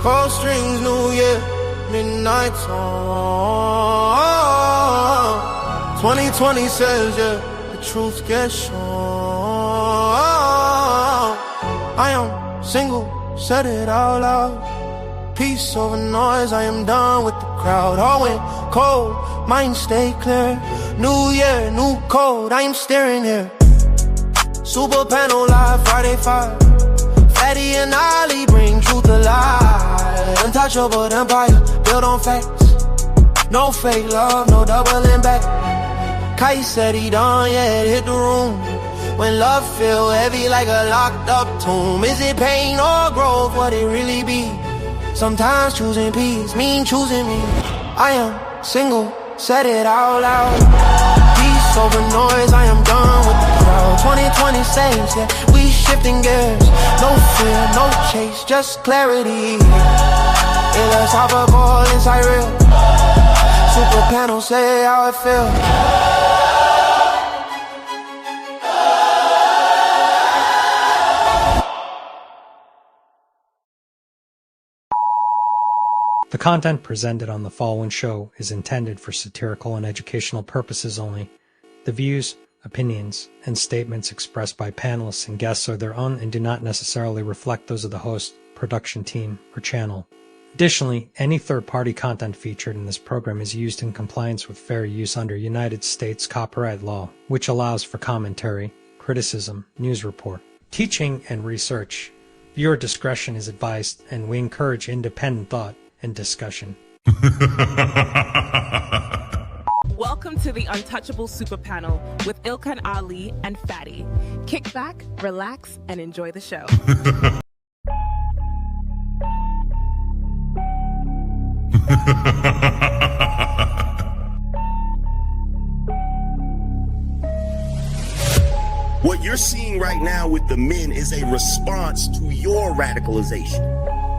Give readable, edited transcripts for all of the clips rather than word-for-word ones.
Cold strings, New Year, midnight song. 2020 says, yeah, the truth gets shown. I am single, said it out loud. Peace over noise, I am done with the crowd. All went cold, mind stay clear. New year, new code, I am staring here. Super panel live, Friday 5. Fatty and Ali bring truth alive. Untouchable empire, built on facts. No fake love, no doubling back. Kai said he done, yeah, it hit the room. When love feel heavy like a locked up tomb. Is it pain or growth, what it really be? Sometimes choosing peace mean choosing me. I am single, said it out loud. Peace over noise, I am done with the crowd. 2020 saves, yeah, we shifting gears. No fear, no chase, just clarity. Philosophical, inside real. Super panel, say how it feels. The content presented on the following show is intended for satirical and educational purposes only. The views, opinions, and statements expressed by panelists and guests are their own and do not necessarily reflect those of the host, production team, or channel. Additionally, any third-party content featured in this program is used in compliance with fair use under United States copyright law, which allows for commentary, criticism, news report, teaching, and research. Viewer discretion is advised, and we encourage independent thought and discussion. Welcome to the Untouchable Super Panel with Ilkan Ali and Fatty. Kick back, relax, and enjoy the show. What you're seeing right now with the men is a response to your radicalization.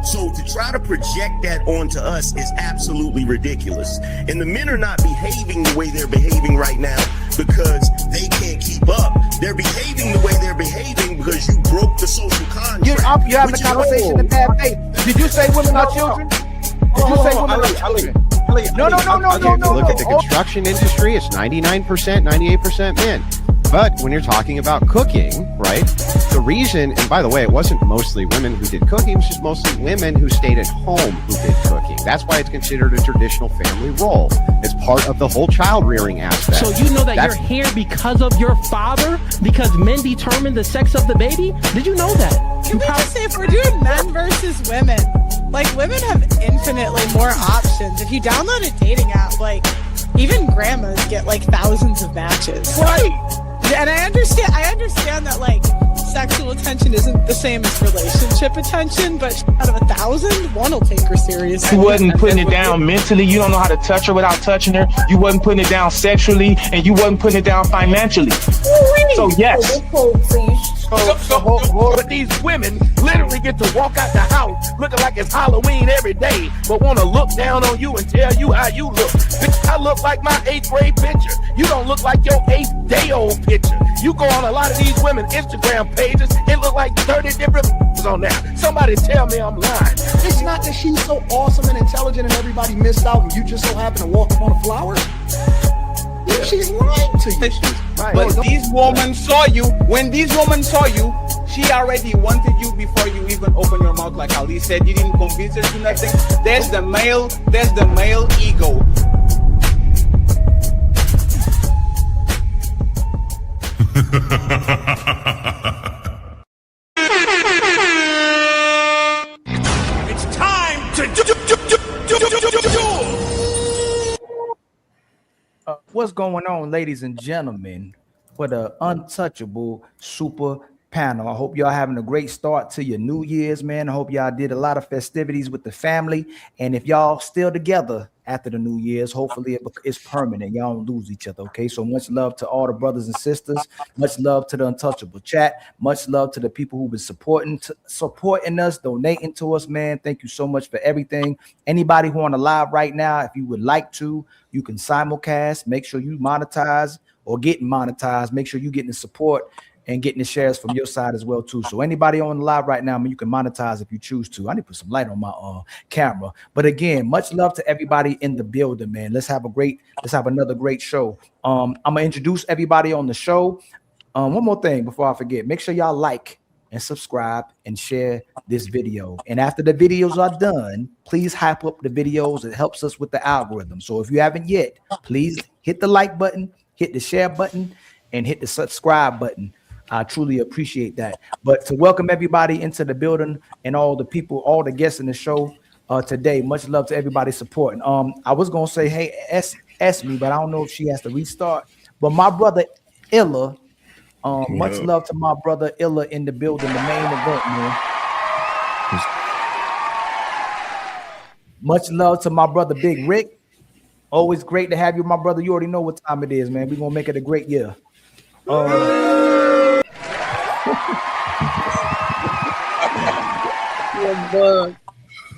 So to try to project that onto us is absolutely ridiculous. And the men are not behaving the way they're behaving right now because they can't keep up. They're behaving the way they're behaving because you broke the social contract. You're having a conversation in bad faith. Did you say women are children? Did you say women are children? No. Look at the construction industry. It's 99%, 98% men. But when you're talking about cooking, right, the reason, and by the way, it wasn't mostly women who did cooking, it was just mostly women who stayed at home who did cooking. That's why it's considered a traditional family role. It's part of the whole child rearing aspect. So you know that you're here because of your father? Because men determine the sex of the baby? Did you know that? Can we just say, if we're doing men versus women, like, women have infinitely more options. If you download a dating app, like, even grandmas get like thousands of matches. Right. And I understand that, like, sexual attention isn't the same as relationship attention, but out of 1,000, one will take her seriously. You wasn't putting it down mentally. You don't know how to touch her without touching her. You wasn't putting it down sexually, and you wasn't putting it down financially. So yes. But these women literally get to walk out the house looking like it's Halloween every day, but want to look down on you and tell you how you look. Bitch, I look like my 8th grade picture. You don't look like your 8th day old picture. You go on a lot of these women's Instagram pages, it look like 30 different on there. Somebody tell me I'm lying. It's not that she's so awesome and intelligent and everybody missed out and you just so happen to walk up on a flower. Yeah. She's lying to you. Right. But these women saw you. When these women saw you, she already wanted you before you even open your mouth. Like Ali said, you didn't convince her to nothing. There's the male ego. It's time to do. What's going on, ladies and gentlemen, for the Untouchable Super Panel? I hope y'all having a great start to your New Year's, man. I hope y'all did a lot of festivities with the family. And if y'all still together after the New Year's, hopefully it's permanent. Y'all don't lose each other, okay? So much love to all the brothers and sisters. Much love to the Untouchable chat. Much love to the people who've been supporting us, donating to us, man. Thank you so much for everything. Anybody who on the live right now, if you would like to, you can simulcast. Make sure you monetize or getting monetized. Make sure you're getting the support and getting the shares from your side as well too. So anybody on the live right now, I mean, you can monetize if you choose to. I need to put some light on my camera. But again, much love to everybody in the building, man. Let's have another great show. I'm gonna introduce everybody on the show. One more thing before I forget, make sure y'all like and subscribe and share this video. And after the videos are done, please hype up the videos. It helps us with the algorithm. So if you haven't yet, please hit the like button, hit the share button, and hit the subscribe button. I truly appreciate that. But to welcome everybody into the building and all the people, all the guests in the show today, much love to everybody supporting. I was gonna say, hey, ask me, but I don't know if she has to restart. But my brother Illa, much love to my brother Illa in the building, the main event, man. Much love to my brother Big Rick. Always great to have you, my brother. You already know what time it is, man. We're gonna make it a great year.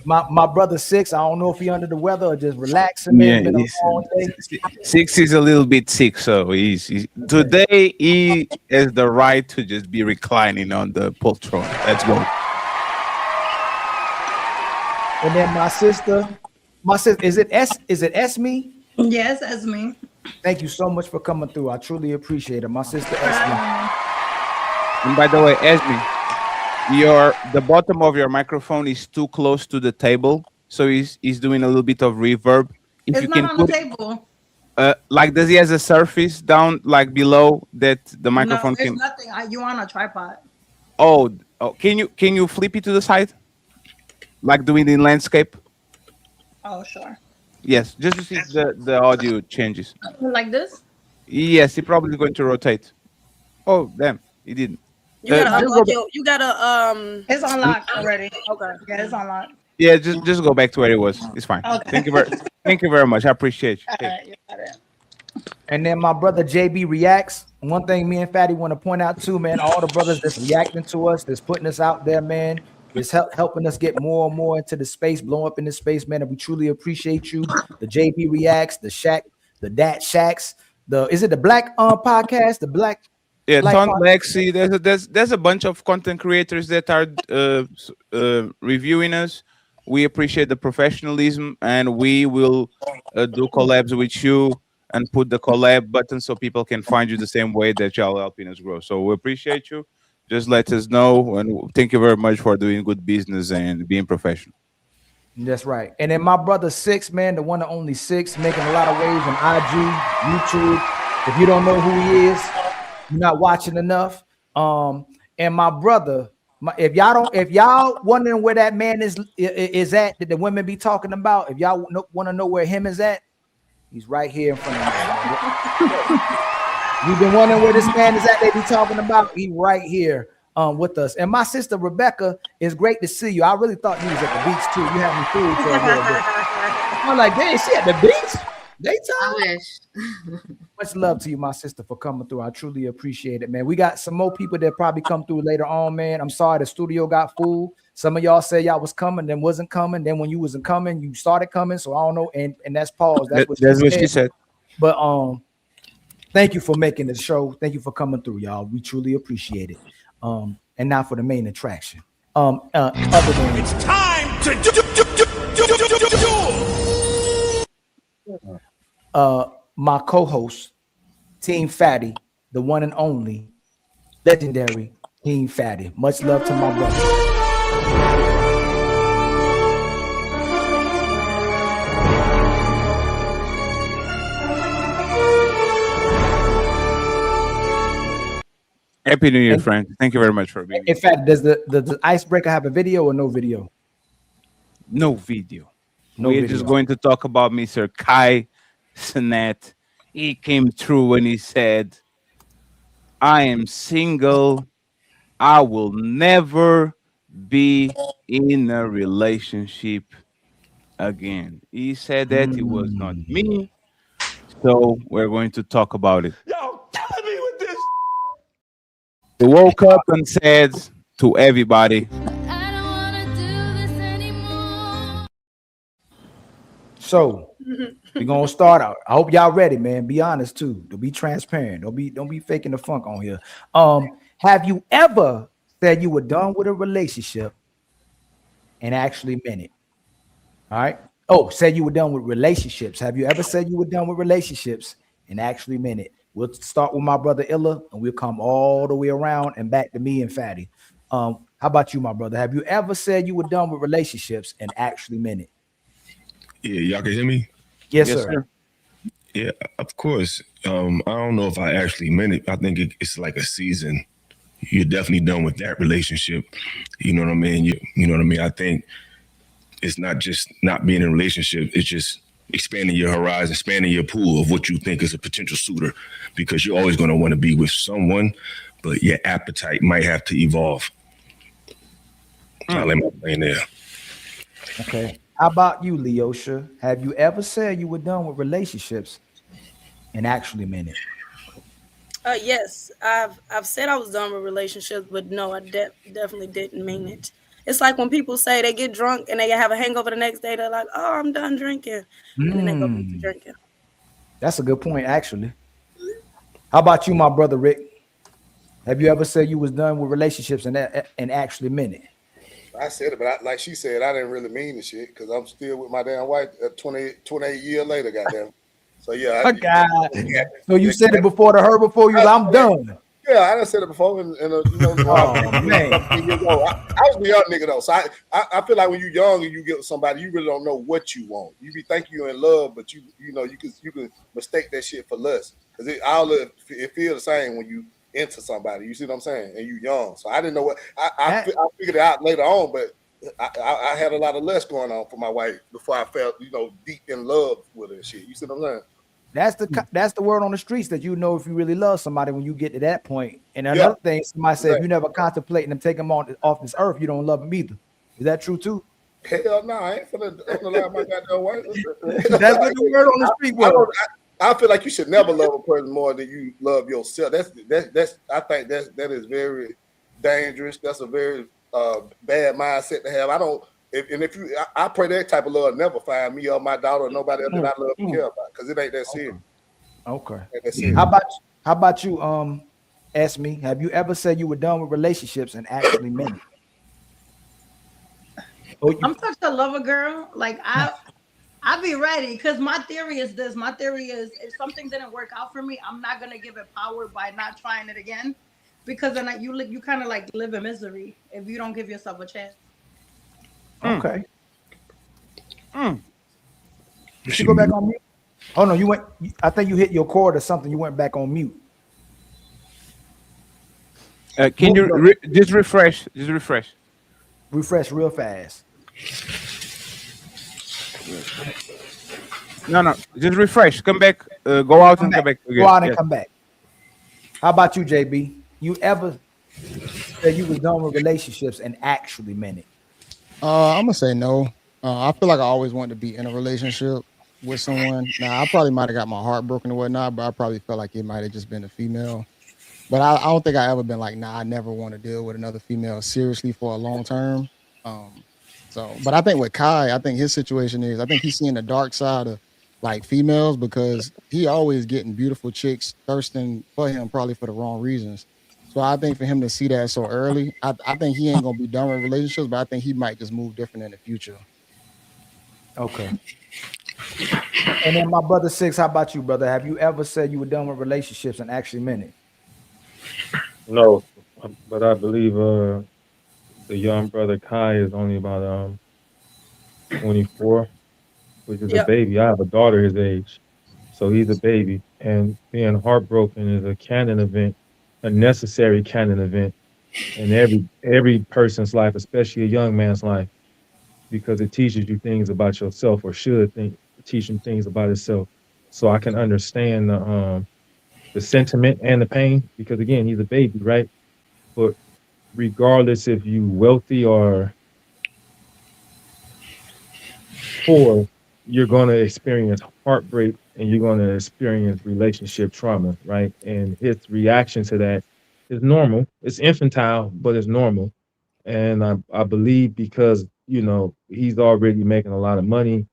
My brother Six, I don't know if he under the weather or just relaxing, man. Been a long day. Six is a little bit sick, so he's today he has the right to just be reclining on the poltron. Let's go. And then my sister, is it Esme? Yes, Esme. Thank you so much for coming through. I truly appreciate it. My sister Esme. And by the way, Esme, the bottom of your microphone is too close to the table, so he's doing a little bit of reverb. If it's you not can on put the table. like, does he has a surface down like below that the microphone No, can? nothing. You on a tripod? Oh, can you flip it to the side, like doing in landscape? Oh, sure. Yes, just to see the audio changes. Like this? Yes, he probably is going to rotate. Oh, damn, he didn't. You gotta unlock you gotta It's unlocked already. Okay. Yeah, it's unlocked. Yeah, just go back to where it was. It's fine. Okay. Thank you very much. I appreciate you. You got it. And then my brother JB reacts. One thing me and Fatty want to point out too, man, all the brothers that's reacting to us, that's putting us out there, man, is helping us get more and more into the space, blow up in the space, man. And we truly appreciate you. The JB reacts, the Shaq, the Dat Shacks, is it the Black podcast? The Black. Yeah, Ton Lexi. There's a bunch of content creators that are reviewing us. We appreciate the professionalism, and we will do collabs with you and put the collab button so people can find you the same way that y'all helping us grow. So we appreciate you. Just let us know, and thank you very much for doing good business and being professional. That's right. And then my brother Six, man, the one and only Six, making a lot of waves on IG, YouTube. If you don't know who he is, you're not watching enough. And my brother, if y'all wondering where that man is at, that the women be talking about, if y'all want to know where him is at, he's right here in front of you. You've been wondering where this man is at, they be talking about, he right here with us. And my sister Rebecca, is great to see you. I really thought you was at the beach too. You had me fooled for a little bit. I'm like, dang, she at the beach? I wish. Much love to you, my sister, for coming through. I truly appreciate it, man. We got some more people that probably come through later on, man. I'm sorry the studio got full. Some of y'all said y'all was coming, then wasn't coming. Then when you wasn't coming, you started coming. So I don't know. And that's pause. That's what she said. But thank you for making the show. Thank you for coming through, y'all. We truly appreciate it. And now for the main attraction. Other than it's time to my co-host, Team Fatty, the one and only legendary Team Fatty. Much love to my brother. Happy New Year, friend. Thank you very much for being here. In fact, does the icebreaker have a video or no video? No video. We're just going to talk about Mr. Kai Cenat. He came through when he said, I am single. I will never be in a relationship again. He said that it was not me. So we're going to talk about it. Yo, killing me with this. He woke up and said to everybody, so we're gonna start out. I hope y'all ready, man. Be honest too. Don't be transparent. Don't be faking the funk on here. Have you ever said you were done with a relationship and actually meant it? All right. Oh, said you were done with relationships. Have you ever said you were done with relationships and actually meant it? We'll start with my brother Illa, and we'll come all the way around and back to me and Fatty. How about you, my brother? Have you ever said you were done with relationships and actually meant it? Yeah, y'all can hear me? Yes, sir. Yeah, of course. I don't know if I actually meant it. I think it's like a season. You're definitely done with that relationship. You know what I mean? You know what I mean? I think it's not just not being in a relationship. It's just expanding your horizon, expanding your pool of what you think is a potential suitor, because you're always going to want to be with someone, but your appetite might have to evolve. I'll let my plane there. Okay. How about you, Leosha? Have you ever said you were done with relationships and actually meant it? Yes, I've said I was done with relationships, but no, I definitely didn't mean it. It's like when people say they get drunk and they have a hangover the next day, they're like, "Oh, I'm done drinking," and then they go back to drinking. That's a good point, actually. How about you, my brother Rick? Have you ever said you was done with relationships and actually meant it? I said it, but like she said, I didn't really mean the shit because I'm still with my damn wife 28 years later, goddamn. So yeah. So you said it before to her before you was I'm done. Yeah, I done said it before, and man. I was a young nigga though, so I feel like when you're young and you get with somebody, you really don't know what you want. You be thinking you're in love, but you can mistake that shit for lust because it feels the same when you into somebody. You see what I'm saying? And you young, so I didn't know what I figured it out later on, but I had a lot of lust going on for my wife before I felt deep in love with her and shit. You see what I'm saying? That's the word on the streets that you know if you really love somebody when you get to that point. And another thing, somebody said if you never contemplating them take them off this earth, you don't love them either. Is that true too? Hell no, I ain't finna lie my goddamn wife. That's what the word on the street was. I feel like you should never love a person more than you love yourself. That's I think that is very dangerous. That's a very bad mindset to have. I pray that type of love never find me or my daughter or nobody else that I love to care about because it ain't that serious. Okay. How about you, Esme? Have you ever said you were done with relationships and actually meant it? I'm such a lover girl. Like I'll be ready because my theory is this. My theory is if something didn't work out for me, I'm not gonna give it power by not trying it again, because then you kind of like live in misery if you don't give yourself a chance. Okay. Did you go back on mute? Oh no, you went. I think you hit your cord or something. You went back on mute. Can you just refresh? Just refresh. Refresh real fast. No, just refresh. Come back. Go out and come back. Go out and come back. How about you, JB? You ever said you was done with relationships and actually meant it? I'm gonna say no. I feel like I always wanted to be in a relationship with someone. Now, I probably might have got my heart broken or whatnot, but I probably felt like it might have just been a female. But I don't think I ever been like, nah, I never want to deal with another female seriously for a long term. But I think with Kai, I think his situation is, I think he's seeing the dark side of like females because he always getting beautiful chicks thirsting for him probably for the wrong reasons. So I think for him to see that so early, I think he ain't gonna be done with relationships, but I think he might just move different in the future. Okay. And then my brother Six, how about you, brother? Have you ever said you were done with relationships and actually meant it? No, but I believe the young brother Kai is only about 24, which is a baby. I have a daughter his age, so he's a baby, and being heartbroken is a canon event. A necessary canon event in every person's life, especially a young man's life, because it teaches you things about yourself, or should teach him things about himself. So I can understand the sentiment and the pain, because again, he's a baby, right? But regardless if you wealthy or poor, you're going to experience heartbreak and you're going to experience relationship trauma, right? And his reaction to that is normal. It's infantile, but it's normal. And I believe because, he's already making a lot of money,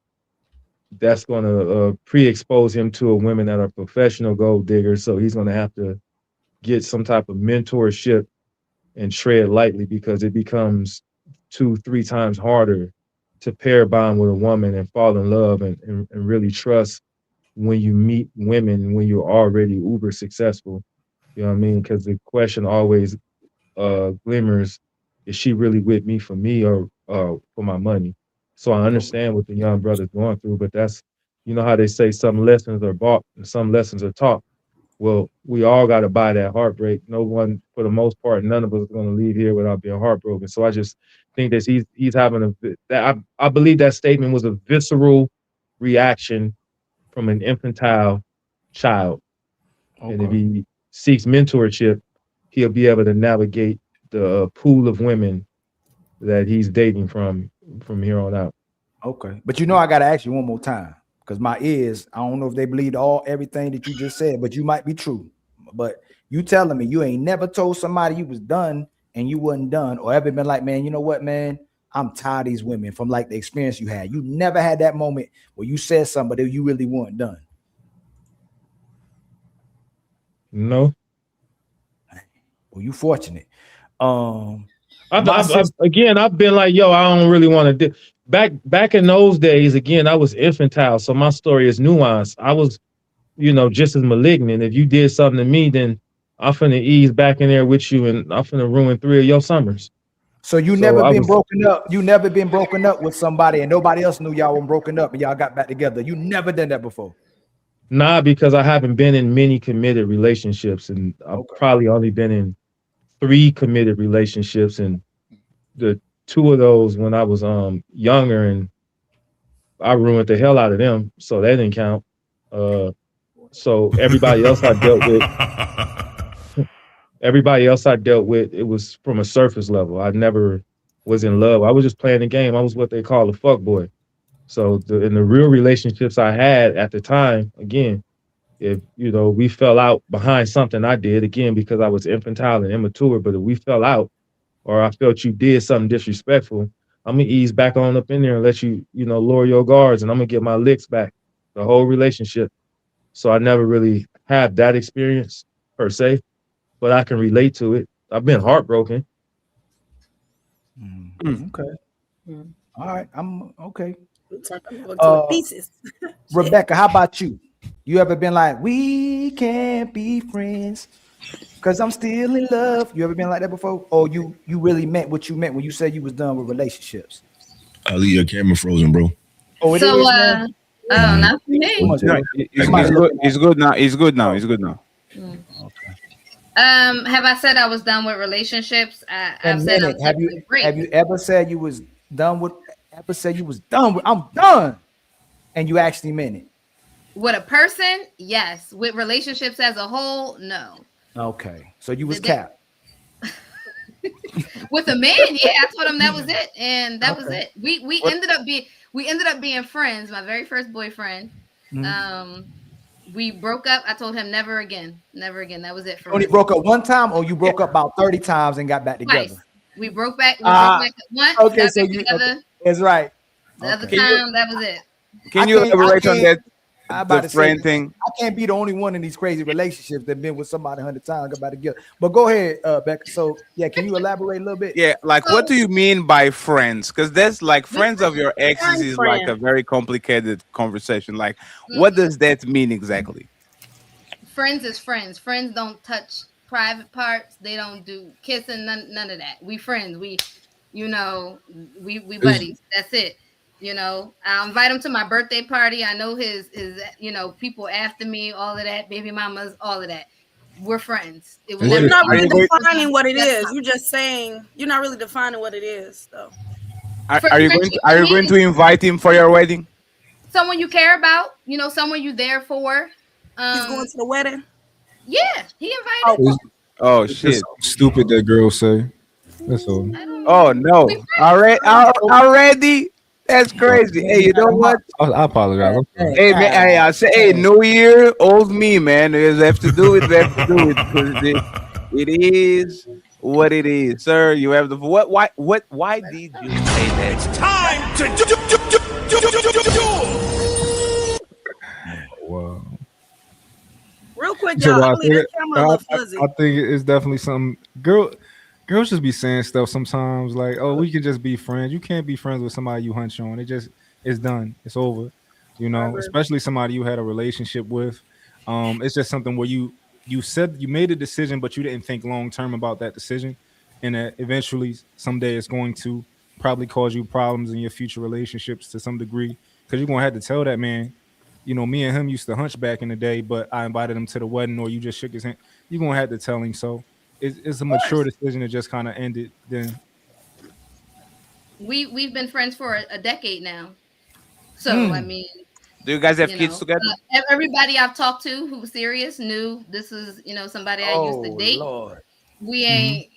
that's going to pre-expose him to a women that are professional gold diggers. So he's going to have to get some type of mentorship and tread lightly, because it becomes 2-3 times harder to pair bond with a woman and fall in love and really trust when you meet women when you're already uber successful. You know what I mean? Because the question always glimmers, is she really with me for me or for my money? So I understand what the young brother's going through, but that's, you know how they say some lessons are bought and some lessons are taught. Well, we all got to buy that heartbreak. No one, for the most part, none of us are going to leave here without being heartbroken. So I just think that he's having I believe that statement was a visceral reaction from an infantile child. Okay. And if he seeks mentorship, he'll be able to navigate the pool of women that he's dating from here on out. Okay, but I got to ask you one more time, because my ears, I don't know if they believe everything that you just said, but you might be true. But you telling me you ain't never told somebody you was done and you wasn't done, or ever been like, man, you know what, man, I'm tired of these women, from like the experience you had. You never had that moment where you said something that you really weren't done. No. Well, you fortunate. I've been like, yo, I don't really want to do. Back in those days, again, I was infantile, so my story is nuanced. I was, just as malignant. If you did something to me, then I'm finna ease back in there with you, and I'm finna ruin 3 of your summers. So never been broken up. You never been broken up with somebody, and nobody else knew y'all were broken up, and y'all got back together. You never done that before. Nah, because I haven't been in many committed relationships, and I've probably only been in 3 committed relationships, and the 2 of those when I was younger, and I ruined the hell out of them, so that didn't count. So everybody else I dealt with, it was from a surface level. I never was in love. I was just playing the game. I was what they call a fuck boy. So in the real relationships I had at the time, again, if we fell out behind something I did, again, because I was infantile and immature, but if we fell out or I felt you did something disrespectful, I'm gonna ease back on up in there and let you, lower your guards, and I'm gonna get my licks back, the whole relationship. So I never really had that experience per se, but I can relate to it. I've been heartbroken. Okay. All right. I'm okay. Pieces. Rebecca, how about you? You ever been like, we can't be friends because I'm still in love? You ever been like that before? Or you really meant what you meant when you said you was done with relationships? Ali, your camera frozen, bro. Oh, it is, man? Not for me. It's good now. It's good now. Okay. Have I said I was done with relationships? I've said have you ever said you was done with? Ever said you was done with? I'm done, and you actually meant it. With a person, yes. With relationships as a whole, no. Okay, so you was capped. With a man, yeah, I told him that was it, and that was it. We ended up being friends. My very first boyfriend. Mm-hmm. We broke up. I told him never again. That was it for me. Only broke up one time, or you broke up about 30 times and got back together? Twice. We broke back once. Okay, so you. Okay. That's right. The other time, that was it. Can you elaborate on that? The friend thing. I can't be the only one in these crazy relationships that been with somebody 100 times, got back together. But go ahead, Becca. So yeah, can you elaborate a little bit? Yeah, like what do you mean by friends? Because that's like friends of your exes is like a very complicated conversation. Like, what does that mean exactly? Friends is friends. Friends don't touch private parts. They don't do kissing. None of that. We friends. We buddies. That's it. I invite him to my birthday party. I know his people after me, all of that, baby mamas, all of that. We're friends. You're not really defining what it is. You're just saying you're not really defining what it is, though. Are you going to invite him for your wedding? Someone you care about, someone you there for. He's going to the wedding. Yeah, he invited. Oh shit! Stupid that girl say. That's all. Oh no! Already. That's crazy. Hey, you know what? I apologize. Hey, man, I say, hey, New Year, old me, man. We have to do it. Because it is what it is, sir. You have the why did you say that? It's time to do. Wow. Real quick, y'all. I think it's definitely something. Girls girls just be saying stuff sometimes like, "Oh, we can just be friends." You can't be friends with somebody you hunch on. It's done. It's over. Especially somebody you had a relationship with. It's just something where you said you made a decision, but you didn't think long term about that decision, and that eventually someday it's going to probably cause you problems in your future relationships to some degree, because you're gonna have to tell that man. Me and him used to hunch back in the day, but I invited him to the wedding, or you just shook his hand. You're gonna have to tell him. So it's a mature decision to just kind of end it. Then we've been friends for a decade now, so I mean. Do you guys have kids together? Everybody I've talked to who's serious knew this is somebody I used to date. Lord. We ain't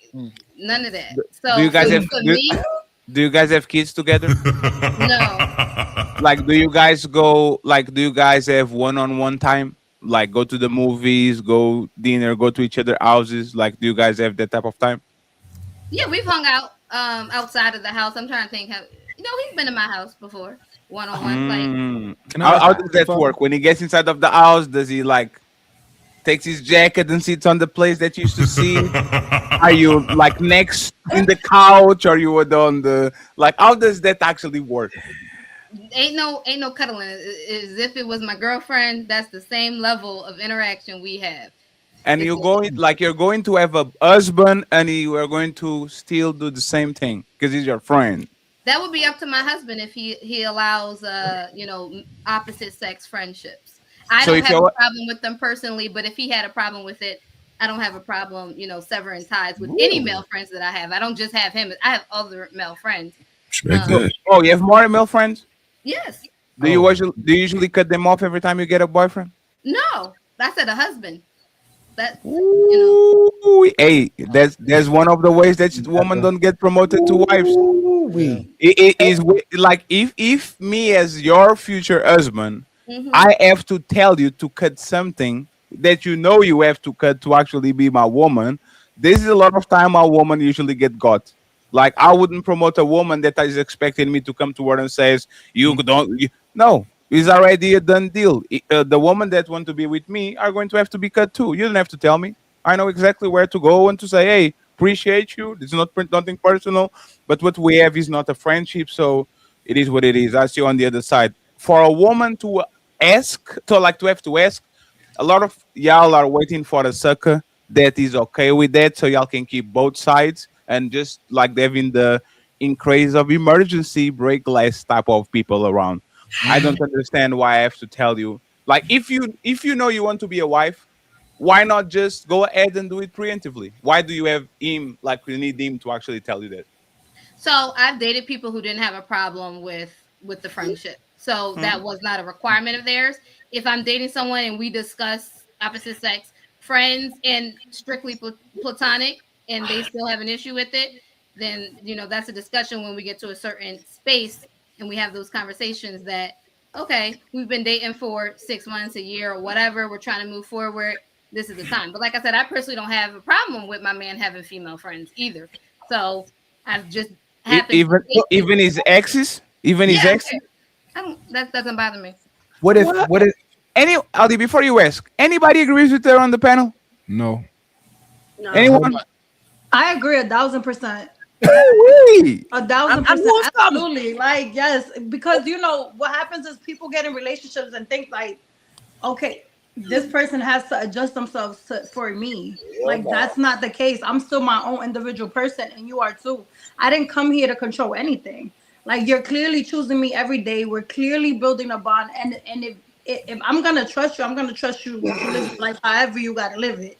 none of that. So do you guys have do you guys have kids together? No. Like, do you guys go? Like, do you guys have one-on-one time? Like, go to the movies, go dinner, go to each other houses. Like, do you guys have that type of time? Yeah, we've hung out outside of the house. I'm trying to think how. He's been in my house before. One-on-one. Like, how does that work? When he gets inside of the house, does he like takes his jacket and sits on the place that you used to see? Are you like next in the couch, or you were on the like? How does that actually work? Ain't no cuddling. As if it was my girlfriend. That's the same level of interaction we have. And you're going to have a husband, and you are going to still do the same thing because he's your friend. That would be up to my husband if he allows opposite sex friendships. I don't have a problem with them personally, but if he had a problem with it, I don't have a problem, severing ties with any male friends that I have. I don't just have him. I have other male friends. Oh, you have more male friends? Yes. Do you usually cut them off every time you get a boyfriend? No, I said a husband. That Hey, there's one of the ways that women don't get promoted to wives. It is like if me as your future husband, I have to tell you to cut something that you have to cut to actually be my woman. This is a lot of time a woman usually get got. Like, I wouldn't promote a woman that is expecting me to come to her and says no. It's already a done deal. The woman that want to be with me are going to have to be cut too. You don't have to tell me. I know exactly where to go and to say, hey, appreciate you. It's nothing personal, but what we have is not a friendship. So it is what it is. I see you on the other side. For a woman to have to ask, a lot of y'all are waiting for a sucker that is okay with that, so y'all can keep both sides and just like having the in case of emergency break glass type of people around. I don't understand why I have to tell you. Like, if you know you want to be a wife, why not just go ahead and do it preemptively? Why do you have him, like, you need him to actually tell you that? So I've dated people who didn't have a problem with the friendship. So that was not a requirement of theirs. If I'm dating someone and we discuss opposite sex friends and strictly platonic and they still have an issue with it, then, that's a discussion when we get to a certain space and we have those conversations that, okay, we've been dating for 6 months, a year, or whatever. We're trying to move forward. This is the time. But like I said, I personally don't have a problem with my man having female friends either. So I've just happened even his exes, his ex. That doesn't bother me. What if Aldi? Before you ask, anybody agrees with her on the panel? No. Anyone? I agree 1,000%. 1,000%, absolutely. Like, yes, because what happens is people get in relationships and think like, okay, this person has to adjust themselves for me. Like, that's not the case. I'm still my own individual person, and you are too. I didn't come here to control anything. Like, you're clearly choosing me every day. We're clearly building a bond, and if I'm gonna trust you, I'm gonna trust you to live like however you gotta live it.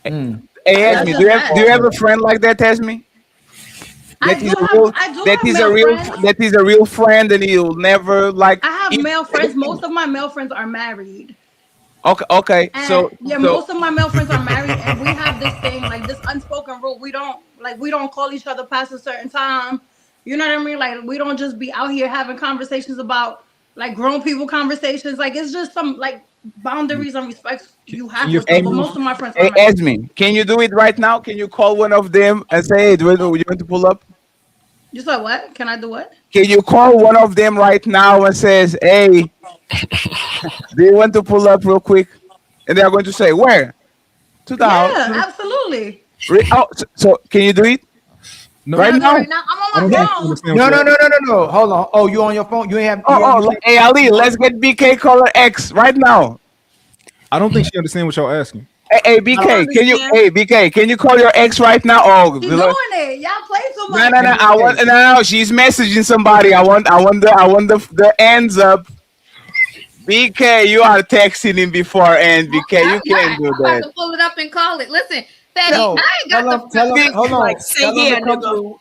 Hey, Esme, do you have a friend like that, Esme? That is a real friend, and he'll never like. I have male friends. Most of my male friends are married. Okay. Most of my male friends are married, and we have this thing, like this unspoken rule. We don't call each other past a certain time. You know what I mean? Like, we don't just be out here having conversations about like grown people conversations. Like, it's just some like boundaries and respect you have with them. But most of my friends are married. Esme, can you do it right now? Can you call one of them and say, hey, do you want to pull up? You said what? Can I do what? Can you call one of them right now and says, hey, do you want to pull up real quick? And they are going to say, where? To the house. Yeah, absolutely. So can you do it? No, Right now? Right now, I'm on my phone. No. Hold on. Oh, you on your phone? You ain't have. Hey Ali, let's get BK caller X right now. I don't think she understand what y'all asking. Hey BK, can you call your ex right now? Oh, She's doing it. Y'all play so much. no. No. She's messaging somebody. I want the ends up. BK, you are texting him before, and BK, you can't do I'm about that. to pull it up and call it. Listen, Fatty, No, I ain't got the tell him, hold on. like, Tell him to come through.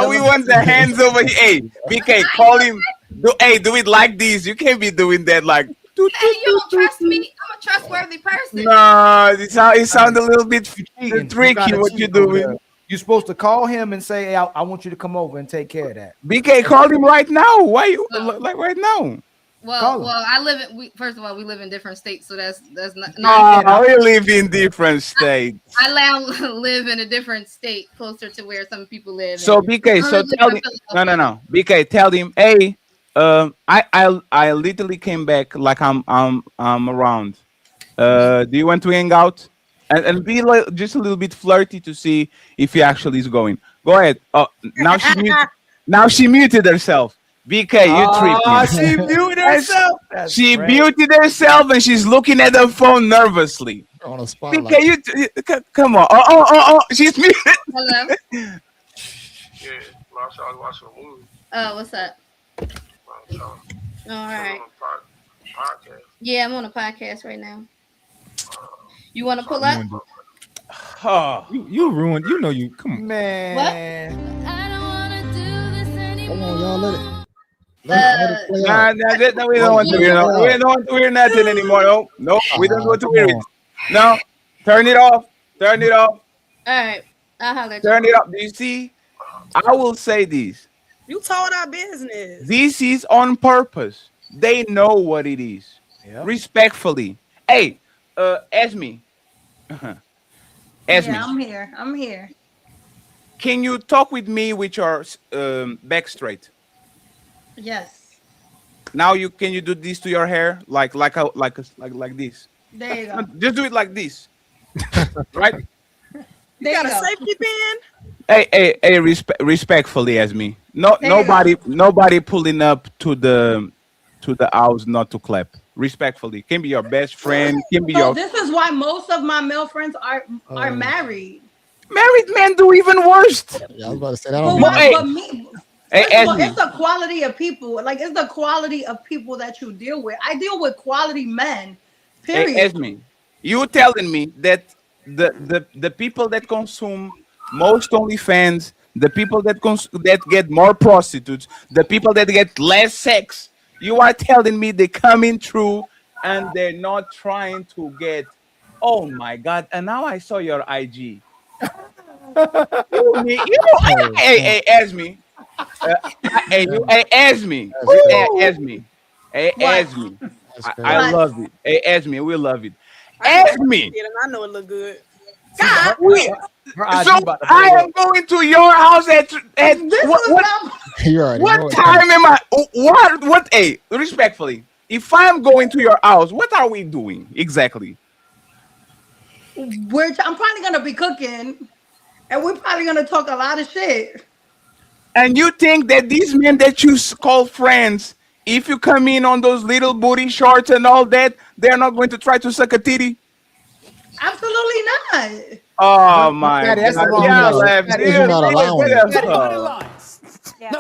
We want the hands over here. Hey, BK, call him. Do it like this. You can't be doing that like. Hey, you don't trust me? I'm a trustworthy person. No, it sounds a little bit tricky. What you doing? You're supposed to call him and say, "Hey, I want you to come over and take care of that." BK, call him right now. Why you like right now? Well, I live in. First of all, we live in different states, so that's not. No, we live in different states. I now live in a different state, closer to where some people live. So BK, so tell him. No. BK, tell him. Hey, I literally came back like I'm around. Do you want to hang out? And be like, just a little bit flirty to see if he actually is going. Go ahead. Oh, now she muted herself. BK, you tripping. She muted herself. She muted herself and she's looking at her phone nervously. On a spotlight. BK, come on. Oh, she's muted. Hello. Yeah, Marsha, I was watching a movie. Oh, what's up? All right. Yeah, I'm on a podcast right now. You want to pull up? Oh, you ruined. You know you. Come on, man. What? Come on, y'all. Let it. No, we don't want to hear. We don't want to hear nothing anymore. No, we don't want to hear it. No, turn it off. Turn it off. All right, I'll holler at you. Turn it up. Do you see? I will say this. You told our business. This is on purpose. They know what it is. Yep. Respectfully. Hey, Esme. Esme. Yeah, I'm here. Can you talk with me with your back straight? Yes. Now can you do this to your hair like this? There you go. Just do it like this. Right? You got a safety pin? Hey, respectfully, Esme. Nobody pulling up to the house not to clap. Respectfully, can be your best friend. Can be your. This is why most of my male friends are married. Married men do even worse. Yeah, I was about to say that. It's the quality of people. Like, it's the quality of people that you deal with. I deal with quality men. Period. Hey, Esme, you telling me that the people that consume most OnlyFans, the people that get more prostitutes, the people that get less sex, you are telling me they coming through and they're not trying to get. Oh my God! And now I saw your IG. Hey, Esme. Esme. I love it. Hey, Esme, we love it. Esme. I know it look good. God, I am going to your house at what time am I? What? Hey, respectfully, if I'm going to your house, what are we doing exactly? I'm probably gonna be cooking, and we're probably gonna talk a lot of shit. And you think that these men that you call friends, if you come in on those little booty shorts and all that, they're not going to try to suck a titty? Absolutely not. Oh my God! Now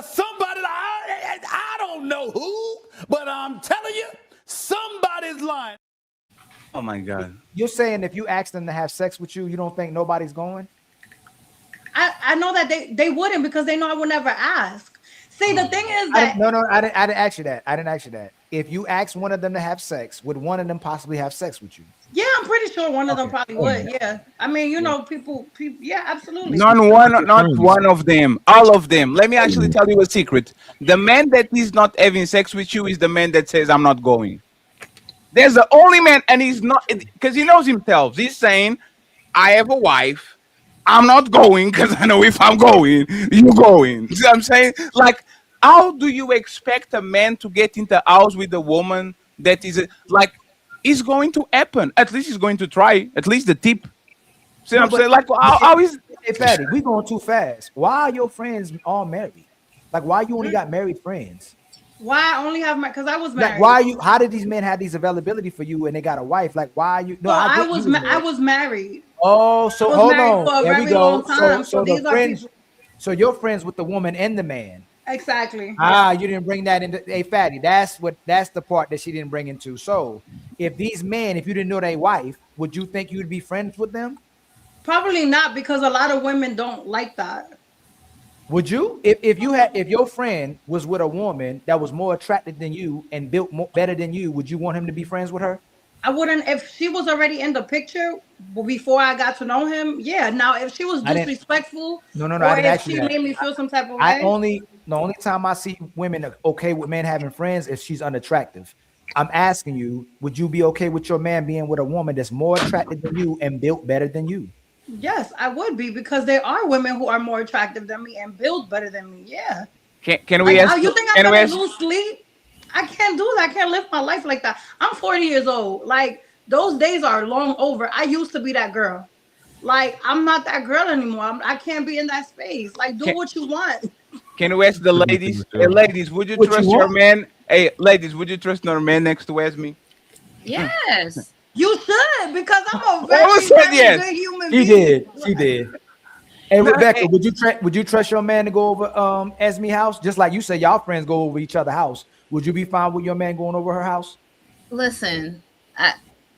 somebody, I don't know who, but I'm telling you, somebody's lying. Oh my God! You're saying if you ask them to have sex with you, you don't think nobody's going? I know that they wouldn't, because they know I would never ask. See, the thing is that I didn't ask you that. I didn't ask you that. If you ask one of them to have sex, would one of them possibly have sex with you? Yeah, I'm pretty sure one of them probably would. Yeah, I mean, people. Yeah, absolutely. Not one of them. All of them. Let me actually tell you a secret. The man that is not having sex with you is the man that says, "I'm not going." There's the only man, and he's not, because he knows himself. He's saying, "I have a wife. I'm not going because I know if I'm going, you're going." You see what I'm saying? Like, how do you expect a man to get into the house with a woman that is like, it's going to happen? At least he's going to try. At least the tip. See what I'm saying? Like, I always. Hey, Fatty, we going too fast. Why are your friends all married? Like, why you only got married friends? Why I only have my? Because I was married. Like, why you? How did these men have these availability for you and they got a wife? Like, why are you? No, I was married. Oh, so hold on. For a There we very go. long time. So these the are friends. people. So you're friends with the woman and the man. Exactly. You didn't bring that into. Hey, Fatty, that's the part that she didn't bring into. So if these men, if you didn't know their wife, would you think you'd be friends with them? Probably not, because a lot of women don't like that. Would you? If your friend was with a woman that was more attractive than you and built better than you, would you want him to be friends with her? I wouldn't. If she was already in the picture before I got to know him, yeah. Now, if she was disrespectful, no, or I didn't if she made me feel some type of way. The only time I see women are okay with men having friends is she's unattractive. I'm asking you, would you be okay with your man being with a woman that's more attractive than you and built better than you? Yes, I would be, because there are women who are more attractive than me and built better than me. Yeah. Can we ask? You think I'm gonna lose sleep? I can't do that. I can't live my life like that. I'm 40 years old. Like, those days are long over. I used to be that girl. Like, I'm not that girl anymore. I can't be in that space. Like, do what you want. Can we ask the ladies? Hey, ladies, would you trust your man? Hey, ladies, would you trust your man next to Esme? Yes. You should, because I'm a very good human being. She did. Hey, Rebecca, would you trust your man to go over Esme house? Just like you say, y'all friends go over each other's house. Would you be fine with your man going over her house? Listen,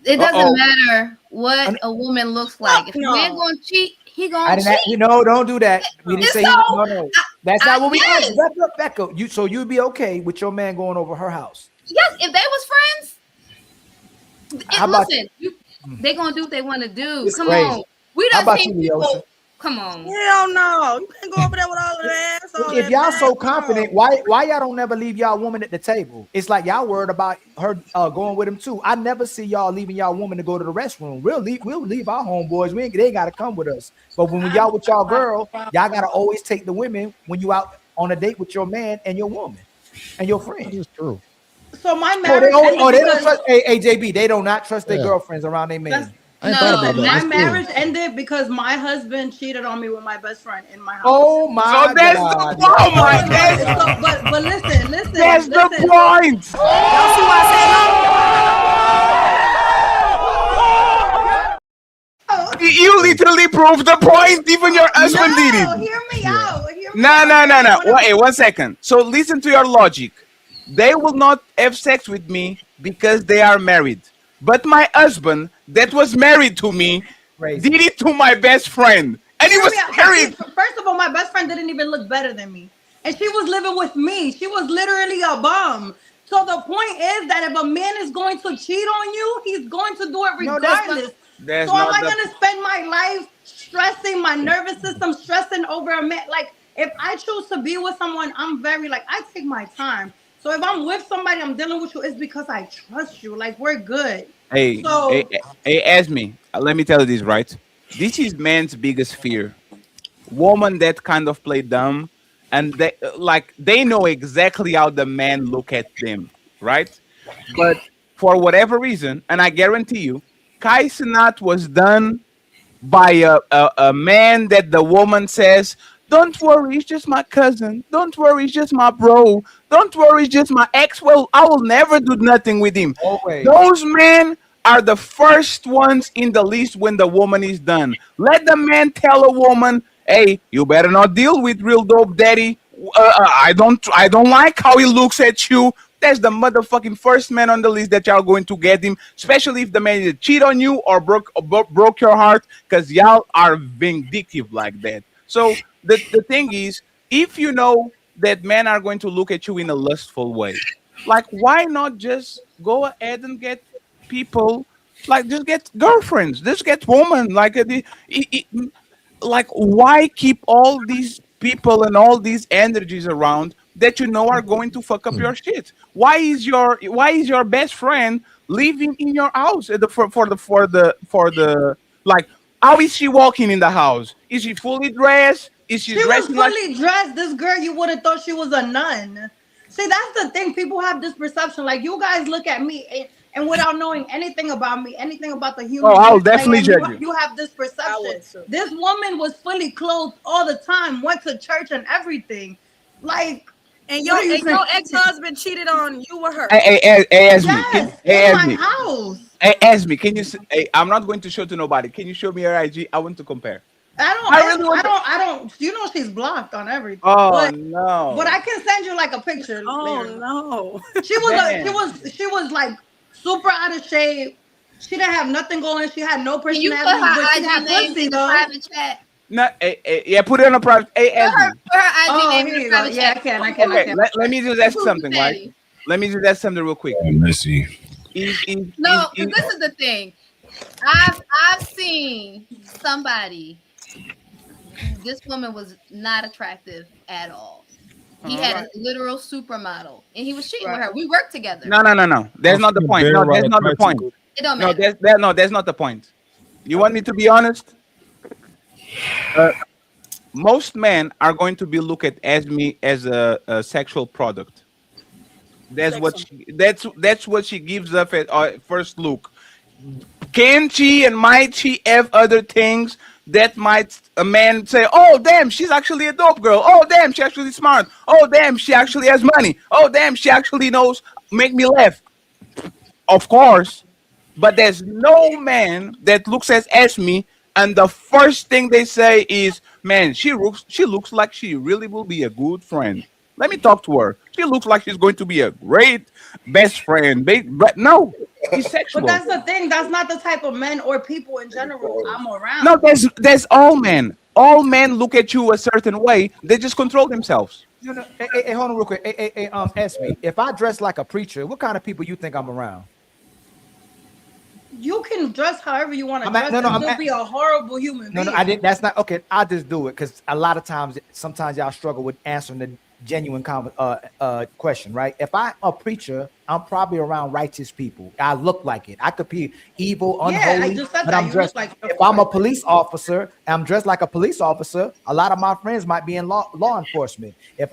it doesn't matter what a woman looks like. If a man gonna cheat, he gonna cheat. Don't do that. We didn't say no. That's not what we asked. Rebecca, so you'd be okay with your man going over her house? Yes, if they was friends. They gonna do what they want to do. Come on, we done seen people. Come on. Hell no. You can't go over there with all of that. If y'all so confident, why y'all don't never leave y'all woman at the table? It's like y'all worried about her going with him too. I never see y'all leaving y'all woman to go to the restroom. We'll leave our homeboys. They gotta come with us. But when y'all with y'all girl, y'all gotta always take the women when you out on a date with your man and your woman and your friend. It's true. So my marriage. They don't trust. Hey, JB, they do not trust their girlfriends around their men. My marriage ended because my husband cheated on me with my best friend in my house. Oh my God! But listen. That's the point. Y'all see why I said no? You literally proved the point. Even your husband did it. Hear me out. No. Wait, 1 second. So listen to your logic. They will not have sex with me because they are married. But my husband, that was married to me, did it to my best friend. And he was married. First of all, my best friend didn't even look better than me. And she was living with me. She was literally a bum. So the point is that if a man is going to cheat on you, he's going to do it regardless. So am I going to spend my life stressing my nervous system, stressing over a man? Like, if I choose to be with someone, I'm very, I take my time. So if I'm with somebody, I'm dealing with you, it's because I trust you. Like, we're good. Hey, Esme, let me tell you this, right? This is man's biggest fear. Woman that kind of play dumb, and they know exactly how the man look at them, right? But for whatever reason, and I guarantee you, Cenat was done by a man that the woman says, "Don't worry, it's just my cousin. Don't worry, it's just my bro. Don't worry, it's just my ex. Well, I will never do nothing with him." Always. Those men are the first ones in the list when the woman is done. Let the man tell a woman, "Hey, you better not deal with real dope daddy. I don't like how he looks at you." That's the motherfucking first man on the list that y'all going to get him, especially if the man either cheat on you or broke your heart, because y'all are vindictive like that. So the thing is, if you know that men are going to look at you in a lustful way, like, why not just go ahead and get people, like, just get girlfriends, just get women, like, why keep all these people and all these energies around that you know are going to fuck up your shit? Why is your best friend living in your house for the like? How is she walking in the house? Is she fully dressed? Is she dressing was fully dressed? This girl, you would have thought she was a nun. See, that's the thing. People have this perception. Like, you guys look at me and without knowing anything about me, anything about the human. Oh, I'll being, definitely and judge you. You have this perception. This woman was fully clothed all the time, went to church and everything, like. And your ex-husband cheated on you with her. Hey, Esme. Yes, Hey, in my Esme. house. Hey, Esme, can you? Hey, I'm not going to show to nobody. Can you show me her IG? I want to compare. I don't. You know she's blocked on everything. Oh no! But I can send you like a picture. Oh later. no! She was like super out of shape. She didn't have nothing going. She had no Can you personality. put her But she IG had name pussy in the though. private chat? No, yeah, put it on a private. Hey, Esme. Put her IG Oh, name here in the you go. private Yeah, chat. I can. Okay, let me just ask something, right? Let me just ask something real quick. Let's see. No, because this is the thing. I've seen somebody. This woman was not attractive at all. He had a literal supermodel, and he was cheating with her. We worked together. No. That's not the point. No, that's not the point. It don't matter. That's not the point. You want me to be honest? Most men are going to be looked at as me as a sexual product. That's what she gives up at first look. Can she and might she have other things that might a man say, oh damn, she's actually a dope girl. Oh damn, she's actually smart. Oh damn, she actually has money. Oh damn, she actually knows make me laugh. Of course, but there's no man that looks as me and the first thing they say is, man, she looks like she really will be a good friend. Let me talk to her. She looks like she's going to be a great best friend. But no, he's sexual. But that's the thing. That's not the type of men or people in general I'm around. No, there's all men. All men look at you a certain way. They just control themselves. No. Hey, hold on real quick. Hey, Esme, if I dress like a preacher, what kind of people you think I'm around? You can dress however you want to dress. You'll be a horrible human being. No, I didn't. That's not okay. I'll just do it because a lot of times, sometimes y'all struggle with answering the genuine question, right? If I'm a preacher, I'm probably around righteous people. I look like it. I could be evil, unholy, but I'm dressed. If I'm a police officer, I'm dressed like a police officer. A lot of my friends might be in law enforcement. If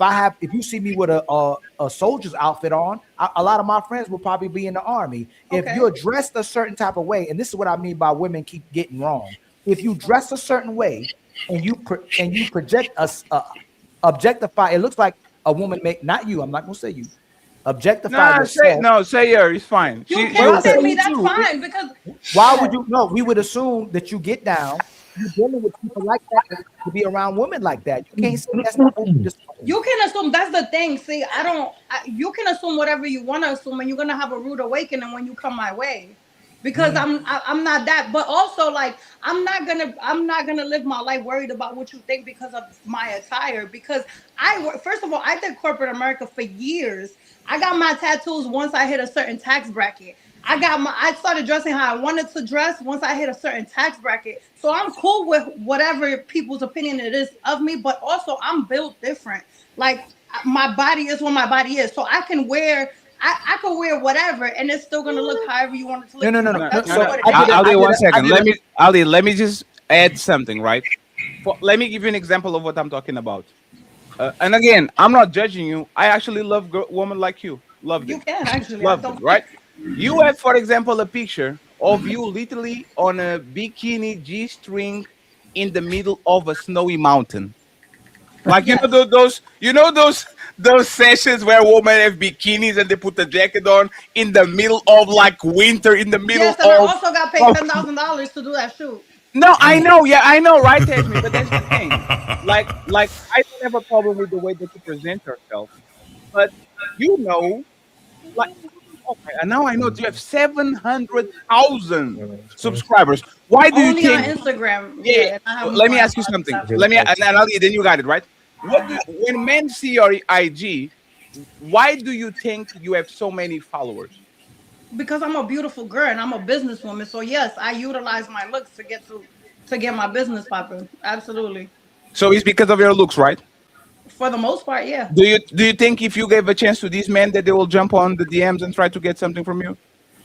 you see me with a soldier's outfit on, a lot of my friends will probably be in the army. If you're dressed a certain type of way, and this is what I mean by women keep getting wrong. If you dress a certain way and you project objectify, it looks like a woman not you. I'm not gonna say you. Objectify yourself. Say her. It's fine. You can't say me. That's fine because why would you? No, we would assume that you get down. You're dealing with people like that to be around women like that. You can't say that's not what you just. You can assume. That's the thing. See, you can assume whatever you want to assume, and you're gonna have a rude awakening when you come my way. Because I'm not that, but also like I'm not gonna live my life worried about what you think because of my attire. Because first of all, I did corporate America for years. I got my tattoos once I hit a certain tax bracket. I started dressing how I wanted to dress once I hit a certain tax bracket. So I'm cool with whatever people's opinion it is of me, but also I'm built different. Like my body is what my body is, so I can wear. I can wear whatever, and it's still gonna look however you want it to look. No. Ali, 1 second. Let me just add something, right? Let me give you an example of what I'm talking about. And again, I'm not judging you. I actually love women like you. Love them. You can actually love them, right? You have, for example, a picture of you literally on a bikini G-string in the middle of a snowy mountain. Like those sessions where women have bikinis and they put the jacket on in the middle of like winter, in the middle of. Yes, and I also got paid $10,000 to do that shoot. No, I know, right, Esme, but that's the thing. Like I don't have a problem with the way that you present yourself, but and now I know you have 700,000 subscribers. Why do Only you think? On Instagram. Yeah. Let me ask you something. Then you got it right. When men see your IG, why do you think you have so many followers? Because I'm a beautiful girl and I'm a businesswoman. So yes, I utilize my looks to get my business popping. Absolutely. So it's because of your looks, right? For the most part, yeah. Do you think if you gave a chance to these men that they will jump on the DMs and try to get something from you?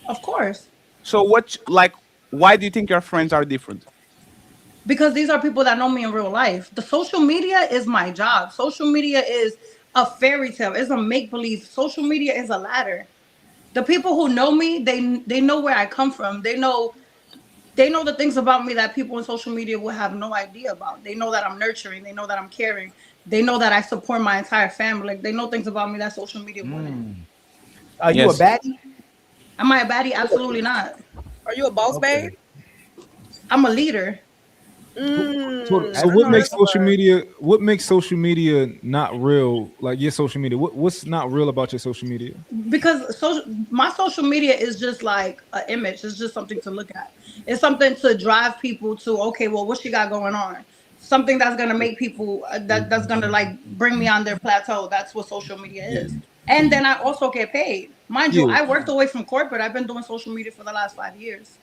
Of course. So why do you think your friends are different? Because these are people that know me in real life. The social media is my job. Social media is a fairy tale. It's a make-believe. Social media is a ladder. The people who know me, they know where I come from. They know the things about me that people on social media will have no idea about. They know that I'm nurturing. They know that I'm caring. They know that I support my entire family. Like, they know things about me that social media wouldn't. Are you a baddie? Am I a baddie? Absolutely not. Are you a boss babe? I'm a leader. So what makes social media? What makes social media not real? Like your social media, what's not real about your social media? Because my social media is just like an image. It's just something to look at. It's something to drive people to, okay, well, what she got going on? Something that's gonna make people that's gonna like bring me on their plateau. That's what social media is. And then I also get paid. Mind you, I worked away from corporate. I've been doing social media for the last 5 years.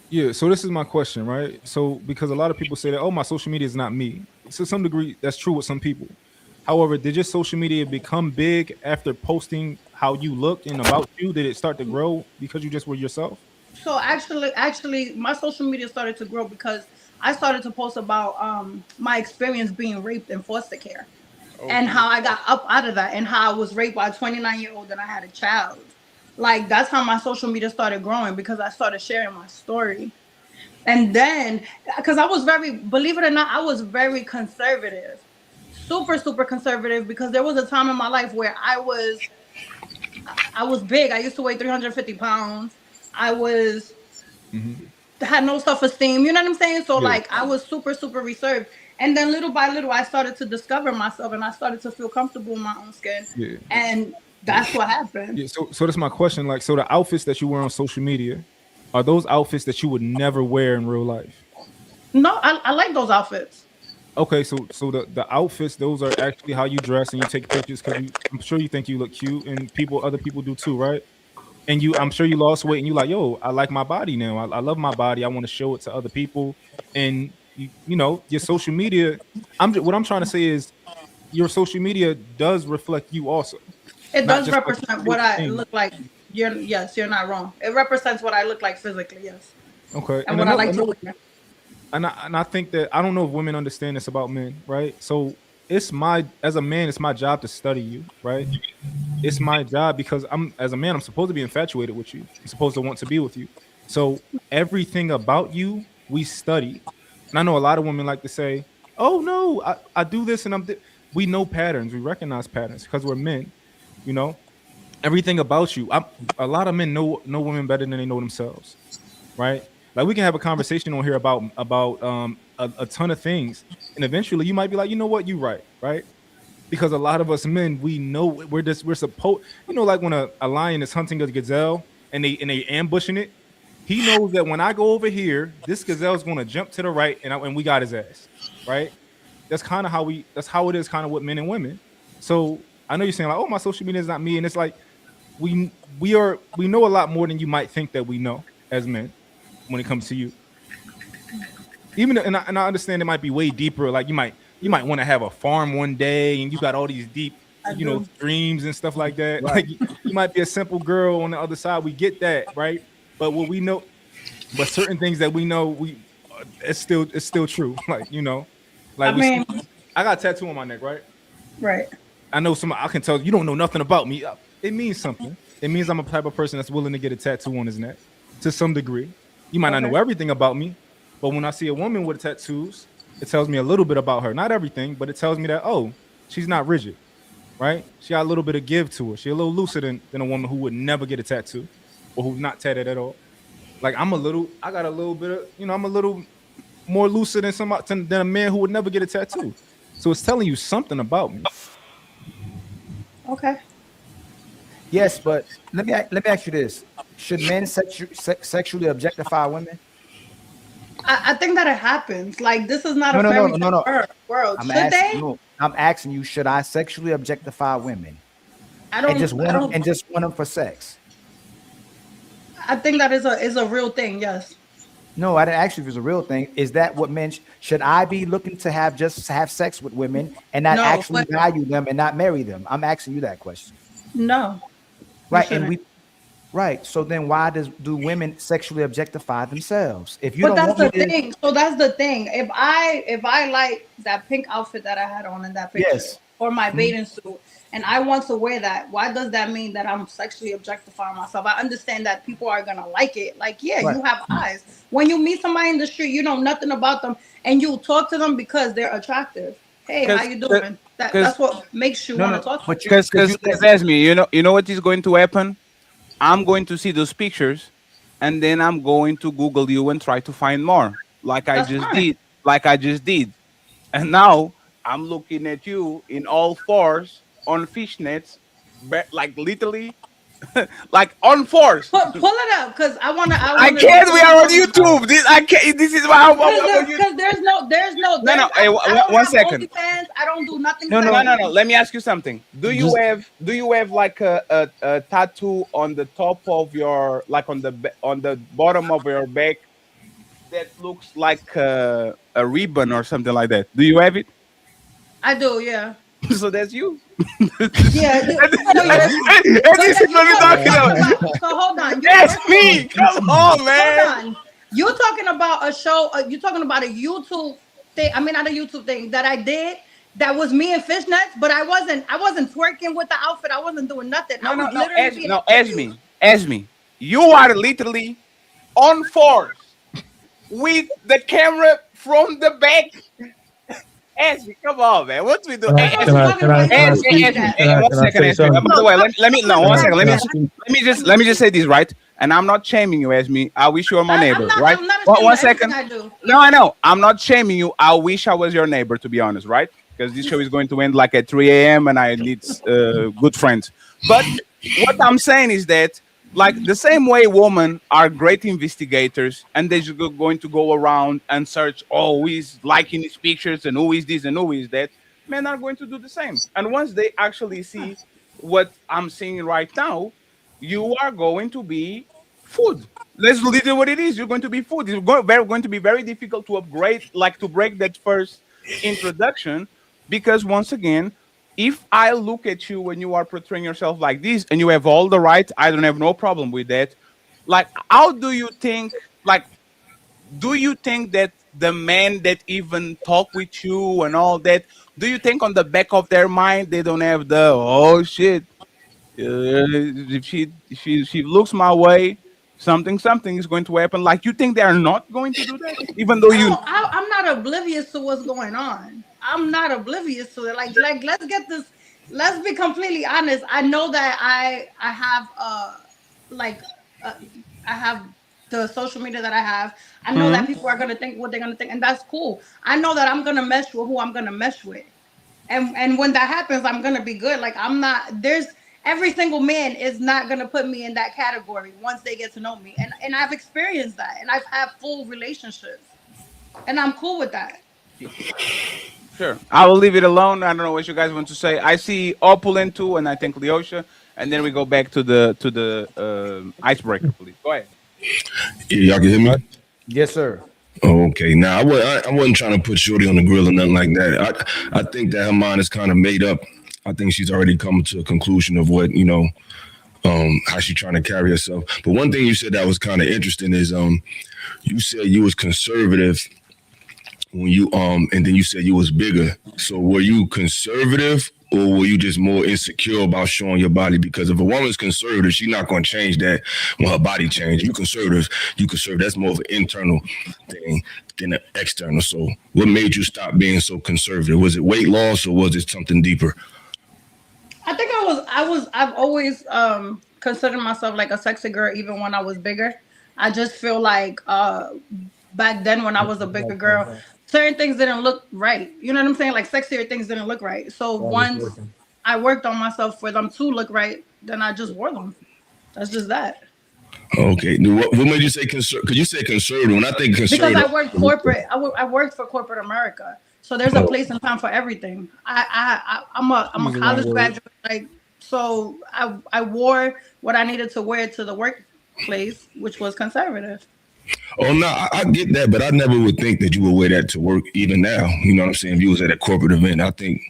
Yeah, so this is my question, right? So because a lot of people say that, oh, my social media is not me. To some degree, that's true with some people. However, did your social media become big after posting how you looked and about you? Did it start to grow because you just were yourself? So actually, my social media started to grow because I started to post about my experience being raped in foster care, and how I got up out of that, and how I was raped by a 29-year-old and I had a child. Like, that's how my social media started growing, because I started sharing my story. And then, because I was believe it or not, I was very conservative, super conservative, because there was a time in my life where I was big. I used to weigh 350 pounds. I had no self-esteem. You know what I'm saying? So like, I was super reserved. And then little by little, I started to discover myself, and I started to feel comfortable in my own skin. Yeah. And that's what happened. Yeah, so that's my question. Like, so the outfits that you wear on social media, are those outfits that you would never wear in real life? No, I like those outfits. Okay, so the outfits, those are actually how you dress and you take pictures, because I'm sure you think you look cute, and other people do too, right? And I'm sure you lost weight and you like, yo, I like my body now. I love my body. I want to show it to other people. And you know, your social media, what I'm trying to say is your social media does reflect you also. It does represent what I look like. You're not wrong. It represents what I look like physically, yes. Okay. And what I like to wear. And I think that, I don't know if women understand this about men, right? So as a man, it's my job to study you, right? It's my job, because as a man, I'm supposed to be infatuated with you. I'm supposed to want to be with you. So everything about you, we study. And I know a lot of women like to say, oh no, I do this and we know patterns. We recognize patterns because we're men, you know? Everything about you. A lot of men know women better than they know themselves, right? Like, we can have a conversation on here about a ton of things, and eventually you might be like, you know what, you're right? Because a lot of us men, we know we're supposed, you know, like when a lion is hunting a gazelle and they ambushing it, he knows that when I go over here, this gazelle is going to jump to the right, and we got his ass, right? That's kind of how it is kind of with men and women. So I know you're saying like, oh, my social media is not me, and it's like we know a lot more than you might think that we know as men when it comes to you. Even and I understand it might be way deeper. Like you might want to have a farm one day, and you got all these deep, dreams and stuff like that. Right. Like you might be a simple girl on the other side. We get that, right? But what we know, but certain things that we know, it's still true. Like, you know, like I got a tattoo on my neck, right? Right. I know I can tell you don't know nothing about me. It means something. It means I'm a type of person that's willing to get a tattoo on his neck to some degree. You might not know everything about me, but when I see a woman with tattoos, it tells me a little bit about her. Not everything, but it tells me that, oh, she's not rigid, right? She got a little bit of give to her. She's a little looser than a woman who would never get a tattoo or who's not tatted at all. Like I got a little bit of, I'm a little more looser than a man who would never get a tattoo. So it's telling you something about me. Okay. Yes, but let me ask you this: should men sexually objectify women? I think that it happens. Like this is not a fairy tale world. I'm asking you: should I sexually objectify women? I don't. And just want them for sex. I think that is a real thing. Yes. No, I didn't ask you if it's a real thing. Is that what men should I be looking to have sex with women and not actually value them and not marry them? I'm asking you that question. No. Right, right. So then, why do women sexually objectify themselves? If you So that's the thing. If I like that pink outfit that I had on in that picture, or my bathing suit, and I want to wear that, why does that mean that I'm sexually objectifying myself? I understand that people are gonna like it. Like, yeah, Right. you have eyes. When you meet somebody in the street, you know nothing about them, and you talk to them because they're attractive. Hey, how you doing? That's what makes you want to talk to them. Because Esme, you know what is going to happen? I'm going to see those pictures, and then I'm going to Google you and try to find more, like I just did, and now I'm looking at you in all fours on fishnets, like literally, like on fours. Pull it up, because I wanna. I can't. We are on YouTube. I can't. This is why. Because there's no. No. Hey, I don't one have second. OnlyFans. I don't do nothing. No. Let me ask you something. Do you have like a tattoo on the top of your, like on the bottom of your back that looks like a ribbon or something like that? Do you have it? I do, yeah. So that's you. Yeah. So hold on. That's me. Come on, man. Hold on. You're talking about a show. You're talking about a YouTube thing. I mean, not a YouTube thing that I did. That was me in fishnets, but I wasn't twerking with the outfit. I wasn't doing nothing. Esme, you are literally on fours with the camera from the back. Esme, come on, man. What do we do? One second. By the way, let me just say this, right? And I'm not shaming you, Esme. I wish you were my neighbor, right? One second. No, I know. I'm not shaming you. I wish I was your neighbor, to be honest, right? Because this show is going to end like at 3 a.m. and I need good friends. But what I'm saying is that, like, the same way women are great investigators and they're just going to go around and search, oh, who is liking his pictures and who is this and who is that, men are going to do the same. And once they actually see what I'm seeing right now, you are going to be food. Let's literally what it is. You're going to be food. It's going to be very difficult to upgrade, like to break that first introduction, because once again, if I look at you when you are portraying yourself like this and you have all the right, I don't have no problem with that. Like, how do you think, like, do you think that the men that even talk with you and all that, do you think on the back of their mind they don't have the, oh shit, if she looks my way, something is going to happen? Like, you think they are not going to do that, even though you? I'm not oblivious to what's going on. I'm not oblivious to it. Like let's get this. Let's be completely honest. I know that I have I have the social media that I have. I know that people are gonna think what they're gonna think, and that's cool. I know that I'm gonna mesh with who I'm gonna mesh with, and when that happens, I'm gonna be good. Like, I'm not. There's every single man is not gonna put me in that category once they get to know me, and I've experienced that, and I've had full relationships, and I'm cool with that. Sure. I will leave it alone. I don't know what you guys want to say. I see Opulent too, and I think Leosha, and then we go back to the icebreaker, please. Go ahead. Yeah, y'all can hear me? Yes, sir. Okay. Now, I wasn't trying to put Shorty on the grill or nothing like that. I think that her mind is kind of made up. I think she's already come to a conclusion of what, how she's trying to carry herself. But one thing you said that was kind of interesting is you said you was conservative when you and then you said you was bigger. So were you conservative, or were you just more insecure about showing your body? Because if a woman's conservative, she's not going to change that when her body changes. You conservative. That's more of an internal thing than an external. So what made you stop being so conservative? Was it weight loss, or was it something deeper? I think I've always considered myself like a sexy girl, even when I was bigger. I just feel like back then when I was a bigger girl, certain things didn't look right. You know what I'm saying? Like, sexier things didn't look right. So once I worked on myself for them to look right, then I just wore them. That's just that. Okay. What made you say conservative? Because you said conservative. When I think conservative, because I worked corporate. I worked for corporate America. So there's a place and time for everything. I'm a college graduate. Like, so I wore what I needed to wear to the workplace, which was conservative. Oh, no, I get that, but I never would think that you would wear that to work even now. You know what I'm saying? If you was at a corporate event, I think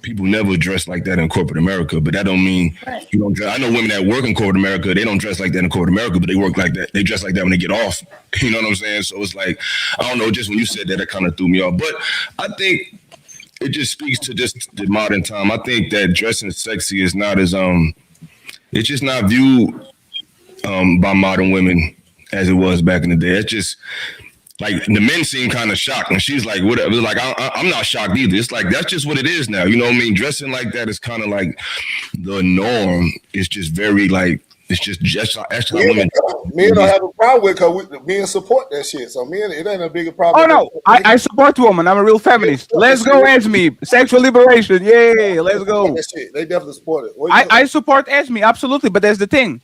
people never dress like that in corporate America, but that don't mean you don't dress. I know women that work in corporate America, they don't dress like that in corporate America, but they work like that. They dress like that when they get off. You know what I'm saying? So it's like, I don't know, just when you said that, it kind of threw me off. But I think it just speaks to just the modern time. I think that dressing sexy is not as it's just not viewed by modern women as it was back in the day. It's just like the men seem kind of shocked, and she's like, "Whatever." Like I'm not shocked either. It's like that's just what it is now. You know what I mean? Dressing like that is kind of like the norm. It's just very like it's just actually women. Men don't have a problem with it because men support that shit. So men, it ain't a bigger problem. Oh no, I support women. I'm a real feminist. Let's go, Esme. Sexual liberation. Yeah, let's go. That shit. They definitely support it. I support Esme, absolutely. But that's the thing.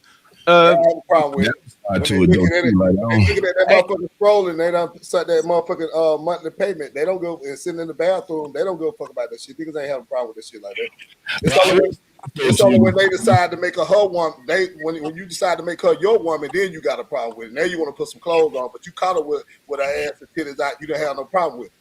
I have a problem with it. Niggas at that motherfucking scrolling, they don't set that motherfucking monthly payment. They don't go and sit in the bathroom. They don't give a fuck about that shit. Niggas ain't have a problem with that shit like that. It's only when they decide to make her woman. When you decide to make her your woman, then you got a problem with it. Now you want to put some clothes on, but you caught her with her ass and titties out. You don't have no problem with it.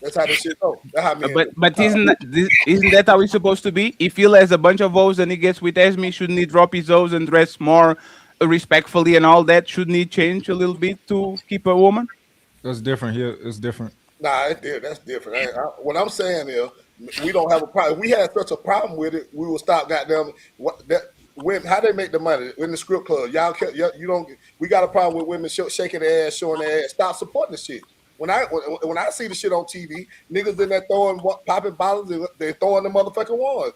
That's how this shit goes. That's how but isn't that how it's supposed to be? If he has a bunch of O's and he gets with Esme, shouldn't he drop his O's and dress more respectfully and all that? Shouldn't he change a little bit to keep a woman? That's different here. It's different. Nah, that's different. What I'm saying is, we don't have a problem. If we had such a problem with it, we will stop. Goddamn, how they make the money in the strip club? You don't. We got a problem with women shaking their ass, showing their ass. Stop supporting the shit. When I see the shit on TV, niggas in there popping bottles, they're throwing the motherfucking ones,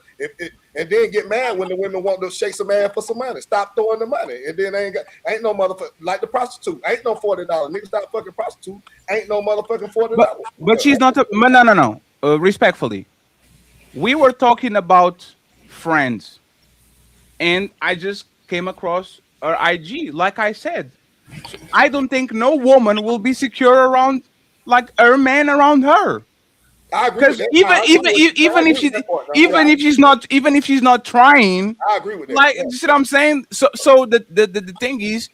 and then get mad when the women want to shake some ass for some money. Stop throwing the money, and then ain't no motherfucker like the prostitute. Ain't no $40. Niggas stop fucking prostitute. Ain't no motherfucking $40. But she's not. No. Respectfully, we were talking about friends, and I just came across her IG. Like I said, I don't think no woman will be secure around like her man around her. Because even if she's not trying, I agree with that. Like you see what I'm saying? So the thing is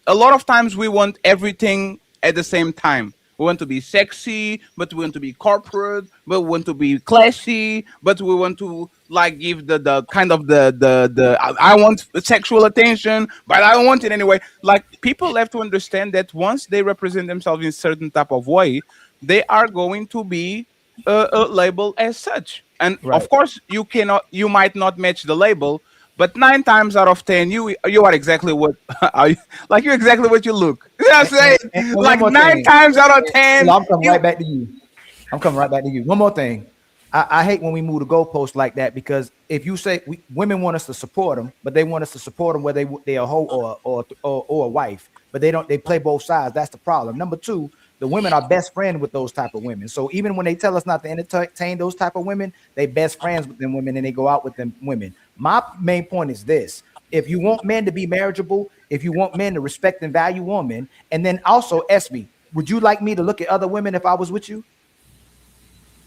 a lot of times we want everything at the same time. We want to be sexy, but we want to be corporate, but we want to be classy, but we want to like give the kind of the I want sexual attention, but I don't want it anyway. Like people have to understand that once they represent themselves in a certain type of way, they are going to be labeled as such. And of course, you might not match the label, but 9 times out of 10, you are exactly what you're exactly what you look. You know what I'm saying? And like 9 times out of 10. I'm coming right back to you. One more thing. I hate when we move the goalposts like that, because if you say women want us to support them, but they want us to support them whether they're a hoe or a wife, but they play both sides. That's the problem. Number 2, the women are best friends with those type of women. So even when they tell us not to entertain those type of women, they best friends with them women and they go out with them women. My main point is this: if you want men to be marriageable, if you want men to respect and value women, and then also Esme, would you like me to look at other women if I was with you?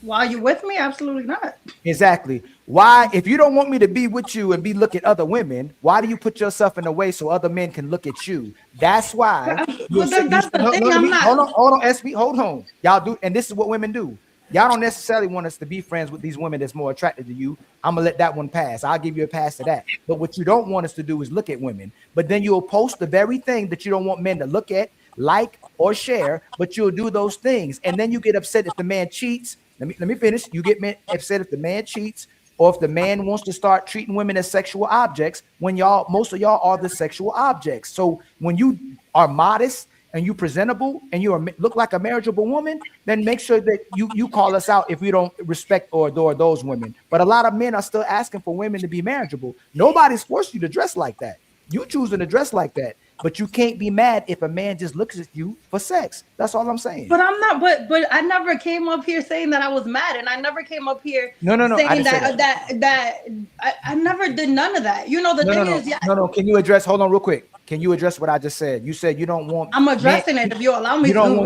While you're with me, absolutely not. Exactly. Why, if you don't want me to be with you and look at other women, why do you put yourself in a way so other men can look at you? That's why. That's the thing. I'm not. Hold on, SB. Hold on. Y'all do, and this is what women do. Y'all don't necessarily want us to be friends with these women that's more attractive to you. I'm gonna let that one pass. I'll give you a pass to that. But what you don't want us to do is look at women. But then you'll post the very thing that you don't want men to look at, like, or share. But you'll do those things, and then you get upset if the man cheats. Let me finish. You get upset if the man cheats, or if the man wants to start treating women as sexual objects, when most of y'all are the sexual objects. So when you are modest and you presentable and you look like a marriageable woman, then make sure that you call us out if we don't respect or adore those women. But a lot of men are still asking for women to be marriageable. Nobody's forced you to dress like that. You choosing to dress like that. But you can't be mad if a man just looks at you for sex. That's all I'm saying. But I'm not. But I never came up here saying that I was mad, and I never came up here saying that I never did none of that. You know, the thing is, No. Can you address? Hold on, real quick. Can you address what I just said? You said you don't want. I'm addressing it. If you allow me, you don't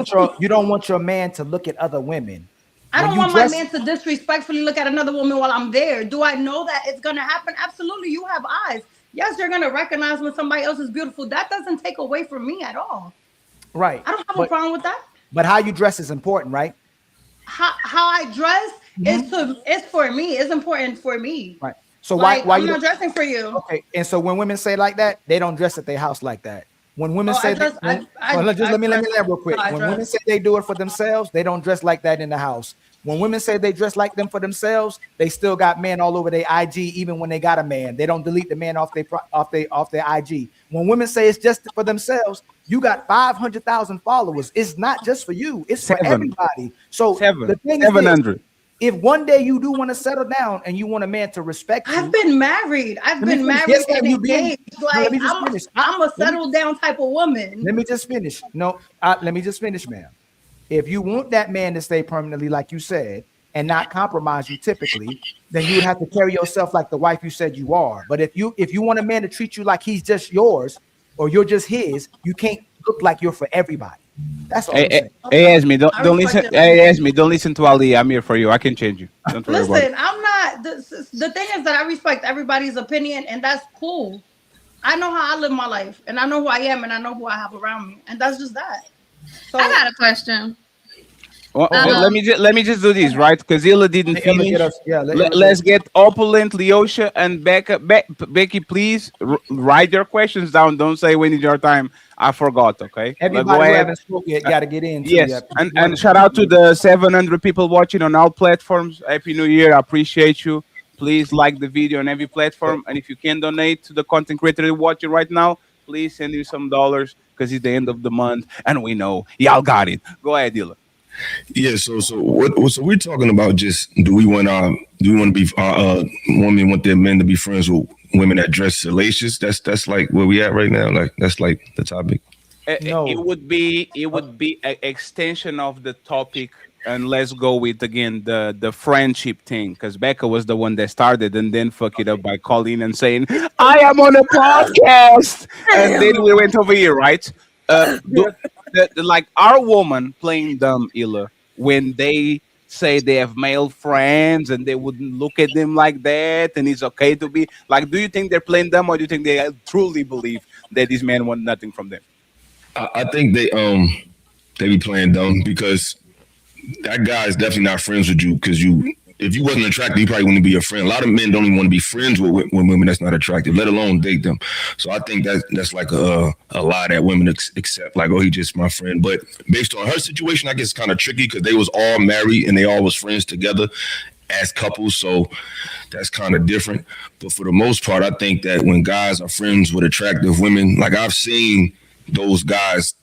want your man to look at other women. I don't want my man to disrespectfully look at another woman while I'm there. Do I know that it's gonna happen? Absolutely. You have eyes. Yes, you're gonna recognize when somebody else is beautiful. That doesn't take away from me at all. Right. I don't have a problem with that. But how you dress is important, right? How I dress is for me. It's important for me. Right. So why I'm not dressing for you? Okay. And so when women say like that, they don't dress at their house like that. When women say let me land real quick. When women say they do it for themselves, they don't dress like that in the house. When women say they dress like them for themselves, they still got men all over their IG, even when they got a man. They don't delete the man off their IG. When women say it's just for themselves, you got 500,000 followers. It's not just for you; it's for everybody. So the thing is, 700. If one day you do want to settle down and you want a man to respect you, I've been married. I've been married and engaged. Like I'm a settle down type of woman. Let me just finish. Let me just finish, ma'am. If you want that man to stay permanently, like you said, and not compromise you typically, then you would have to carry yourself like the wife you said you are. But if you want a man to treat you like he's just yours or you're just his, you can't look like you're for everybody. That's all I'm saying. Hey, Esme, don't listen. Hey, Esme, don't listen to Ali. I'm here for you. I can change you. Don't worry about it. Listen, I'm not. The thing is that I respect everybody's opinion, and that's cool. I know how I live my life, and I know who I am, and I know who I have around me, and that's just that. So, I got a question. Well, let me just do this, right? Because Illa didn't finish. Let's get Opulent, Leosha, and Becca. Becky, please write your questions down. Don't say when is your time. I forgot. Okay. Everybody who haven't spoken yet got to get in. Yes, and shout out to the 700 people watching on all platforms. Happy New Year! I appreciate you. Please like the video on every platform, and if you can donate to the content creator watching right now, please send me some dollars because it's the end of the month, and we know y'all got it. Go ahead, Illa. Yeah, so we're talking about just do we want to be women want their men to be friends with women that dress salacious? That's like where we at right now. Like that's like the topic. No. It would be an extension of the topic, and let's go with again the friendship thing because Becca was the one that started and then fuck it up by calling and saying I am on a podcast, and then we went over here, right? Like our woman playing dumb, Illa, when they say they have male friends and they wouldn't look at them like that and it's okay to be like, do you think they're playing dumb or do you think they truly believe that these men want nothing from them? I think they be playing dumb because that guy is definitely not friends with you because if you wasn't attractive, he probably wouldn't be your friend. A lot of men don't even want to be friends with women that's not attractive, let alone date them. So I think that's like a lie that women accept, like, oh, he just my friend. But based on her situation, I guess it's kind of tricky because they was all married and they all was friends together as couples. So that's kind of different. But for the most part, I think that when guys are friends with attractive women, like I've seen those guys,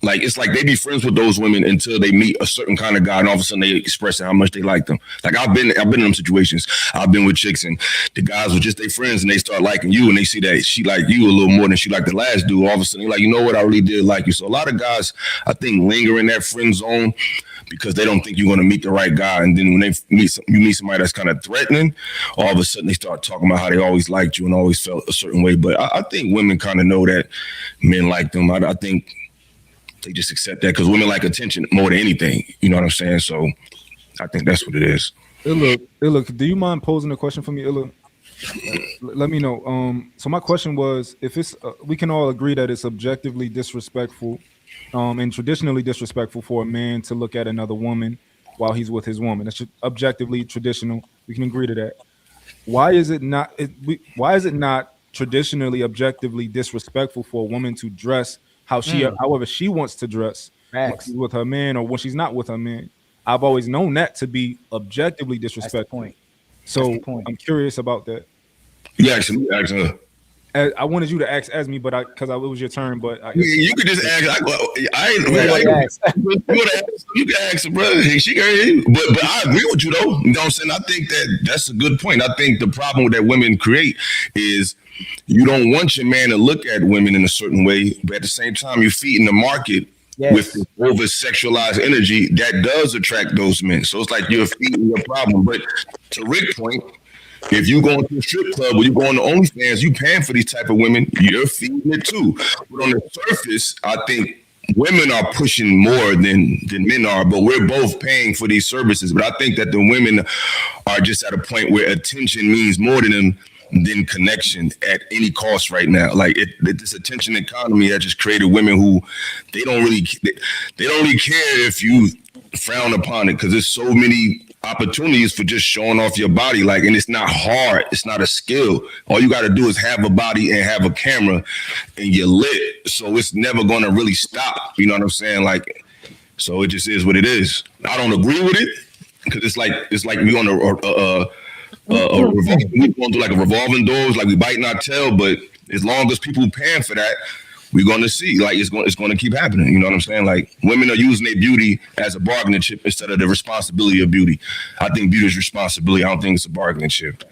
like it's like they be friends with those women until they meet a certain kind of guy, and all of a sudden they express how much they like them. Like I've been in them situations. I've been with chicks, and the guys were just their friends, and they start liking you, and they see that she like you a little more than she liked the last dude. All of a sudden, they're like, you know what, I really did like you. So a lot of guys, I think, linger in that friend zone because they don't think you're going to meet the right guy, and then when you meet somebody that's kind of threatening, all of a sudden they start talking about how they always liked you and always felt a certain way. But I think women kind of know that men like them. I think they just accept that because women like attention more than anything. You know what I'm saying? So I think that's what it is. Illa, do you mind posing a question for me, Illa? Let me know. So my question was, if it's we can all agree that it's objectively disrespectful and traditionally disrespectful for a man to look at another woman while he's with his woman. That's objectively traditional. We can agree to that. Why is it not? Why is it not traditionally, objectively disrespectful for a woman to dress however she wants to dress when she's with her man or when she's not with her man? I've always known that to be objectively disrespectful. So I'm curious about that. You actually ask her. I wanted you to ask me, but because it was your turn. But you could just ask. You can ask her, bro. She can. But I agree with you though. You know what I'm saying? I think that's a good point. I think the problem that women create is you don't want your man to look at women in a certain way, but at the same time, you're feeding the market with over sexualized energy that does attract those men. So it's like you're feeding your problem. But to Rick's point, if you going to a strip club or you going to OnlyFans, you paying for these type of women, you're feeding it too. But on the surface, I think women are pushing more than men are, but we're both paying for these services. But I think that the women are just at a point where attention means more than connection at any cost right now. Like this attention economy that just created women who they don't really care if you frown upon it because there's so many opportunities for just showing off your body. Like, and it's not hard. It's not a skill. All you got to do is have a body and have a camera and you're lit. So it's never going to really stop. You know what I'm saying? Like, so it just is what it is. I don't agree with it, because it's like we on we going through like a revolving doors, like we biting our tail. But as long as people paying for that, we're going to see like it's going to keep happening. You know what I'm saying? Like women are using their beauty as a bargaining chip instead of the responsibility of beauty. I think beauty is responsibility. I don't think it's a bargaining chip.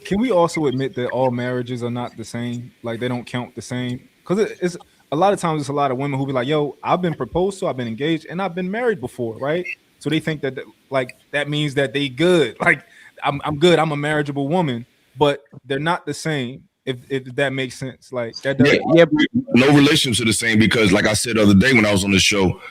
Can we also admit that all marriages are not the same? Like they don't count the same? Because it's a lot of times it's a lot of women who be like, yo, I've been proposed to, I've been engaged, and I've been married before, right? So they think that like that means that they good. Like I'm good, I'm a marriageable woman, but they're not the same. If that makes sense. Like that doesn't no relationships are the same because like I said the other day when I was on the show,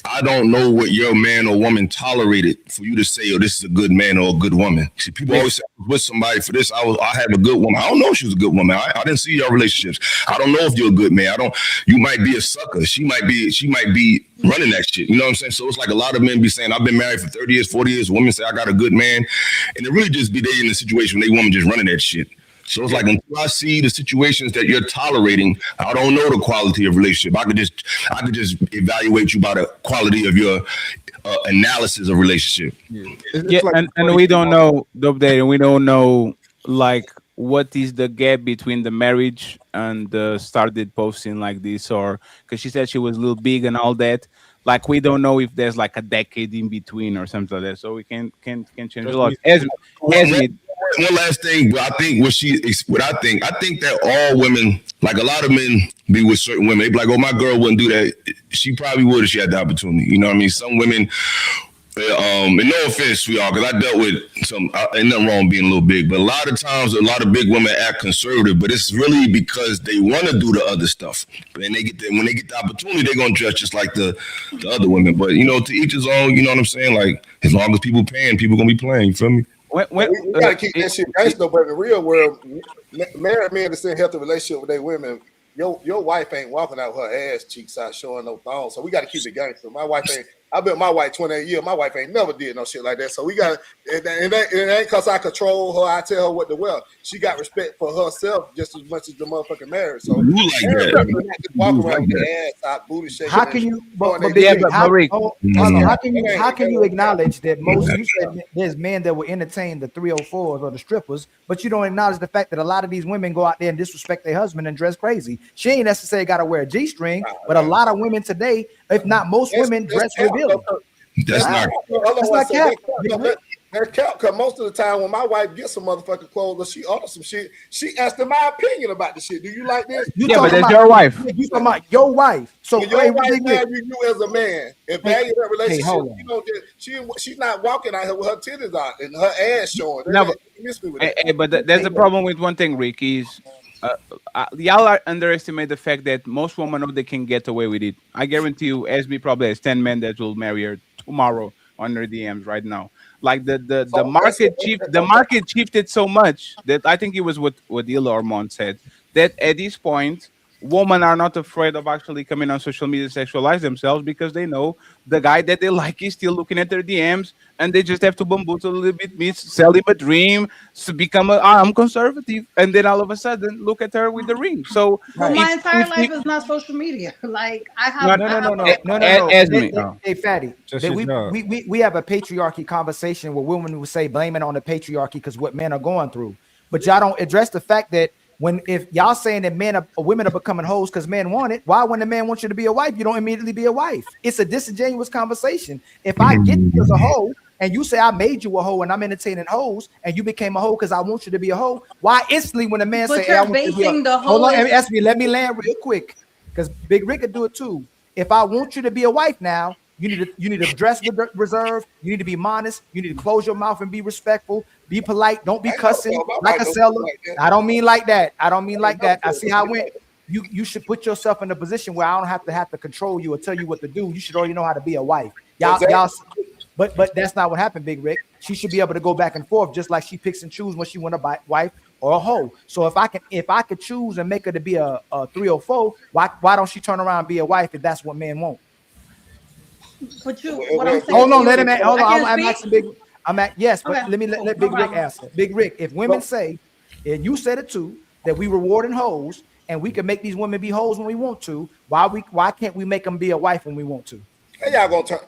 I don't know what your man or woman tolerated for you to say, oh, this is a good man or a good woman. See, people always say I was with somebody for this. I have a good woman. I don't know if she was a good woman. I didn't see your relationships. I don't know if you're a good man. You might be a sucker. She might be running that shit. You know what I'm saying? So it's like a lot of men be saying, I've been married for 30 years, 40 years. Women say I got a good man. And it really just be they in the situation when they woman just running that shit. So it's like until I see the situations that you're tolerating, I don't know the quality of relationship. I could just evaluate you by the quality of your analysis of relationship. Yeah, like, and we don't know, and we don't know like what is the gap between the marriage and started posting like this, or because she said she was a little big and all that. Like we don't know if there's like a decade in between or something like that. So we can change a lot. One last thing, but I think I think that all women, like a lot of men be with certain women, they be like, oh, my girl wouldn't do that. She probably would if she had the opportunity. You know what I mean? Some women, and no offense, sweetheart, because I dealt with some, ain't nothing wrong being a little big, but a lot of times, a lot of big women act conservative, but it's really because they want to do the other stuff. And when they get the opportunity, they're going to dress just like the other women. But, you know, to each his own, you know what I'm saying? Like, as long as people paying, people going to be playing, you feel me? We gotta keep that shit gangster, but in the real world, married men that's in a healthy relationship with their women, your wife ain't walking out her ass cheeks out showing no thongs. So we gotta keep it gangster. My wife ain't. I've been with my wife 28 years. My wife ain't never did no shit like that. So we got it ain't because I control her. I tell her what to wear. She got respect for herself just as much as the motherfucking marriage. So you like that. Just walk around with the ass out, booty shaking. How can you? How can you acknowledge that most? You said there's men that will entertain the 304s or the strippers, but you don't acknowledge the fact that a lot of these women go out there and disrespect their husband and dress crazy. She ain't necessarily got to wear a G-string, but a lot of women today, if not most women, dress revealing. That's not cap. That's cap, because most of the time when my wife gets some motherfucking clothes or she orders some shit, she asks my opinion about the shit. Do you like this? But that's your wife. You talking about your wife. So your wife value you as a man and value that relationship. You know, she's not walking out here with her titties out and her ass showing. But there's a problem with one thing, Rick, is y'all underestimate the fact that most women know they can get away with it. I guarantee you, SB probably has 10 men that will marry her tomorrow on their DMs right now. Like the market shifted so much that I think it was what Ila Ormond said, that at this point, women are not afraid of actually coming on social media to sexualize themselves because they know the guy that they like is still looking at their DMs, and they just have to bamboozle a little bit, sell him a dream, to become I'm conservative, and then all of a sudden look at her with the ring. So my entire life is not social media. Like I have no. Hey, Fatty, we have a patriarchy conversation where women will say blame it on the patriarchy because what men are going through, but y'all don't address the fact that if y'all saying that women are becoming hoes because men want it, why when the man wants you to be a wife, you don't immediately be a wife? It's a disingenuous conversation. If I get you as a hoe and you say I made you a hoe and I'm entertaining hoes and you became a hoe because I want you to be a hoe, why instantly when a man say, hey, I want you to be a hoe? Hold on, let me land real quick because Big Rick could do it too. If I want you to be a wife now, you need to dress reserved. You need to be modest. You need to close your mouth and be respectful. Be polite. Don't be cussing like a seller. I don't mean like that. I see how it went. You should put yourself in a position where I don't have to control you or tell you what to do. You should already know how to be a wife. Y'all. But that's not what happened, Big Rick. She should be able to go back and forth just like she picks and chooses when she want a wife or a hoe. So if I could choose and make her to be a 304, why don't she turn around and be a wife if that's what men want? But what I'm saying, hold on, let him. Hold on, I'm asking Big. Yes, but okay. Let Big Rick answer. Big Rick, if women say, and you said it too, that we rewarding hoes and we can make these women be hoes when we want to, why can't we make them be a wife when we want to? Hey, y'all gonna turn?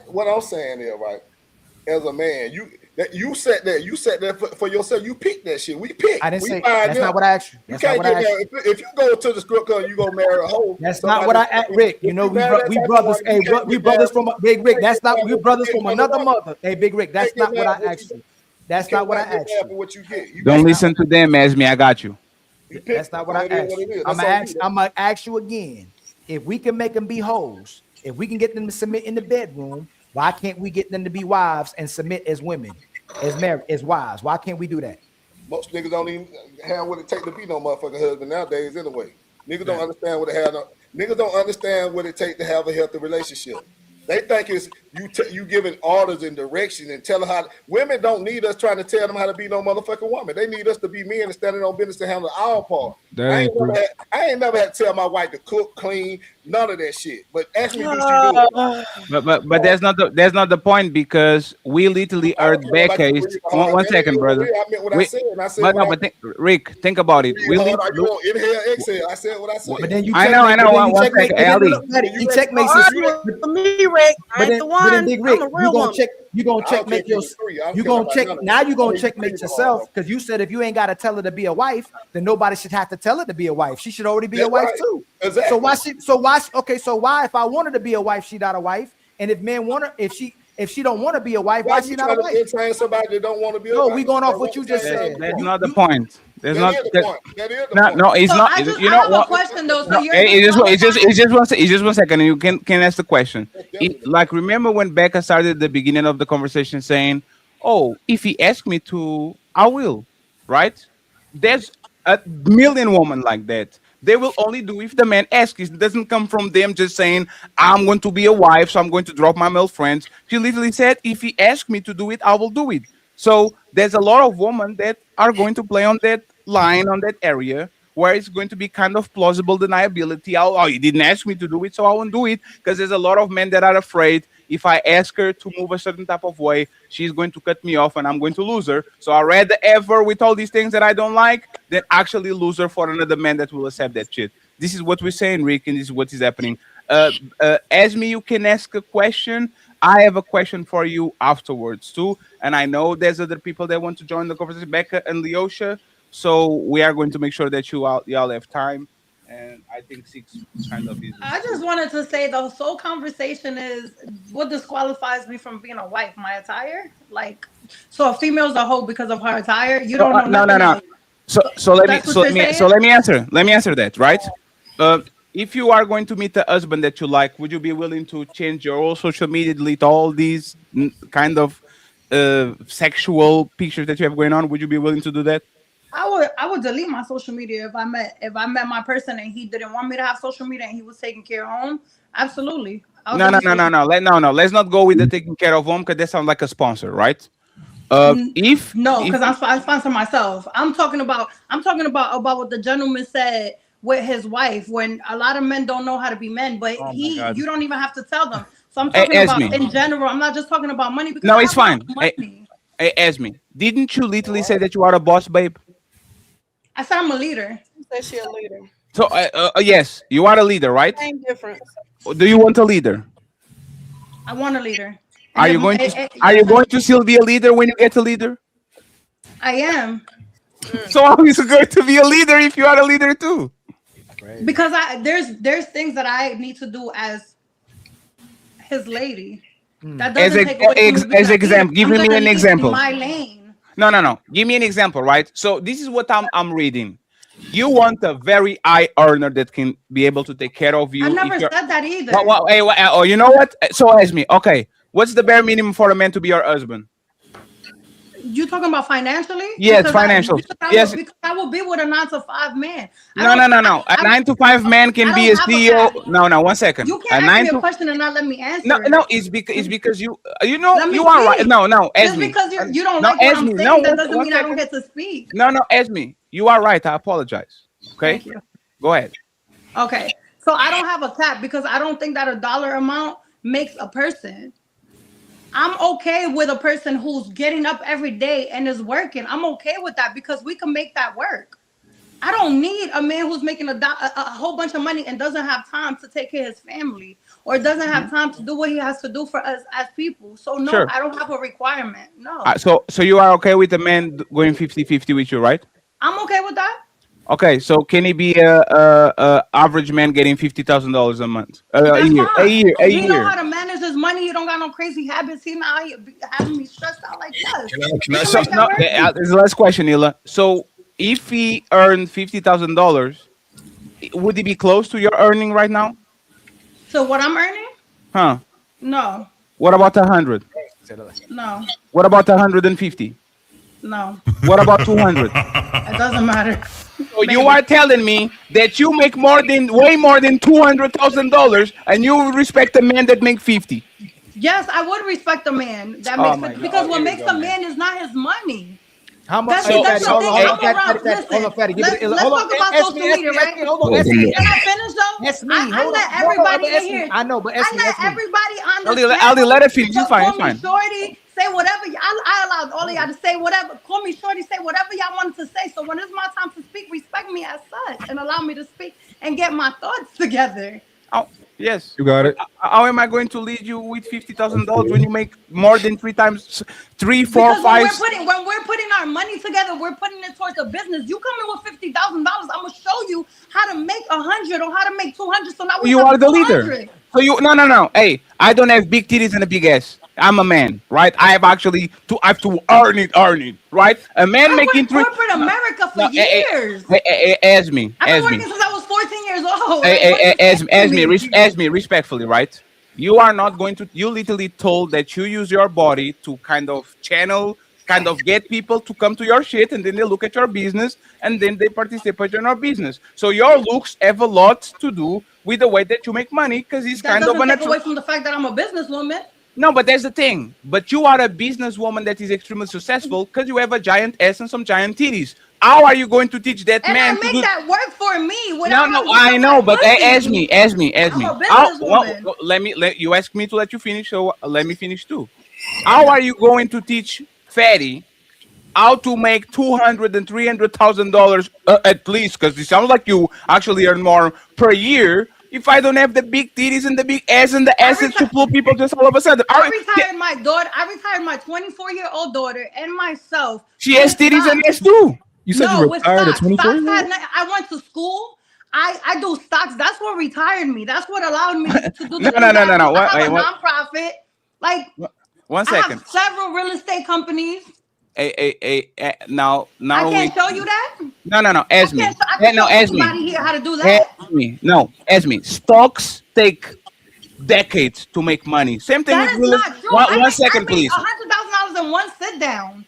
What I'm saying is right. as a man. You sat there for yourself. You picked that shit. We picked. I didn't we say find that's them. not what I asked you. You That's not can't what I get asked married. If you go to the strip club, you go marry a hoe. That's not what I asked, Rick. You know, we brothers. Hey, we brothers from Big Rick. That's not we brothers from another mother. Hey, Big Rick. That's not what I asked you. That's not what I asked you. What you get. Don't listen to them, Esme. I got you. That's not what I asked you. I'm gonna ask you again. If we can make them be hoes, if we can get them to submit in the bedroom, why can't we get them to be wives and submit as women, as wives? Why can't we do that? Most niggas don't even have what it take to be no motherfucking husband nowadays anyway. Niggas don't understand what niggas don't understand what it take to have a healthy relationship. They think it's you giving orders and direction and telling how. Women don't need us trying to tell them how to be no motherfucking woman. They need us to be men and standing on business to handle our part. I ain't never had to tell my wife to cook, clean, none of that shit. But ask me, do she do it? But that's not the point, because we literally heard Becca. One second, brother. I meant what I said. And I said, Rick, think about it. You inhale, exhale. I said what I said. But then you I know. One second, Ali. You checkmate me, Rick. I ain't the one. But then Big Rick, I'm a real woman. You gonna checkmate yourself, because you said if you ain't got to tell her to be a wife, then nobody should have to tell her to be a wife. She should already be a wife too. Exactly. So why if I wanted to be a wife, she not a wife? And if men want her, if she don't want to be a wife, why she not a wife? Train somebody that don't want to be a wife. No, we going off what you just said. That's not the point. That is the point. No, it's not. You know what? Question though. So it's just one second, and you can ask the question. Like, remember when Becca started at the beginning of the conversation saying, "Oh, if he asks me to, I will." Right? There's a million women like that. They will only do if the man asks. It doesn't come from them just saying, "I'm going to be a wife, so I'm going to drop my male friends." She literally said, "If he asks me to do it, I will do it." So there's a lot of women that are going to play on that line, on that area, where it's going to be kind of plausible deniability. Oh, you didn't ask me to do it, so I won't do it. Because there's a lot of men that are afraid if I ask her to move a certain type of way, she's going to cut me off and I'm going to lose her. So I rather ever with all these things that I don't like than actually lose her for another man that will accept that shit. This is what we're saying, Rick, and this is what is happening. Esme, you can ask a question. I have a question for you afterwards too. And I know there's other people that want to join the conversation, Becca and Leosha. So we are going to make sure that y'all have time. And I think 6 kind of is. I just wanted to say the whole conversation is what disqualifies me from being a wife, my attire. Like, so a female's a hoe because of her attire. You don't know. No. So let me answer that, right? If you are going to meet a husband that you like, would you be willing to change your whole social media, delete all these kind of sexual pictures that you have going on? Would you be willing to do that? I would delete my social media if I met my person and he didn't want me to have social media and he was taking care of home. Absolutely. No. Let's not go with the taking care of home, because that sounds like a sponsor, right? Because I sponsor myself. I'm talking about what the gentleman said with his wife, when a lot of men don't know how to be men, but you don't even have to tell them. So I'm talking about in general. I'm not just talking about money. Because no, it's fine. Hey, Esme, didn't you literally say that you are a boss, babe? I said I'm a leader. You said she a leader. So yes, you are a leader, right? Same difference. Do you want a leader? I want a leader. Are you going to still be a leader when you get a leader? I am. So how is it going to be a leader if you are a leader too? Because there's things that I need to do as his lady. That doesn't take away from as example. Give me an example. My lane. No. Give me an example, right? So this is what I'm reading. You want a very high earner that can be able to take care of you. I never said that either. Oh, you know what? So ask me. Okay, what's the bare minimum for a man to be your husband? You talking about financially? Yes, financial. Yes, because I will be with a 9 to 5 man. No. A 9 to 5 man can be a CEO. No. 1 second. You can't ask me a question and not let me answer. No. It's because you know you are right. No. Just because you don't like what I'm saying, that doesn't mean I don't get to speak. No. Esme, you are right. I apologize. Okay. Thank you. Go ahead. Okay. So I don't have a cap because I don't think that a dollar amount makes a person. I'm okay with a person who's getting up every day and is working. I'm okay with that because we can make that work. I don't need a man who's making a whole bunch of money and doesn't have time to take care of his family or doesn't have time to do what he has to do for us as people. So no, Sure. I don't have a requirement. No. So you are okay with the man going 50-50 with you, right? I'm okay with that. Okay, so can he be a average man getting $50,000 a month, a year? He know how to manage his money. He don't got no crazy habits. He not having me stressed out like this. There's the last question, Hila. So if he earned $50,000, would he be close to your earning right now? So what I'm earning? Huh? No. What about 100? No. What about 150? No. What about 200? It doesn't matter. So you are telling me that you make way more than $200,000, and you respect a man that make 50? Yes, I would respect a man that makes it, because what makes a man is not his money. How much? Hold on, Fatty. Let's talk about social media, right? Can I finish though? That's me. I let everybody in here. I know, but I let everybody understand. Ali, let it finish. It's fine. It's Call me fine. Shorty. Say whatever. I allowed all of y'all to say whatever. Call me Shorty. Say whatever y'all wanted to say. So when it's my time to speak, respect me as such and allow me to speak and get my thoughts together. Oh, yes. You got it. How am I going to lead you with $50,000 when you make more than 3, 4, 5? Because when we're putting our money together, we're putting it towards a business. You come in with $50,000, I'm gonna show you how to make 100 or how to make 200. So now You are the leader. So no. Hey, I don't have big titties and a big ass. I'm a man, right? I have to earn it, right? A man making corporate America for years. As me. I've been working since I was 14 years old. As me, respectfully, right? You are not going to. You literally told that you use your body to kind of channel, kind of get people to come to your shit, and then they look at your business, and then they participate in your business. So your looks have a lot to do with the way that you make money, because it's kind of take away from the fact that I'm a businesswoman. No, but that's the thing. But you are a businesswoman that is extremely successful because you have a giant ass and some giant titties. How are you going to teach that man to do that work for me? No, I know, but ask me. I'm a businesswoman. You asked me to let you finish, so let me finish too. How are you going to teach Fatty how to make $200,000 and $300,000 at least? Because it sounds like you actually earn more per year. If I don't have the big titties and the big ass and the assets to pull people just all of a sudden. I retired my daughter. I retired my 24-year-old daughter and myself. She has titties and ass too. You said you retired at 24 years old? I went to school. I do stocks. That's what retired me. That's what allowed me to do the No. I have a nonprofit. Like, 1 second. I have several real estate companies. Now I can't show you that. No. Ask me. Ask me. Here how to do that. Ask me. Stocks take decades to make money. Same thing with real estate. One second, please. $100,000 in one sit down.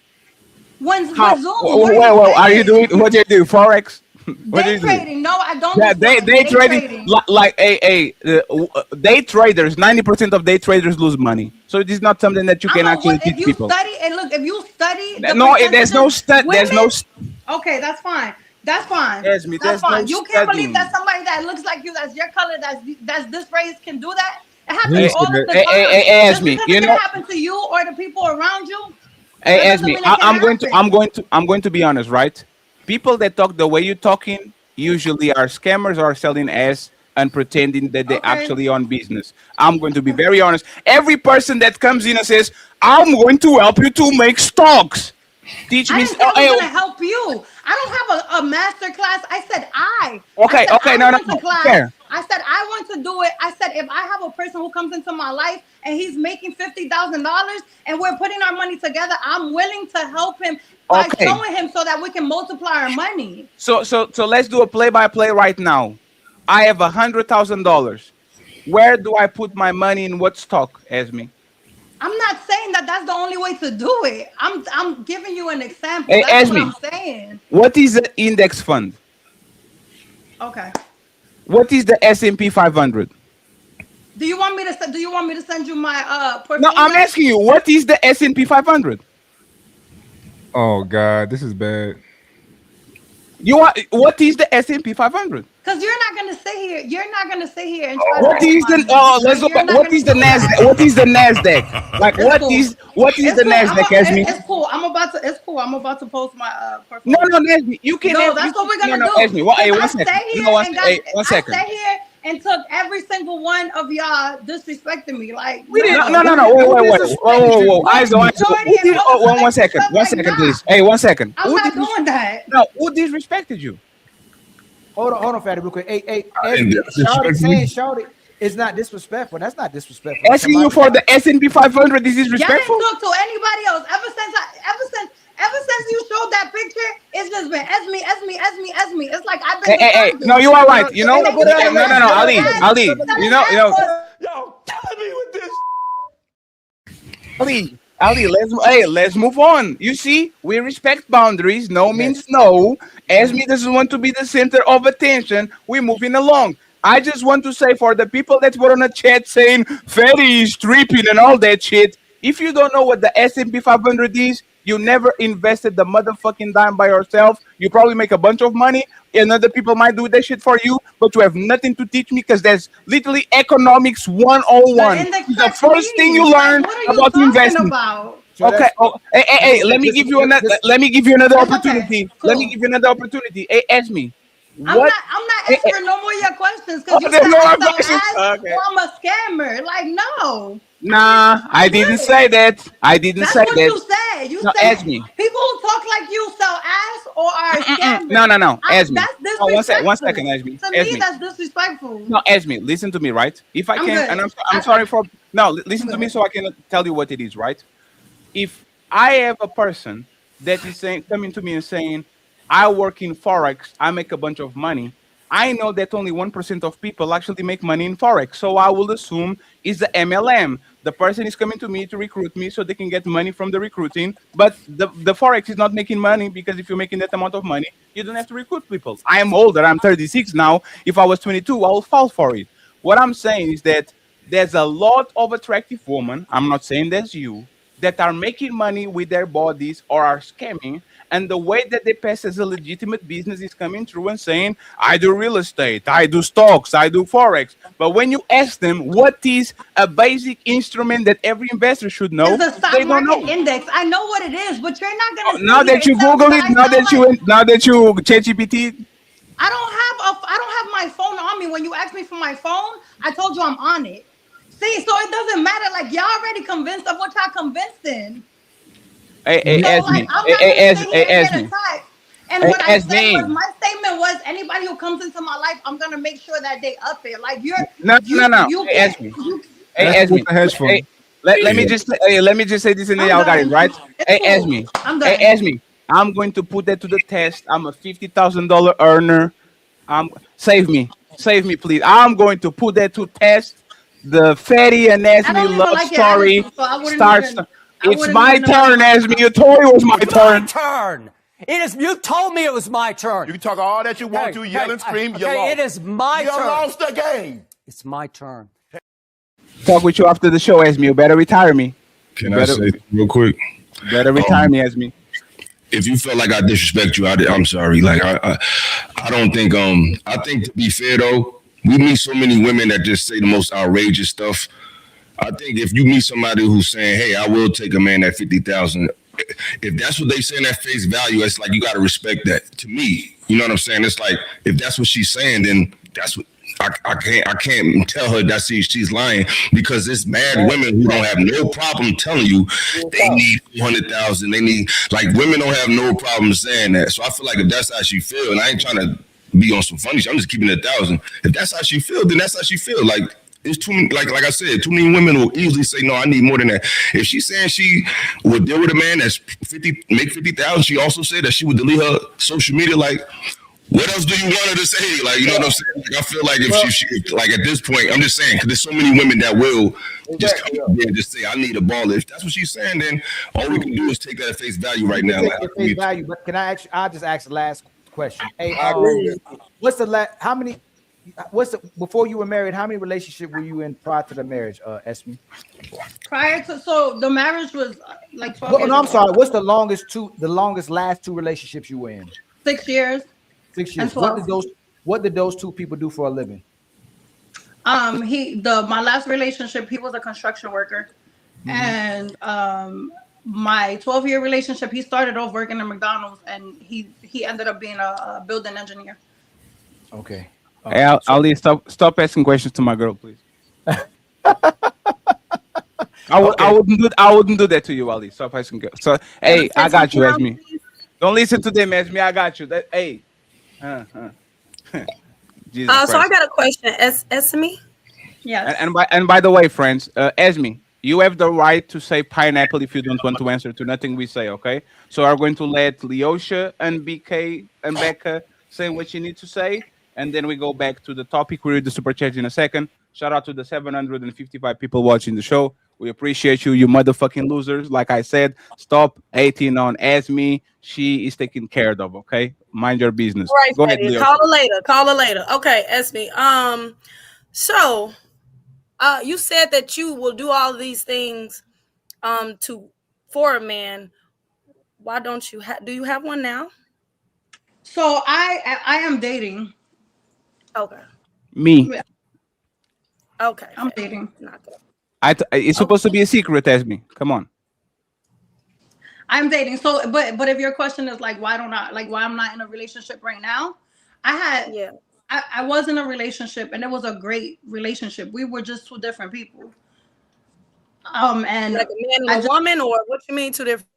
One Zoom. Well, are you doing? What do you do? Forex? Day trading. No, I don't. Yeah, day trading. Like day traders. 90% of day traders lose money. So it is not something that you can actually teach people. If you study, there's no study. There's no. Okay, that's fine. That's fine. That's fine. No you can't believe that somebody that looks like you, that's your color, that's this race, can do that. It happens all the time. Ask me. You know, happen to you or the people around you. Hey, ask me. I'm going to be honest, right? People that talk the way you're talking usually are scammers or selling ass and pretending that they actually on business. I'm going to be very honest. Every person that comes in and says, I'm going to help you to make stocks. Teach me. I'm going to help you. I don't have a master class. I said Okay. No. Fair. I said I want to do it. I said if I have a person who comes into my life and he's making $50,000 and we're putting our money together, I'm willing to help him by showing him so that we can multiply our money. So let's do a play-by-play right now. I have $100,000. Where do I put my money in what stock, Esme? I'm not saying that that's the only way to do it. I'm giving you an example. Hey, that's Esme, what I'm saying. What is an index fund? Okay. What is the S&P 500? Do you want me to send you my portfolio? No, I'm asking you. What is the S&P 500? Oh God, this is bad. What is the S&P 500? Because you're not going gonna sit here. You're not gonna sit here and try What to is the let's go back. What is the Nasdaq? What is the Nasdaq? Like what is the Nasdaq, Esme? It's cool. It's cool. I'm about to post my No, Esme, you can. No, that's what we're gonna do. Esme, hey, one second. I sat here and took every single one of y'all disrespecting me. Like we didn't. No. Wait. Whoa. Eyes on. One second. One second, please. Hey, 1 second. I'm not doing that. No, who disrespected you? Hold on, Fatty, real quick. Hey, Shawty, it's not disrespectful. That's not disrespectful. Asking you for the S&P 500 is disrespectful. Y'all didn't talk to anybody else ever since you showed that picture. It's just been Esme. It's like I've been. Hey. No, you are right. You know. No, Ali. You know. Yo, killing me with this. Ali, let's move on. You see, we respect boundaries. No means no. Esme doesn't want to be the center of attention. We're moving along. I just want to say for the people that were on a chat saying Fatty is tripping and all that shit, if you don't know what the S&P 500 is, you never invested the motherfucking dime by yourself. You probably make a bunch of money, and other people might do that shit for you, but you have nothing to teach me because that's literally economics 101. The first thing you learn about investing. Okay. Hey, let me give you another opportunity. Let me give you another opportunity. Hey, Esme. I'm not answering no more of your questions because you said I'm a scammer. Like, no. Nah, I didn't say that. I didn't say that. That's what you said. You said Esme. People who talk like you sell ass or are scammers. No. Esme. That's disrespectful. One second, Esme. To me, that's disrespectful. No, Esme, listen to me, right? If I can, and I'm sorry for listen to me so I can tell you what it is, right? If I have a person that is coming to me and saying, I work in Forex, I make a bunch of money, I know that only 1% of people actually make money in Forex. So I will assume it's the MLM. The person is coming to me to recruit me so they can get money from the recruiting. But the Forex is not making money because if you're making that amount of money, you don't have to recruit people. I am older. I'm 36 now. If I was 22, I will fall for it. What I'm saying is that there's a lot of attractive women, I'm not saying that's you, that are making money with their bodies or are scamming, and the way that they pass as a legitimate business is coming through and saying, I do real estate, I do stocks, I do Forex. But when you ask them what is a basic instrument that every investor should know, it's a stock market index. I know what it is, but you're not gonna. Now that you Google it, now that you ChatGPT. I don't have my phone on me. When you asked me for my phone, I told you I'm on it. See, so it doesn't matter. Like, y'all already convinced of what y'all convinced in. Hey, Esme. And what I said was, my statement was, anybody who comes into my life, I'm gonna make sure that they up it. Like you're no. Hey, Esme. Hey, let me just say this, and then y'all got it right. Hey, Esme. Hey, Esme. I'm going to put that to the test. I'm a $50,000 earner. Save me, please. I'm going to put that to test. The Fatty and Esme love story starts. It's my turn, Esme. You told me it was my turn. Turn. It is. You told me it was my turn. You can talk all that you want to, yell and scream. You lost. It is my turn. You lost the game. It's my turn. Talk with you after the show, Esme. You better retire me. Can I say real quick? Better retire me, Esme. If you feel like I disrespect you, I'm sorry. Like I don't think. I think to be fair though, we meet so many women that just say the most outrageous stuff. I think if you meet somebody who's saying, "Hey, I will take a man at 50,000," if that's what they say in that face value, it's like you got to respect that. To me, you know what I'm saying? It's like if that's what she's saying, then that's what I can't tell her that she's lying, because it's mad women who don't have no problem telling you they need 200,000. They need, like, women don't have no problem saying that. So I feel like if that's how she feel, and I ain't trying to be on some funny shit, I'm just keeping it 1,000. If that's how she feel, then that's how she feel. Like, it's too, like I said, too many women will easily say, no, I need more than that. If she's saying she would deal with a man that's make 50,000, she also said that she would delete her social media. Like, what else do you want her to say? Like, you know what I'm saying? Like, I feel like if she like, at this point, I'm just saying, because there's so many women that will just come up there and just say, I need a baller. If that's what she's saying, then all we can do is take that at face value right now. Like, at face value, but can I I'll just ask the last question. Hey, what's the before you were married, how many relationships were you in prior to the marriage, Esme? Prior to, so the marriage was like 12 years no, I'm ago. sorry. What's the longest last two relationships you were in? 6 years. 6 years. What did those What did those two people do for a living? My last relationship, he was a construction worker. And my 12-year relationship, he started off working at McDonald's, and he ended up being a building engineer. Okay. Hey, Ali, stop asking questions to my girl, please. I wouldn't do that to you, Ali. Stop asking. So, hey, I got you, Esme. Don't listen to them, Esme. I got you. Hey. Jesus So I got a question, Esme. Yes. And by the way, friends, Esme, you have the right to say pineapple if you don't want to answer to nothing we say, okay? So I'm going to let Leosha and BK and Becca say what you need to say, and then we go back to the topic. We read the super chat in a second. Shout out to the 755 people watching the show. We appreciate you, you motherfucking losers. Like I said, stop hating on Esme. She is taken care of, okay? Mind your business. Right, Go ahead, Leosha. Call her later. Okay, Esme. So you said that you will do all of these things for a man. Why don't you do you have one now? So I am dating. Okay. Me. Okay. I'm dating. Not good. It's supposed to be a secret, Esme. Come on. I'm dating. So, but if your question is like, why I'm not in a relationship right now? I was in a relationship, and it was a great relationship. We were just two different people. And like a man and a woman, or what you mean two different?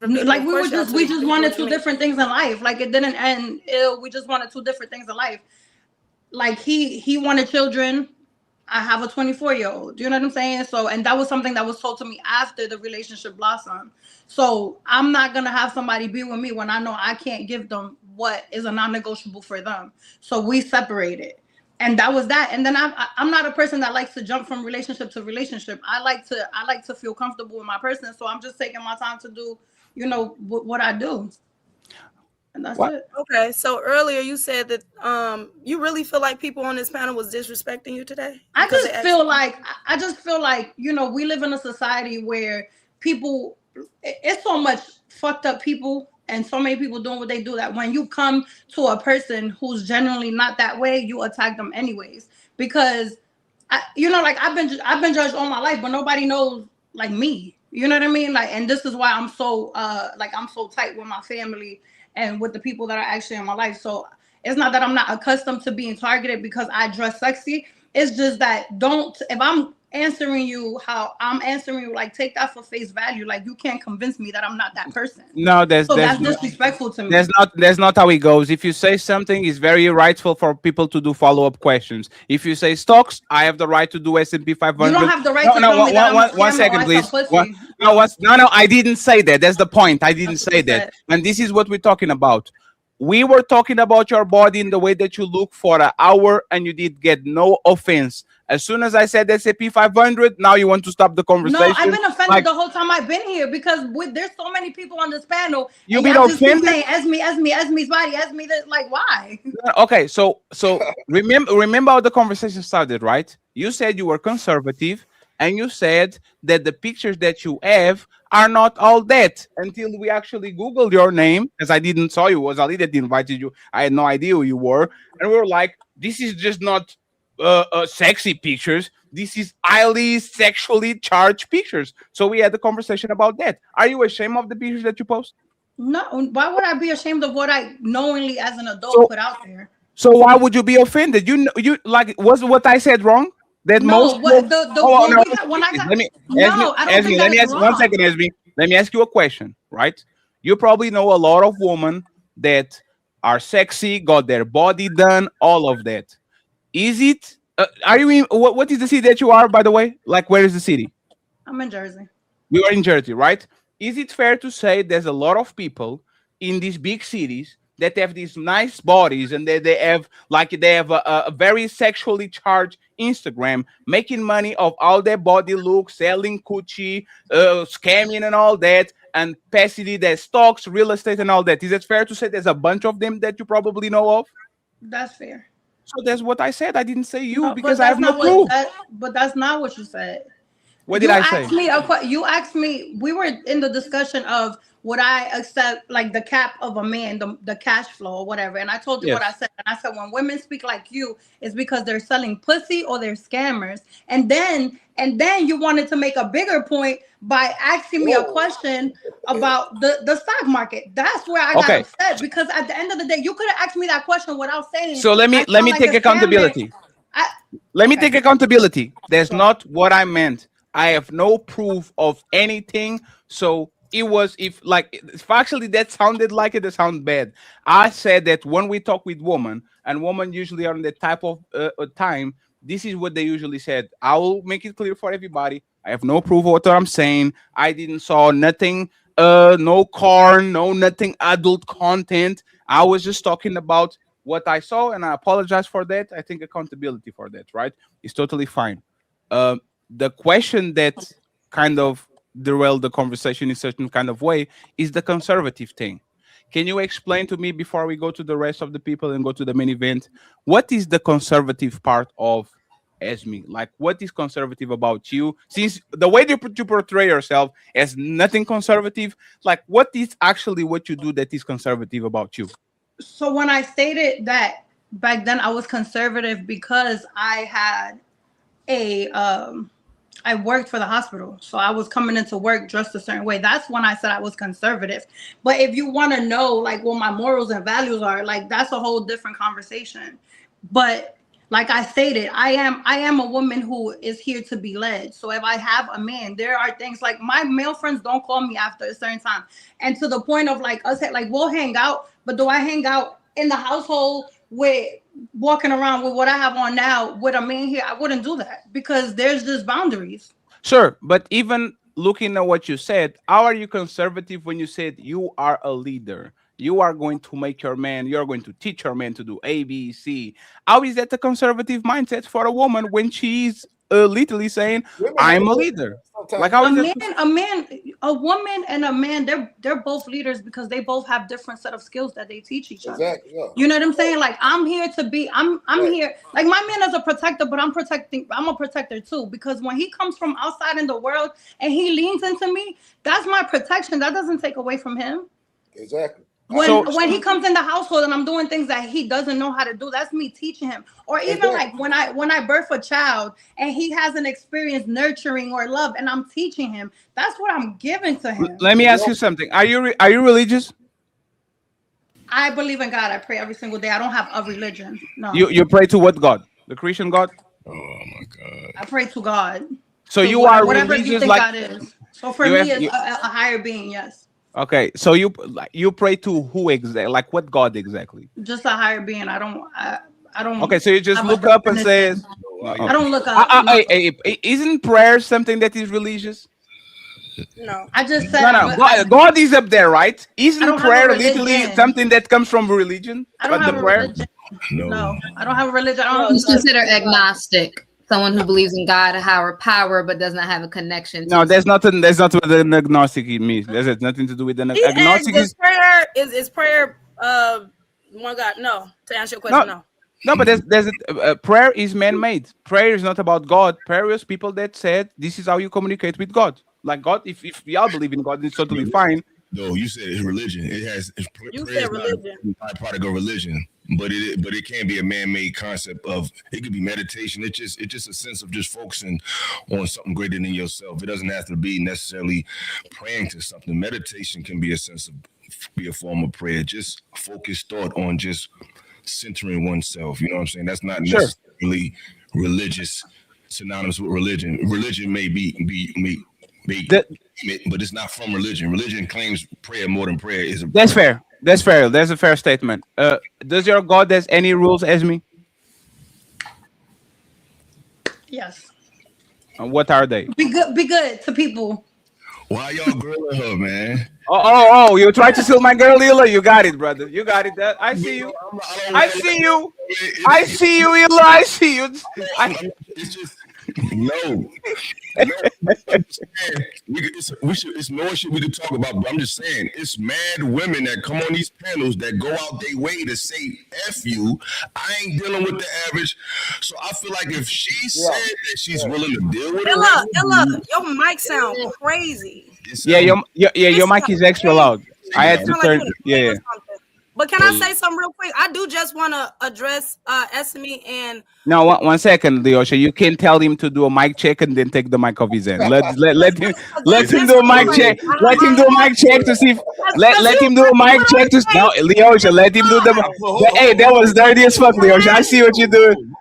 Like we just wanted two different things in life. Like it didn't end ill. We just wanted two different things in life. Like he wanted children. I have a 24-year-old. Do you know what I'm saying? So, and that was something that was told to me after the relationship blossomed. So I'm not going to have somebody be with me when I know I can't give them what is a non-negotiable for them. So we separated. And that was that. And then I'm not a person that likes to jump from relationship to relationship. I like to feel comfortable with my person. So I'm just taking my time to do, what I do. And that's it. Okay. So earlier you said that you really feel like people on this panel was disrespecting you today? I just feel like, we live in a society where people, it's so much fucked up people and so many people doing what they do that when you come to a person who's generally not that way, you attack them anyways. Because I've been judged all my life, but nobody knows like me. You know what I mean? Like, and this is why I'm so I'm so tight with my family and with the people that are actually in my life. So it's not that I'm not accustomed to being targeted because I dress sexy. It's just that if I'm answering you how I'm answering you, like take that for face value. Like you can't convince me that I'm not that person. No, that's disrespectful to me. That's not how it goes. If you say something, it's very rightful for people to do follow-up questions. If you say stocks, I have the right to do S&P 500. You don't have the right to tell me that I'm a one second, please. No, I didn't say that. That's the point. I didn't say that. And this is what we're talking about. We were talking about your body in the way that you look for an hour, and you did get no offense. As soon as I said S&P 500, now you want to stop the conversation. No, I've been offended the whole time I've been here because there's so many people on this panel. You've been offended? Esme's body, Esme, like why? Okay, so remember how the conversation started, right? You said you were conservative, and you said that the pictures that you have are not all that until we actually Googled your name, because I didn't saw you. It was Ali that invited you. I had no idea who you were. And we were like, this is just not sexy pictures. This is highly sexually charged pictures. So we had a conversation about that. Are you ashamed of the pictures that you post? No. Why would I be ashamed of what I knowingly as an adult put out there? So why would you be offended? You like, was what I said wrong? That no, most let me ask one second, Esme. Let me ask you a question, right? You probably know a lot of women that are sexy, got their body done, all of that. Is it? Are you in? What is the city that you are, by the way? Like, where is the city? I'm in Jersey. You are in Jersey, right? Is it fair to say there's a lot of people in these big cities that have these nice bodies and they have a very sexually charged Instagram, making money of all their body looks, selling coochie, scamming and all that, and passively their stocks, real estate and all that? Is it fair to say there's a bunch of them that you probably know of? That's fair. So that's what I said. I didn't say you because I have no clue. But that's not what you said. What did I say? You asked me. We were in the discussion of would I accept like the cap of a man, the cash flow or whatever? And I told you what I Yes. said. And I said, when women speak like you, it's because they're selling pussy or they're scammers. And then you wanted to make a bigger point by asking me a question about the stock market. That's where I got Okay. upset, because at the end of the day, you could have asked me that question without saying. So let me I sound like take a accountability. scammer. Let me take accountability. That's not what I meant. I have no proof of anything. So it was, if actually that sounded like it sounded bad. I said that when we talk with women, and women usually are in that type of time, this is what they usually said. I will make it clear for everybody. I have no proof of what I'm saying. I didn't saw nothing, no corn, no nothing adult content. I was just talking about what I saw, and I apologize for that. I think accountability for that, right? Is totally fine. The question that kind of derailed the conversation in certain kind of way is the conservative thing. Can you explain to me before we go to the rest of the people and go to the main event, what is the conservative part of Esme? Like, what is conservative about you? Since the way you portray yourself as nothing conservative, like, what is actually what you do that is conservative about you? So when I stated that back then I was conservative because I had I worked for the hospital, so I was coming into work dressed a certain way. That's when I said I was conservative. But if you want to know like what my morals and values are, like that's a whole different conversation. But like I stated, I am a woman who is here to be led. So if I have a man, there are things like my male friends don't call me after a certain time, and to the point of like us, like we'll hang out, but do I hang out in the household with walking around with what I have on now with a man here? I wouldn't do that, because there's just boundaries. Sure, but even looking at what you said, how are you conservative when you said you are a leader? You are going to make your man, you're going to teach your man to do A, B, C. How is that a conservative mindset for a woman when she's literally saying, I'm a leader? Like, how is a woman and a man, they're both leaders because they both have different set of skills that they teach each other. Exactly. Yeah. You know what I'm saying? Like I'm here to be, I'm here. Like my man is a protector, but I'm a protector too, because when he comes from outside in the world and he leans into me, that's my protection. That doesn't take away from him. Exactly. When he comes in the household and I'm doing things that he doesn't know how to do, that's me teaching him. Or even like when I birth a child and he hasn't experienced nurturing or love and I'm teaching him, that's what I'm giving to him. Let me ask you something. Are you religious? I believe in God. I pray every single day. I don't have a religion. No. You pray to what God? The Christian God? Oh my God. I pray to God. So you are whatever religious, you think like God is. So for me, it's a higher being. Yes. Okay, so you pray to who exactly? Like what God exactly? Just a higher being. I don't. Okay, so you just look up and say. I don't look up. Isn't prayer something that is religious? No, I just said. No. God is up there, right? Isn't prayer religion. literally something that comes from religion? I don't have a prayer? religion. No, I don't have a religion. He's considered agnostic. Someone who believes in God, a higher power, but does not have a connection. No, that's not what an agnostic means. That has nothing to do with an agnostic. Is prayer one God? No. To answer your question, no. No, but there's prayer is man-made. Prayer is not about God. Prayer is people that said this is how you communicate with God. Like God, if y'all believe in God, it's totally fine. No, you said it's religion. It has. You said religion. Not a product of religion, but it can be a man-made concept of. It could be meditation. It's just a sense of just focusing on something greater than yourself. It doesn't have to be necessarily praying to something. Meditation can be a form of prayer. Just focused thought on just centering oneself. You know what I'm saying? That's not necessarily religious, synonymous with religion. Religion may be. But it's not from religion. Religion claims prayer more than prayer is. That's fair. That's fair. That's a fair statement. Does your God has any rules, Esme? Yes. And what are they? Be good to people. Why y'all grilling her, man? Oh! You tried to steal my girl, Hila. You got it, brother. You got it. I see you. I see you. I see you, Hila. I see you. It's just. No. It's more shit we could talk about, but I'm just saying it's mad women that come on these panels that go out their way to say F you. I ain't dealing with the average. So I feel like if she said that she's willing to deal with Illa, your mic sound crazy. Yeah, your mic is extra loud. I had to turn. Yeah. But can I say something real quick? I do just want to address Esme and. No, one second, Leosha. You can't tell him to do a mic check and then take the mic off his end. Let him do a mic check. Let him do a mic check to see if let him do a mic check to no, Leosha. Let him do the. Hey, that was dirty as fuck, Leosha. I see what you're doing.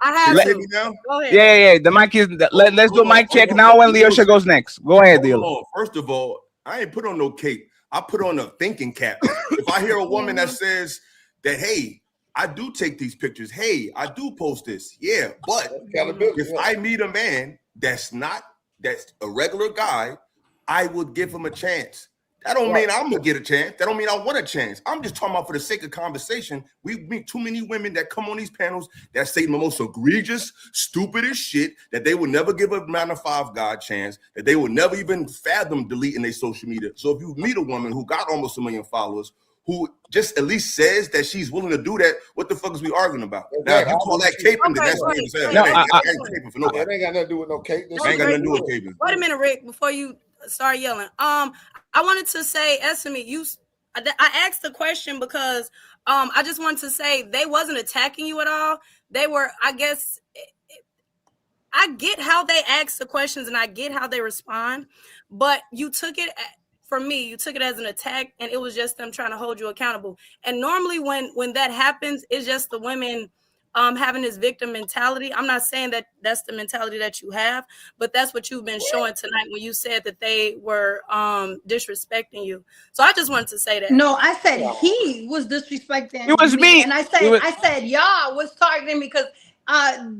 I have to. Go ahead. Yeah. The mic is. Let's do a mic check now when Leosha goes next. Go ahead, Leo. First of all, I ain't put on no cape. I put on a thinking cap. If I hear a woman that says that, hey, I do take these pictures. Hey, I do post this. Yeah, but if I meet a man that's a regular guy, I would give him a chance. That don't mean I'm gonna get a chance. That don't mean I want a chance. I'm just talking about for the sake of conversation. We meet too many women that come on these panels that say the most egregious, stupidest shit that they will never give a 9-to-5 guy a chance, that they will never even fathom deleting their social media. So if you meet a woman who got almost 1 million followers, who just at least says that she's willing to do that, what the fuck is we arguing about? Now, if you call that caping, then that's what you're saying. I ain't caping for nobody. That ain't got nothing to do with no cape. Ain't got nothing to do with caping. Wait a minute, Rick, before you start yelling. I wanted to say, Esme, I asked the question because I just wanted to say they wasn't attacking you at all. They were, I guess, I get how they ask the questions and I get how they respond, but you took it, for me, you took it as an attack and it was just them trying to hold you accountable. And normally when that happens, it's just the women having this victim mentality. I'm not saying that that's the mentality that you have, but that's what you've been showing tonight when you said that they were disrespecting you. So I just wanted to say that. No, I said he was disrespecting. It was me. And I said y'all was targeting me because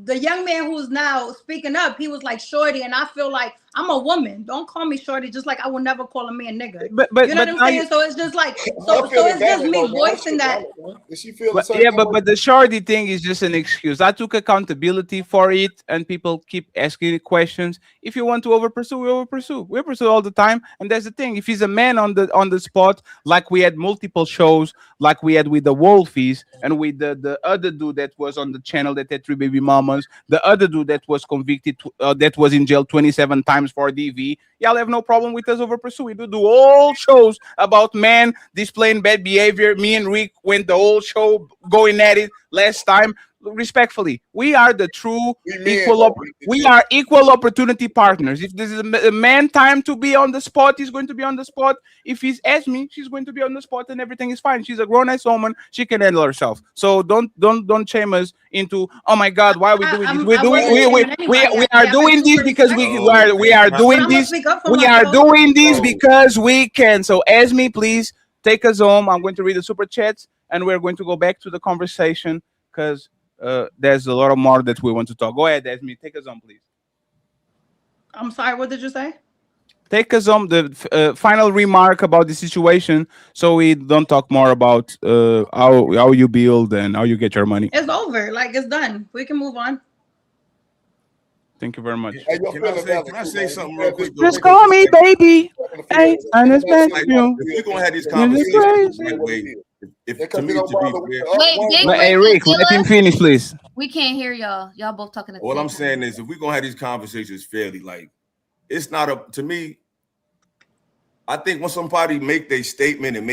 the young man who's now speaking up, he was like shorty, and I feel like I'm a woman. Don't call me shorty, just like I would never call a man nigga. But you know what I'm saying? So it's just like so it's just me voicing that. But the shorty thing is just an excuse. I took accountability for it, and people keep asking questions. If you want to over pursue, we pursue all the time, and that's the thing. If he's a man on the spot, like we had multiple shows, like we had with the Wolfies and with the other dude that was on the channel that had 3 baby mamas, the other dude that was convicted, that was in jail 27 times for DV. Y'all have no problem with us over pursue. We do all shows about men displaying bad behavior. Me and Rick went the whole show going at it last time. Respectfully, we are the true equal opportunity partners. If this is a man time to be on the spot, he's going to be on the spot. If he's Esme, she's going to be on the spot, and everything is fine. She's a grown-ass woman; she can handle herself. So don't shame us into, oh my God, why are we doing this? We are doing this because we are doing this. We are doing this because we can. So Esme, please take us home. I'm going to read the super chats, and we're going to go back to the conversation because there's a lot of more that we want to talk. Go ahead, Esme. Take us on, please. I'm sorry. What did you say? Take us on the final remark about the situation, so we don't talk more about how you build and how you get your money. It's over. Like it's done. We can move on. Thank you very much. Hey, can I say something real quick? Just call me baby. Hey, I respect you. If we're gonna have these conversations, if to me to be fair, hey Rick, let him finish, please. We can't hear y'all. Y'all both talking. At what I'm saying is, if we're gonna have these conversations fairly, like it's not a to me. I think when somebody make their statement and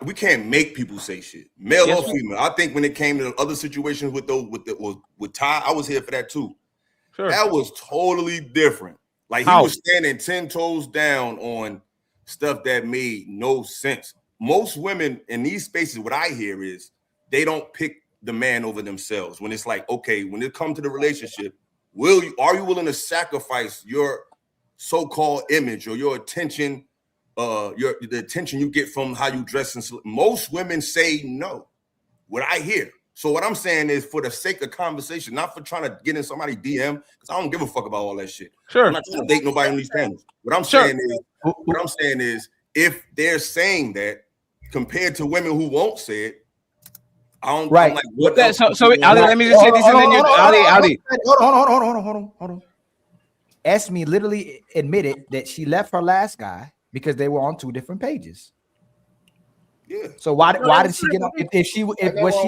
we can't make people say shit, male or female. I think when it came to other situations with Ty, I was here for that too. Sure. That was totally different. Like he was standing 10 toes down on stuff that made no sense. Most women in these spaces, what I hear is they don't pick the man over themselves. When it's like, okay, when it comes to the relationship, are you willing to sacrifice your so-called image or your attention, the attention you get from how you dress? And most women say no. What I hear. So what I'm saying is, for the sake of conversation, not for trying to get in somebody's DM, because I don't give a fuck about all that shit. Sure. I'm not trying to date nobody on these panels. What I'm saying is, if they're saying that compared to women who won't say it, I don't. Right. I'm like, what that, so Ali, let me just say this, and then you, Ali. Hold on. Esme literally admitted that she left her last guy because they were on 2 different pages. Yeah. So why did she get up? If she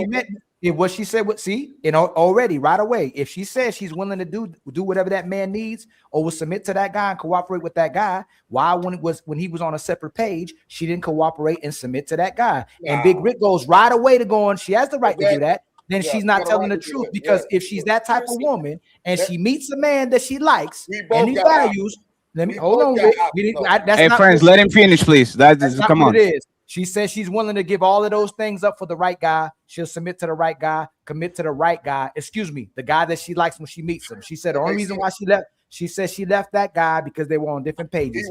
meant If what she said, what see, already right away, if she says she's willing to do whatever that man needs or will submit to that guy and cooperate with that guy, why when he was on a separate page, she didn't cooperate and submit to that guy? And Big Rick goes right away to going, she has the right to do that. Then she's not telling the truth, because if she's that type of woman and she meets a man that she likes and he values, let me hold on, Rick. Hey, friends, let him finish, please. That's come on. It is. She says she's willing to give all of those things up for the right guy. She'll submit to the right guy, commit to the right guy. Excuse me, the guy that she likes when she meets him. She said the only reason why she left, she said she left that guy because they were on different pages.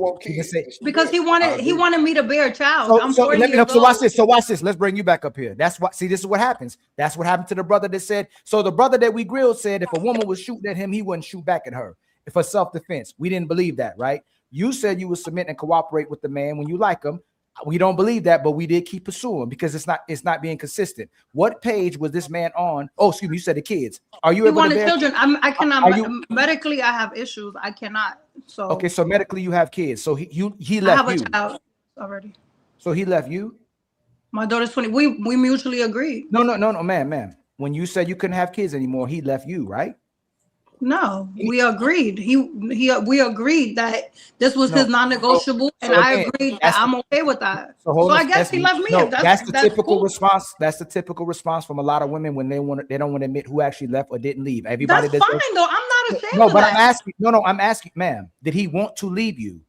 Because he wanted me to bear a child. I'm 40 years old. So watch this. So watch this. Let's bring you back up here. That's what. See, this is what happens. That's what happened to the brother that said. So the brother that we grilled said if a woman was shooting at him, he wouldn't shoot back at her for self-defense. We didn't believe that, right? You said you would submit and cooperate with the man when you like him. We don't believe that, but we did keep pursuing because it's not being consistent. What page was this man on? Oh, excuse me, you said the kids. Are you able to bear children? I cannot. Medically, I have issues. I cannot. So okay, so medically you have kids. So he left I have you a child already. So he left you. My daughter's 20. We mutually agreed. No, ma'am. When you said you couldn't have kids anymore, he left you, right? No, we agreed. We agreed that this was his non-negotiable, and I agreed that I'm okay with that. So I guess he left me. That's the typical response. That's the typical response from a lot of women when they don't want to admit who actually left or didn't leave. Everybody that's fine though. I'm not ashamed. No, but I'm asking. No, I'm asking, ma'am. Did he want to leave you?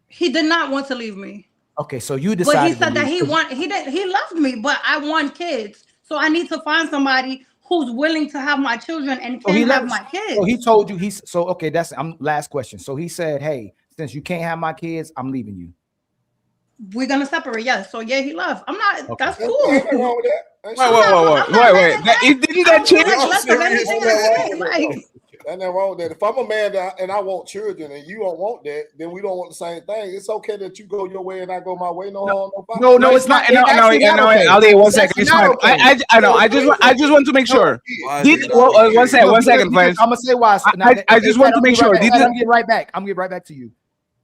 He did not want to leave me. Okay, so you decided. But he said that he left me, but I want kids, so I need to find somebody who's willing to have my children and can have my kids. So he told you okay. That's last question. So he said, "Hey, since you can't have my kids, I'm leaving you." We're gonna separate. Yes. So yeah, he left. I'm not. Okay. That's cool. Wait. Didn't that change? Ain't nothing wrong with that. If I'm a man and I want children and you don't want that, then we don't want the same thing. It's okay that you go your way and I go my way. No harm, no foul. No, it's not. No, Ali, 1 second. It's fine. I know. I just want to make sure. One second, please. I'm gonna say why. I just want to make sure. I'm get right back. I'm gonna get right back to you.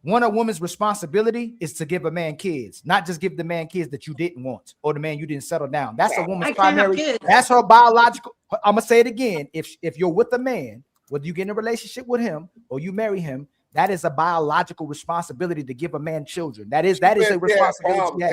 One, a woman's responsibility is to give a man kids, not just give the man kids that you didn't want or the man you didn't settle down. That's a woman's primary. That's her biological. I'm gonna say it again. If you're with a man, whether you get in a relationship with him or you marry him, that is a biological responsibility to give a man children. That is a responsibility.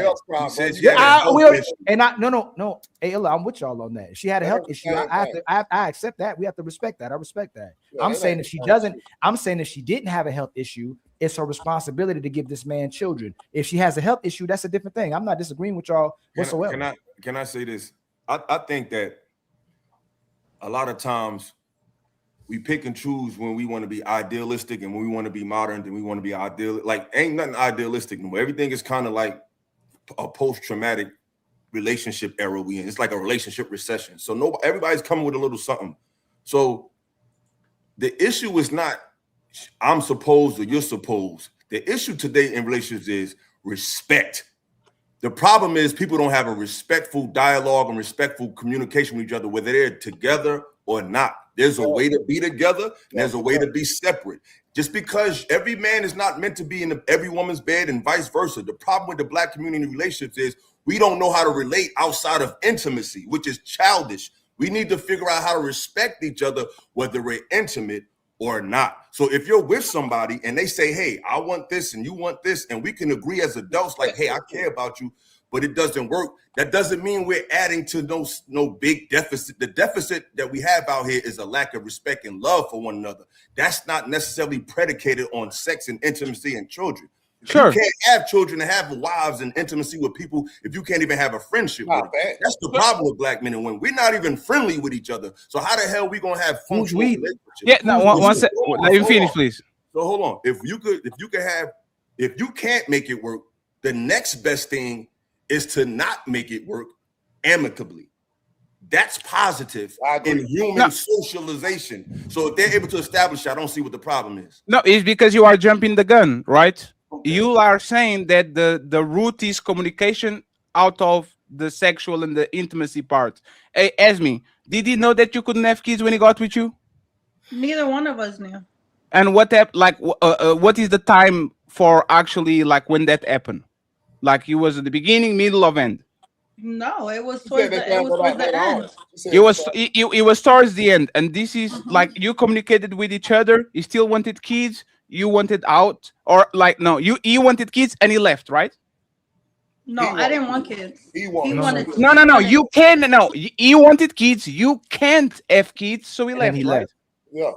No. Hey, I'm with y'all on that. If she had a health issue, I accept that. We have to respect that. I respect that. I'm saying if she doesn't, I'm saying if she didn't have a health issue, it's her responsibility to give this man children. If she has a health issue, that's a different thing. I'm not disagreeing with y'all whatsoever. Can I say this? I think that a lot of times we pick and choose when we want to be idealistic and when we want to be modern, then we want to be ideal. Like, ain't nothing idealistic no more. Everything is kind of like a post-traumatic relationship era we in. It's like a relationship recession. So everybody's coming with a little something. So the issue is not I'm supposed or you're supposed. The issue today in relationships is respect. The problem is people don't have a respectful dialogue and respectful communication with each other, whether they're together or not. There's a way to be together, and there's a way to be separate. Just because every man is not meant to be in every woman's bed and vice versa. The problem with the Black community relationships is we don't know how to relate outside of intimacy, which is childish. We need to figure out how to respect each other, whether we're intimate or not. So if you're with somebody and they say, hey, I want this and you want this, and we can agree as adults, like, hey, I care about you, but it doesn't work. That doesn't mean we're adding to no big deficit. The deficit that we have out here is a lack of respect and love for one another. That's not necessarily predicated on sex and intimacy and children. Sure. You can't have children and have wives and intimacy with people if you can't even have a friendship with them. That's the problem with Black men and women. We're not even friendly with each other. So how the hell are we gonna have functional relationships? Yeah, no, one second. Let me finish, please. So hold on. If you can't make it work, the next best thing is to not make it work amicably. That's positive in human socialization. So if they're able to establish, I don't see what the problem is. No, it's because you are jumping the gun, right? Okay. You are saying that the root is communication out of the sexual and the intimacy part. Hey, Esme, did he know that you couldn't have kids when he got with you? Neither one of us knew. And what what is the time for actually like when that happened? Like he was at the beginning, middle, of end? No, it was towards the end. It was towards the end, and this is like you communicated with each other. You still wanted kids. You wanted out, or like no, you wanted kids and he left, right? No, I didn't want kids. He wanted. No. You can no. You wanted kids. You can't have kids, so he left. Right? Yeah.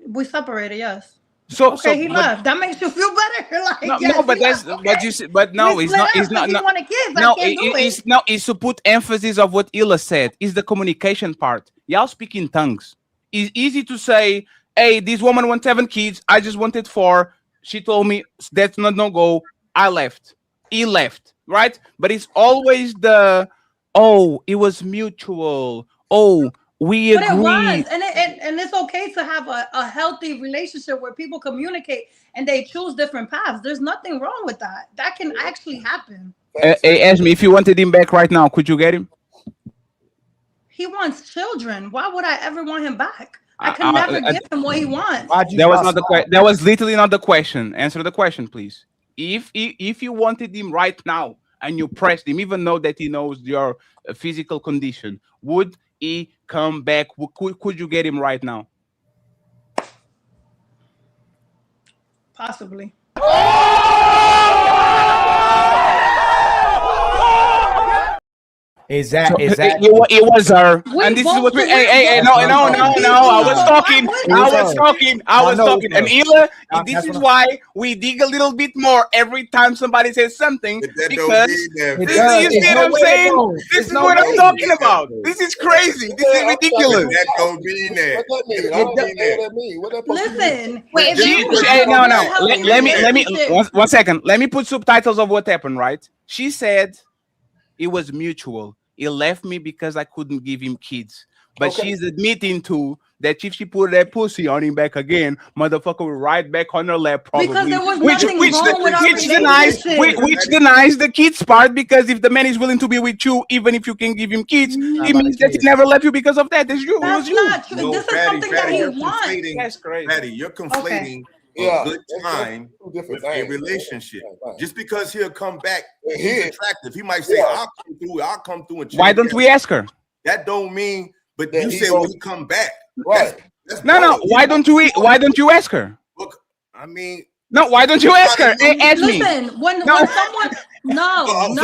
We separated. Yes. So he left. That makes you feel better. Like no, but that's but you but no, it's not. It's not. He wanted kids. No, I can't do it's no. It's to put emphasis of what Illa said. Is the communication part. Y'all speak in tongues. It's easy to say, "Hey, this woman wants 7 kids. I just wanted 4. She told me that's not no go. I left. He left." Right? But it's always it was mutual. Oh, we agree. But it was, and it's okay to have a healthy relationship where people communicate and they choose different paths. There's nothing wrong with that. That can actually happen. Hey, ask me if you wanted him back right now, could you get him? He wants children. Why would I ever want him back? I could never give him what he wants. That was literally not the question. Answer the question, please. If you wanted him right now and you pressed him, even though that he knows your physical condition, would he come back? Could you get him right now? Possibly. Exactly. It was her, and this is what we. Hey! No! I was talking, and Ila, this is why we dig a little bit more every time somebody says something because you see what I'm saying. This is what I'm talking about. This is crazy. This is ridiculous. That don't mean that. Listen, Let me 1 second. Let me put subtitles of what happened. Right? She said it was mutual. He left me because I couldn't give him kids. But she's admitting too that if she put that pussy on him back again, motherfucker will right back on her lap probably. Because there was nothing wrong with our relationship. Which denies the kids part, because if the man is willing to be with you, even if you can give him kids, it means that he never left you because of that. That's you. That's not true. No, this is something that he wants. That's crazy. Patty, you're conflating a good time with a relationship. Just because he'll come back, he's attractive. He might say, I'll come through and why don't we ask her? That don't mean, but you say when he come back. Right. No. Why don't you ask her? Look, I mean, no, why don't you ask her? Ask me. Listen, when someone so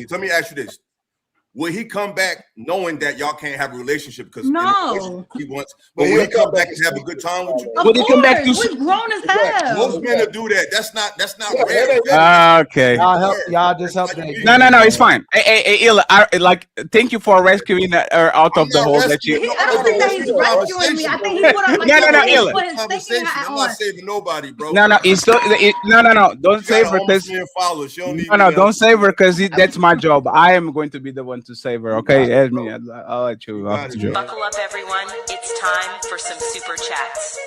let me ask you this. Will he come back knowing that y'all can't have a relationship because he wants? But will he come back and have a good time with you? Will he come back? We're grown as hell. Most men will do that. That's not rare. Okay. Y'all just help me. No. It's fine. Hey, Illa, thank you for rescuing her out of the hole that you. I don't think that he's rescuing me. I think he put on like Illa. I'm not saving nobody, bro. No. Don't save her because don't save her because that's my job. I am going to be the one to save her. Okay, ask me. I'll let you. Buckle up, everyone. It's time for some super chats.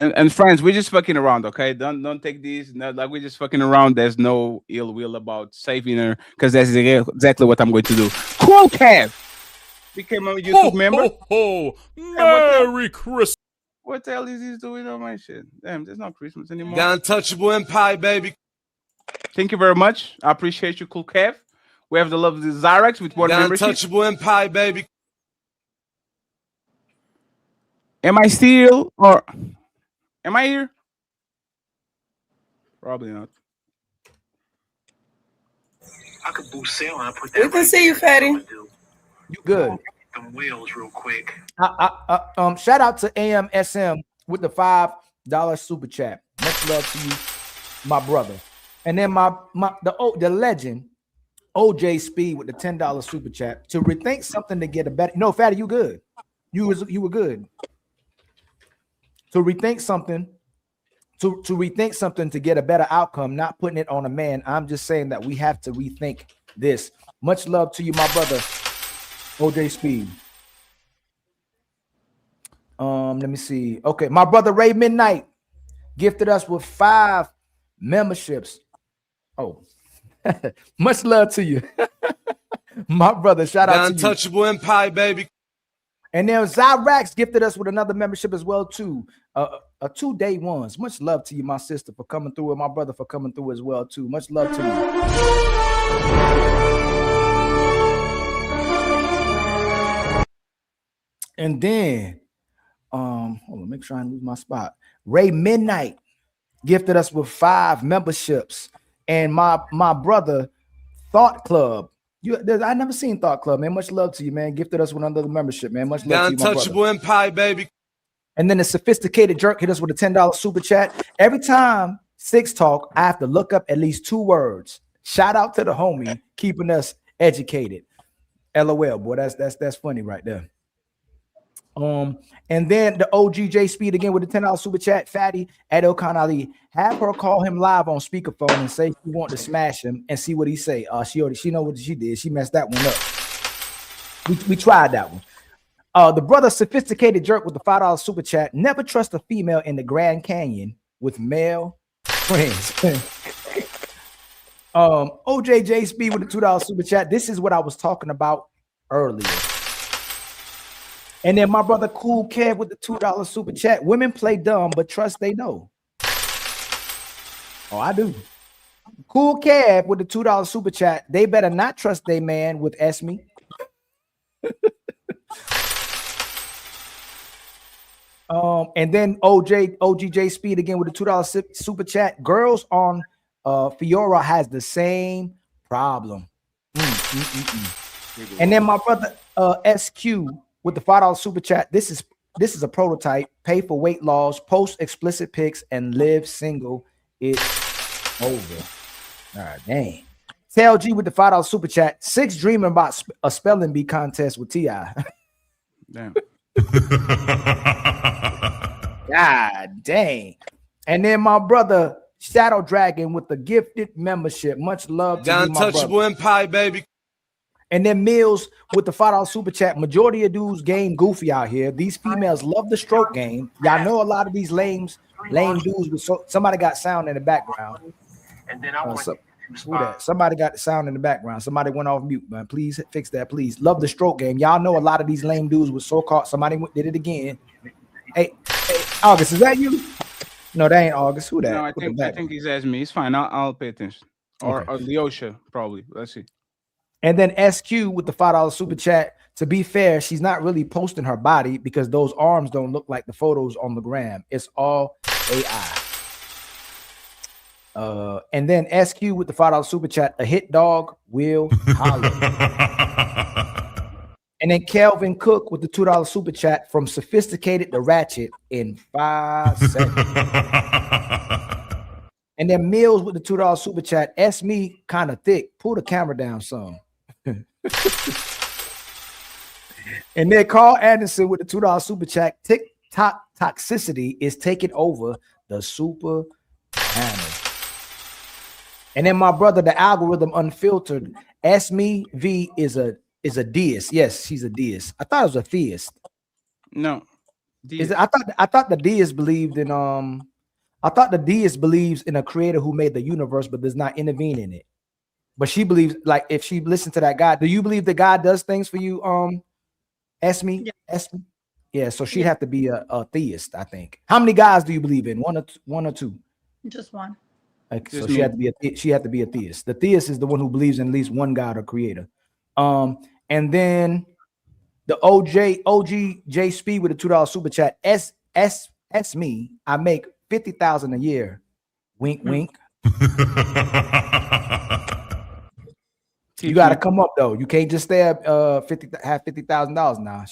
And friends, we're just fucking around, okay? Don't take these. No, like we're just fucking around. There's no ill will about saving her because that's exactly what I'm going to do. Cool Cav became a YouTube member. Merry Christmas. What the hell is he doing on my shit? Damn, there's no Christmas anymore. The Untouchable Empire, baby. Thank you very much. I appreciate you, Cool Cav. We have the lovely Zyrex with one membership. The Untouchable Empire, baby. Am I still or am I here? Probably not. I could boost sale and I put that. We can see you, Fatty. You good? Some wheels real quick. Shout out to AMSM with the $5 super chat. Much love to you, my brother. And then the legend OJ Speed with the $10 super chat to rethink something to get a better. No, Fatty, you good? You were good. To rethink something. To rethink something to get a better outcome, not putting it on a man. I'm just saying that we have to rethink this. Much love to you, my brother. OJ Speed. Let me see. Okay, my brother Ray Midnight gifted us with 5 memberships. Oh, much love to you, my brother. Shout out to you. Untouchable Empire, baby. And then Zyrax gifted us with another membership as well too. A 2 day ones. Much love to you, my sister, for coming through, and my brother for coming through as well too. Much love to you. And then, hold on, make sure I don't lose my spot. Ray Midnight gifted us with 5 memberships, and my brother Thought Club. I never seen Thought Club, man. Much love to you, man. Gifted us with another membership, man. Much love to you, my brother. Untouchable Empire, baby. And then the Sophisticated Jerk hit us with a $10 super chat. Every time Six talk, I have to look up at least 2 words. Shout out to the homie keeping us educated. LOL, boy, that's funny right there. And then the OGJ Speed again with the $10 super chat. Fatty at Khan Ali, have her call him live on speakerphone and say she want to smash him and see what he say. She know what she did. She messed that one up. We tried that one. The brother Sophisticated Jerk with the $5 super chat. Never trust a female in the Grand Canyon with male friends. OJJ Speed with the $2 super chat. This is what I was talking about earlier. And then my brother Cool Kev with the $2 super chat. Women play dumb, but trust they know. Oh, I do. Cool Kev with the $2 super chat. They better not trust they man with Esme. And then OGJ Speed again with the $2 super chat. Girls on Fiora has the same problem. And then my brother SQ with the $5 super chat. This is a prototype. Pay for weight loss, post explicit pics, and live single. It's over. All right, dang. Tell G with the $5 super chat. 6 dreaming about a spelling bee contest with T.I. Damn. God dang. And then my brother Shadow Dragon with the gifted membership. Much love to you, my brother. Untouchable Empire, baby. And then Mills with the $5 super chat. Majority of dudes game goofy out here. These females love the stroke game. Y'all know a lot of these lame dudes with somebody got sound in the background. And then somebody got the sound in the background. Somebody went off mute, man. Please fix that, please. Love the stroke game. Y'all know a lot of these lame dudes with so-called. Somebody did it again. Hey, August, is that you? No, that ain't August. Who that? No, I think he's asking me. It's fine. I'll pay attention. Or Leosha, probably. Let's see. And then SQ with the $5 super chat. To be fair, she's not really posting her body because those arms don't look like the photos on the gram. It's all AI. And then SQ with the $5 super chat. A hit dog will holler. And then Kelvin Cook with the $2 super chat. From sophisticated to ratchet in 5 seconds. And then Mills with the $2 super chat. S me kind of thick. Pull the camera down some. And then Carl Anderson with the $2 super chat. TikTok toxicity is taking over the super panel. And then my brother, the algorithm unfiltered. Esme V is a deist. Yes, she's a deist. I thought it was a theist. No. I thought the deist believed in I thought the deist believes in a creator who made the universe but does not intervene in it. But she believes, like, if she listened to that God, do you believe that God does things for you, Esme? Yeah. Esme? Yeah, so she'd have to be a theist, I think. How many guys do you believe in? One or two? Just one. Like, so she had to be a theist. The theist is the one who believes in at least one God or creator. And then the OG Speed with a $2 super chat. S me. I make $50,000 a year. Wink, wink. You got to come up though. You can't just stay at have $50,000 now.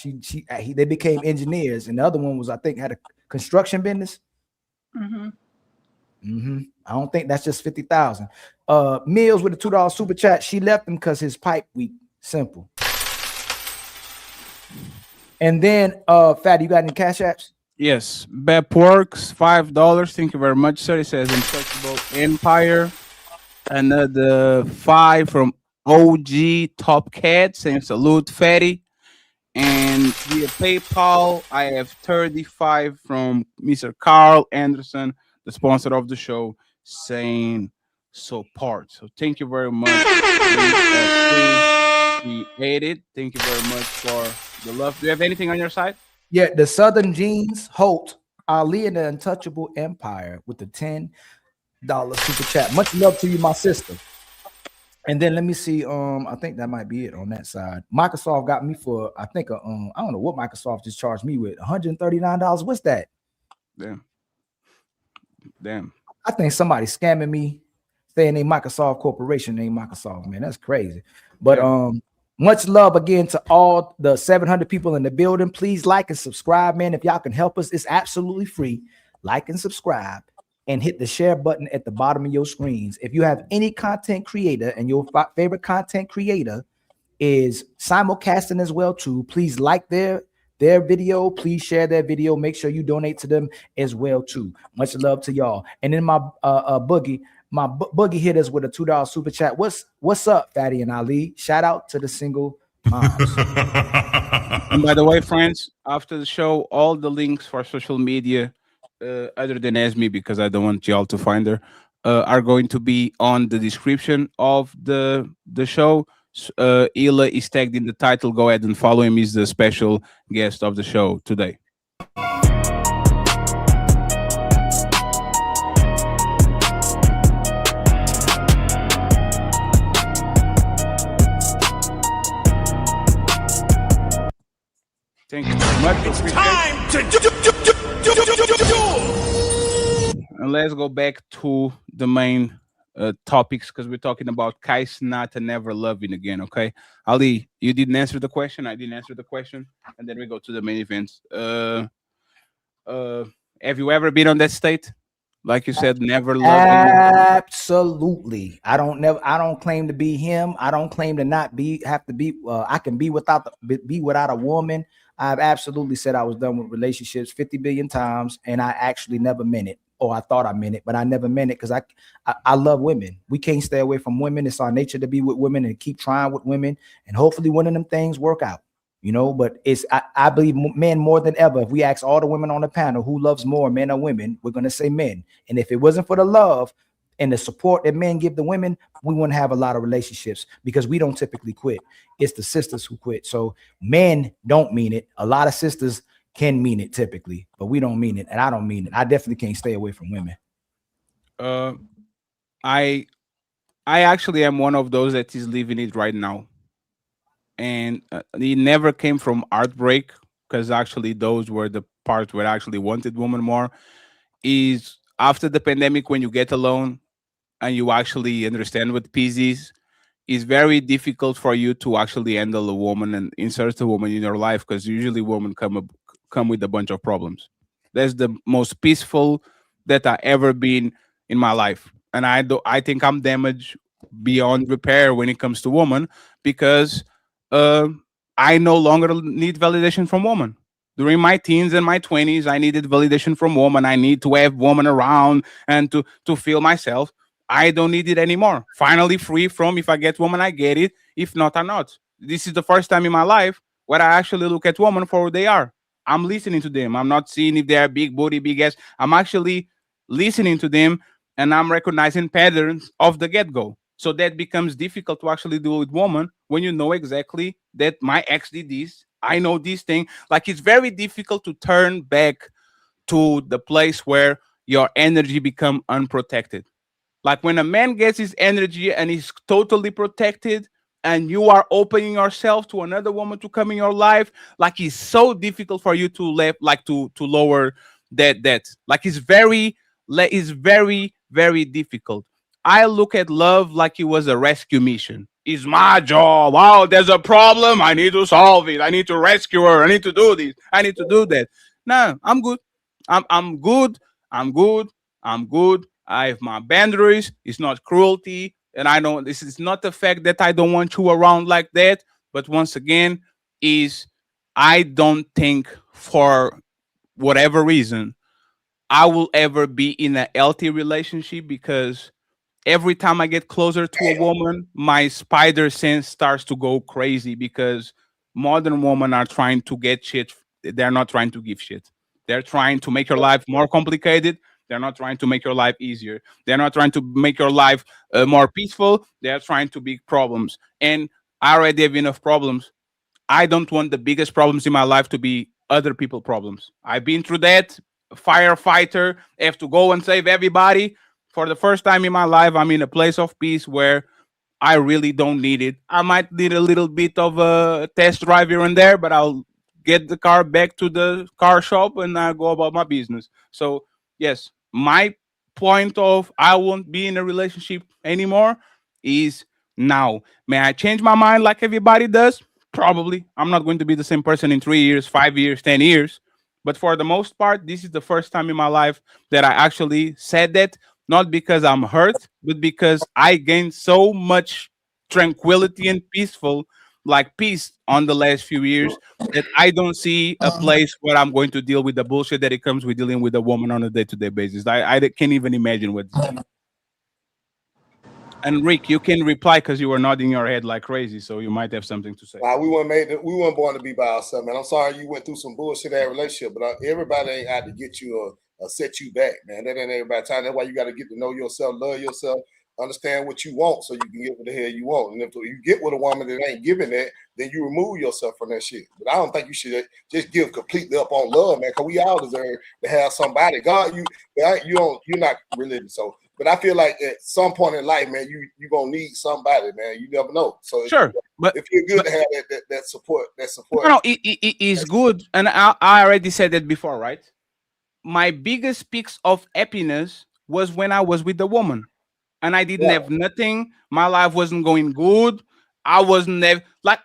They became engineers, and the other one was, I think, had a construction business. I don't think that's just 50,000. Mills with a $2 super chat. She left him because his pipe weak. Simple. And then Fatty, you got any cash apps? Yes. Bep Works, $5. Thank you very much, sir. It says Untouchable Empire. Another 5 from OG Top Cat saying salute, Fatty. And via PayPal, I have 35 from Mr. Carl Anderson, the sponsor of the show, saying support. So thank you very much. We appreciate it. Thank you very much for The love. Do you have anything on your side? Yeah, the Southern Jeans, Holt, Ali and the Untouchable Empire with the $10 super chat. Much love to you, my sister. And then let me see. I think that might be it on that side. Microsoft got me for, I think, I don't know what Microsoft just charged me with. $139. What's that? Damn. I think somebody's scamming me, saying they Microsoft Corporation, ain't Microsoft, man. That's crazy. But much love again to all the 700 people in the building. Please like and subscribe, man. If y'all can help us, it's absolutely free. Like and subscribe and hit the share button at the bottom of your screens. If you have any content creator and your favorite content creator is simulcasting as well too, please like their video. Please share their video. Make sure you donate to them as well too. Much love to y'all. And then my Boogie hit us with a $2 super chat. What's up, Fatty and Ali? Shout out to the single moms. And by the way, friends, after the show, all the links for social media, other than Esme, because I don't want y'all to find her, are going to be on the description of the show. Ila is tagged in the title. Go ahead and follow him. He's the special guest of the show today. Thank you very much. It's time to do. And let's go back to the main topics, because we're talking about Cenat and never loving again. Okay, Ali, you didn't answer the question. I didn't answer the question, and then we go to the main events. Have you ever been on that state? Like you said, never loved anyone? Absolutely. I don't claim to be him. I don't claim to not have to be. I can be without a woman. I've absolutely said I was done with relationships 50 billion times, and I actually never meant it. Or I thought I meant it, but I never meant it, because I love women. We can't stay away from women. It's our nature to be with women and keep trying with women, and hopefully one of them things work out. But I believe men more than ever. If we ask all the women on the panel who loves more, men or women, we're going to say men. And if it wasn't for the love and the support that men give the women, we wouldn't have a lot of relationships, because we don't typically quit. It's the sisters who quit. So men don't mean it. A lot of sisters can mean it typically, but we don't mean it. And I don't mean it. I definitely can't stay away from women. I actually am one of those that is living it right now. And it never came from heartbreak, because actually those were the parts where I actually wanted women more. Is after the pandemic, when you get alone and you actually understand what peace is, it's very difficult for you to actually handle a woman and insert a woman in your life, because usually women come with a bunch of problems. That's the most peaceful that I ever been in my life. And I think I'm damaged beyond repair when it comes to women, because I no longer need validation from women. During my teens and my 20s, I needed validation from women. I need to have women around and to feel myself. I don't need it anymore. Finally free from, if I get woman, I get it. If not, I'm not. This is the first time in my life where I actually look at women for who they are. I'm listening to them. I'm not seeing if they're big booty, big ass. I'm actually listening to them, and I'm recognizing patterns of the get-go. So that becomes difficult to actually do with women when you know exactly that my ex did this. I know this thing. Like, it's very difficult to turn back to the place where your energy become unprotected. Like when a man gets his energy and he's totally protected, and you are opening yourself to another woman to come in your life, like it's so difficult for you to lower that. Like it's very, very difficult. I look at love like it was a rescue mission. It's my job. Wow, there's a problem. I need to solve it. I need to rescue her. I need to do this. I need to do that. No, I'm good. I'm good. I'm good. I'm good. I have my boundaries. It's not cruelty. And I know this is not the fact that I don't want you around like that. But once again, I don't think for whatever reason I will ever be in a healthy relationship, because every time I get closer to a woman, my spider sense starts to go crazy, because modern women are trying to get shit. They're not trying to give shit. They're trying to make your life more complicated. They're not trying to make your life easier. They're not trying to make your life more peaceful. They're trying to big problems. And I already have enough problems. I don't want the biggest problems in my life to be other people problems. I've been through that. Firefighter, have to go and save everybody. For the first time in my life, I'm in a place of peace where I really don't need it. I might need a little bit of a test drive here and there, but I'll get the car back to the car shop and I go about my business. So yes, my point of I won't be in a relationship anymore is now. May I change my mind like everybody does? Probably. I'm not going to be the same person in 3 years, 5 years, 10 years. But for the most part, this is the first time in my life that I actually said that, not because I'm hurt, but because I gained so much tranquility and peace on the last few years that I don't see a place where I'm going to deal with the bullshit that it comes with dealing with a woman on a day-to-day basis. I can't even imagine what. And Rick, you can reply because you were nodding your head like crazy, so you might have something to say. We weren't born to be by ourselves, man. I'm sorry you went through some bullshit that relationship, but everybody ain't out to get you or set you back, man. That ain't everybody's time. That's why you got to get to know yourself, love yourself, understand what you want, so you can get what the hell you want. And if you get with a woman that ain't giving that, then you remove yourself from that shit. But I don't think you should just give completely up on love, man. Because we all deserve to have somebody. God, you're not religious, so. But I feel like at some point in life, man, you gonna need somebody, man. You never know. So sure, but it feels good to have that support. No, it is good, and I already said that before, right? My biggest peaks of happiness was when I was with the woman, and I didn't have nothing. My life wasn't going good. I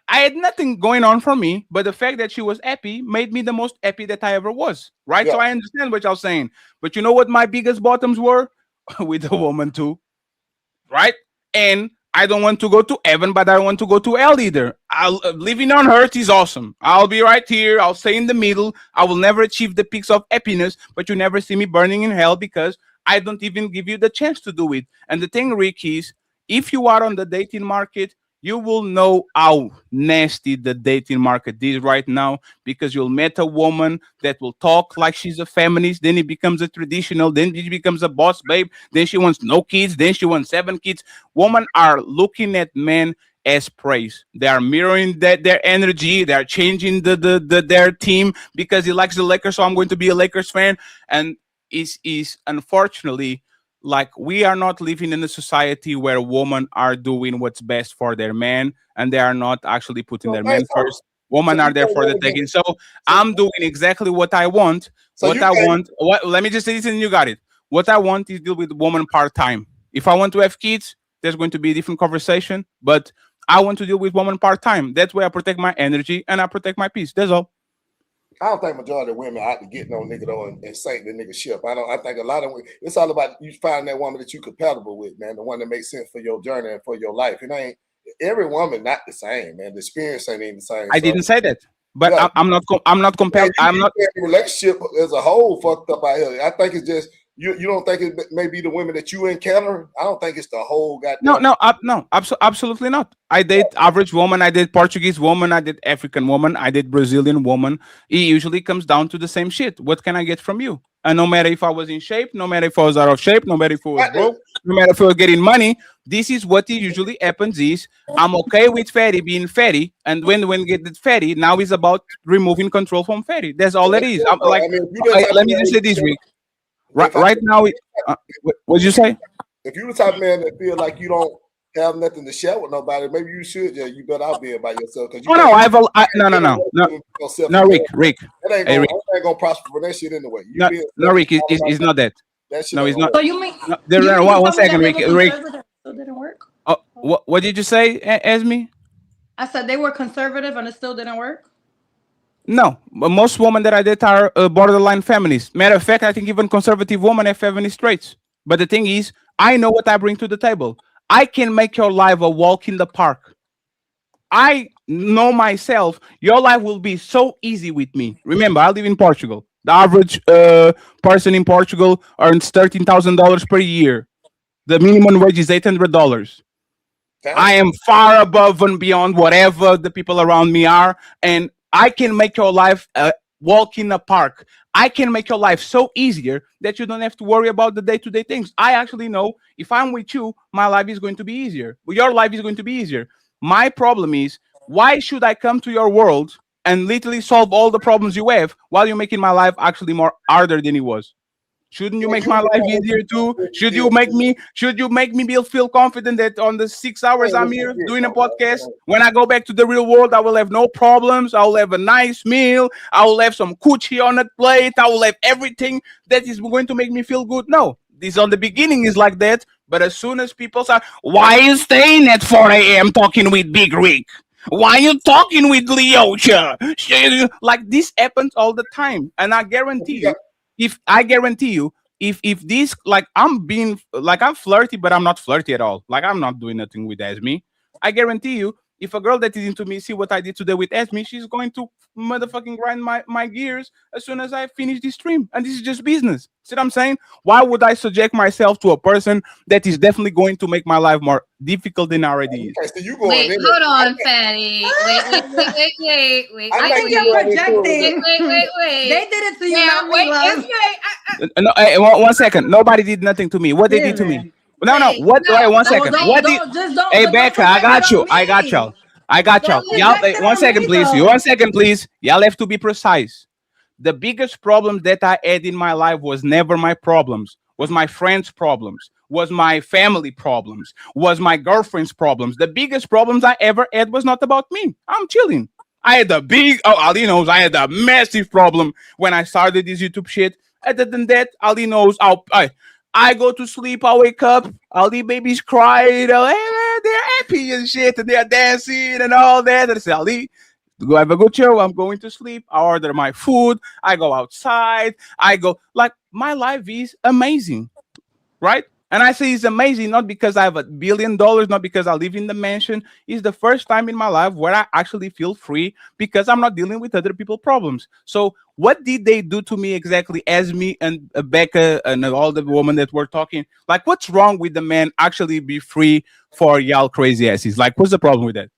had nothing going on for me, but the fact that she was happy made me the most happy that I ever was, right? Yeah. So I understand what y'all saying, but you know what my biggest bottoms were? With a woman too, right? And I don't want to go to heaven, but I don't want to go to hell either. Living on earth is awesome. I'll be right here. I'll stay in the middle. I will never achieve the peaks of happiness, but you never see me burning in hell because I don't even give you the chance to do it. And the thing, Rick, is if you are on the dating market, you will know how nasty the dating market is right now because you'll meet a woman that will talk like she's a feminist, then it becomes a traditional, then it becomes a boss babe, then she wants no kids, then she wants 7 kids. Women are looking at men as praise. They are mirroring their energy. They are changing their team because he likes the Lakers, so I'm going to be a Lakers fan. And is unfortunately, like, we are not living in a society where women are doing what's best for their man and they are not actually putting their men first. Women are there for the taking. So I'm doing exactly what I want. Let me just say this and you got it. What I want is deal with women part-time. If I want to have kids, there's going to be a different conversation, but I want to deal with women part-time. That's where I protect my energy and I protect my peace. That's all. I don't think majority of women out to get no nigga though and sink the nigga ship. I think a lot of it's all about you finding that woman that you compatible with, man. The one that makes sense for your journey and for your life. It ain't every woman not the same, man. The experience ain't even the same. I didn't say that, but yeah. I'm not compelled. I'm not. The relationship as a whole fucked up out here. I think it's just you don't think it may be the women that you encounter. I don't think it's the whole goddamn. No, absolutely not. I date average woman, I date Portuguese woman, I date African woman, I date Brazilian woman. It usually comes down to the same shit. What can I get from you? And no matter if I was in shape, no matter if I was out of shape, no matter if I was broke, no matter if I was getting money, this is what it usually happens is I'm okay with fatty being fatty, and when get that fatty, now it's about removing control from fatty. That's all it is. I'm like, let me just say this, Rick. Right now, what'd you say? If you're the type of man that feel like you don't have nothing to share with nobody, maybe you should. Yeah, you better out there by yourself. No, Rick. That ain't gonna prosper for that shit anyway. No, Rick, it's not that. No, it's not. So you mean? One second, Rick. So didn't work. Oh, what did you say, Esme? I said they were conservative and it still didn't work. No, but most women that I date are borderline feminists. Matter of fact, I think even conservative women have feminist traits. But the thing is, I know what I bring to the table. I can make your life a walk in the park. I know myself. Your life will be so easy with me. Remember, I live in Portugal. The average person in Portugal earns $13,000 per year. The minimum wage is $800. I am far above and beyond whatever the people around me are, and I can make your life a walk in a park. I can make your life so easier that you don't have to worry about the day-to-day things. I actually know if I'm with you, my life is going to be easier. Your life is going to be easier. My problem is Why should I come to your world and literally solve all the problems you have while you're making my life actually more harder than it was? Shouldn't you make my life easier too? Should you make me feel confident that on the 6 hours I'm here doing a podcast, when I go back to the real world, I will have no problems. I will have a nice meal. I will have some coochie on the plate. I will have everything that is going to make me feel good. No, this on the beginning is like that. But as soon as people say, why are you staying at 4 a.m. talking with Big Rick? Why are you talking with Leocha? Like this happens all the time. And I guarantee you, if this, like, I'm flirty, but I'm not flirty at all. Like, I'm not doing nothing with Esme. I guarantee you, if a girl that is into me see what I did today with Esme, she's going to motherfucking grind my gears as soon as I finish this stream. And this is just business. See what I'm saying? Why would I subject myself to a person that is definitely going to make my life more difficult than it already is? Okay, so you Wait, hold on, Fatty. Wait. I think you're projecting. Wait. They did it to you, Yeah, not me, love. No, hey, one second. Nobody did nothing to me. What they did to me? No. What? Wait, 1 second. What did? Hey, Becca, I got you. I got y'all. Y'all, hey, 1 second, please. 1 second, please. Y'all have to be precise. The biggest problem that I had in my life was never my problems. Was my friends' problems. Was my family problems. Was my girlfriend's problems. The biggest problems I ever had was not about me. I'm chilling. I had a big, Ali knows, I had a massive problem when I started this YouTube shit. Other than that, Ali knows, I go to sleep, I wake up, Ali babies cry, they're happy and shit, and they're dancing and all that. And I say, Ali, go have a good show. I'm going to sleep. I order my food. I go outside. Like, my life is amazing, right? And I say it's amazing, not because I have $1 billion, not because I live in the mansion. It's the first time in my life where I actually feel free because I'm not dealing with other people's problems. So what did they do to me exactly, as me and Becca and all the women that were talking? Like, what's wrong with the man actually be free for y'all crazy asses? Like, what's the problem with that?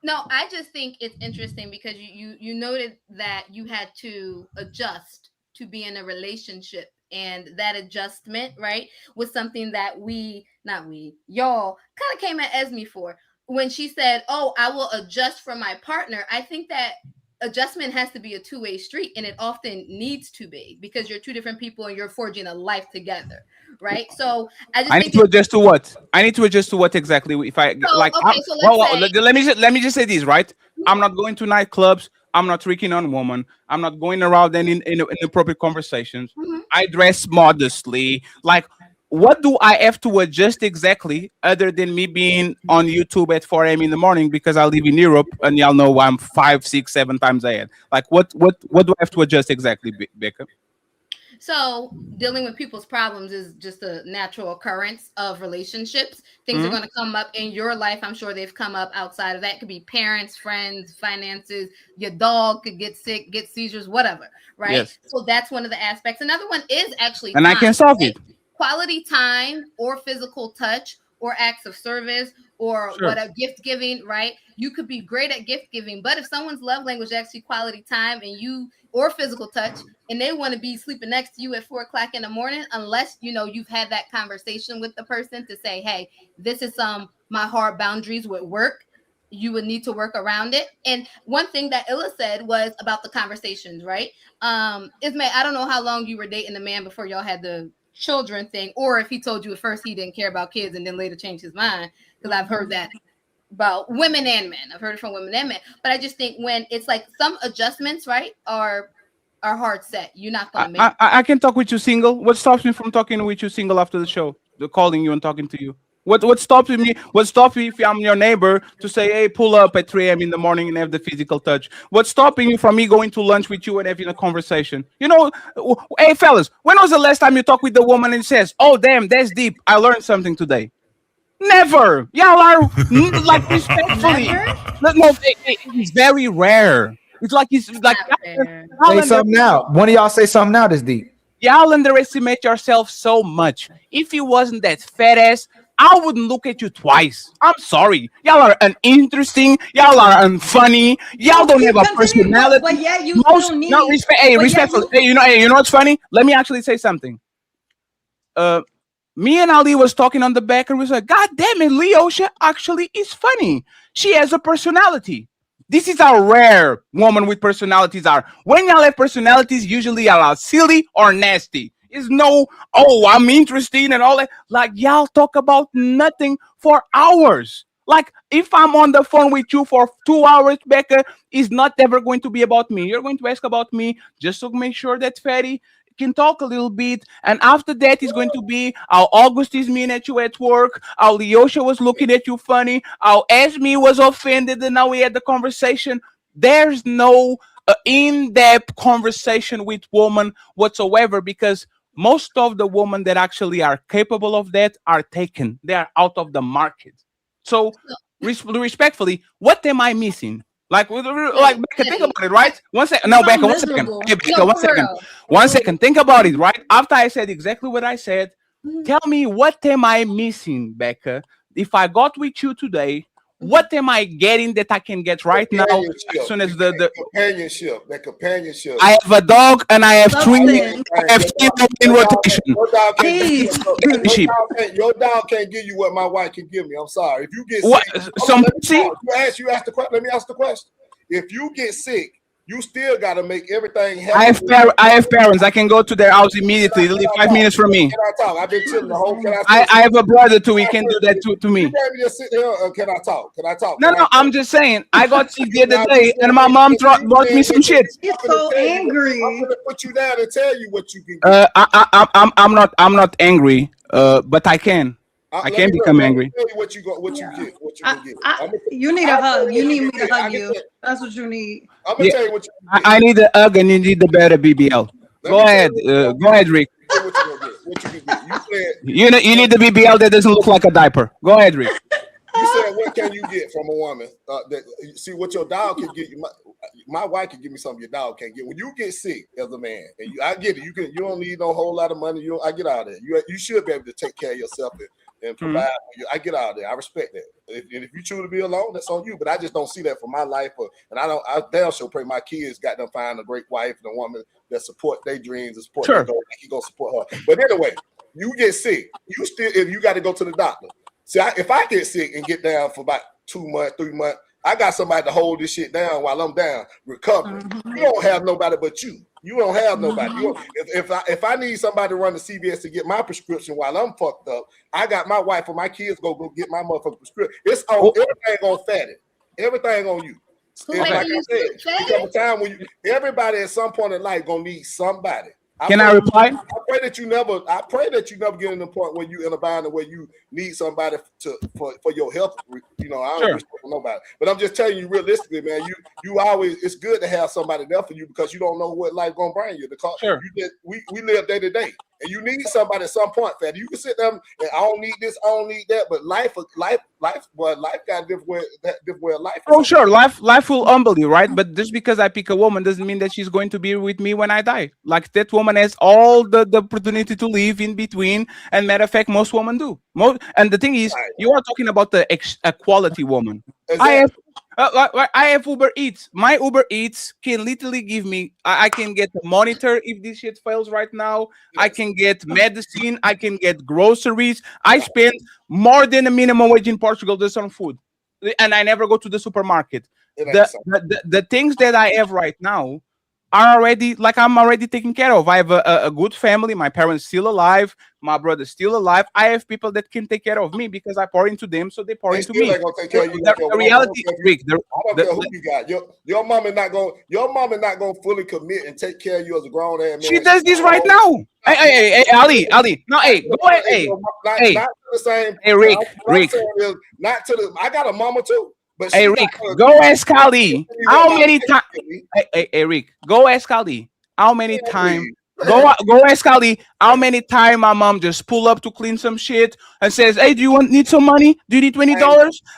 No, I just think it's interesting because you noted that you had to adjust to be in a relationship. And that adjustment, right, was something that y'all kind of came at Esme for. When she said, oh, I will adjust for my partner, I think that adjustment has to be a two-way street, and it often needs to be because you're two different people and you're forging a life together, right? So I need to adjust to what? I need to adjust to what exactly? If I let me just say this, right? I'm not going to nightclubs. I'm not tricking on women. I'm not going around and in inappropriate conversations. Mm-hmm. I dress modestly. Like, what do I have to adjust exactly other than me being on YouTube at 4 a.m. in the morning because I live in Europe and y'all know I'm 5, 6, 7 times ahead? Like, what do I have to adjust exactly, Becca? So dealing with people's problems is just a natural occurrence of relationships. Things are going to come up in your life. I'm sure they've come up outside of that. It could be parents, friends, finances. Your dog could get sick, get seizures, whatever, right? Yes. So that's one of the aspects. Another one is actually time, I can solve it. Quality time or physical touch or acts of service or what a gift giving, right? You could be great at gift giving, but if someone's love language is actually quality time and you or physical touch, and they want to be sleeping next to you at 4 o'clock in the morning, unless you've had that conversation with the person to say, hey, this is my hard boundaries with work. You would need to work around it. And one thing that Illa said was about the conversations, right? Ismay, I don't know how long you were dating the man before y'all had the children thing, or if he told you at first he didn't care about kids and then later changed his mind, because I've heard that about women and men. I've heard it from women and men. But I just think when it's like some adjustments, right, are hard set. You're not gonna make I can talk with you single. What stops me from talking with you single after the show? Calling you and talking to you. What stops me? What stops me if I'm your neighbor to say, hey, pull up at 3 a.m. in the morning and have the physical touch? What's stopping you from me going to lunch with you and having a conversation? Hey, fellas, when was the last time you talked with the woman and says, oh, damn, that's deep. I learned something today. Never. Y'all are like respectfully. No, it's very rare. It's like say something now. One of y'all say something now that's deep. Y'all underestimate yourself so much. If you wasn't that fat ass, I wouldn't look at you twice. I'm sorry. Y'all are uninteresting. Y'all are unfunny. Y'all don't have a personality. But yeah, you still need. No, respectful. Hey, you know what's funny? Let me actually say something. Me and Ali was talking on the back and we was like, God damn it, Leosha actually is funny. She has a personality. This is how rare women with personalities are. When y'all have personalities, usually y'all are silly or nasty. It's no, oh, I'm interested and all that. Like, y'all talk about nothing for hours. Like, if I'm on the phone with you for 2 hours, Becca, it's not ever going to be about me. You're going to ask about me just to make sure that Fatty can talk a little bit. And after that, it's going to be how August is mean at you at work, how Leosha was looking at you funny, how Esme was offended, and now we had the conversation. There's no in-depth conversation with women whatsoever, because most of the women that actually are capable of that are taken. They are out of the market. So respectfully, what am I missing? Like Becca, think about it, right? One second. No, Becca, 1 second. Hey, Becca, 1 second. 1 second. Think about it, right? After I said exactly what I said, tell me, what am I missing, Becca? If I got with you today, what am I getting that I can get right now? As soon as the companionship, that companionship. I have a dog and I have three in rotation. Your dog can't give you what my wife can give me. I'm sorry. If you get sick, let me ask the question. If you get sick, you still got to make everything happen. I have parents. I can go to their house immediately. They live 5 minutes from me. Can I talk? I've been chilling the whole. I have a brother too. He can do that to me. You can't just sit here. Can I talk? Can I talk? No. I'm just saying. I got sick the other day, and my mom bought me some shit. He's so angry. I'm gonna put you down and tell you what you can get. I'm not angry. But I can. I can become angry. Tell you what you get. You need a hug. You need me to hug you. That's what you need. I'm gonna tell you what you I need a hug and you need the better BBL. Go ahead, Rick. You need the BBL that doesn't look like a diaper. Go ahead, Rick. You said, what can you get from a woman? See what your dog can get you. My wife can give me something your dog can't get. When you get sick as a man, and I get it, you don't need no whole lot of money. I get out of there. You should be able to take care of yourself and provide for you. I get out of there. I respect that. If you choose to be alone, that's on you. But I just don't see that for my life. I damn sure pray my kids got them find a great wife and a woman that support their dreams and support their goals. He gonna support her. But anyway, you get sick. If you got to go to the doctor. See, if I get sick and get down for about 2 months, 3 months, I got somebody to hold this shit down while I'm down recovering. You don't have nobody but you. You don't have nobody. If I need somebody to run the CVS to get my prescription while I'm fucked up, I got my wife or my kids go get my motherfucking prescription. It's on everything on Fatty. Everything on you. Like I said, there come a time when everybody at some point in life gonna need somebody. I reply? I pray that you never get in the point where you in a bind where you need somebody for your health. I don't respect nobody. But I'm just telling you realistically, man, you always, it's good to have somebody there for you because you don't know what life gonna bring you. We live day to day. And you need somebody at some point, Fatty. You can sit there and I don't need this, I don't need that, but life got a different way of life. Oh, sure, life will humble you, right? But just because I pick a woman doesn't mean that she's going to be with me when I die. Like, that woman has all the opportunity to live in between, and matter of fact, most women do. And the thing is, you are talking about the equality woman. Exactly. I have Uber Eats. My Uber Eats can literally give me, I can get a monitor if this shit fails right now. I can get medicine. I can get groceries. I spend more than a minimum wage in Portugal just on food. And I never go to the supermarket. The things that I have right now are already, like, I'm already taken care of. I have a good family. My parents still alive. My brother's still alive. I have people that can take care of me because I pour into them, so they pour into me. The reality, Rick, I don't care who you got. Your mama not gonna fully commit and take care of you as a grown ass man. She does this right now. Hey, Ali. No, hey, go ahead. Hey, not to the same. Hey, Rick. Not to the. I got a mama too. Hey, Rick, go ask Ali how many times. Hey, Rick, go ask Ali how many times. Go ask Ali how many times my mom just pull up to clean some shit and says, "Hey, do you need some money? Do you need $20?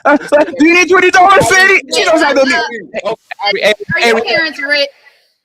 Do you need $20, Fatty?" She knows I don't need. Are your parents rich?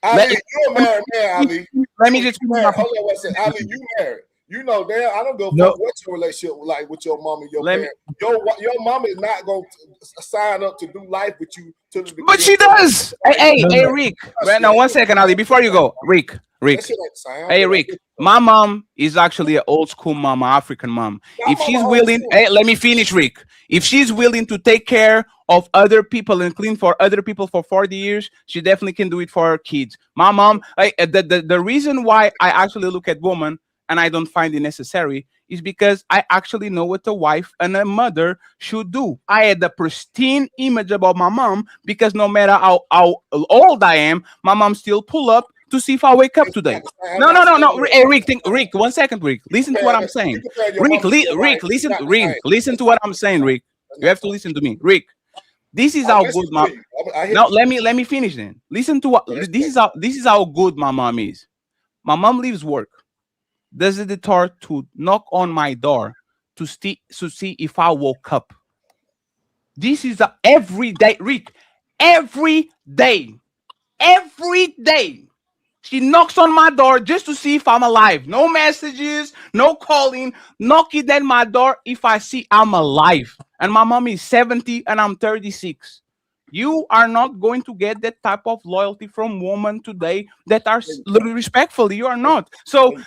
Ali, you're married man, Ali. Let me just. Hold on one second. Ali, you married. You know, damn, I don't give a No. fuck what your relationship like with your mom and your Let me- parent. Your mom is not going to sign up to do life with you to the degree. But she does. Hey, Rick. Right now, 1 second, Ali. Before you go, Rick. That shit ain't sound. Hey, Rick. My mom is actually an old school mom, an African mom. If she's willing, hey, let me finish, Rick. If she's willing to take care of other people and clean for other people for 40 years, she definitely can do it for her kids. My mom, the reason why I actually look at women and I don't find it necessary is because I actually know what a wife and a mother should do. I had a pristine image about my mom because no matter how old I am, my mom still pull up to see if I wake up today. No. Hey, Rick, 1 second, Rick. Listen to what I'm saying. Rick, listen to what I'm saying, Rick. You have to listen to me. Rick, this is how good my now let me finish then. Listen to what this is how good my mom is. My mom leaves work, does it deter to knock on my door to see if I woke up. This is a everyday, Rick. Every day. She knocks on my door just to see if I'm alive. No messages, no calling, knocking at my door if I see I'm alive. And my mom is 70 and I'm 36. You are not going to get that type of loyalty from women today that are respectful. You are not. So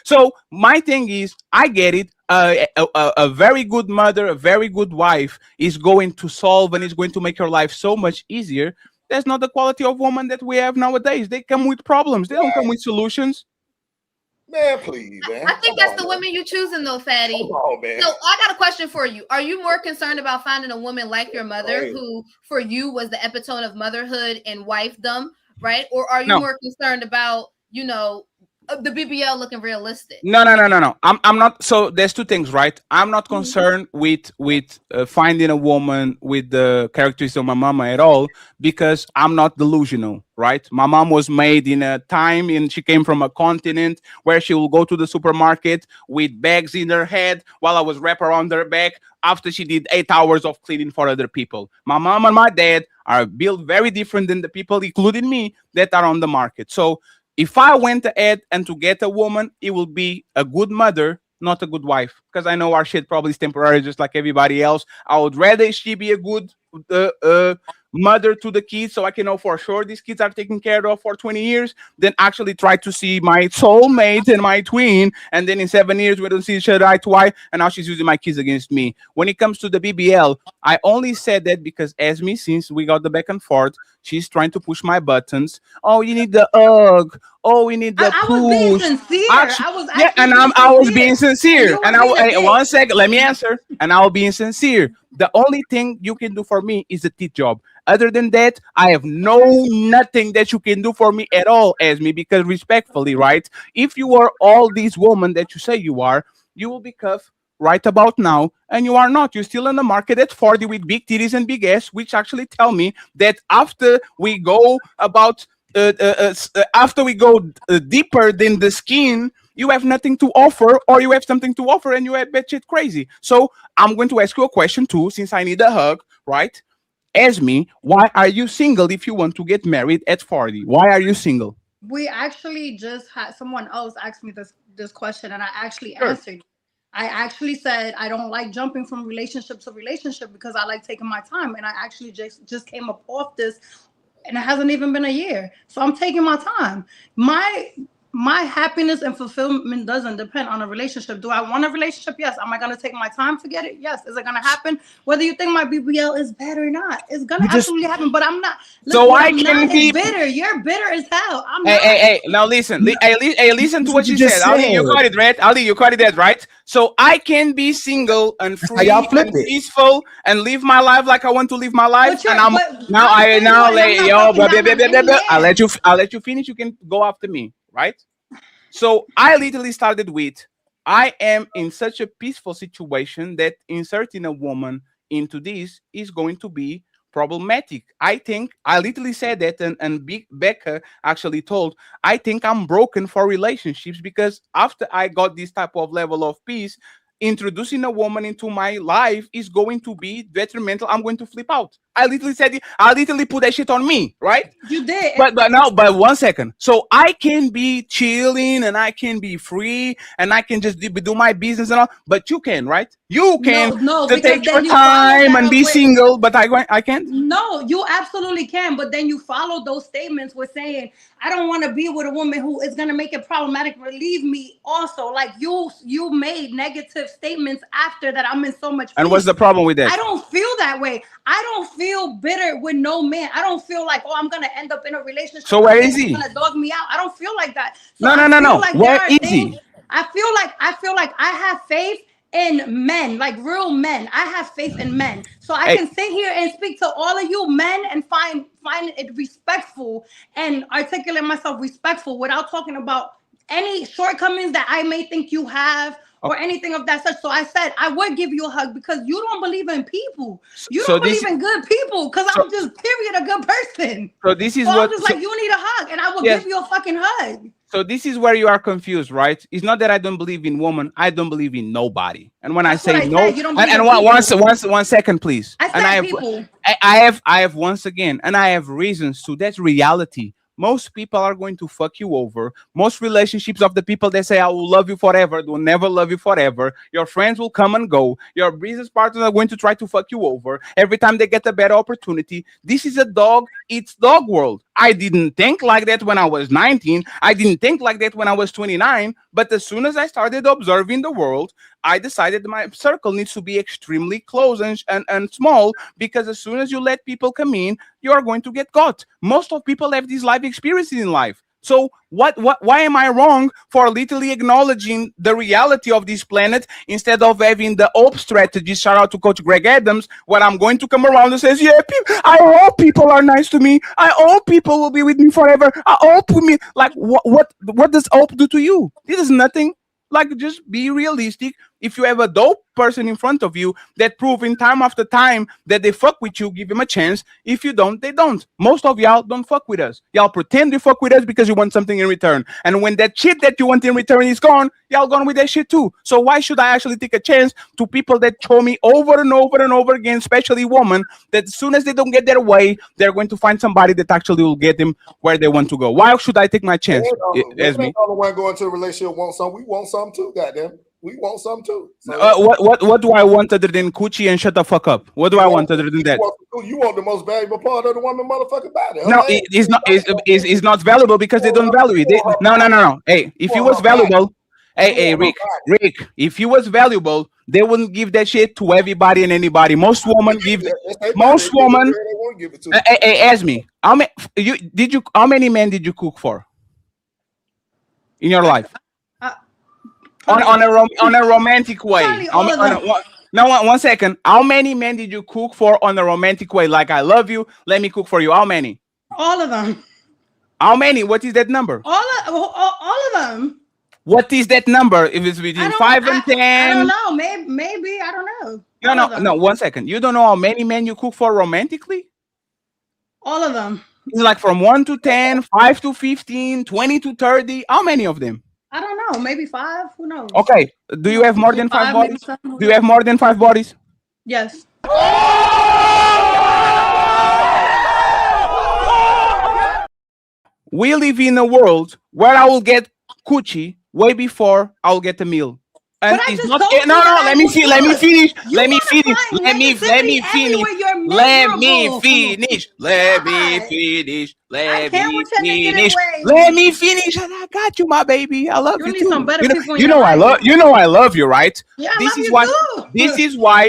my thing is, I get it. A very good mother, a very good wife is going to solve and is going to make your life so much easier. That's not the quality of woman that we have nowadays. They come with problems. They don't come with solutions. Man, please, man. I think that's the women you choosing, though, Fatty. Come on, man. So I got a question for you. Are you more concerned about finding a woman like your mother, who for you was the epitome of motherhood and wifedom, right? Or are you more concerned about, the BBL looking realistic? No. I'm not. So there's two things, right? I'm not concerned with finding a woman with the characteristics of my mama at all, because I'm not delusional, right? My mom was made in a time, and she came from a continent where she will go to the supermarket with bags in her head while I was wrapped around her back after she did 8 hours of cleaning for other people. My mom and my dad are built very different than the people, including me, that are on the market. So if I went ahead and to get a woman, it will be a good mother, not a good wife, because I know our shit probably is temporary, just like everybody else. I would rather she be a good mother to the kids, so I can know for sure these kids are taken care of for 20 years, than actually try to see my soulmate and my twin, and then in 7 years we don't see each other eye to eye, and now she's using my kids against me. When it comes to the BBL, I only said that because Esme, since we got the back and forth, she's trying to push my buttons. Oh, you need the hug. Oh, we need the push. I was being sincere. I was being sincere. And hey, 1 second, let me answer. And I was being sincere. The only thing you can do for me is a teeth job. Other than that, I have nothing that you can do for me at all, Esme, because respectfully, right? If you are all these women that you say you are, you will be cuffed right about now, and you are not. You're still in the market at 40 with big titties and big ass, which actually tell me that after we go about deeper than the skin, you have nothing to offer, or you have something to offer and you are batshit crazy. So I'm going to ask you a question too, since I need a hug, right? Esme, why are you single if you want to get married at 40? Why are you single? We actually just had someone else ask me this question, and I actually answered. I actually said I don't like jumping from relationship to relationship because I like taking my time, and I actually just came up off this, and it hasn't even been a year, so I'm taking my time. My happiness and fulfillment doesn't depend on a relationship. Do I want a relationship? Yes. Am I going to take my time to get it? Yes. Is it going to happen? Whether you think my BBL is bad or not, it's going to absolutely happen. But I'm not. So I can be bitter. You're bitter as hell. I'm Hey, now listen. Listen to what she said. Ali, you got it, right? Ali, you got it, right? So I can be single and free and peaceful and live my life like I want to live my life. And I'll let you finish. You can go after me. Right? So I literally started with, I am in such a peaceful situation that inserting a woman into this is going to be problematic. I think I literally said that, and Becca actually told, I think I'm broken for relationships, because after I got this type of level of peace, introducing a woman into my life is going to be detrimental. I'm going to flip out. I literally put that shit on me, right? You did. But 1 second. So I can be chilling and I can be free and I can just do my business and all. But you can, right? You can to take your time and be single. But I can't. No, you absolutely can. But then you follow those statements with saying, I don't want to be with a woman who is gonna make it problematic. Relieve me. Also, like you made negative statements after that. I'm in so much. And what's the problem with that? I don't feel that way. I don't feel bitter with no man. I don't feel like, oh, I'm gonna end up in a relationship. So where is he? He's gonna dog me out. I don't feel like that. So No. like Where is he? I feel like I have faith in men, like real men. I have faith in men. So I can sit here and speak to all of you men and find it respectful and articulate myself respectful without talking about any shortcomings that I may think you have or anything of that such. So I said I would give you a hug because you don't believe in people. You don't believe in good people because I'm just period a good person. So this is so what I'm just like, you need a hug and I will give you a fucking hug. So this is where you are confused, right? It's not that I don't believe in women. I don't believe in nobody. And when I say no, and 1 second, please. I have once again, and I have reasons to. That's reality. Most people are going to fuck you over. Most relationships of the people that say, I will love you forever, will never love you forever. Your friends will come and go. Your business partners are going to try to fuck you over every time they get a better opportunity. This is a dog eats dog world. I didn't think like that when I was 19. I didn't think like that when I was 29. But as soon as I started observing the world, I decided my circle needs to be extremely close and small, because as soon as you let people come in, you are going to get caught. Most of people have these life experiences in life. So why am I wrong for literally acknowledging the reality of this planet instead of having the hope strategy? Shout out to Coach Greg Adams, where I'm going to come around and says, yeah, I hope people are nice to me. I hope people will be with me forever. I hope with me. Like what does hope do to you? It is nothing. Like, just be realistic. If you have a dope person in front of you that proving time after time that they fuck with you, give them a chance. If you don't, they don't. Most of y'all don't fuck with us. Y'all pretend to fuck with us because you want something in return. And when that shit that you want in return is gone, y'all gone with that shit too. So why should I actually take a chance to people that show me over and over and over again, especially women, that as soon as they don't get their way, they're going to find somebody that actually will get them where they want to go? Why should I take my chance? As me, the one going to a relationship want some. We want some too. Goddamn. We want some too. So what do I want other than coochie and shut the fuck up? What do I want other than that? You want the most valuable part of the woman motherfucking body. No, it's not. It's not valuable because they don't value it. No. Hey, if it was valuable, hey, Rick, if it was valuable, they wouldn't give that shit to everybody and anybody. Most women give. Most women. Hey, ask me. How many men did you cook for in your life? On a romantic way. No, 1 second. How many men did you cook for on a romantic way? Like, I love you, let me cook for you. How many? All of them. How many? What is that number? All of them. What is that number? If it's between 5 and 10? I don't know. Maybe I don't know. No. 1 second. You don't know how many men you cook for romantically? All of them. It's like from 1 to 10, 5 to 15, 20 to 30. How many of them? I don't know. Maybe 5. Who knows? Okay. Do you have more than 5 bodies? Do you have more than 5 bodies? Yes. We live in a world where I will get coochie way before I will get a meal. And it's not. No. Let me finish. Let me finish. Let me finish. And I got you, my baby. I love you too. You know I love you, right? Yeah, this is why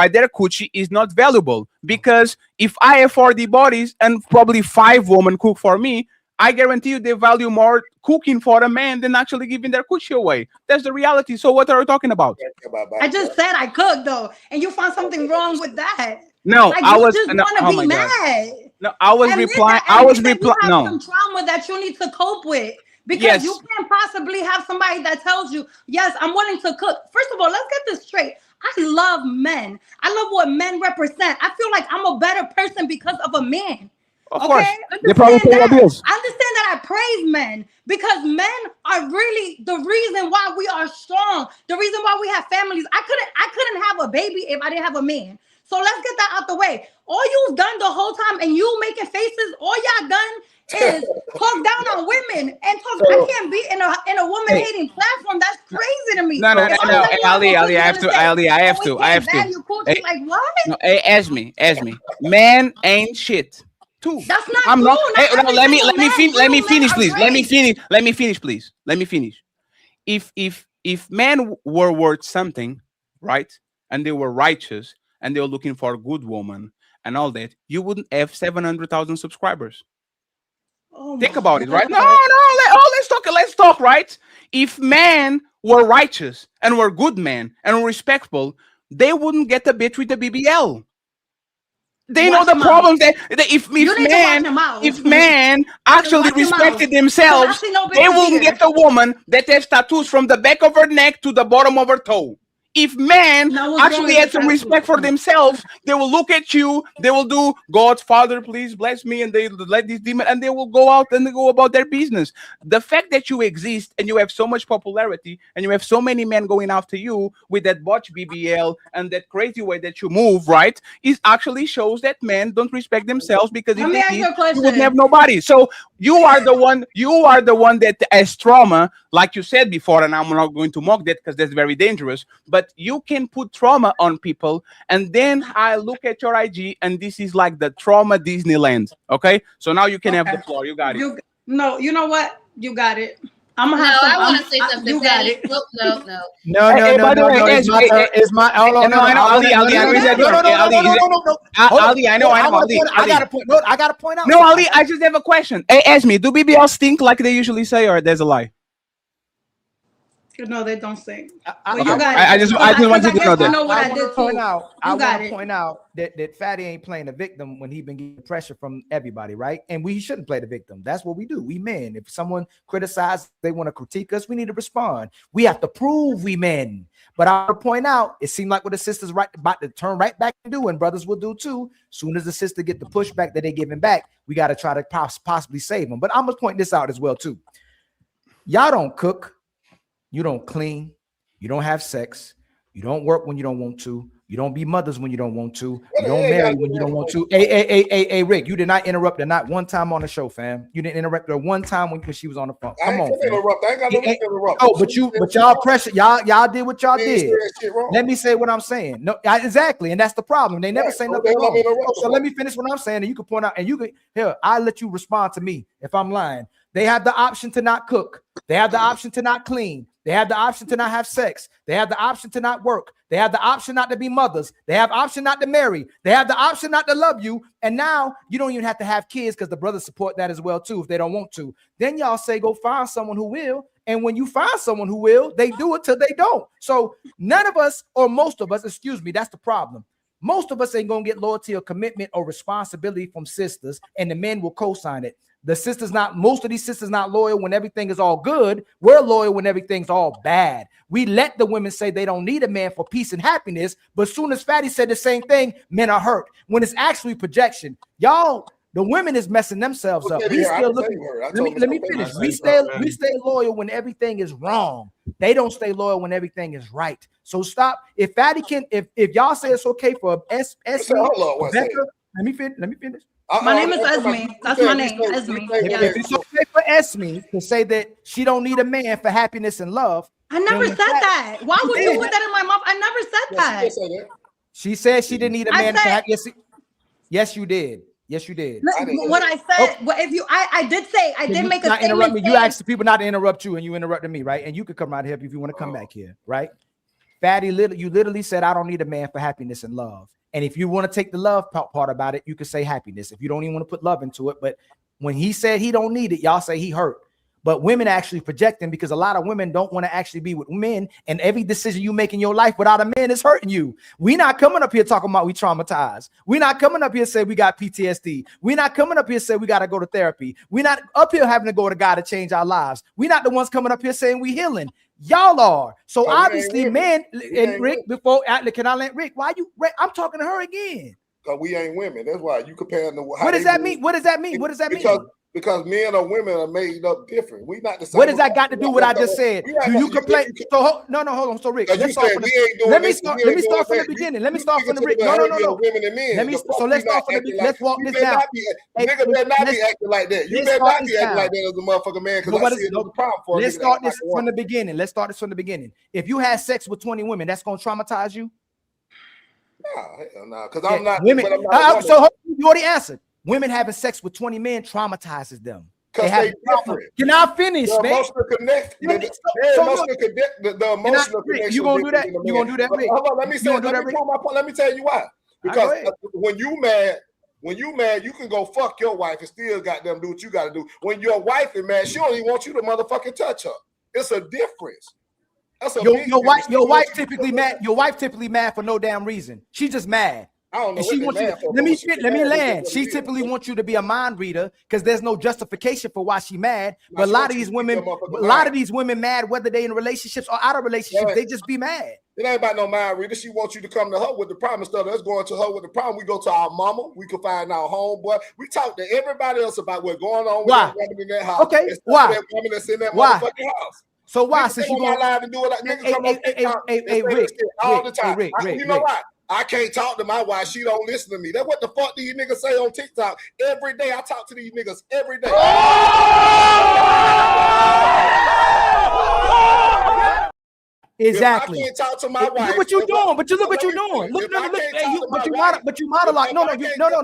their coochie is not valuable. Because if I have 40 bodies and probably 5 women cook for me, I guarantee you they value more cooking for a man than actually giving their coochie away. That's the reality. So what are we talking about? I just said I cooked though, and you found something wrong with that. No, like, I was just want to be mad. No, I was replying. I was replying. No, some trauma that you need to cope with, because you can't possibly have somebody that tells you, "Yes, I'm willing to cook." First of all, let's get this straight. I love men. I love what men represent. I feel like I'm a better person because of a man. Of course. They probably pay your bills. I understand that I praise men because men are really the reason why we are strong, the reason why we have families. I couldn't have a baby if I didn't have a man. So let's get that out the way. All you've done the whole time, and you making faces, all y'all done is talk down on women and talk. I can't be in a woman hating platform. That's crazy to me. No. Hey, Ali, I have to. Hey, like what? No, hey, Esme. Man ain't shit. Too. That's not I'm true. not. Not Hey, no, let me finish, please. Let Let me finish. If men were worth something, right, and they were righteous, and they were looking for a good woman and all that, you wouldn't have 700,000 subscribers. Think about it, right? Let's talk, right? If men were righteous and were good men and were respectful, they wouldn't get a bitch with the BBL. They know the problems that if men actually respected themselves, they wouldn't get a woman that has tattoos from the back of her neck to the bottom of her toe. If men actually had some respect for themselves, they will look at you, they will do, God, Father, please bless me, and they let these demons, and they will go out and they go about their business. The fact that you exist and you have so much popularity and you have so many men going after you with that botch BBL and that crazy way that you move, right, is actually shows that men don't respect themselves, because if they did, you wouldn't have nobody. So you are the one that has trauma, like you said before, and I'm not going to mock that because that's very dangerous, but you can put trauma on people, and then I look at your IG, and this is like the trauma Disneyland. Okay, so now you can have the floor. You got it. You know what? You got it. I'm gonna have I want to say something. You got it. No. No. It's my. Hold on. Ali, I know. I gotta point out. No, Ali, I just have a question. Hey, ask me, do BBL stink like they usually say, or there's a lie? No, they don't sing. I just wanted to know that. You know what I did point out. I want to point out that Fatty ain't playing the victim when he been getting pressure from everybody, right? And we shouldn't play the victim. That's what we do. We men. If someone criticizes, they want to critique us, we need to respond. We have to prove we men. But I want to point out, it seemed like what the sisters about to turn right back and do, and brothers will do too. Soon as the sister get the pushback that they giving back, we got to try to possibly save them. But I'm gonna point this out as well too. Y'all don't cook. You don't clean, you don't have sex, you don't work when you don't want to, you don't be mothers when you don't want to, you don't marry when you don't want to. Hey, Rick, you did not interrupt her not one time on the show, fam. You didn't interrupt her one time when she was on the phone. Come on, I ain't got no interrupt. Oh, but y'all pressure, y'all did what y'all did. Let me say what I'm saying. No, exactly, and that's the problem. They never say nothing wrong. So let me finish what I'm saying, and you can point out, and you can here. I'll let you respond to me if I'm lying. They have the option to not cook. They have the option to not clean. They have the option to not have sex. They have the option to not work. They have the option not to be mothers. They have the option not to marry. They have the option not to love you. And now you don't even have to have kids because the brothers support that as well too if they don't want to. Then y'all say go find someone who will. And when you find someone who will, they do it till they don't. So none of us, or most of us, excuse me, that's the problem. Most of us ain't gonna get loyalty or commitment or responsibility from sisters, and the men will co-sign it. The sisters most of these sisters not loyal when everything is all good. We're loyal when everything's all bad. We let the women say they don't need a man for peace and happiness, but as soon as Fatty said the same thing, men are hurt. When it's actually projection. Y'all, the women is messing themselves up. We still looking. Let me finish. We stay loyal when everything is wrong. They don't stay loyal when everything is right. So stop. If Fatty can, if y'all say it's okay for Becca, let me finish. My name is Esme. That's my name, Esme. If it's okay for Esme to say that she don't need a man for happiness and love, I never said that. Why would you put that in my mouth? I never said that. She said she didn't need a man for happiness. Yes, you did. Yes, you did. What I said, I did say, I did make a statement. You asked the people not to interrupt you, and you interrupted me, right? And you could come right here if you want to come back here, right? Fatty, you literally said, I don't need a man for happiness and love. And if you want to take the love part about it, you could say happiness. If you don't even want to put love into it, but when he said he don't need it, y'all say he hurt. But women actually project him because a lot of women don't want to actually be with men. And every decision you make in your life without a man is hurting you. We not coming up here talking about we traumatized. We not coming up here saying we got PTSD. We not coming up here saying we got to go to therapy. We not up here having to go to God to change our lives. We not the ones coming up here saying we healing. Y'all are. So obviously, men and Rick, can I let Rick? I'm talking to her again. Because we ain't women. That's why you comparing the. What does that mean? What does that mean? What does that mean? Because men or women are made up different. We not the same. What does that got to do with what I just said? Do you complain? So no, hold on. So Rick, let me start from the beginning. Let me start from the beginning. No. Let me. So let's start from the beginning. Let's walk this down. Nigga better not be acting like that. You better not be acting like that as a motherfucking man. Because I see another problem for. Let's start this from the beginning. Let's start this from the beginning. If you had sex with 20 women, that's gonna traumatize you. No, because I'm not women. So you already answered. Women having sex with 20 men traumatizes them. Because they different. Can I finish, the man? Emotional connection. The emotional connection. You gonna do that? You gonna do that, Rick? Hold on, let me prove my point. Let me tell you why. Because when you mad, you can go fuck your wife and still goddamn do what you got to do. When your wife is mad, she don't even want you to motherfucking touch her. It's a difference. Your wife typically mad. Your wife typically mad for no damn reason. She just mad. I don't know. And she wants you to, let me land. She typically wants you to be a mind reader because there's no justification for why she mad. But a lot of these women mad whether they in relationships or out of relationships. They just be mad. It ain't about no mind reader. She wants you to come to her with the problem instead of us going to her with the problem. We go to our mama. We can find our homeboy. We talk to everybody else about what's going on with that woman in that house. Okay, why? That woman that's in that motherfucking house. So why? Since you going live and do it like niggas come on TikTok Rick, all the time. Rick, you know what? I can't talk to my wife. She don't listen to me. That's what the fuck do you niggas say on TikTok? Every day I talk to these niggas every day. Exactly. I can't talk to my wife. Look what you're doing. But look what you're doing. Look. But you monologue. No.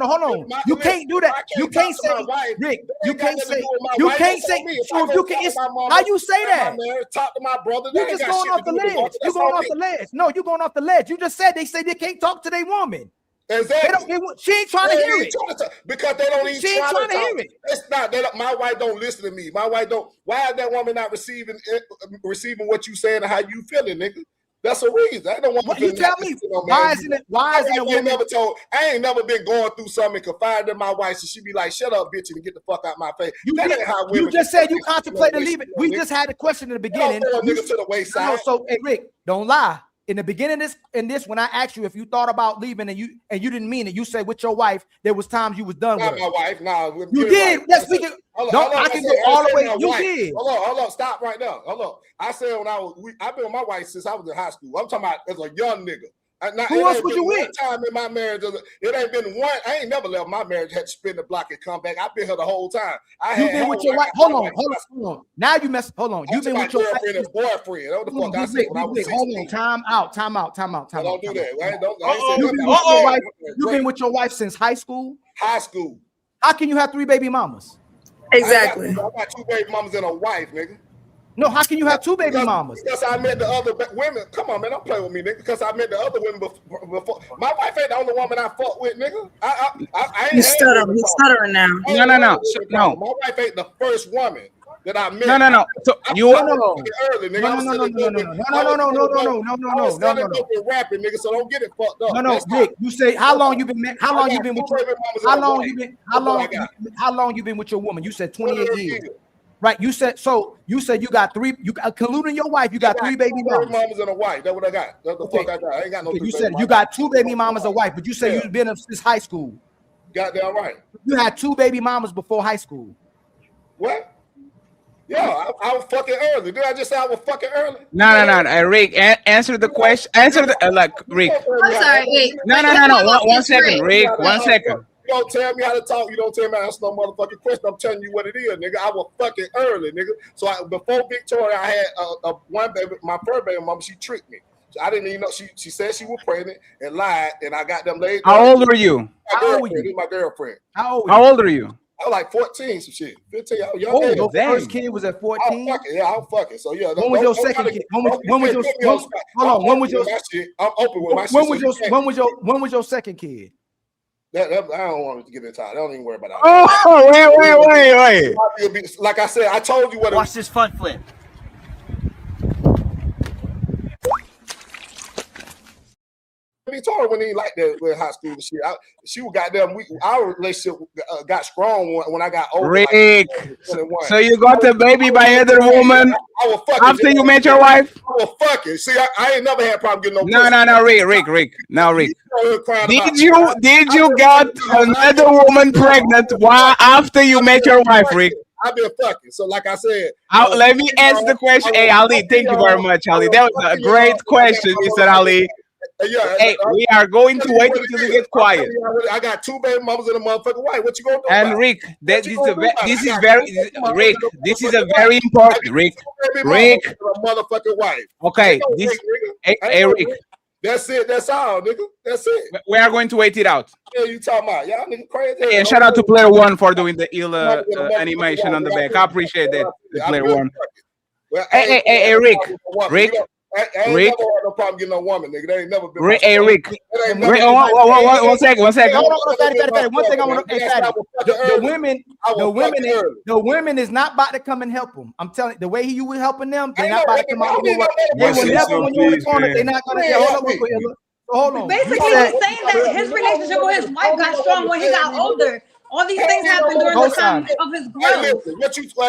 Hold on. You can't do that. You can't say, Rick. You can't say. You can't say. So if you can, how you say that? Talk to my brother. You just going off the ledge. You going off the ledge. No, you going off the ledge. You just said they say they can't talk to their woman. Exactly. She ain't trying to hear it because they don't even. She ain't trying to hear it. It's not. My wife don't listen to me. My wife don't. Why is that woman not receiving what you saying and how you feeling, nigga? That's a reason. I don't want what you tell me. Why isn't it? Why isn't it? Women never told. I ain't never been going through something confided in my wife, so she be like, "Shut up, bitch, and get the fuck out my face." You just said you contemplate to leave it. We just had a question in the beginning. Nigga to the wayside. So, hey, Rick, don't lie. In the beginning of this, when I asked you if you thought about leaving and you didn't mean it, you said with your wife there was times you was done with her. My wife, nah. You did. Yes, we can. I can go all the way. You did. Hold on. Stop right now. Hold on. I said I've been with my wife since I was in high school. I'm talking about as a young nigga. Who else was you with? Time in my marriage, it ain't been one. I ain't never left my marriage. Had to spin the block and come back. I've been here the whole time. You've been with your wife. Hold on. Now you mess. Hold on. You've been with your girlfriend and boyfriend. What the fuck I said when I was 16. Hold on. Time out. Don't do that. You've been with your wife since high school. High school. How can you have 3 baby mamas? Exactly. I got 2 baby mamas and a wife, nigga. No, how can you have 2 baby mamas? Because I met the other women. Come on, man, don't play with me, nigga. Because I met the other women before. My wife ain't the only woman I fuck with, nigga. I ain't. He's stuttering now. No. My wife ain't the first woman that I met. No. So you early, nigga. No. Rapping, nigga. So don't get it fucked up. No, Rick. You say how long you been? How long you been with your woman? You said 28 years. Right, you said you got 3. You colluding your wife. You got 3 baby mamas. Mamas and a wife. That's what I got. That's the fuck I got. I ain't got no. You said you got 2 baby mamas and a wife, but you said you've been since high school. Goddamn right. You had 2 baby mamas before high school. What? Yeah, I was fucking early. Did I just say I was fucking early? No. Rick, answer the question. Answer the Rick. I'm sorry. Wait. No. One second, Rick. 1 second. You don't tell me how to talk. You don't tell me how to answer no motherfucking question. I'm telling you what it is, nigga. I was fucking early, nigga. So before Victoria, I had one baby. My first baby mama, she tricked me. I didn't even know. She said she was pregnant and lied, and I got them laid. How old were you? My girlfriend. How old are you? I was like 14, some shit. 15. I was young. Oh, your first kid was at 14. I was fucking. So yeah. When was your second kid? When was your? Hold on. When was your? I'm open with my shit. When was your second kid? I don't want to get into it. I don't even worry about that. Oh, wait. Like I said, I told you what. Watch this front flip. He told her when he like that in high school and shit. She was goddamn. Our relationship got strong when I got older. Rick, like, so you got a baby by other woman after you met your wife? I was fucking. See, I ain't never had a problem getting No, Rick. Now, Rick. Did you got another woman pregnant after you met your wife, Rick? I've been fucking. So, like I said, let me ask the question. Hey, Ali, thank you very much, Ali. That was a great question, Mr. Ali. Hey, we are going to wait until you get quiet. I got 2 baby mamas and a motherfucking wife. What you gonna do? And Rick, this is very important. Rick, motherfucking wife. Okay, hey, Rick. That's it. That's all, nigga. That's it. We are going to wait it out. Yeah, you talking about? Y'all nigga crazy. Hey, and shout out to Player One for doing the ill animation on the back. I appreciate that, Player One. Hey, Rick. I ain't never had no problem getting no woman, nigga. They ain't never been. Rick, one second. One thing I want to say, the women is not about to come and help them. I'm telling you, the way you were helping them, they're not about to come out. They will never, when you're in the corner, they're not going to. Hold on. Basically, he's saying that his relationship with his wife got strong when he got older. All these things happened during the time of his growth.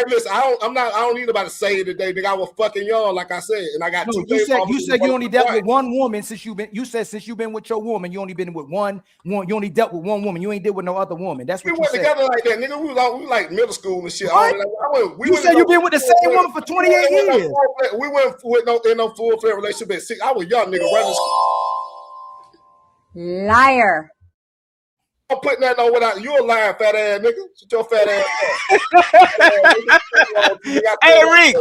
Listen, I don't need about to say it today, nigga. I was fucking young, like I said, and I got two. You said you only dealt with one woman since you've been. You said since you've been with your woman, you only been with one. You only dealt with one woman. You ain't dealt with no other woman. That's what we went together like that, nigga. We was like middle school and shit. You said you've been with the same woman for 28 years. We went with no full-fledged relationship at 6. I was young, nigga. Running. Liar. I'm putting that on without you a lying fat ass nigga. Shut your fat ass up. Hey, Rick.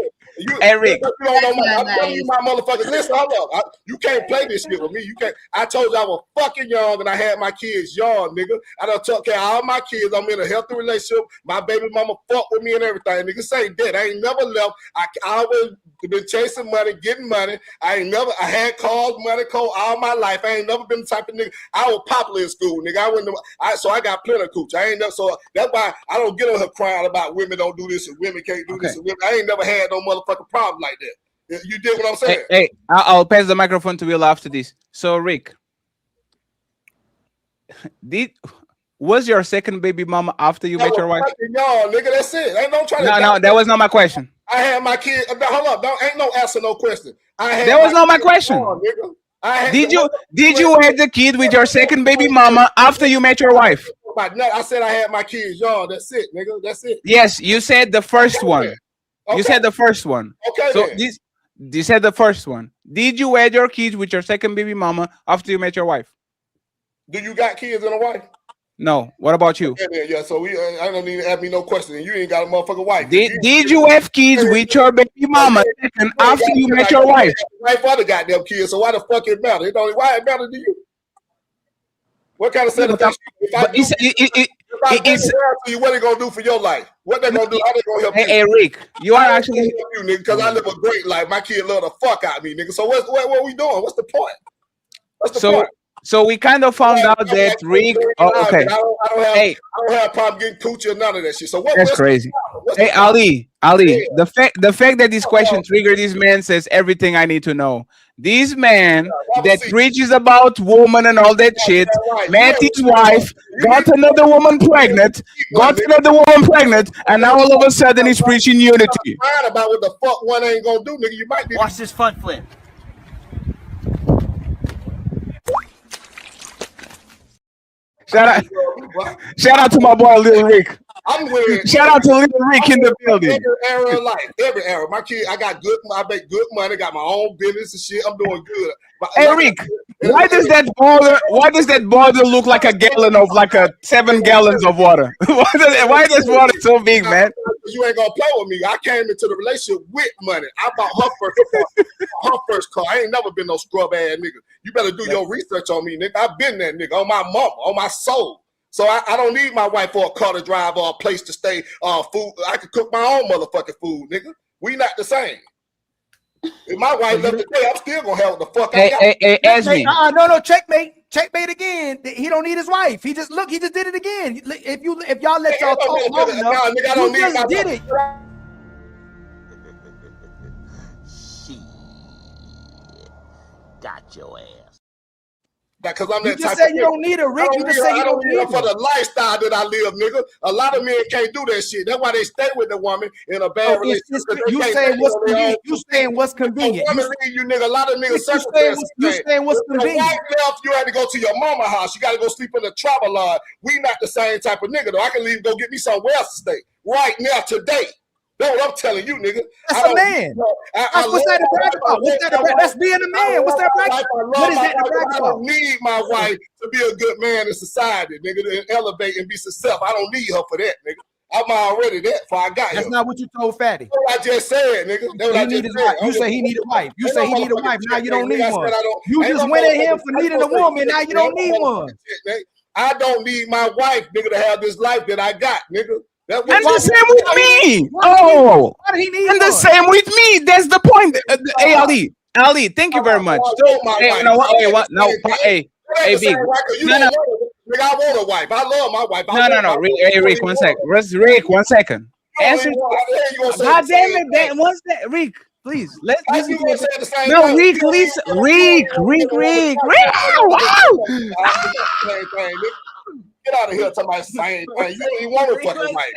Rick. I'm telling you, my motherfuckers. Listen, hold up. You can't play this shit with me. You can't. I told you I was fucking young and I had my kids young, nigga. I done took care of all my kids. I'm in a healthy relationship. My baby mama fuck with me and everything. Nigga, say that. I ain't never left. I always been chasing money, getting money. I had cars, money, code all my life. I ain't never been the type of nigga. I was popular in school, nigga. So I got plenty of cooch. I ain't never. So that's why I don't get on her crying about women don't do this and women can't do this and women. I ain't never had no motherfucking problem like that. You did what I'm saying? Hey, I'll pass the microphone to Will after this. So, Rick, was your second baby mama after you met your wife? Y'all, nigga, that's it. Ain't no trying No, that was not my question. I had my kid. Hold up, ain't no answer, no question. That was not my question. Did you have the kid with your second baby mama after you met your wife? I said I had my kids young. That's it, nigga. That's it. Yes, you said the first one. Okay. You said the first one. Okay. So you said the first one. Did you have your kids with your second baby mama after you met your wife? Do you got kids and a wife? No. What about you? Yeah. So I don't need to ask me no question. You ain't got a motherfucking wife. Did you have kids with your baby mama and after you met your wife? Wife other goddamn kids. So why the fuck it matter? Why it matter to you? What kind of satisfaction? What they gonna do for your life? What they gonna do? How they gonna help you? Hey, Rick, you are actually you, nigga, because I live a great life. My kid love the fuck out of me, nigga. So what we doing? What's the point? What's the point? So we kind of found out that Rick. Oh, okay. I don't have a problem getting coochie or none of that shit. So that's crazy. Hey, Ali, the fact that this question triggered this man says everything I need to know. This man that preaches about woman and all that shit met his wife, got another woman pregnant, and now all of a sudden he's preaching unity. About what the fuck one ain't gonna do, nigga. You might be. Watch this front flip. Shout out to my boy Lil Rick. Shout out to Lil Rick in the building. Every era of life, every era. My kid, I make good money, got my own business and shit. I'm doing good. Hey Rick, why does that boiler look like a gallon of 7 gallons of water? why does water so big, man? You ain't gonna play with me. I came into the relationship with money. I bought her first car. I ain't never been no scrub ass nigga. You better do your research on me, nigga. I've been that nigga on my mama, on my soul. So I don't need my wife for a car to drive or a place to stay, food. I can cook my own motherfucking food, nigga. We not the same. If my wife left today, I'm still gonna have what the fuck I got. Hey, no, checkmate again. He don't need his wife. He just did it again. If y'all let y'all talk long enough, you just did it. Shit, got your ass. Because I'm You that just type said of you nigga. don't need her, Rick. I You don't just need said her. you I don't don't need her need for her. the lifestyle that I live, nigga. A lot of men can't do that shit. That's why they stay with the woman in a bad So it's relationship. just, They you can't saying make it what's on their own convenient. You 2 saying feet. what's If a convenient. woman leave you, nigga, a lot of niggas You circumstances saying change. what's If your convenient. wife left, you had to go to your mama house. You got to go sleep in the travel lodge. We not the same type of nigga, though. I can leave, go get me somewhere else to stay right now, today. That's what I'm telling you, nigga. That's a man. What's that to brag about? That's being a man. What's that brag about? What is that to brag I about? don't need my wife to be a good man in society, nigga, to elevate and be successful. I don't need her for that, nigga. I'm already that before I got here. That's not what you told Fatty. That's what I just said, nigga. That's what I just said. You say he need a wife. You say he need a wife. Now you don't need one. You Ain't just no went at him motherfucking for needing a woman. Now you don't need one. I don't need my wife, nigga, to have this life that I got, nigga. And the same with me. Oh, why did he need and the one? same with me. That's the point. Hey, Ali, thank you very much. So, hey, you know what? Hey, what? No, hey, Big. No, no. Nigga, I want a wife. I love my wife. No. Hey, Rick, 1 second. Rick, 1 second. Answer. God damn it, that one second. Rick, please. Let's listen to it. No, Rick, listen. Rick. Wow. Get out of here talking about the same thing. You don't even want a fucking wife.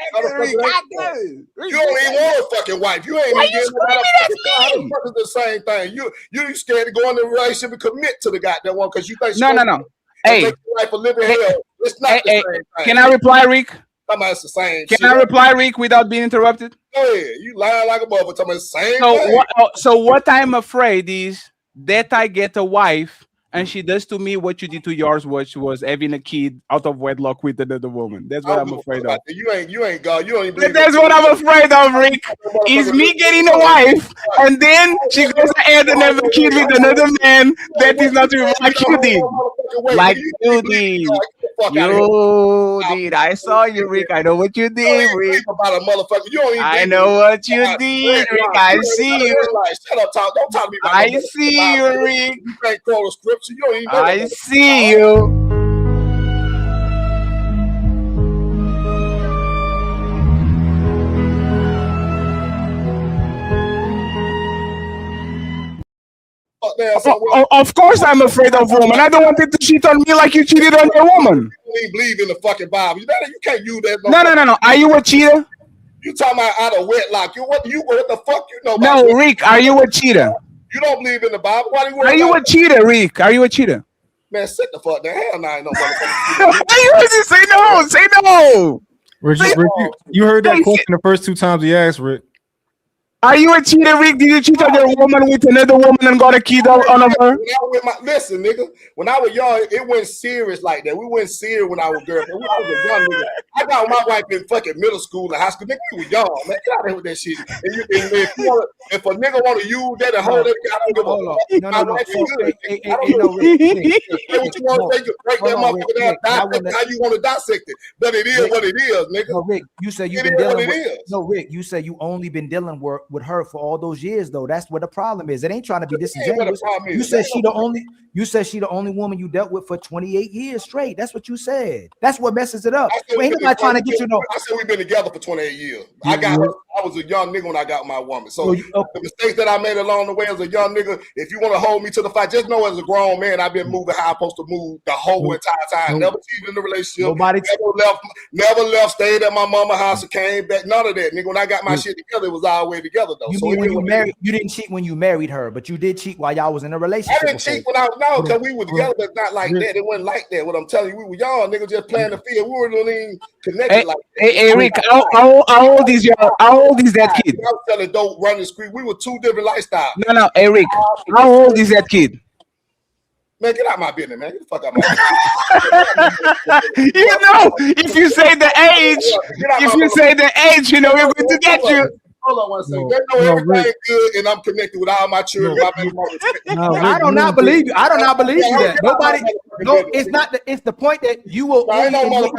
You don't even want a fucking wife. You ain't Why even you screaming at me? How the fuck is the same thing? You scared to go in a relationship and commit to the goddamn one because you think No. Hey. life a living hell. It's not the same thing. Can I reply, Rick? Talking about it's the same Can shit. I reply, Rick, without being interrupted? Go ahead. You lying like a motherfucker. Talking about the same thing. So what I'm afraid is that I get a wife and she does to me what you did to yours, which was having a kid out of wedlock with another woman. That's what I'm afraid of. You ain't God. You don't even believe That's what I'm afraid of, Rick. Is me getting a wife and then she goes ahead and have a kid with another man that is not even like you did. Like you did. You did. I saw you, Rick. I know what you did, Rick. About a motherfucker. You don't even I know what you did, Rick. I see you. Shut up, talk. Don't talk to me about I see you, Rick. You can't quote a scripture. You don't even know I see you. Of course I'm afraid of woman. I don't want it to cheat on me like you cheated on your woman. You don't even believe in the fucking Bible. You can't use that. No. Are you a cheater? You talking about out of wedlock. What the fuck you know about No, Rick, are you a cheater? You don't believe in the Bible. Why do you Are you a cheater, Rick? Are you a cheater? Man, sit the fuck down. Hell no, I ain't no motherfucker. Say no. Say no. Rick, you heard that question the first 2 times he asked, Rick. Are you a cheater, Rick? Did you cheat on your woman with another woman and got a kid on her? Listen, nigga. When I was young, it wasn't serious like that. We went serious when I was girlfriend. When I was a young nigga, I got my wife in fucking middle school and high school. Nigga, we were young, man. Get out of here with that shit. If a nigga want to use that and hold it, I don't give a fuck. My wife is good. I don't give a fuck. What you want to take? Break that motherfucker down. Dissect how you want to dissect it. But it is what it is, nigga. No, Rick, you said you've been dealing with. No, Rick, you said you only been dealing with her for all those years, though. That's what the problem is. It ain't trying to be disingenuous. You said she the only woman you dealt with for 28 years straight. That's what you said. That's what messes it up. Ain't nobody trying to get you I said we've been together for 28 years. I was a young nigga when I got my woman. So the mistakes that I made along the way as a young nigga, if you want to hold me to the fight, just know as a grown man, I've been moving how I'm supposed to move the whole entire time. Never cheated in the relationship. Never left, stayed at my mama's house and came back. None of that, nigga. When I got my shit together, it was all the way together, though. You mean when you married, you didn't cheat when you married her, but you did cheat while y'all was in a relationship. I didn't cheat when because we were together, but not like that. It wasn't like that. What I'm telling you, we were young, nigga, just playing the field. We weren't even connected like that. Hey, Rick, how old is that kid? I was telling don't run the street. We were two different lifestyles. No, hey, Rick, how old is that kid? Man, get out my business, man. Get the fuck out my business. You know, if you say the age, you know, we're going to get you. Hold on 1 second. They know everything good, and I'm connected with all my children. I do not believe you. I do not believe you that. Nobody. No, it's not. It's the point that you will.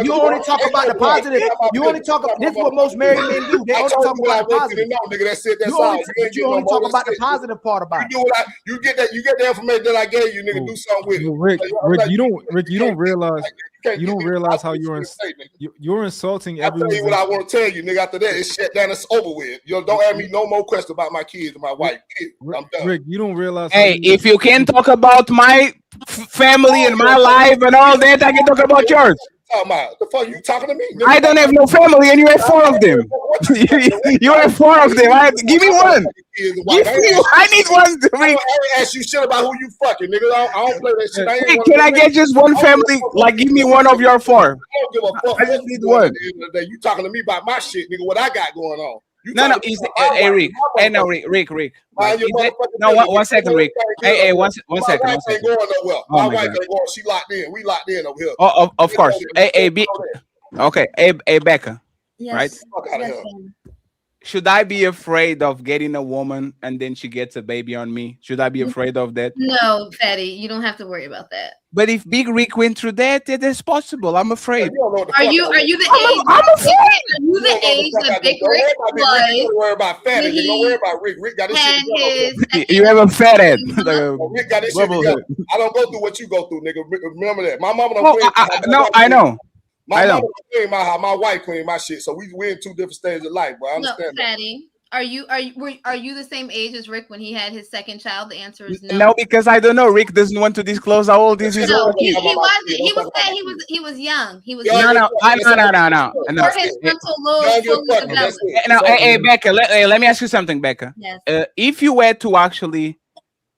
You only talk about the positive. You only talk. This is what most married men do. They only talk about the positive. You only talk about the positive part about it. You get that. You get the information that I gave you, nigga. Do something with it. Rick, you don't realize. You don't realize how you're insulting I tell everyone. you what I want to tell you, nigga. After that, it's shut down. It's over with. Don't ask me no more questions about my kids and my wife. I'm done. Rick, you don't realize. Hey, if you can talk about my family and my life and all that, I can talk about yours. The fuck you talking to me? Nigga? I don't have no family, and you have 4 of them. You have 4 of them. Give me one. I need one. I ain't ask you shit about who you fucking, nigga. I don't play that shit. Hey, can I get just one family? Like, give me one of your 4. I don't give a fuck. I just need one. At the end of the day, you talking to me about my shit, nigga? What I got going on? No. Hey, Rick. Hey, no, Rick. Like, no, one second, Rick. Hey, one second. My wife ain't going nowhere. My wife ain't going. She locked in. We locked in over here. Oh, of course. Okay. Hey, Becca. Yes. Right? Fuck out of here. Should I be afraid of getting a woman and then she gets a baby on me? Should I be afraid of that? No, Fatty, you don't have to worry about that. But if Big Rick went through that, it is possible. I'm afraid. Are you the age? I'm afraid. Are you the age that Big Rick Don't was? worry about Fatty. Nigga. Don't worry about Rick. Rick got his shit together. You have a fat head. Rick got his shit together. I don't go through what you go through, nigga. Remember that. My mama don't clean. No, I know. My mama clean my house. My wife clean my shit. So we're in 2 different stages of life, bro. I understand that. Fatty. Are you the same age as Rick when he had his second child? The answer is no. No, because I don't know. Rick doesn't want to disclose how old is his No, old he kid. wasn't. He was saying he was young. He was No. For his frontal lobe fully developed. Now, hey, Becca, let me ask you something, Becca. Yes. If you were to actually,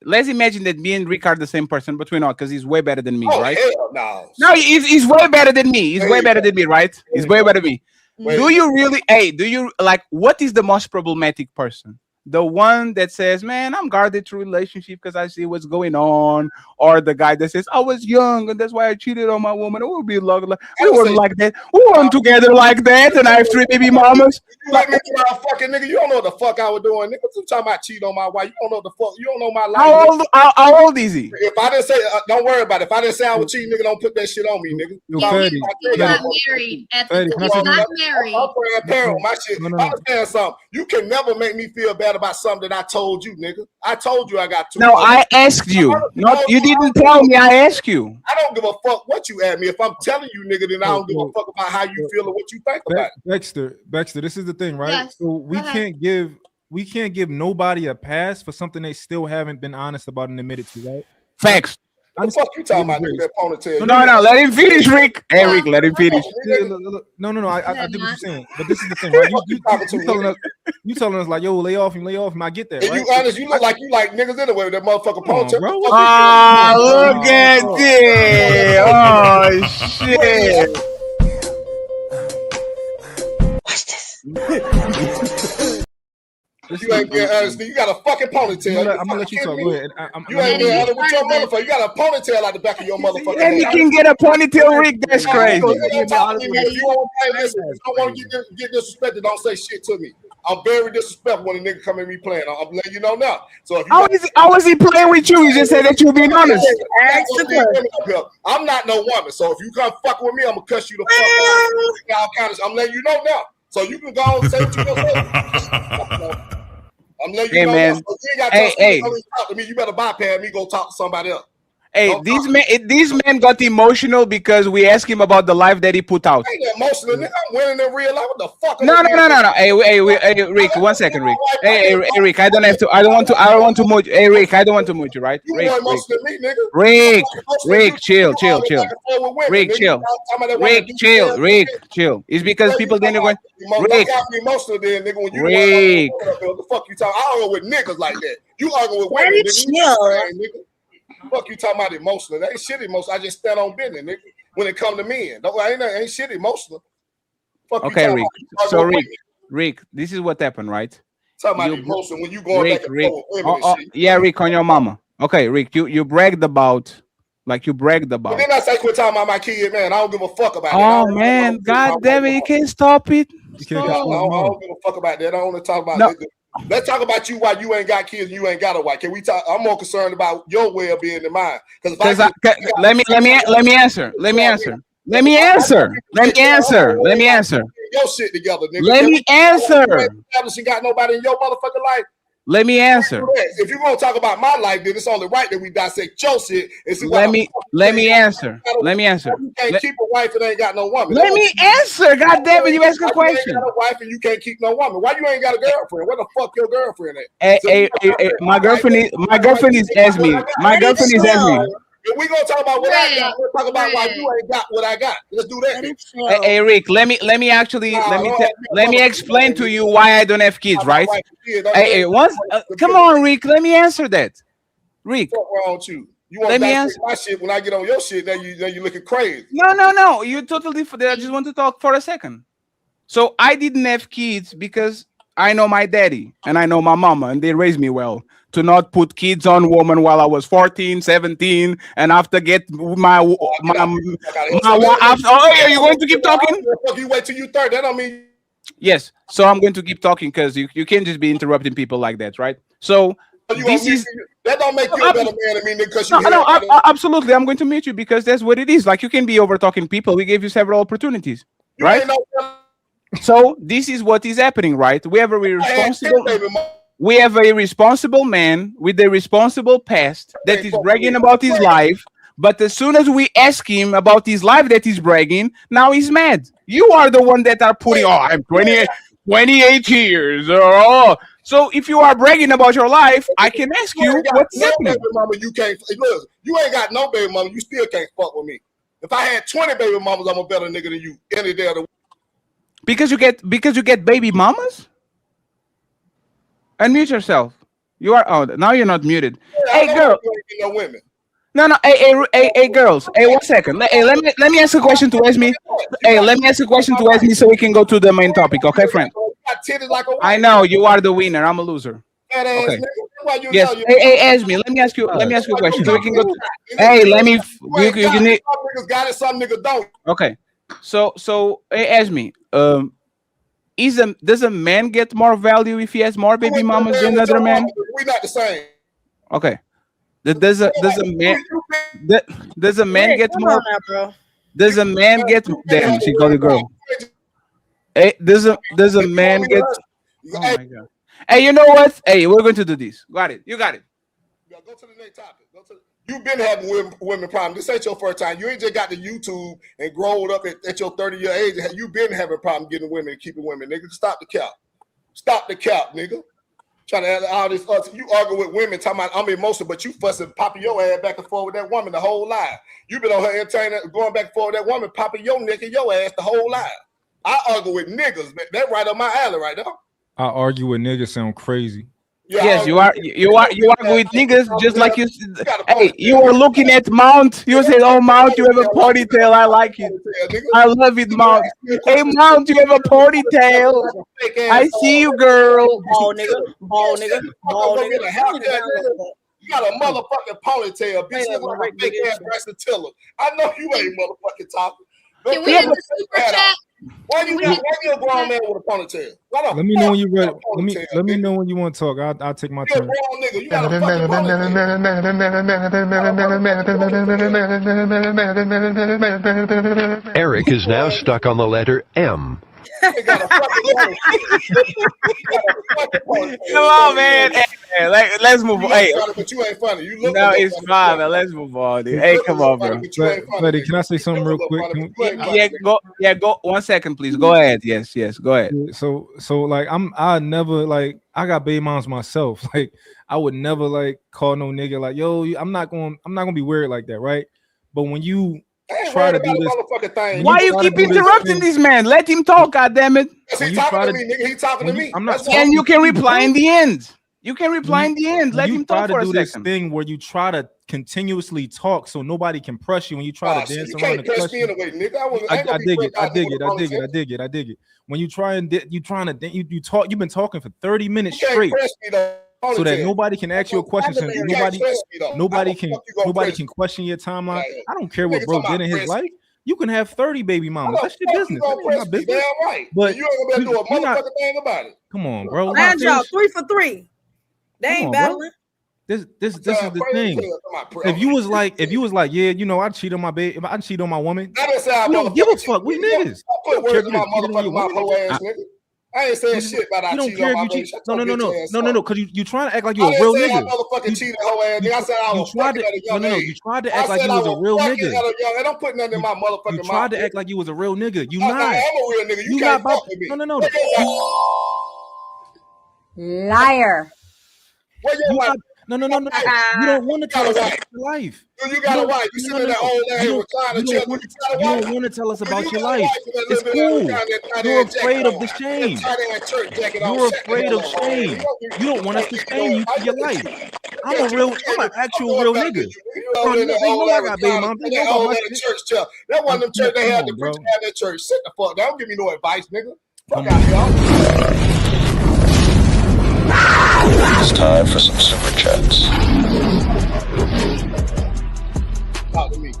let's imagine that me and Rick are the same person, but we're not, because he's way better than me, right? Hell no. No, he's way better than me. He's way better than me, right? He's way better than me. Do you really? Hey, do you like? What is the most problematic person? The one that says, "Man, I'm guarded through relationship because I see what's going on," or the guy that says, "I was young and that's why I cheated on my woman." It would be like we weren't like that. We weren't together like that, and I have 3 baby mamas. You like me, my fucking nigga? You don't know what the fuck I was doing, nigga. You talking about cheat on my wife? You don't know the fuck. You don't know my life. How old is he? If I didn't say, don't worry about it. If I didn't say I was cheating, nigga, don't put that shit on me, nigga. He was not married. He was not married. I'm praying parent my shit. Understand something? You can never make me feel bad about something that I told you, nigga. I told you I got 2. No, I asked you. Not you didn't tell me. I asked you. I don't give a fuck what you ask me. If I'm telling you, nigga, then I don't give a fuck about how you feel or what you think about it. Baxter, this is the thing, right? Yes. So we can't give nobody a pass for something they still haven't been honest about and admitted to, right? Facts. What the fuck you talking about, nigga? That ponytail. No, let him finish, Rick. Hey, Rick, let him finish. No. I get what you're saying, but this is the thing, right? You telling us like, yo, lay off him. I get that. If right? you honest, you look like you like niggas anyway with that motherfucking ponytail. Look at this. Oh shit. Watch this. You ain't being honest. You got a fucking ponytail. I'm gonna let you talk. Go ahead. You ain't being honest with your motherfucker. You got a ponytail out the back of your motherfucker. And you can get a ponytail, Rick. That's crazy. If you don't want to get disrespected, don't say shit to me. I'm very disrespectful when a nigga come at me playing. I'm letting you know now. So if you how is he playing with you? You just said that you being honest. I'm not no woman. So if you come fuck with me, I'm gonna cuss you the fuck out. I'm letting you know now. So you can go and say what you gonna say. I'm letting you know. Man. So you ain't got to talk to me. You better bypass me. Go talk to somebody else. Hey, this man got emotional because we asked him about the life that he put out. I ain't emotional, nigga. I'm winning in real life. What the fuck? No. Hey, Rick, 1 second, Rick. Hey, Rick, I don't want to mute. Hey, Rick, I don't want to mute you, right? You more emotional than me, nigga. Rick, chill. Rick, chill. Rick, chill. It's because people then are going. Rick, emotional then, nigga. When you Rick, what the fuck you talking? I argue with niggas like that. You argue with women, nigga. Fuck you talking about emotional? That ain't shit emotional. I just stand on business, nigga. When it come to men, ain't shit emotional. Fuck okay, you Rick. So Rick, this is what happened, right? Talking about emotion when you going back and forth with women and shit. Yeah, Rick, on your mama. Okay, Rick, you bragged about. But then I say quit talking about my kid, man. I don't give a fuck about it. Oh man, god damn it, you can't stop it. I don't give a fuck about that. I don't want to talk about that. Let's talk about you. Why you ain't got kids and you ain't got a wife? Can we talk? I'm more concerned about your well-being than mine. Because let me answer. Let me answer. Your shit together, nigga. Let me answer. Establishing got nobody in your motherfucking life. Let me answer. If you're gonna talk about my life, then it's only right that we dissect your shit. And see Let me answer. Let me answer. You can't keep a wife and ain't got no woman. Let me answer. God damn it, you ask a question. You ain't got a wife and you can't keep no woman. Why you ain't got a girlfriend? Where the fuck your girlfriend at? Hey, my girlfriend is Esme. My girlfriend is Esme. If we gonna talk about what I got, we'll talk about why you ain't got what I got. Let's do that. Hey, Rick, let me explain to you why I don't have kids, right? Hey, come on, Rick, let me answer that. Rick, what's wrong with you? You want to answer my shit when I get on your shit? Then you looking crazy. No, you totally. I just want to talk for a second. So I didn't have kids because I know my daddy and I know my mama, and they raised me well to not put kids on woman while I was 14, 17, and after get my oh, are you going to keep talking? You wait till you 30. That don't mean. Yes, so I'm going to keep talking because you can't just be interrupting people like that, right? So that don't make you a better man than me because you. No, absolutely. I'm going to meet you because that's what it is. Like you can be over talking people. We gave you several opportunities, right? So this is what is happening, right? We have a responsible man with a responsible past that is bragging about his life. But as soon as we ask him about his life that he's bragging, now he's mad. You are the one that are putting, I'm 28 years. So if you are bragging about your life, I can ask you what's happening. Baby mama, you can't look. You ain't got no baby mama. You still can't fuck with me. If I had 20 baby mamas, I'm a better nigga than you any day of the week. Because you get baby mamas? Unmute yourself. You are now you're not muted. Yeah, hey girl. No women. No. Hey girls. Hey, 1 second. Let me ask a question to Esme. Hey, let me ask a question to Esme so we can go to the main topic. Okay, friend. I know you are the winner. I'm a loser. Okay. Yes. Hey, Esme. Let me ask you a question so we can go. Hey, let me. You can. Some niggas got it. Some niggas don't. Okay. So hey, Esme. Does a man get more value if he has more baby mamas than another man? We not the same. Okay. Does a man get more? Does a man get? Damn, she called a girl. Hey, does a man get? Oh my god. Hey, you know what? Hey, we're going to do this. Got it. You got it. Go to the next topic. You've been having women problems. This ain't your first time. You ain't just got the YouTube and grown up at your 30-year age. You've been having problems getting women and keeping women, nigga. Stop the cap. Stop the cap, nigga. Trying to add all this up. You argue with women talking about I'm emotional, but you fussing, popping your ass back and forth with that woman the whole life. You been on her entertaining, going back and forth with that woman, popping your neck and your ass the whole life. I argue with niggas. That right up my alley right now. I argue with niggas sound crazy. Yeah, yes, you are with niggas just like you. Hey, you were looking at Mount. You said, "Oh, Mount, you have a ponytail. I like it. I love it, Mount. Hey, Mount, you have a ponytail. I see you, girl." Ball nigga. You got a motherfucking ponytail, bitch. Look like a fake ass Brassatilla. I know you ain't motherfucking talking. Can we have the super chat? Why you a grown man with a ponytail? Let me know when you're ready. Let me know when you want to talk. I'll take my turn. You got a fucking ponytail. Eric is now stuck on the letter M. Come on, man. Hey, let's move on. Hey, but you ain't funny. You look. No, it's fine, man. Let's move on, dude. Hey, come on, bro. Buddy, can I say something real quick? Yeah, go. 1 second, please. Go ahead. Yes, go ahead. So like I never like I got baby moms myself. Like I would never like call no nigga like, yo, I'm not gonna be weird like that, right? But when you try to do this, why you keep interrupting this man? Let him talk, goddammit. He talking to me, nigga. He talking to me. I'm not. And you can reply in the end. You can reply in the end. Let him talk for a second. You try to do this thing where you try to continuously talk so nobody can press you when you try to dance around the question. I dig it. When you try and you talk, you've been talking for 30 minutes straight. So that nobody can ask you a question. So nobody can question your timeline. I don't care what bro did in his life. You can have 30 baby mamas. That's your business. That's my business. But you ain't gonna do a motherfucking thing about it. Come on, bro. Land y'all 3 for 3. They ain't battling. This is the thing. If you was like, yeah, you know, I cheat on my baby, I cheat on my woman. I didn't say I don't give a fuck. We niggas. I ain't saying shit about I You don't cheat care on if my you baby. cheat. Shut No, your no, no, bitch no, ass no, up. no, no. Because you trying to act like I you're a didn't real say I nigga. motherfucking cheated whole ass nigga. I said I was fucking at a young age. You tried to I act like said you I was a was real fucking nigga. at a young. I don't put nothing in my motherfucking You mouth. tried to act like you was a real nigga. You I not. am a real nigga. You not can't fuck about. with me. No, no, no. Where Liar. your You wife? not. No, no, no, no. You don't want to You got tell a us wife. about your life. Do you got a wife? You No, sitting no, in that no. old ass You don't recliner chair. Do want. you got a You wife? don't want to tell us Do about you your got a life. wife in that It's little bit cool. of tight You're ass jacket afraid of on? the That shame. tight ass church jacket on. You're Shut the afraid hell of up, old ass. shame. You don't want us to shame you for your life. I'm Bitch, I'm an actual doing real better nigga. than you. You Bro, over in that they old know I ass got baby recliner mom. They in know that about old my ass shit. church chair. That one of them church they Come had on, the bro. preacher at that church. Sit the fuck down. Don't give me no advice, nigga. Fuck Come out here. It's time for some super chats. Talk to me.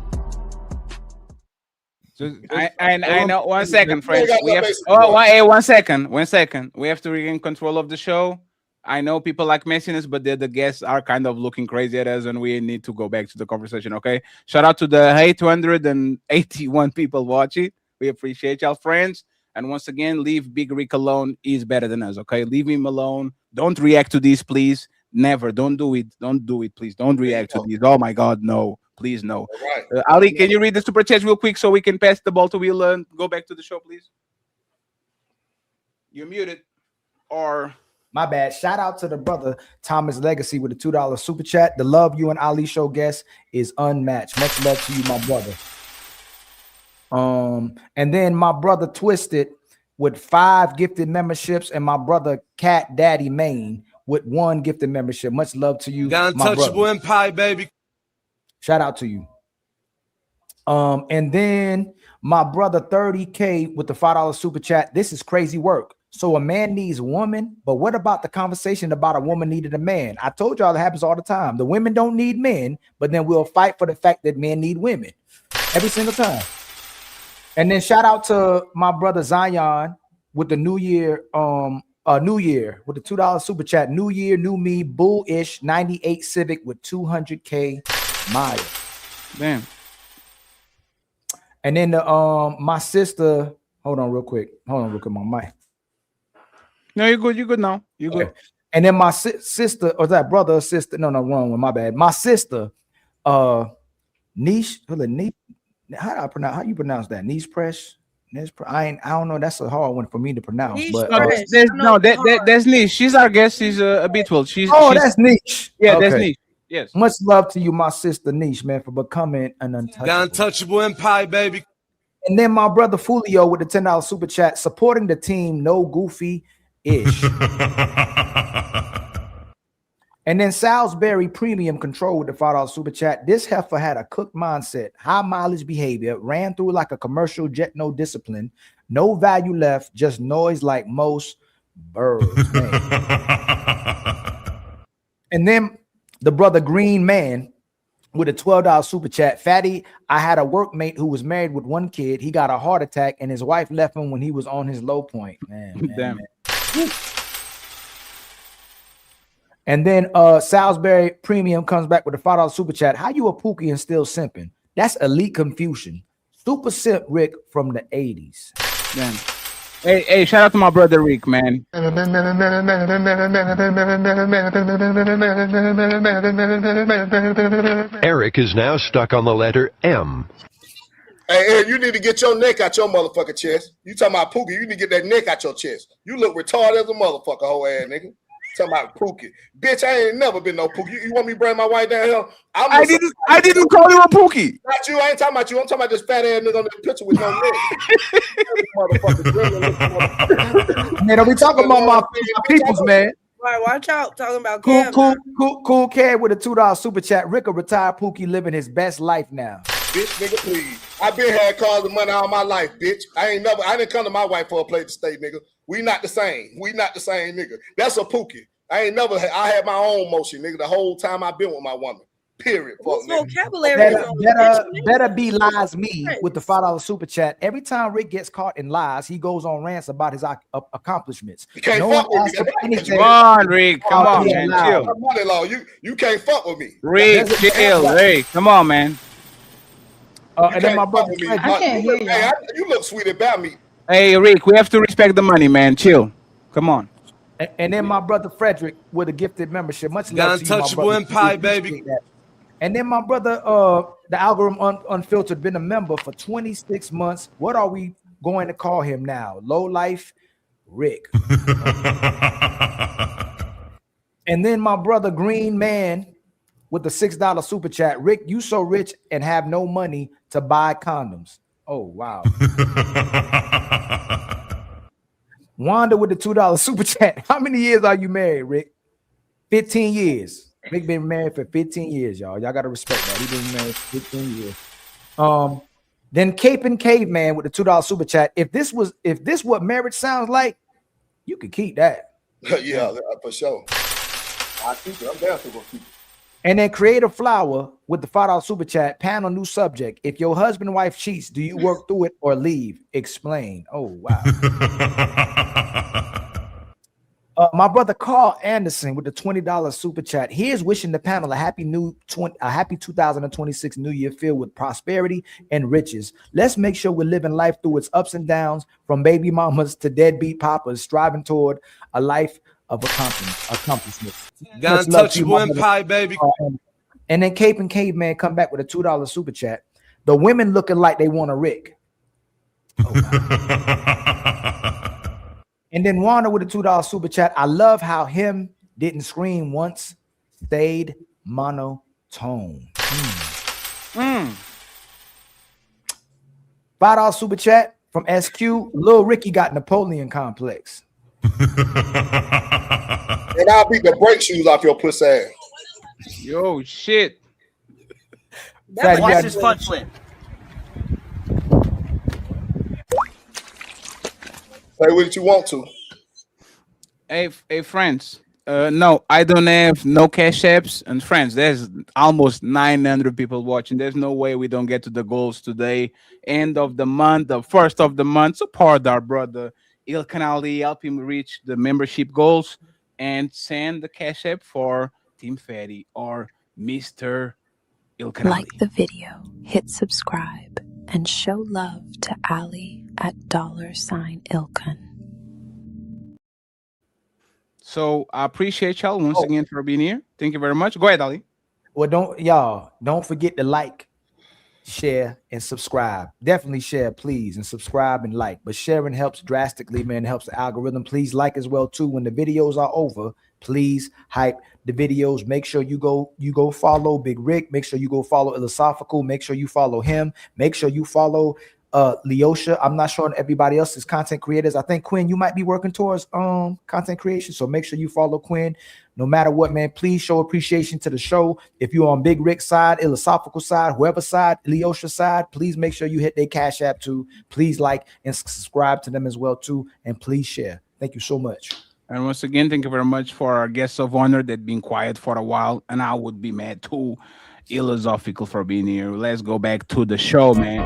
I know. 1 second, friends. got We no have. basic Oh, voice. hey, 1 second. 1 second. We have to regain control of the show. I know people like messiness, but the guests are kind of looking crazy at us, and we need to go back to the conversation. Okay. Shout out to the 881 people watching. We appreciate y'all, friends. And once again, leave Big Rick alone. He's better than us. Okay. Leave him alone. Don't react to this, please. Never. Don't do it. Don't do it, please. Don't react to these. Oh my God, no. Please, no. Right. Ali, can you read the super chat real quick so we can pass the ball to Will and go back to the show, please? You're muted. Or my bad. Shout out to the brother Thomas Legacy with the $2 super chat. The love you and Ali show guest is unmatched. Much love to you, my brother. And then my brother Twisted with 5 gifted memberships, and my brother Cat Daddy Maine with 1 gifted membership. Much love to you, Got my untouchable brother. empire, baby. Shout out to you. And then my brother 30K with the $5 super chat. This is crazy work. So a man needs a woman, but what about the conversation about a woman needed a man? I told y'all that happens all the time. The women don't need men, but then we'll fight for the fact that men need women every single time. And then shout out to my brother Zion with the New Year, New Year with the $2 super chat. New Year, new me, bullish 98 Civic with 200K miles. Damn. And then the my sister, hold on real quick, my mic. No, you're good. You're good now. You're good. Okay. And then my sister, or that brother or sister? No, wrong one. My bad. My sister, Niche. How you pronounce that? Niche Press. I don't know. That's a hard one for me to pronounce. Niche but Press. That's Niche. She's our guest. She's a bit well. She's that's Niche. Yeah, okay. that's Niche. Yes. Much love to you, my sister Niche, man, for becoming an untouchable. Got untouchable empire, baby. And then my brother Fulio with the $10 super chat, supporting the team, no goofy ish. And then Salisbury Premium Control with the $5 super chat. This heifer had a cooked mindset, high mileage behavior, ran through like a commercial jet, no discipline, no value left, just noise like most birds. And then the brother Green Man with a $12 super chat. Fatty, I had a workmate who was married with 1 kid. He got a heart attack and his wife left him when he was on his low point. Man. And then Salisbury Premium comes back with a $5 super chat. How you a Pookie and still simping? That's elite confusion. Super simp Rick from the 80s. Damn. Hey, shout out to my brother Rick, man. Eric is now stuck on the letter M. Hey, you need to get your neck out your motherfucking chest. You talking about Pookie, you need to get that neck out your chest. You look retarded as a motherfucker, whole ass nigga. Talking about Pookie. Bitch, I ain't never been no Pookie. You want me to bring my wife down here? I didn't call you a Pookie. Not you, I ain't talking about you. I'm talking about this fat ass nigga on this picture with no neck. Man, are we talking about my peoples, man? Right, watch out. Talking about Cool Cad with a $2 super chat. Rick, a retired Pookie, living his best life now. Bitch, nigga, please. I been had cars and money all my life, bitch. I didn't come to my wife for a plate to stay, nigga. We not the same. We not the same, nigga. That's a Pookie. I had my own motion, nigga, the whole time I've been with my woman. Period. Fuck, vocabulary? Better be lies me with the $5 super chat. Every time Rick gets caught in lies, he goes on rants about his accomplishments. You can't no fuck one with asks me. him anything. Come on, Rick. Come on, man. Chill. Money law. You can't fuck with me. Rick, chill. Rick, come on, man. And then my brother, I can't hear you. Hey, you look sweet about me. Hey, Rick, we have to respect the money, man. Chill. Come on. And then my brother Frederick with a gifted membership. Much The love to you, my untouchable brother. empire, baby. And then my brother, the algorithm unfiltered, been a member for 26 months. What are we going to call him now? Low life Rick. And then my brother Green Man with the $6 super chat. Rick, you so rich and have no money to buy condoms. Oh, wow. Wanda with the $2 super chat. How many years are you married, Rick? 15 years. Rick been married for 15 years, y'all. Y'all gotta respect that. He been married for 15 years. Then Cape and Caveman with the $2 super chat. If this what marriage sounds like, you could keep that. Yeah, for sure. I keep it. I'm definitely gonna keep it. And then Creative Flower with the $5 super chat. Panel new subject. If your husband or wife cheats, do you work through it or leave? Explain. Oh wow. My brother Carl Anderson with the $20 super chat. Here's wishing the panel a happy 2026 New Year filled with prosperity and riches. Let's make sure we're living life through its ups and downs, from baby mamas to deadbeat papas, striving toward a life of accomplishments. The untouchable empire, baby. And then Cape and Caveman come back with a $2 super chat. The women looking like they want a Rick. Oh, and then Wanda with a $2 super chat. I love how him didn't scream once, stayed monotone. $5 super chat from SQ. Lil Ricky got Napoleon complex. And I'll beat the brake shoes off your pussy ass. Yo, shit. Watch this front flip. Say what you want to. Hey, friends. No, I don't have no cash apps. And friends, there's almost 900 people watching. There's no way we don't get to the goals today. End of the month, the first of the month. Support our brother Ilkan Ali, help him reach the membership goals, and send the cash app for Team Fatty or Mr. Ilkan Ali. Like the video, hit subscribe, and show love to Ali at $Ilkan. So I appreciate y'all once again for being here. Thank you very much. Go ahead, Ali. Well, don't forget to like, share, and subscribe. Definitely share, please, and subscribe and like. But sharing helps drastically, man. It helps the algorithm. Please like as well too. When the videos are over, please hype the videos. Make sure you go follow Big Rick. Make sure you go follow Philosophical. Make sure you follow him. Make sure you follow Leosha. I'm not sure on everybody else's content creators. I think Quinn, you might be working towards content creation, so make sure you follow Quinn. No matter what, man, please show appreciation to the show. If you're on Big Rick's side, Philosophical side, whoever side, Leosha side, please make sure you hit their Cash App too. Please like and subscribe to them as well too, and please share. Thank you so much. And once again, thank you very much for our guests of honor that been quiet for a while, and I would be mad too. Philosophical for being here. Let's go back to the show, man.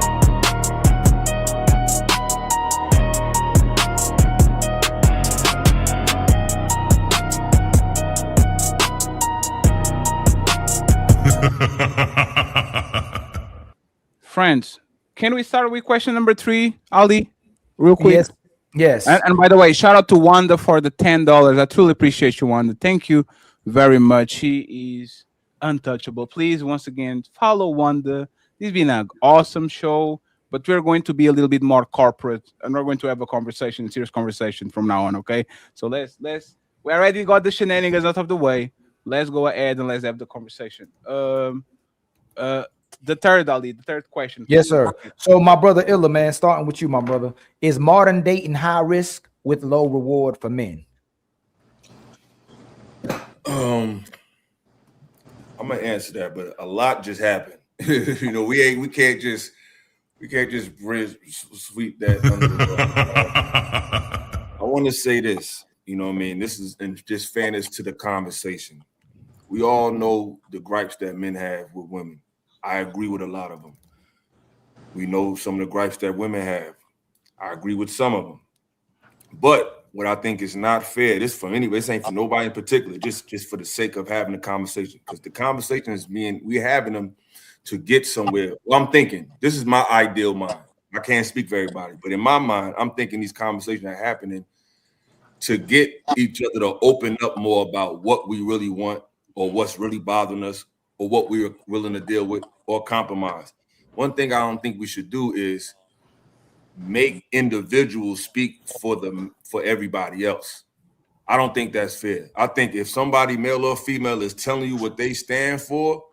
Friends, can we start with question number 3, Ali? Real quick. Yes. And by the way, shout out to Wanda for the $10. I truly appreciate you, Wanda. Thank you very much. She is untouchable. Please, once again, follow Wanda. This has been an awesome show, but we're going to be a little bit more corporate, and we're going to have a serious conversation from now on, okay? So let's we already got the shenanigans out of the way. Let's go ahead and let's have the conversation. The third question. Yes, sir. So my brother Illa, man, starting with you, my brother. Is modern dating high risk with low reward for men? I'm gonna answer that, but a lot just happened. We can't just sweep that under the rug. I want to say this. You know what I mean? This is just fairness to the conversation. We all know the gripes that men have with women. I agree with a lot of them. We know some of the gripes that women have. I agree with some of them. But what I think is not fair, this ain't for nobody in particular, just for the sake of having a conversation. Because the conversation is we're having them to get somewhere. Well, I'm thinking, this is my ideal mind. I can't speak for everybody, but in my mind, I'm thinking these conversations are happening to get each other to open up more about what we really want or what's really bothering us or what we're willing to deal with or compromise. One thing I don't think we should do is make individuals speak for everybody else. I don't think that's fair. I think if somebody, male or female, is telling you what they stand for,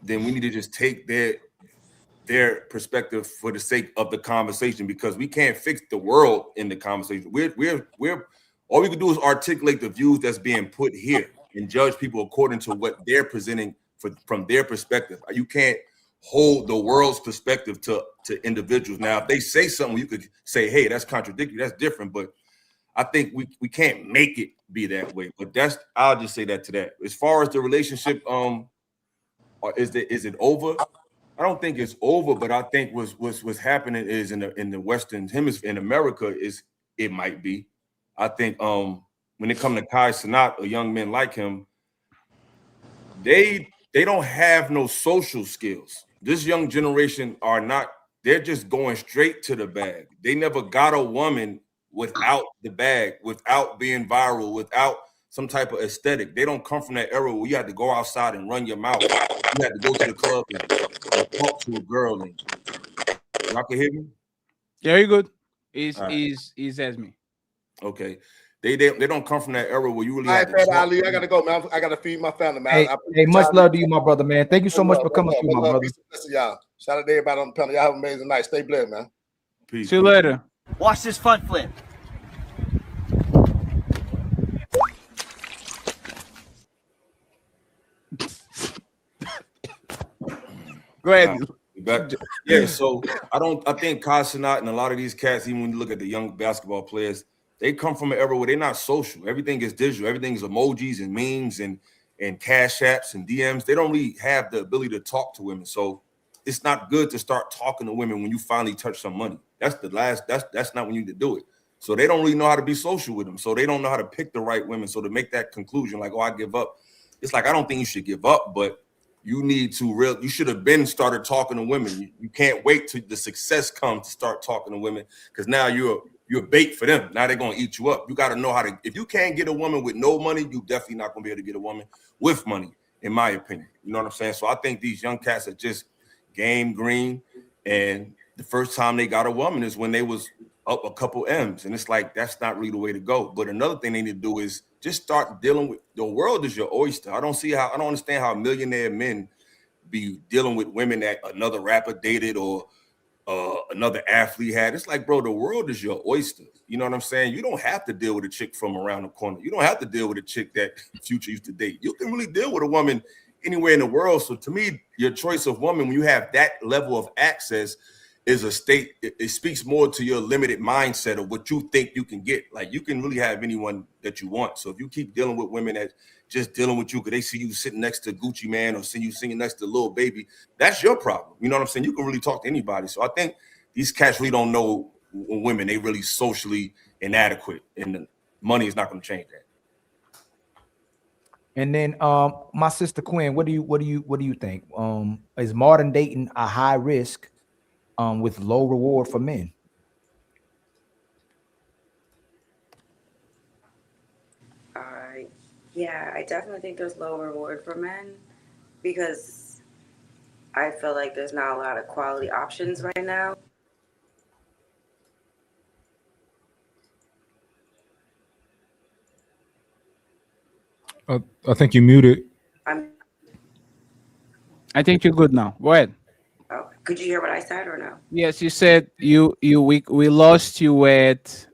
then we need to just take their perspective for the sake of the conversation, because we can't fix the world in the conversation. We're all we can do is articulate the views that's being put here and judge people according to what they're presenting from their perspective. You can't hold the world's perspective to individuals. Now, if they say something, you could say, hey, that's contradictory, that's different, but I think we can't make it be that way. But I'll just say that to that. As far as the relationship, is it over? I don't think it's over, but I think what's happening is in the Western Hemisphere, in America, it might be. I think when it comes to Kai Cenat or young men like him, they don't have no social skills. This young generation they're just going straight to the bag. They never got a woman without the bag, without being viral, without some type of aesthetic. They don't come from that era where you had to go outside and run your mouth. You had to go to the club and talk to a girl. And y'all can hear me? Yeah, you're good. He's as me. Okay. They don't come from that era where you really have to Ali, I gotta go, man. I gotta feed my family, man. Hey, much love to you, my brother, man. Thank you so much for coming through, my brother. Listen, y'all. Shout out to everybody on the panel. Y'all have an amazing night. Stay blessed, man. Peace. See you later. Watch this front flip. Go ahead. Yeah, so I think Kai Cenat and a lot of these cats, even when you look at the young basketball players, they come from an era where they're not social. Everything is digital. Everything is emojis and memes and cash apps and DMs. They don't really have the ability to talk to women. So it's not good to start talking to women when you finally touch some money. That's not when you need to do it. So they don't really know how to be social with them. So they don't know how to pick the right women. So to make that conclusion, like, oh, I give up. It's like, I don't think you should give up, but you should have been started talking to women. You can't wait till the success comes to start talking to women, because now you're bait for them. Now they're going to eat you up. You got to know how to, if you can't get a woman with no money, you definitely not going to be able to get a woman with money, in my opinion. You know what I'm saying? So I think these young cats are just game green. And the first time they got a woman is when they was up a couple M's. And it's like, that's not really the way to go. But another thing they need to do is just start dealing with, the world is your oyster. I don't understand how millionaire men be dealing with women that another rapper dated or another athlete had. It's like, bro, the world is your oyster. You know what I'm saying? You don't have to deal with a chick from around the corner. You don't have to deal with a chick that Future used to date. You can really deal with a woman anywhere in the world. So to me, your choice of woman, when you have that level of access, is a state. It speaks more to your limited mindset of what you think you can get. Like, you can really have anyone that you want. So if you keep dealing with women that just dealing with you because they see you sitting next to Gucci Man or see you singing next to Lil Baby, that's your problem. You know what I'm saying? You can really talk to anybody. So I think these cats really don't know women. They really socially inadequate, and the money is not going to change that. And then my sister Quinn, what do you think? Is modern dating a high risk with low reward for men? Yeah, I definitely think there's low reward for men, because I feel like there's not a lot of quality options right now. I think you muted. I think you're good now. Go ahead. Oh, could you hear what I said or no? Yes, you said we lost you at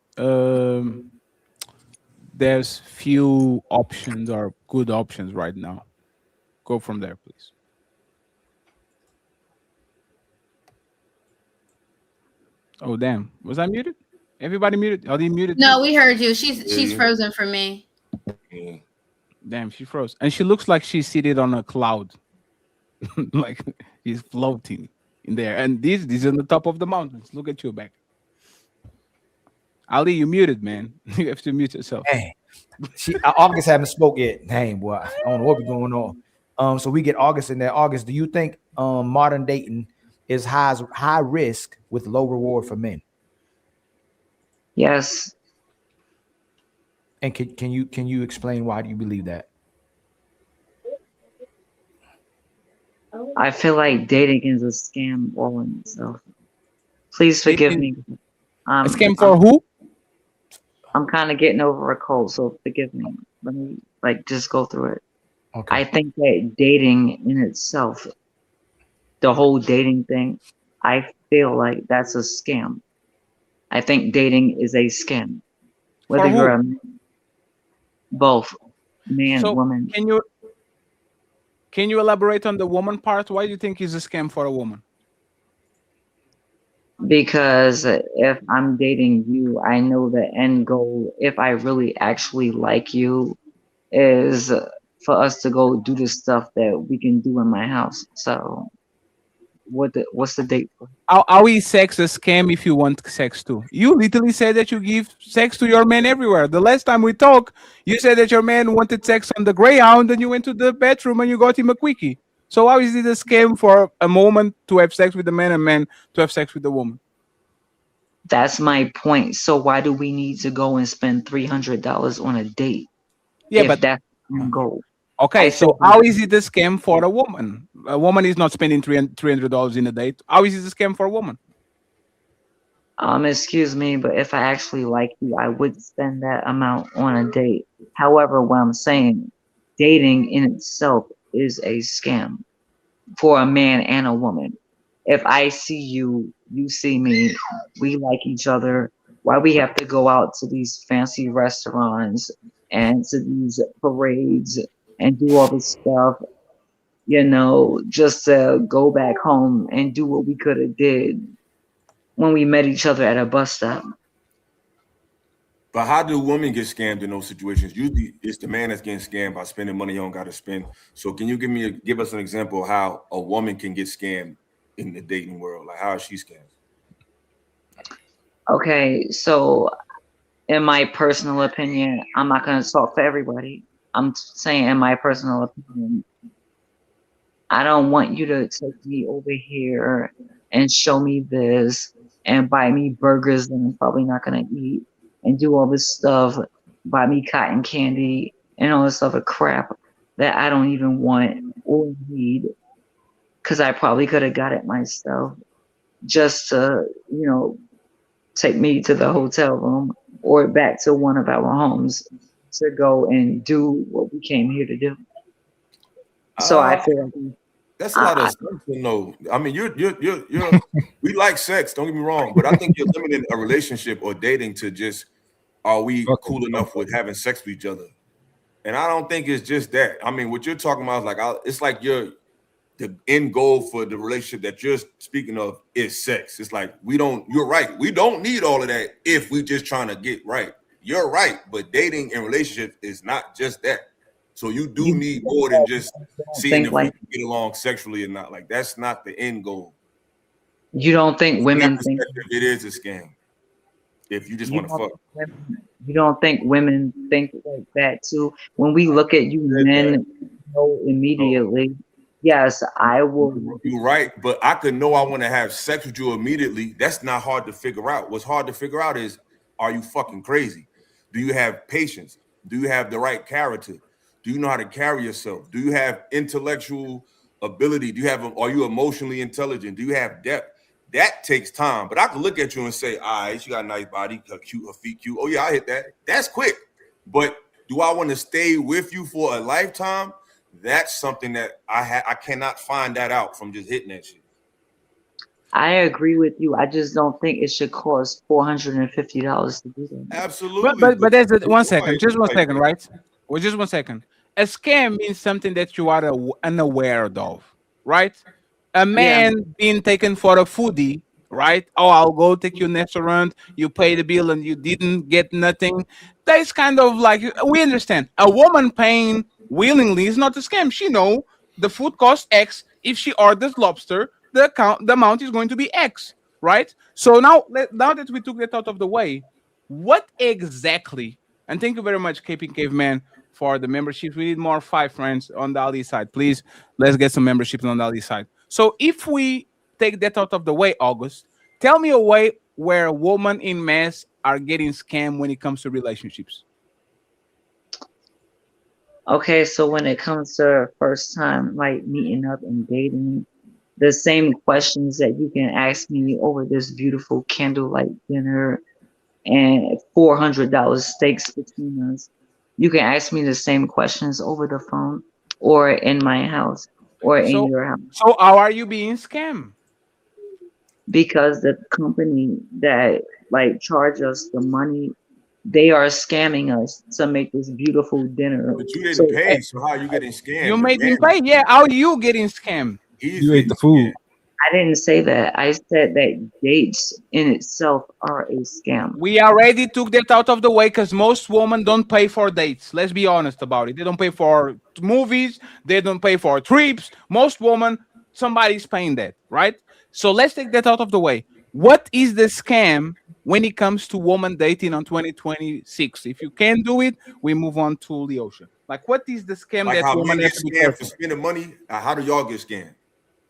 there's few options or good options right now. Go from there, please. Oh, damn. Was I muted? Everybody muted? Are they muted? No, we heard you. She's frozen for me. Yeah. Damn, she froze. And she looks like she's seated on a cloud. Like he's floating in there. And these on the top of the mountains. Look at you back. Ali, you muted, man. You have to mute yourself. Dang. August haven't spoke yet. Dang, boy. I don't know what's going on. So we get August in there. August, do you think modern dating is high risk with low reward for men? Yes. And can you explain why do you believe that? I feel like dating is a scam all in itself. Please forgive me. A scam for who? I'm kind of getting over a cold, so forgive me. Let me just go through it. Okay. I think that dating in itself, the whole dating thing, I feel like that's a scam. I think dating is a scam. Whether For you're who? both man, So woman. can you elaborate on the woman part? Why do you think it's a scam for a woman? Because if I'm dating you, I know the end goal, if I really actually like you, is for us to go do the stuff that we can do in my house. So what's the date for? How is sex a scam if you want sex too? You literally said that you give sex to your man everywhere. The last time we talked, you said that your man wanted sex on the Greyhound and you went to the bedroom and you got him a quickie. So how is it a scam for a woman to have sex with a man and man to have sex with a woman? That's my point. So why do we need to go and spend $300 on a date? Yeah, if but that's the goal? okay, I so feel how is it a scam for a woman? A woman is not spending $300 in a date. How is it a scam for a woman? Excuse me, but if I actually like you, I would spend that amount on a date. However, what I'm saying, dating in itself is a scam for a man and a woman. If I see you, you see me, we like each other, why we have to go out to these fancy restaurants and to these parades and do all this stuff, just to go back home and do what we could have did when we met each other at a bus stop. But how do women get scammed in those situations? Usually, it's the man that's getting scammed by spending money he don't got to spend. So, can you give us an example of how a woman can get scammed in the dating world? Like, how is she scammed? Okay, so in my personal opinion, I'm not going to talk for everybody. I'm saying in my personal opinion, I don't want you to take me over here and show me this and buy me burgers that I'm probably not going to eat and do all this stuff, buy me cotton candy and all this other crap that I don't even want or need, because I probably could have got it myself, just to, take me to the hotel room or back to one of our homes to go and do what we came here to do. So I feel like that's a lot of assumption, though. I mean, you're we like sex, don't get me wrong, but I think you're limiting a relationship or dating to just, are we cool enough with having sex with each other? And I don't think it's just that. I mean, what you're talking about is it's like the end goal for the relationship that you're speaking of is sex. It's like you're right. We don't need all of that if we just trying to get right. You're right, but dating and relationship is not just that. So you do need more than just seeing if we can get along sexually or not. Like, that's not the end goal. You don't think women think it is a scam if you just want to fuck? You don't think women think like that too? When we look at you men, know immediately. Yes, I will. You're right, but I could know I want to have sex with you immediately. That's not hard to figure out. What's hard to figure out is, are you fucking crazy? Do you have patience? Do you have the right character? Do you know how to carry yourself? Do you have intellectual ability? Are you emotionally intelligent? Do you have depth? That takes time. But I can look at you and say, all right, she got a nice body, her cute, her feet cute. Oh yeah, I hit that. That's quick. But do I want to stay with you for a lifetime? That's something that I cannot find that out from just hitting that shit. I agree with you. I just don't think it should cost $450 to do that. Absolutely. But there's one second, just 1 second, right? Well, just 1 second. A scam means something that you are unaware of, right? A man being taken for a foodie, right? Oh, I'll go take you to a restaurant, you pay the bill and you didn't get nothing. That's kind of like, we understand. A woman paying willingly is not a scam. She know the food costs X. If she orders lobster, the amount is going to be X, right? So now that we took that out of the way, what exactly, and thank you very much, Caping Caveman, for the memberships. We need more 5 friends on the Ali side. Please, let's get some memberships on the Ali side. So if we take that out of the way, August, tell me a way where women in mass are getting scammed when it comes to relationships. Okay, so when it comes to first time like meeting up and dating, the same questions that you can ask me over this beautiful candlelight dinner and $400 steaks between us, you can ask me the same questions over the phone or in my house or in So, your house. so how are you being scammed? Because the company that like charge us the money, they are scamming us to make this beautiful dinner. But you didn't So pay, so how are you getting scammed? You The made him man pay. Yeah, how you getting scammed? You ate the food. I didn't say that. I said that dates in itself are a scam. We already took that out of the way because most women don't pay for dates. Let's be honest about it. They don't pay for movies. They don't pay for trips. Most women, somebody's paying that, right? So let's take that out of the way. What is the scam when it comes to woman dating on 2026? If you can't do it, we move on to Leosha. Like, what is the scam like that how woman men has get to be scammed for careful? spending money. How do y'all get scammed?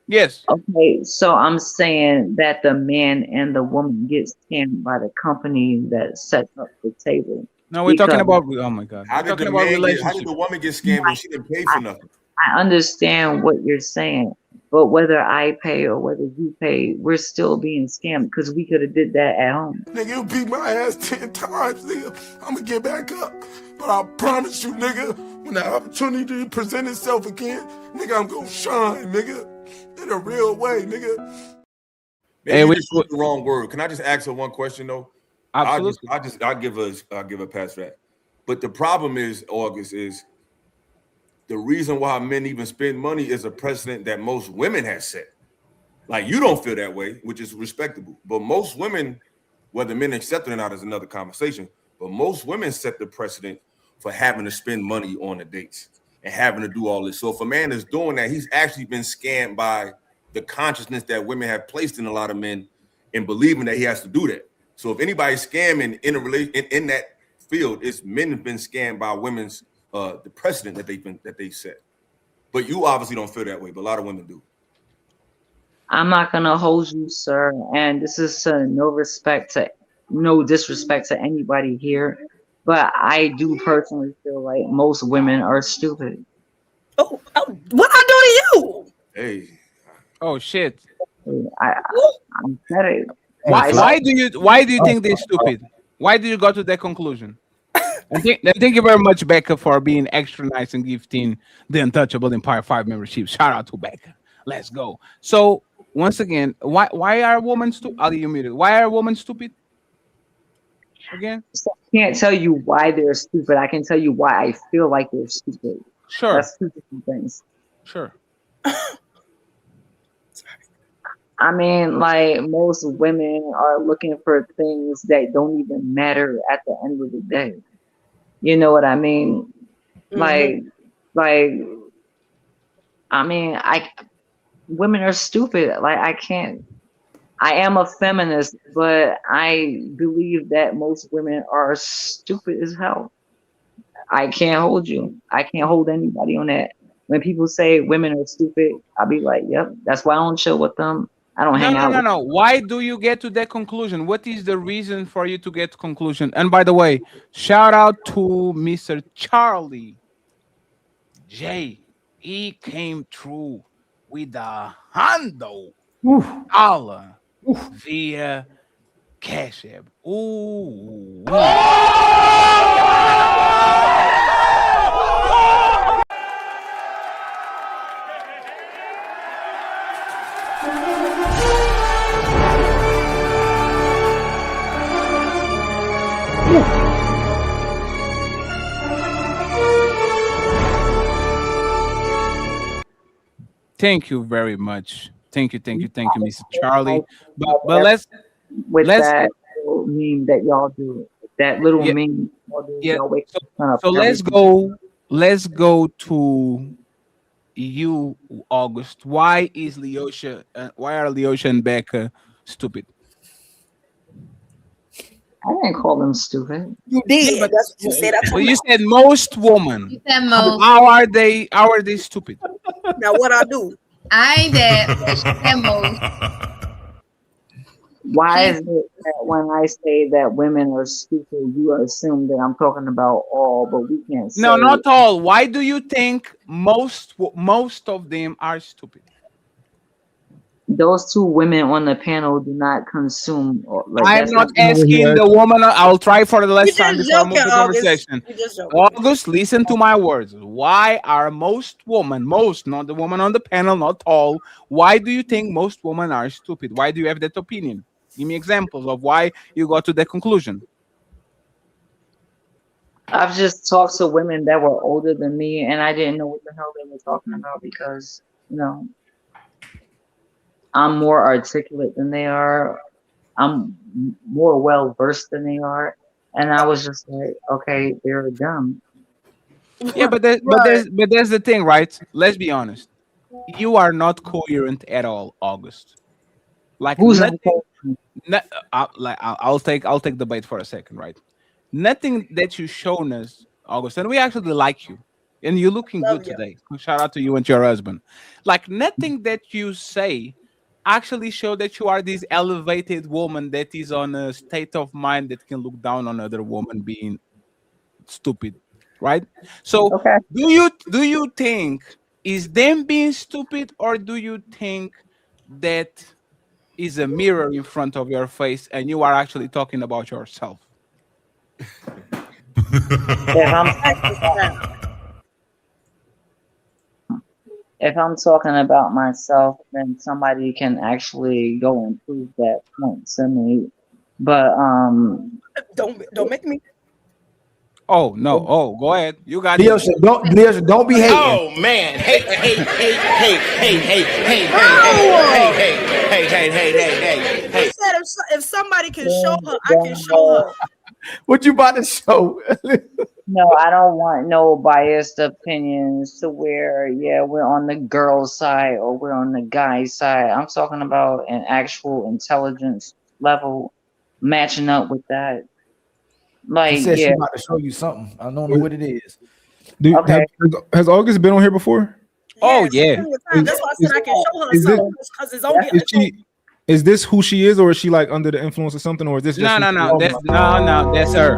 Yes. Okay, so I'm saying that the man and the woman get scammed by the company that sets up the table. No, we're talking Because about. Oh my God. How We're did talking the about man get? How relationship. did the woman get scammed when she didn't pay for nothing? I understand what you're saying, but whether I pay or whether you pay, we're still being scammed because we could have did that at home. Nigga, you beat my ass 10 times, nigga. I'ma get back up. But I promise you, nigga, when the opportunity present itself again, nigga, I'm gonna shine, nigga. In a real way, nigga. Maybe Hey, you we- just used the wrong word. Can I just ask her one question though? Absolutely. I'll give her a pass for that. But the problem is, August, is the reason why men even spend money is a precedent that most women have set. Like, you don't feel that way, which is respectable. But most women, whether men accept it or not is another conversation, but most women set the precedent for having to spend money on the dates and having to do all this. So if a man is doing that, he's actually been scammed by the consciousness that women have placed in a lot of men in believing that he has to do that. So if anybody's scamming in a in that field, it's men have been scammed by women's the precedent that they set. But you obviously don't feel that way, but a lot of women do. I'm not gonna hold you, sir, and this is no disrespect to anybody here, but I do personally feel like most women are stupid. What I do to you? Hey. Oh shit. I'm sorry. Why do you think they're stupid? Why do you go to that conclusion? And thank you very much, Becca, for being extra nice and gifting the Untouchable Empire 5 membership. Shout out to Becca. Let's go. So once again, why are women stupid? Ali, you muted. Why are women stupid? Again? So I can't tell you why they're stupid. I can tell you why I feel like they're stupid. Sure. That's two different things. Sure. I mean, like, most women are looking for things that don't even matter at the end of the day. You know what I mean? Mm-hmm. Like, I mean, women are stupid. Like, I am a feminist, but I believe that most women are stupid as hell. I can't hold you. I can't hold anybody on that. When people say women are stupid, I'll be like, yep, that's why I don't chill with them. I don't hang out with them. No. Why do you get to that conclusion? What is the reason for you to get to conclusion? And by the way, shout out to Mr. Charlie J. He came through with a $100 via CASHAPP. Ooh. Thank you very much. Thank you, Mr. Charlie. But let's that little meme that y'all do. That little meme. Y'all wake up so let's go to you, August. Why are Leosha and Becca stupid? I didn't call them stupid. You did. Yeah, that's what you said. Well, you said most women. You said most. How are they stupid? Now what I do? I did. She said most. Why is it that when I say that women are stupid, you assume that I'm talking about all, but we can't say No, not all. Why do you think most of them are stupid? those two women on the panel do not consume like I'm that's not not asking the woman. I'll try for the last time before I move the August. conversation. You just joking. August, listen to my words. Why are most, not the woman on the panel, not all, why do you think most women are stupid? Why do you have that opinion? Give me examples of why you got to that conclusion. I've just talked to women that were older than me and I didn't know what the hell they were talking about because, I'm more articulate than they are. I'm more well versed than they are. And I was just like, okay, they're dumb. Yeah, but there's the thing, right? Let's be honest. You are not coherent at all, August. Like Who's nothing. I'll take the bait for a second, right? Nothing that you've shown us, August, and we actually like you, and you're looking good today. Shout out to you and your husband. Like nothing that you say actually show that you are this elevated woman that is on a state of mind that can look down on other woman being stupid, right? So do you think is them being stupid, or do you think that is a mirror in front of your face and you are actually talking about yourself? If I'm talking about myself, then somebody can actually go and prove that point to me. But don't make me. Oh no! Oh, go ahead. You got Leo, it. Don't be hating. Oh man, hey. He said if somebody can show her, I can show her. What you about to show? No, I don't want no biased opinions to where, we're on the girl's side or we're on the guy's side. I'm talking about an actual intelligence level matching up with that. Like, He said she about to show you something. I don't know what it is. Has August been on here before? Oh yeah. That's why I said I can show her something because it's only. Is this who she is, or is she like under the influence of something, or is this just no? That's her.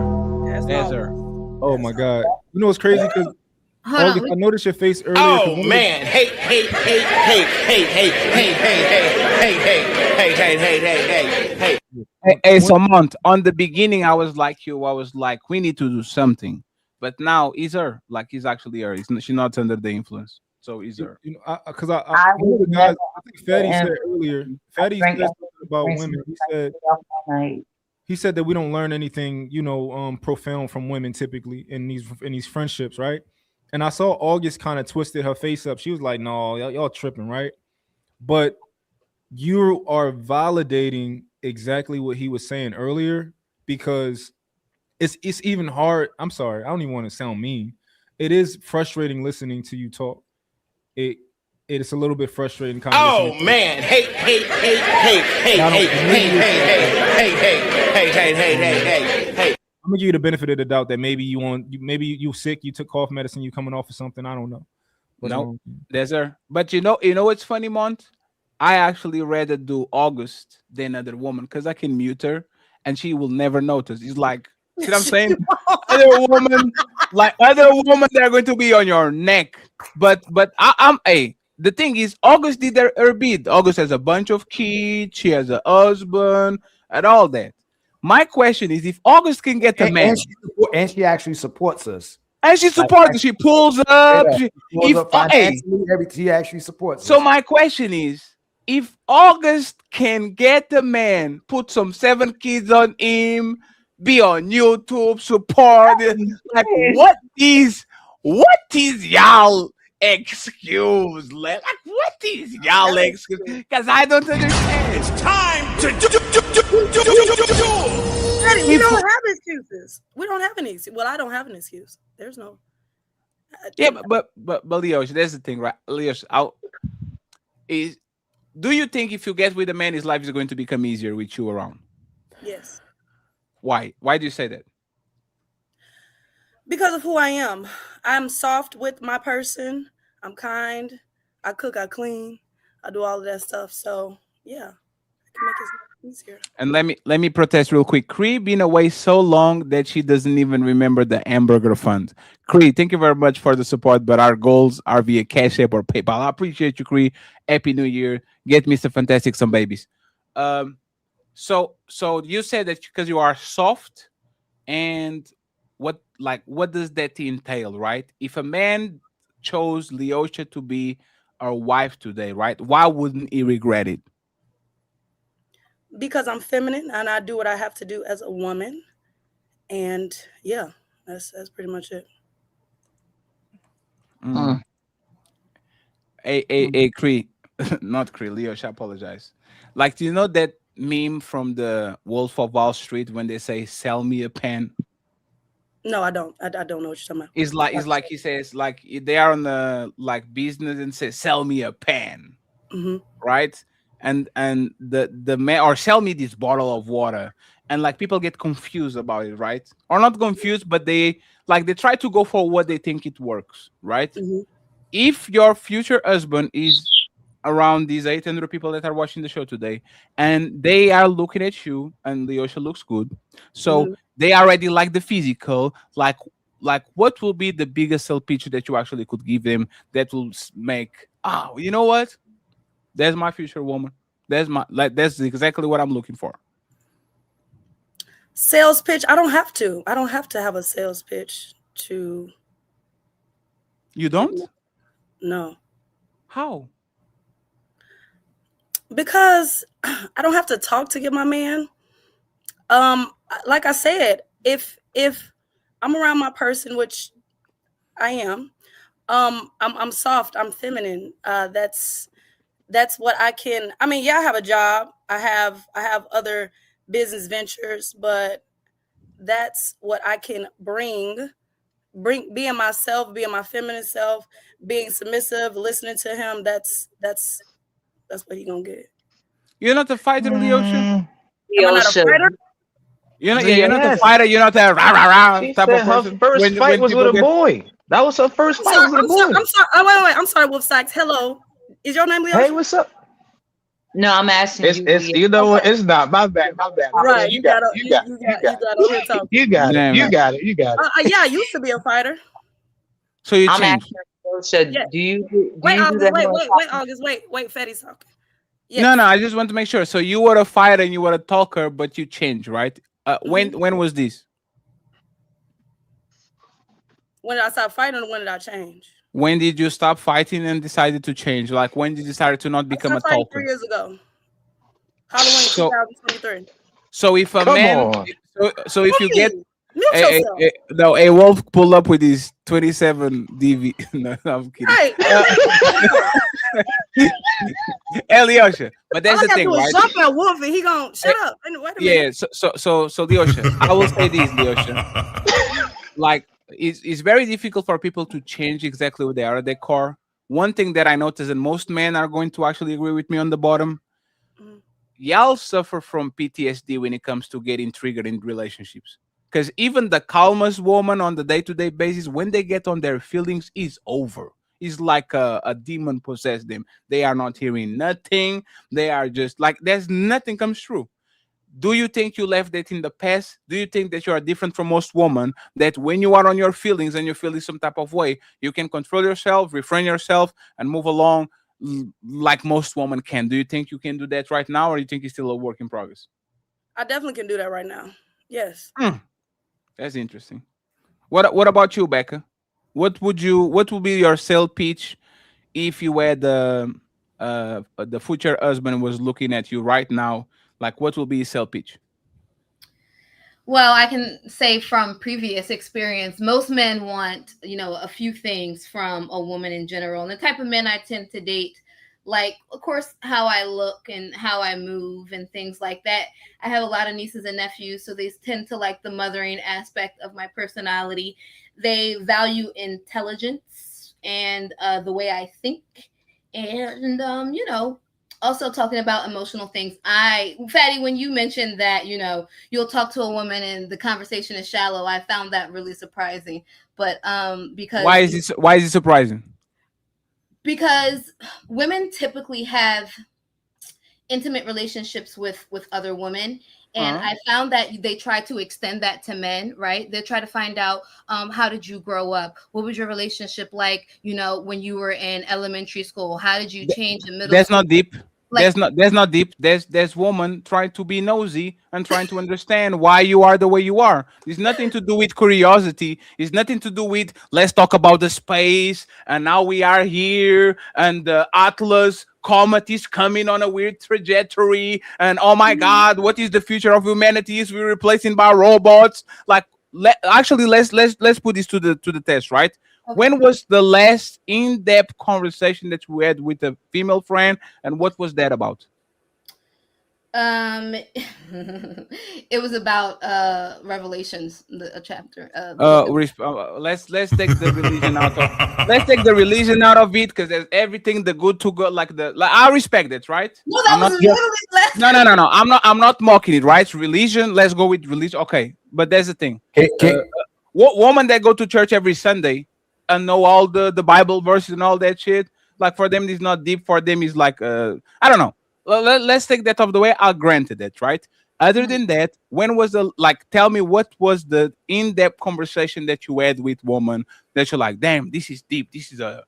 That's her. Oh my God! You know what's crazy? Because August, I noticed your face earlier. Oh man, hey. Hey, Samant, on the beginning, I was like you. I was like, we need to do something. But now it's her. Like, it's actually her. She's not under the influence. So it's her. You know, because I know the guys. I think Fatty said earlier. Fatty said something about women. He said that we don't learn anything, profound from women typically in these friendships, right? And I saw August kind of twisted her face up. She was like, "No, y'all tripping, right?" But you are validating exactly what he was saying earlier, because it's even hard. I'm sorry, I don't even want to sound mean. It is frustrating listening to you talk. It's a little bit frustrating. Oh man, hey. I'm gonna give you the benefit of the doubt that maybe you sick, you took cough medicine, you coming off of something. I don't know. But, no, there's her. But you know what's funny, Mont? I actually rather do August than other woman because I can mute her and she will never notice. It's like, see what I'm saying? other women, they're going to be on your neck. But the thing is, August did her bid. August has a bunch of kids. She has a husband and all that. My question is, if August can get a man, and she actually supports us. And she supports us. She pulls up. She actually supports us. So my question is, if August can get a man, put some 7 kids on him, be on YouTube, support, like what is y'all excuse? Like what is y'all excuse? Because I don't understand. It's time to do. We don't have excuses. We don't have any excuse. Well, I don't have an excuse. There's no. Yeah, but Leosh, there's the thing, right? Leosh, do you think if you get with a man, his life is going to become easier with you around? Yes. Why? Why do you say that? Because of who I am. I'm soft with my person. I'm kind. I cook. I clean. I do all of that stuff. So yeah, I can make his life And let me protest real quick. Cree been away so long that she doesn't even remember the hamburger fund. Cree, thank you very much for the support, but our goals are via Cash App or PayPal. I appreciate you, Cree. Happy New Year. Get Mr. Fantastic some babies. So you said that because you are soft, and what does that entail, right? If a man chose Leosha to be our wife today, right? Why wouldn't he regret it? Because I'm feminine and I do what I have to do as a woman. And yeah, that's pretty much it. Cree, not Cree, Leosha, I apologize. Like, do you know that meme from the Wolf of Wall Street when they say "sell me a pen"? No, I don't. I don't know what you're talking about. It's like he says, like they are on the business and says, "Sell me a pen," right? And the man, or sell me this bottle of water, and like people get confused about it, right? Or not confused, but they try to go for what they think it works, right? If your future husband is around these 800 people that are watching the show today, and they are looking at you, and Leosha looks good, so they already like the physical, like what will be the biggest sell pitch that you actually could give them that will make, you know what? There's my future woman. That's exactly what I'm looking for. Sales pitch? I don't have to. I don't have to have a sales pitch to. You don't? No. How? Because I don't have to talk to get my man. Like I said, if I'm around my person, which I am, I'm soft, I'm feminine. That's what I can. I mean, yeah, I have a job. I have other business ventures, but that's what I can bring being myself, being my feminine self, being submissive, listening to him. That's what he gonna get. You're not a fighter, Leosha? Am I not a fighter? You're not a fighter. You're not a rah rah rah type of person. Her first fight was with a boy. That was her first fight with a boy. I'm sorry. Oh, wait. I'm sorry, Wolf Sykes. Hello. Is your name Leosha? Hey, what's up? No, I'm asking it's you know what? It's not my bad. Right. You got it. Yeah, I used to be a fighter. So you I'm changed. asking, do you Wait, do August, that? August, wait, Fetty's talking. Yes. No, I just want to make sure. So you were a fighter and you were a talker, but you changed, right? When was this? When did I stop fighting or when did I change? When did you stop fighting and decided to change? Like, when did you decide to not become a talker? 3 years ago. Halloween 2023. So if a man, so if you get a wolf pull up with his 27 DV. No, I'm kidding. Right. Leosha, but that's the thing, right? Jump at Wolf and he gonna shut up. Wait a minute. Yeah. So Leosha, I will say this, Leosha. Like, it's very difficult for people to change exactly what they are at their core. One thing that I noticed, and most men are going to actually agree with me on the bottom, y'all suffer from PTSD when it comes to getting triggered in relationships. Because even the calmest woman on the day-to-day basis, when they get on their feelings, is over. It's like a demon possessed them. They are not hearing nothing. They are just like, there's nothing comes true. Do you think you left that in the past? Do you think that you are different from most women, that when you are on your feelings and you're feeling some type of way, you can control yourself, refrain yourself, and move along like most women can? Do you think you can do that right now, or do you think it's still a work in progress? I definitely can do that right now. Yes. That's interesting. What about you, Becca? What would be your sale pitch if you were the future husband was looking at you right now? Like, what will be his sale pitch? Well, I can say from previous experience, most men want, a few things from a woman in general. And the type of men I tend to date, like, of course, how I look and how I move and things like that. I have a lot of nieces and nephews, so they tend to like the mothering aspect of my personality. They value intelligence and the way I think. And, also talking about emotional things. Fatty, when you mentioned that, you'll talk to a woman and the conversation is shallow, I found that really surprising. But because why is it surprising? Because women typically have intimate relationships with other women, and I found that they try to extend that to men, right? They try to find out, how did you grow up? What was your relationship like, when you were in elementary school? How did you change in middle That's school? not deep. Like, That's not deep. There's woman trying to be nosy and trying to understand why you are the way you are. It's nothing to do with curiosity. It's nothing to do with let's talk about the space and now we are here and the Atlas comet is coming on a weird trajectory and oh my God, what is the future of humanity? Is we replacing by robots? Like let's put this to the test, right? When was the last in-depth conversation that you had with a female friend, and what was that about? it was about Revelations, a chapter. Let's take the religion out of it because there's everything the good to go like I respect it, right? No, that was literally No. I'm not mocking it, right? Religion. Let's go with religion. Okay, but there's the thing. What woman that go to church every Sunday and know all the Bible verses and all that shit? Like for them, it's not deep. For them, it's like I don't know. Let's take that off the way. I'll grant it, right? Other than that, when was tell me what was the in-depth conversation that you had with woman that you're like, damn, this is deep. This is a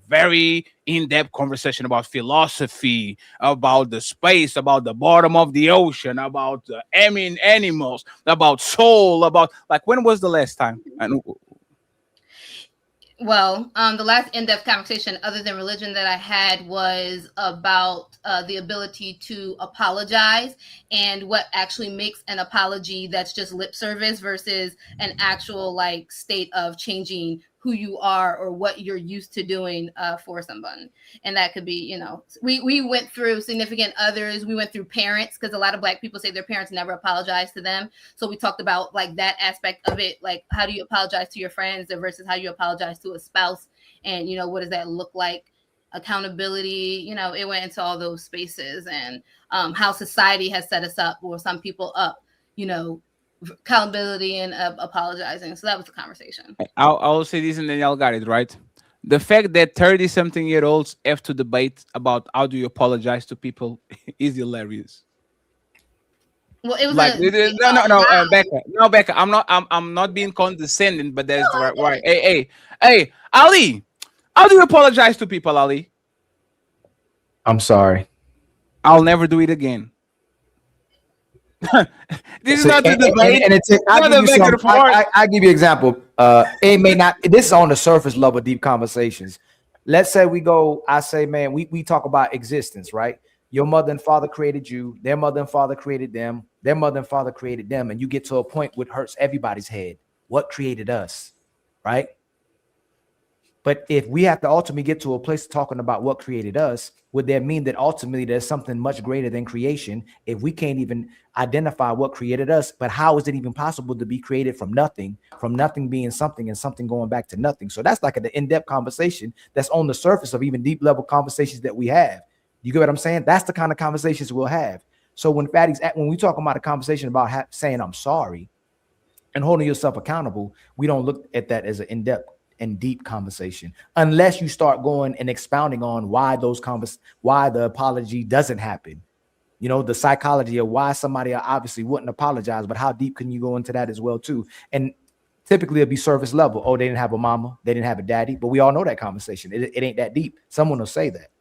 very in-depth conversation about philosophy, about the space, about the bottom of the ocean, about animals, about soul, about when was the last time? And well, the last in-depth conversation other than religion that I had was about the ability to apologize and what actually makes an apology that's just lip service versus an actual state of changing who you are or what you're used to doing for someone. And that could be, we went through significant others. We went through parents because a lot of Black people say their parents never apologized to them. So we talked about that aspect of it. Like, how do you apologize to your friends versus how you apologize to a spouse? And, what does that look like? Accountability, it went into all those spaces and how society has set us up or some people up, accountability and apologizing. So that was the conversation. I'll say this and then y'all got it, right? The fact that 30-something-year-olds have to debate about how do you apologize to people is hilarious. Well, it was Becca. I'm not being condescending, but that's right. Hey, Ali, how do you apologize to people, Ali? I'm sorry. I'll never do it again. This is not the debate. I'll give you an example. It may not. This is on the surface level, deep conversations. Let's say I say, man, we talk about existence, right? Your mother and father created you. Their mother and father created them. Their mother and father created them. And you get to a point which hurts everybody's head. What created us, right? But if we have to ultimately get to a place talking about what created us, would that mean that ultimately there's something much greater than creation if we can't even identify what created us? But how is it even possible to be created from nothing being something and something going back to nothing? So that's like an in-depth conversation that's on the surface of even deep level conversations that we have. You get what I'm saying? That's the kind of conversations we'll have. So when we talk about a conversation about saying I'm sorry and holding yourself accountable, we don't look at that as an in-depth and deep conversation unless you start going and expounding on why the apology doesn't happen. The psychology of why somebody obviously wouldn't apologize, but how deep can you go into that as well too? And typically it'll be surface level. Oh, they didn't have a mama, they didn't have a daddy, but we all know that conversation. It ain't that deep. Someone will say that.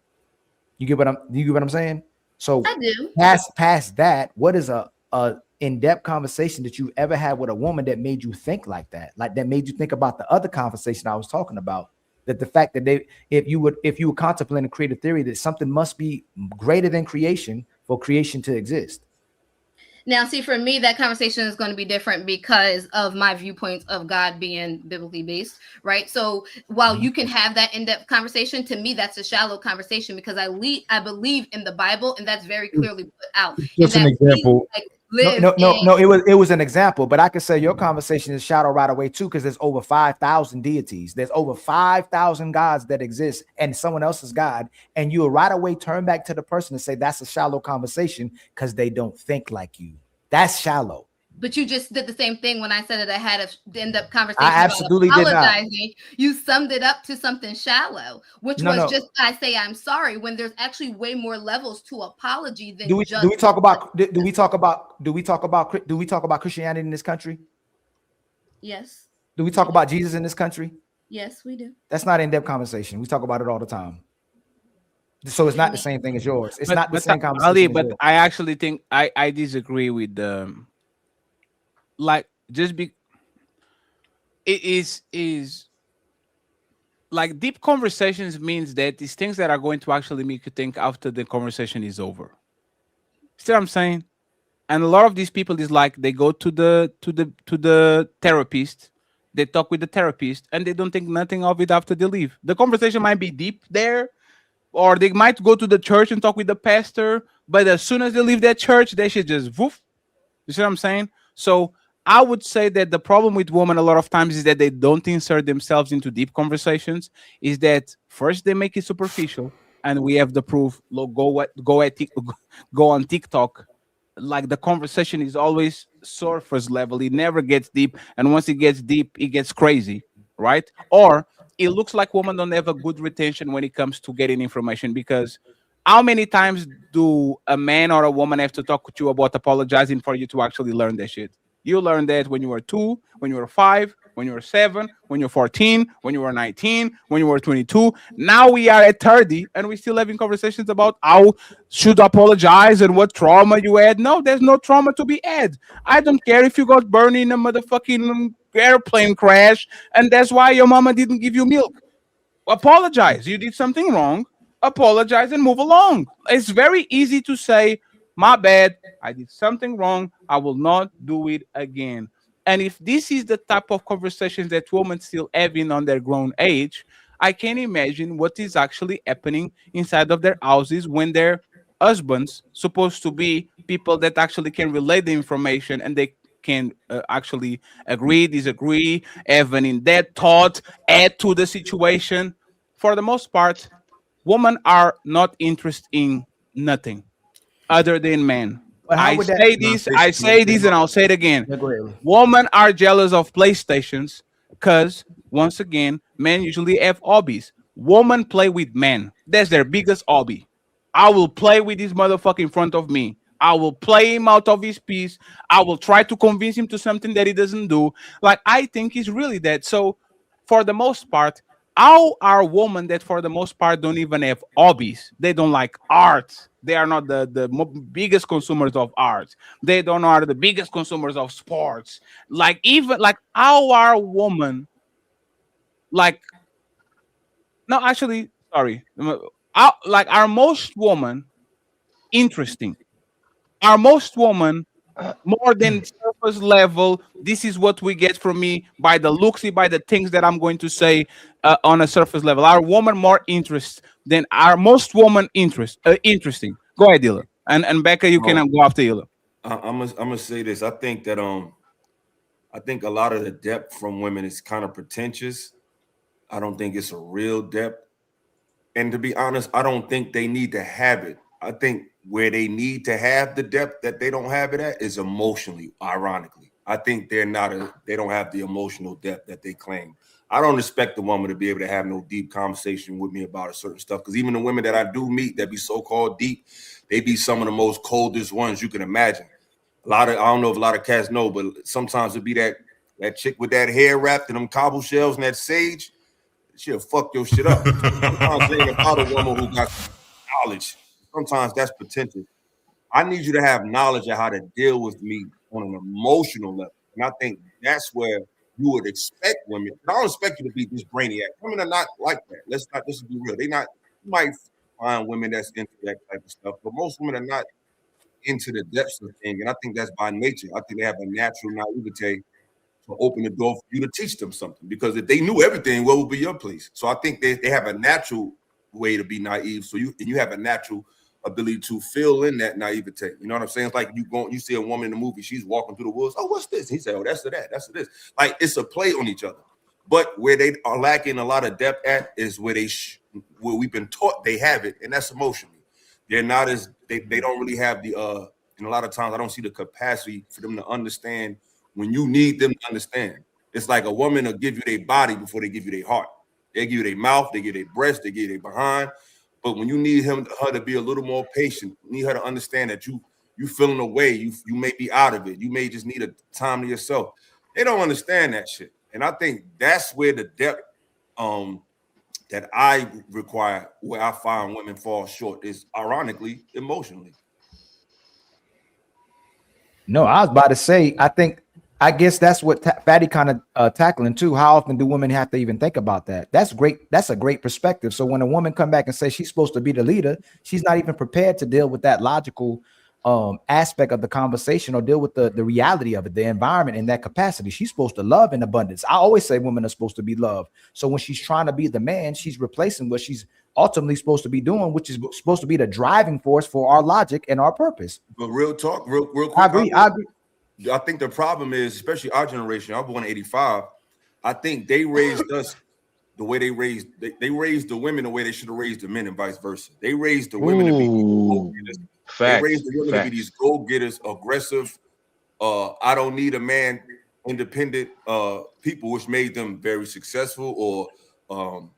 You get what I'm saying? So I do. Past that, what is a in-depth conversation that you ever had with a woman that made you think like that made you think about the other conversation I was talking about, that the fact that if you were contemplating create a theory that something must be greater than creation for creation to exist. Now, see, for me, that conversation is going to be different because of my viewpoints of God being biblically based, right? So while you can have that in-depth conversation, to me, that's a shallow conversation because I believe in the Bible, and that's very clearly put out. Just an example. No, it was an example, but I could say your conversation is shallow right away too, because there's over 5,000 deities. There's over 5,000 gods that exist and someone else's God. And you will right away turn back to the person and say, that's a shallow conversation because they don't think like you. That's shallow. But you just did the same thing when I said that I had a end-up conversation I absolutely about did not. apologizing. You summed it up to something shallow, which was just I say I'm sorry when there's actually way more levels to apology than do we talk about Christianity in this country? Yes. Do we talk about Jesus in this country? Yes, we do. That's not in-depth conversation. We talk about it all the time. So it's not the same thing as yours. It's not the same conversation. Ali, but I actually think I disagree with like it is like deep conversations means that these things that are going to actually make you think after the conversation is over. See what I'm saying? And a lot of these people is like they go to the therapist, they talk with the therapist, and they don't think nothing of it after they leave. The conversation might be deep there, or they might go to the church and talk with the pastor, but as soon as they leave that church, they should just woof. You see what I'm saying? So I would say that the problem with women a lot of times is that they don't insert themselves into deep conversations. Is that first they make it superficial, and we have the proof. Look, go on TikTok. Like the conversation is always surface level. It never gets deep, and once it gets deep, it gets crazy, right? Or it looks like women don't have a good retention when it comes to getting information, because how many times do a man or a woman have to talk to you about apologizing for you to actually learn that shit? You learned that when you were 2, when you were 5, when you were 7, when you were 14, when you were 19, when you were 22. Now we are at 30 and we're still having conversations about how should apologize and what trauma you had. No, there's no trauma to be had. I don't care if you got burned in a motherfucking airplane crash and that's why your mama didn't give you milk. Apologize. You did something wrong. Apologize and move along. It's very easy to say, my bad, I did something wrong, I will not do it again. And if this is the type of conversations that women still having on their grown age, I can imagine what is actually happening inside of their houses when their husbands, supposed to be people that actually can relay the information and they can actually agree, disagree, have an in-depth thought, add to the situation. For the most part, women are not interested in nothing other than men. I say this, and I'll say it again. Women are jealous of PlayStations because, once again, men usually have hobbies. Women play with men. That's their biggest hobby. I will play with this motherfucker in front of me. I will play him out of his piece. I will try to convince him to something that he doesn't do. Like, I think he's really that. So, for the most part, how are women that for the most part don't even have hobbies? They don't like art. They are not the biggest consumers of art. They don't are the biggest consumers of sports. Like even like how are women like no actually sorry like are most women interesting? Are most women more than surface level? This is what we get from me by the looks, by the things that I'm going to say on a surface level. Are women more interest than are most women interesting? Go ahead, Hila. And Becca, you can go after Hila. I'm gonna say this. I think that I think a lot of the depth from women is kind of pretentious. I don't think it's a real depth. And to be honest, I don't think they need to have it. I think where they need to have the depth that they don't have it at is emotionally, ironically. I think they don't have the emotional depth that they claim. I don't expect the woman to be able to have no deep conversation with me about a certain stuff, because even the women that I do meet that be so-called deep, they be some of the most coldest ones you can imagine. I don't know if a lot of cats know, but sometimes it be that chick with that hair wrapped in them cobble shells and that sage, she'll fuck your shit up. Sometimes it ain't about a woman who got knowledge. Sometimes that's pretentious. I need you to have knowledge of how to deal with me on an emotional level. And I think that's where you would expect women. I don't expect you to be this brainiac. Women are not like that. Let's be real. They not. You might find women that's into that type of stuff, but most women are not into the depths of things. And I think that's by nature. I think they have a natural naivete to open the door for you to teach them something. Because if they knew everything, what would be your place? So I think they have a natural way to be naive. So you have a natural ability to fill in that naivete. You know what I'm saying? It's like you see a woman in the movie, she's walking through the woods. Oh, what's this? He said, oh, that's this. Like it's a play on each other. But where they are lacking a lot of depth at is where where we've been taught they have it, and that's emotionally. They're not as they don't really have the and a lot of times I don't see the capacity for them to understand when you need them to understand. It's like a woman will give you their body before they give you their heart. They give you their mouth, they give you their breast, they give you their behind. But when you need her to be a little more patient, you need her to understand that you feeling away, you may be out of it. You may just need a time to yourself. They don't understand that shit. And I think that's where the depth that I require, where I find women fall short, is ironically emotionally. No, I was about to say, I guess that's what Fatty kind of tackling too. How often do women have to even think about that? That's great. That's a great perspective. So when a woman come back and say she's supposed to be the leader, she's not even prepared to deal with that logical aspect of the conversation or deal with the reality of it, the environment in that capacity. She's supposed to love in abundance. I always say women are supposed to be loved. So when she's trying to be the man, she's replacing what she's ultimately supposed to be doing, which is supposed to be the driving force for our logic and our purpose. But real talk, real quick. I agree. I think the problem is, especially our generation, I'm born in 85. I think they raised us the way they raised the women the way they should have raised the men and vice versa. They raised the women to be go-getters. They raised the women to be these go-getters, aggressive, I don't need a man, independent people, which made them very successful, or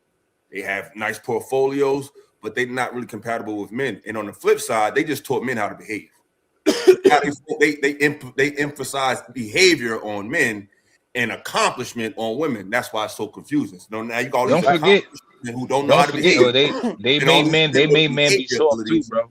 they have nice portfolios, but they're not really compatible with men. And on the flip side, they just taught men how to behave. They emphasize behavior on men and accomplishment on women. That's why it's so confusing. So now you got all these accomplishment who don't know how to behave. They made men be soft too, bro.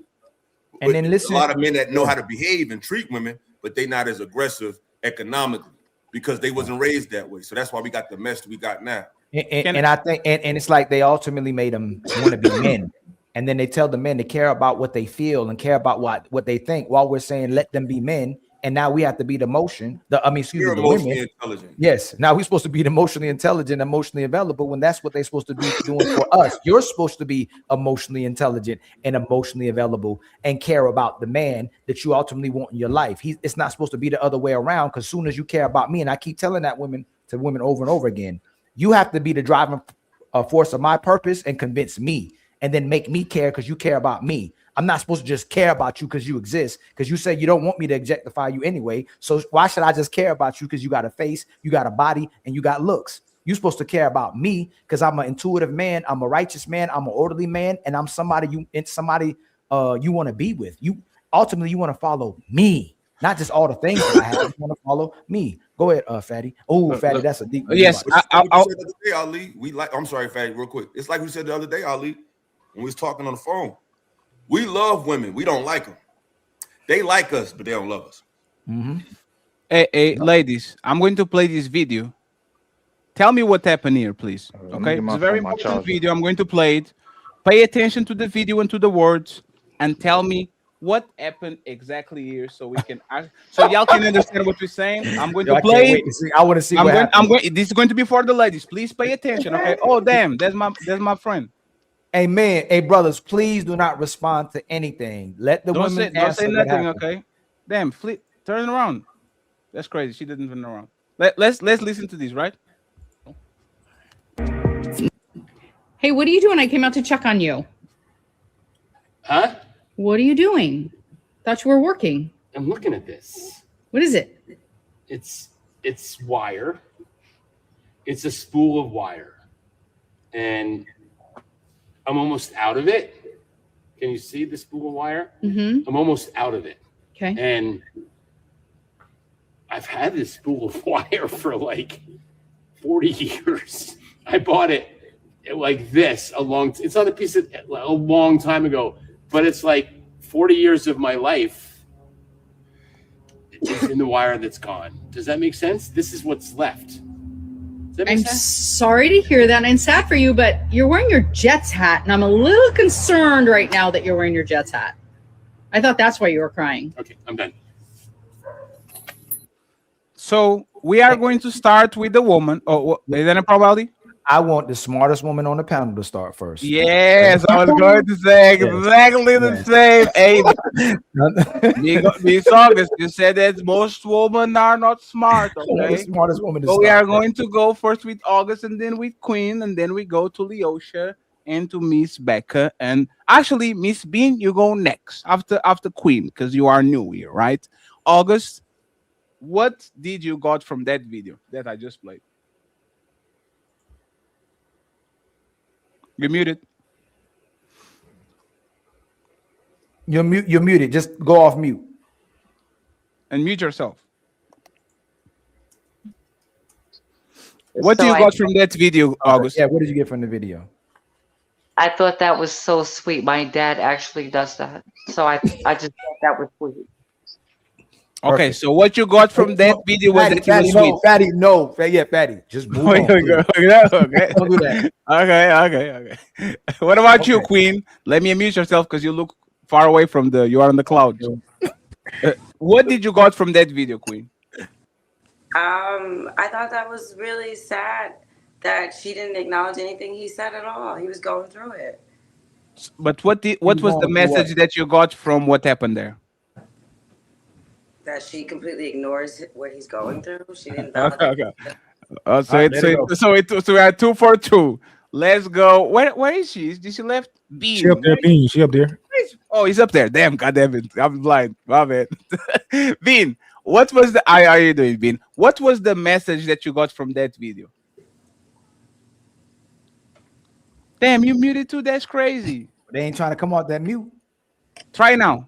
And then listen, a lot of men that know how to behave and treat women, but they not as aggressive economically because they wasn't raised that way. So that's why we got the mess we got now. And I think, and it's like they ultimately made them want to be men. And then they tell the men to care about what they feel and care about what they think, while we're saying let them be men. And now we have to be the women. Intelligent. Yes. Now we're supposed to be emotionally intelligent, emotionally available, when that's what they're supposed to be doing for us. You're supposed to be emotionally intelligent and emotionally available and care about the man that you ultimately want in your life. It's not supposed to be the other way around, because as soon as you care about me, and I keep telling that to women over and over again, you have to be the driving force of my purpose and convince me, and then make me care because you care about me. I'm not supposed to just care about you because you exist, because you say you don't want me to objectify you anyway. So why should I just care about you? Because you got a face, you got a body, and you got looks. You're supposed to care about me because I'm an intuitive man, I'm a righteous man, I'm an orderly man, and I'm somebody you want to be with. You ultimately you want to follow me, not just all the things that I have. You want to follow me. Go ahead, Fatty. Oh, Fatty, that's a deep. Yes, Ali. I'm sorry, Fatty, real quick. It's like we said the other day, Ali, when we was talking on the phone. We love women. We don't like them. They like us, but they don't love us. Mm-hmm. Hey, ladies, I'm going to play this video. Tell me what happened here, please. Okay, it's a very important video. I'm going to play it. Pay attention to the video and to the words, and tell me what happened exactly here, so we can, so y'all can understand what we're saying. I'm going to play it. I want to see. This is going to be for the ladies. Please pay attention. Okay. Oh, damn, that's my friend. Hey, man, hey, brothers, please do not respond to anything. Let the women don't say nothing, okay? Damn, turn around. That's crazy. She didn't turn around. Let's listen to this, right? Hey, what are you doing? I came out to check on you. Huh? What are you doing? Thought you were working. I'm looking at this. What is it? It's wire. It's a spool of wire. And I'm almost out of it. Can you see the spool of wire? Mm-hmm. I'm almost out of it. Okay. And I've had this spool of wire for like 40 years. I bought it like this it's not a piece of a long time ago, but it's like 40 years of my life is in the wire that's gone. Does that make sense? This is what's left. I'm sorry to hear that, and I'm sad for you, but you're wearing your Jets hat, and I'm a little concerned right now that you're wearing your Jets hat. I thought that's why you were crying. Okay, I'm done. So we are going to start with the woman. Oh, is that a probability? I want the smartest woman on the panel to start first. Yes, I was going to say exactly the same. Hey, Miss August, you said that most women are not smart. Okay, the smartest woman. So we are going to go first with August, and then with Queen, and then we go to Leosha, into Miss Becca, and actually, Miss Bean, you go next after Queen because you are new here, right? August, what did you got from that video that I just played? You're muted. You're muted. Just go off mute. And mute yourself. What do you got from that video, August? Yeah, what did you get from the video? I thought that was so sweet. My dad actually does that, so I just thought that was sweet. Okay, so what you got from that video was that Fatty, it was sweet. Fatty, no, yeah, Fatty, just move on. Okay. Don't do that. Okay. What about you, Queen? Let me mute yourself because you look far away from you are on the cloud. What did you got from that video, Queen? I thought that was really sad that she didn't acknowledge anything he said at all. He was going through it. But what was the message that you got from what happened there? That she completely ignores what he's going through. She didn't. Okay. So we are 2 for 2. Let's go. Where is she? Did she left? Bean. She up there, Bean. She up there. Oh, he's up there. Damn, goddamn it. I'm blind. My bad. Bean, what was how are you doing, Bean? What was the message that you got from that video? Damn, you muted too. That's crazy. They ain't trying to come out that mute. Try now.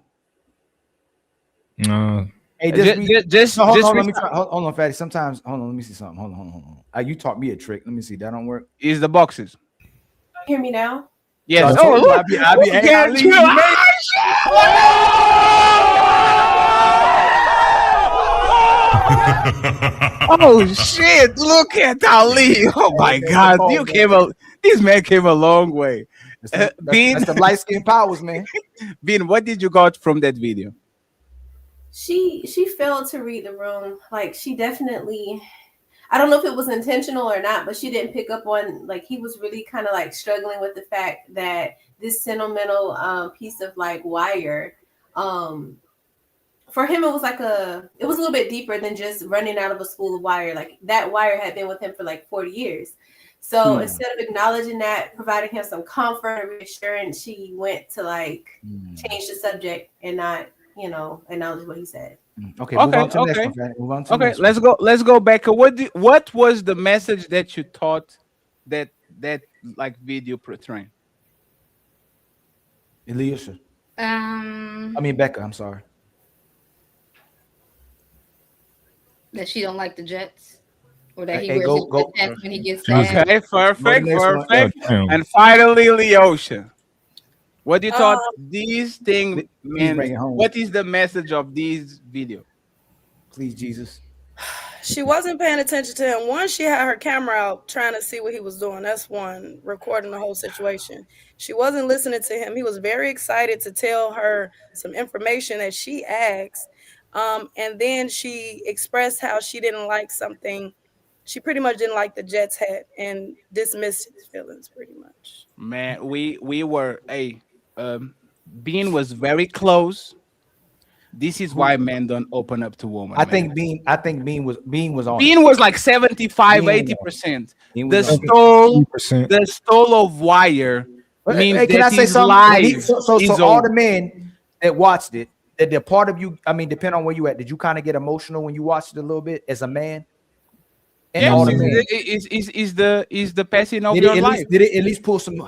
Hey, hold on, Fatty. Sometimes, hold on, let me see something. Hold on. You taught me a trick. Let me see. That don't work. Is the boxes? Hear me now? Yes. Oh shit! Look at Ali. Oh my God! This man came a long way. Bean, that's the light skin powers, man. Bean, what did you got from that video? She failed to read the room. Like she definitely, I don't know if it was intentional or not, but she didn't pick up on, like, he was really kind of like struggling with the fact that this sentimental piece of like wire, for him it was a little bit deeper than just running out of a spool of wire. Like that wire had been with him for like 40 years. So instead of acknowledging that, providing him some comfort and reassurance, she went to like change the subject and not, acknowledge what he said. Okay. Move on to the next one. Let's go back. What was the message that you thought that like video portraying? Eliasha. I mean Becca. I'm sorry. That she don't like the Jets, or that he wears his Jets when he gets sad. Okay, perfect. And finally, Leosha. What do you thought these things mean? What is the message of this video? Please, Jesus. She wasn't paying attention to him. One, she had her camera out trying to see what he was doing. That's one, recording the whole situation. She wasn't listening to him. He was very excited to tell her some information that she asked. And then she expressed how she didn't like something. She pretty much didn't like the Jets hat and dismissed his feelings pretty much. Man, we were Bean was very close. This is why men don't open up to women. I think Bean was on. Bean was like 75-80%. The stole of wire means can I that say his something? life So is all over. the men that watched it, that they're part of you. I mean, depending on where you at, did you kind of get emotional when you watched it a little bit as a man? Yeah, is the passing of your life. Did it at least pull some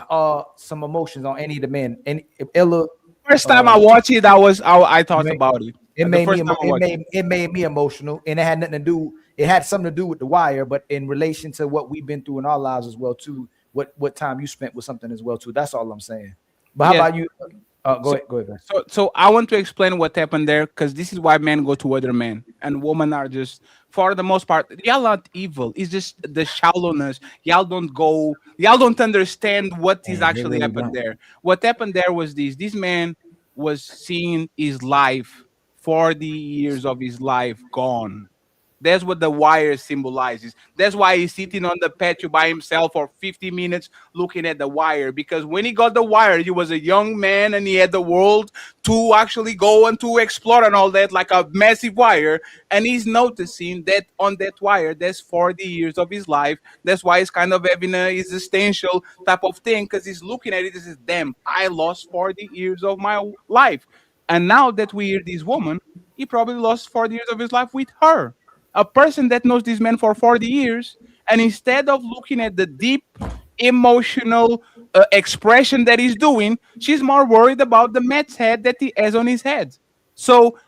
emotions on any of the men? And Ella, first time I watched it, I thought about it. It made me emotional, and it had nothing to do. It had something to do with the wire, but in relation to what we've been through in our lives as well too. What time you spent with something as well too. That's all I'm saying. But how about you? Go ahead. So I want to explain what happened there, because this is why men go to other men and women are just, for the most part, y'all not evil. It's just the shallowness. Y'all don't understand what is actually happened there. What happened there was this man was seeing his life, 40 years of his life gone. That's what the wire symbolizes. That's why he's sitting on the patio by himself for 50 minutes looking at the wire. Because when he got the wire, he was a young man and he had the world to actually go and to explore and all that, like a massive wire. And he's noticing that on that wire, there's 40 years of his life. That's why he's kind of having a existential type of thing, because he's looking at it and says, damn, I lost 40 years of my life. And now that we hear this woman, he probably lost 40 years of his life with her, a person that knows this man for 40 years, and instead of looking at the deep emotional expression that he's doing, she's more worried about the Mets head that he has on his head. So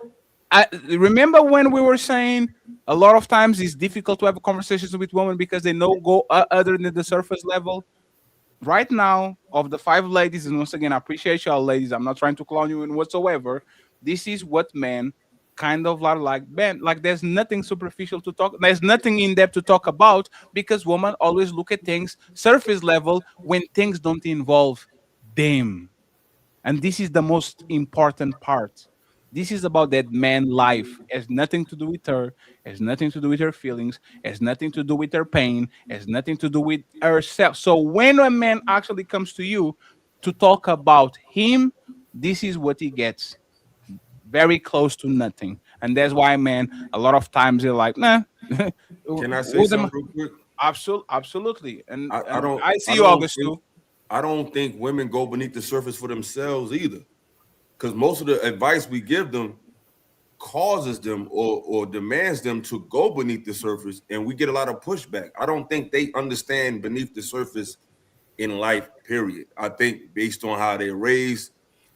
I remember when we were saying a lot of times it's difficult to have conversations with women because they know go other than the surface level. Right now, of the 5 ladies, and once again, I appreciate y'all ladies, I'm not trying to clown you in whatsoever, this is what men kind of are like. Ben, like there's nothing superficial to talk, there's nothing in depth to talk about, because women always look at things surface level when things don't involve them. And this is the most important part. This is about that man life. It has nothing to do with her, has nothing to do with her feelings, has nothing to do with her pain, has nothing to do with herself. So when a man actually comes to you to talk about him, this is what he gets. Very close to nothing. And that's why, man, a lot of times they're like, nah. Can I say something real quick? Absolutely. And I I see you, August, too. I don't think women go beneath the surface for themselves either, because most of the advice we give them causes them or demands them to go beneath the surface, and we get a lot of pushback. I don't think they understand beneath the surface in life, period. I think based on how they're raised,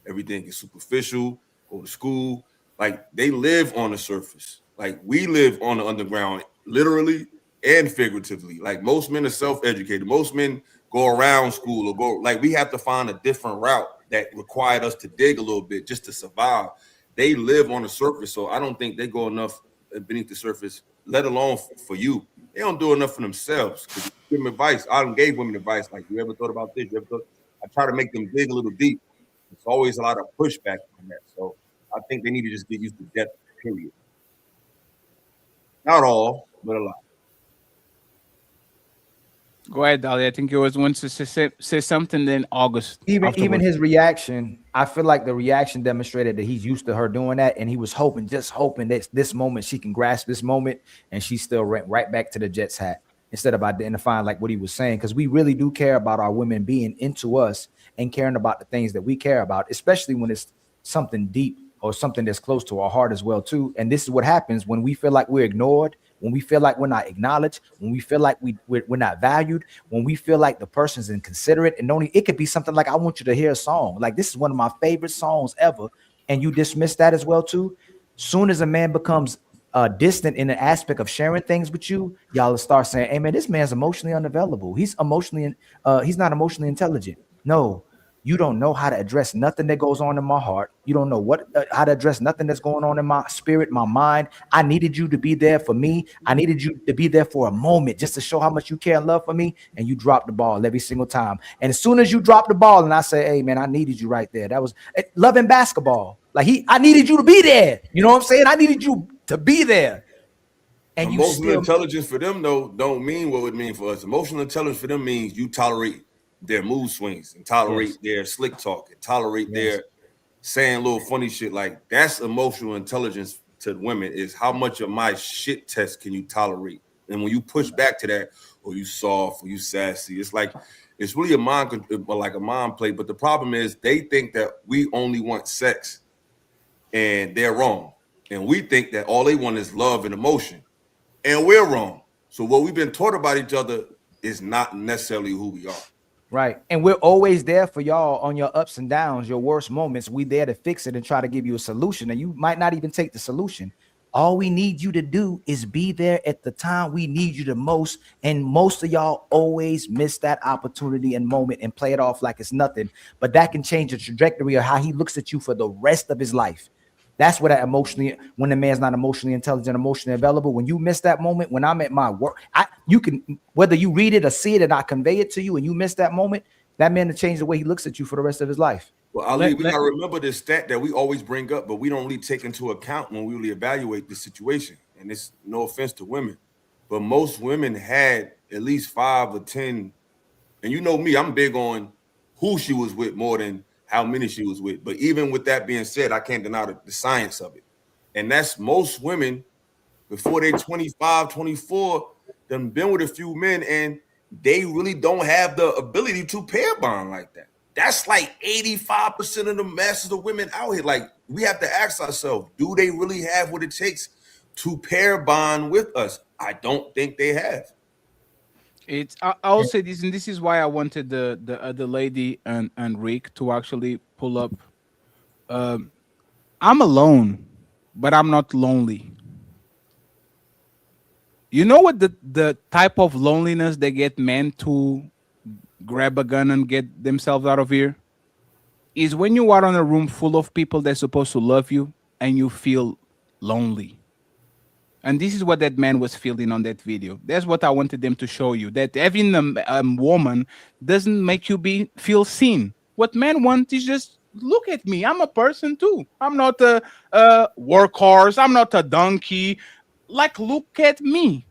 everything is superficial, go to school, like they live on the surface. Like we live on the underground, literally and figuratively. Like most men are self-educated. Most men go around school or go, like we have to find a different route that required us to dig a little bit just to survive. They live on the surface, so I don't think they go enough beneath the surface, let alone for you. They don't do enough for themselves. Give them advice. I gave women advice, like, you ever thought about this? You ever thought? I try to make them dig a little deep. It's always a lot of pushback on that. So I think they need to just get used to depth, period. Not all, but a lot. Go ahead, Dolly. I think you always want to say something. Then August. Even his reaction, I feel like the reaction demonstrated that he's used to her doing that, and he was just hoping that this moment she can grasp this moment, and she still went right back to the Jets hat instead of identifying like what he was saying, because we really do care about our women being into us and caring about the things that we care about, especially when it's something deep or something that's close to our heart as well too. And this is what happens when we feel like we're ignored, when we feel like we're not acknowledged, when we feel like we're not valued, when we feel like the person's inconsiderate. And only it could be something like, I want you to hear a song, like this is one of my favorite songs ever, and you dismiss that as well too. Soon as a man becomes distant in the aspect of sharing things with you, y'all will start saying, hey man, this man's emotionally unavailable. He's not emotionally intelligent. No, you don't know how to address nothing that goes on in my heart. You don't know how to address nothing that's going on in my spirit, my mind. I needed you to be there for me. I needed you to be there for a moment just to show how much you care and love for me. And you drop the ball every single time. And as soon as you drop the ball and I say, hey man, I needed you right there. That was loving basketball. Like I needed you to be there. You know what I'm saying? I needed you to be there. And emotional intelligence for them though don't mean what it would mean for us. Emotional intelligence for them means you tolerate their mood swings and tolerate their slick talk and tolerate their saying little funny shit. Like that's emotional intelligence to women, is how much of my shit test can you tolerate? And when you push back to that, or you soft or you sassy, it's like it's really a mind play. But the problem is they think that we only want sex, and they're wrong. And we think that all they want is love and emotion, and we're wrong. So what we've been taught about each other is not necessarily who we are. Right. And we're always there for y'all on your ups and downs, your worst moments. We there to fix it and try to give you a solution. And you might not even take the solution. All we need you to do is be there at the time we need you the most. And most of y'all always miss that opportunity and moment and play it off like it's nothing. But that can change the trajectory of how he looks at you for the rest of his life. That's what when the man's not emotionally intelligent, emotionally available. When you miss that moment, when I'm at my work, you can, whether you read it or see it and I convey it to you and you miss that moment, that man will change the way he looks at you for the rest of his life. Well, Ali, we got to remember this stat that we always bring up, but we don't really take into account when we really evaluate the situation. and it's no offense to women, but most women had at least 5 or 10. And you know me, I'm big on who she was with more than how many she was with. But even with that being said, I can't deny the science of it. And that's most women before they 25, 24, them been with a few men and they really don't have the ability to pair bond like that. That's like 85% of the masses of women out here. Like, we have to ask ourselves, do they really have what it takes to pair bond with us? I don't think they have. I'll say this, and this is why I wanted the other lady and Rick to actually pull up. I'm alone, but I'm not lonely. You know what the type of loneliness they get men to grab a gun and get themselves out of here is when you are in a room full of people that's supposed to love you and you feel lonely. And this is what that man was feeling on that video. That's what I wanted them to show you, that having a woman doesn't make you feel seen. What men want is just, look at me. I'm a person too. I'm not a workhorse. I'm not a donkey. Like, look at me.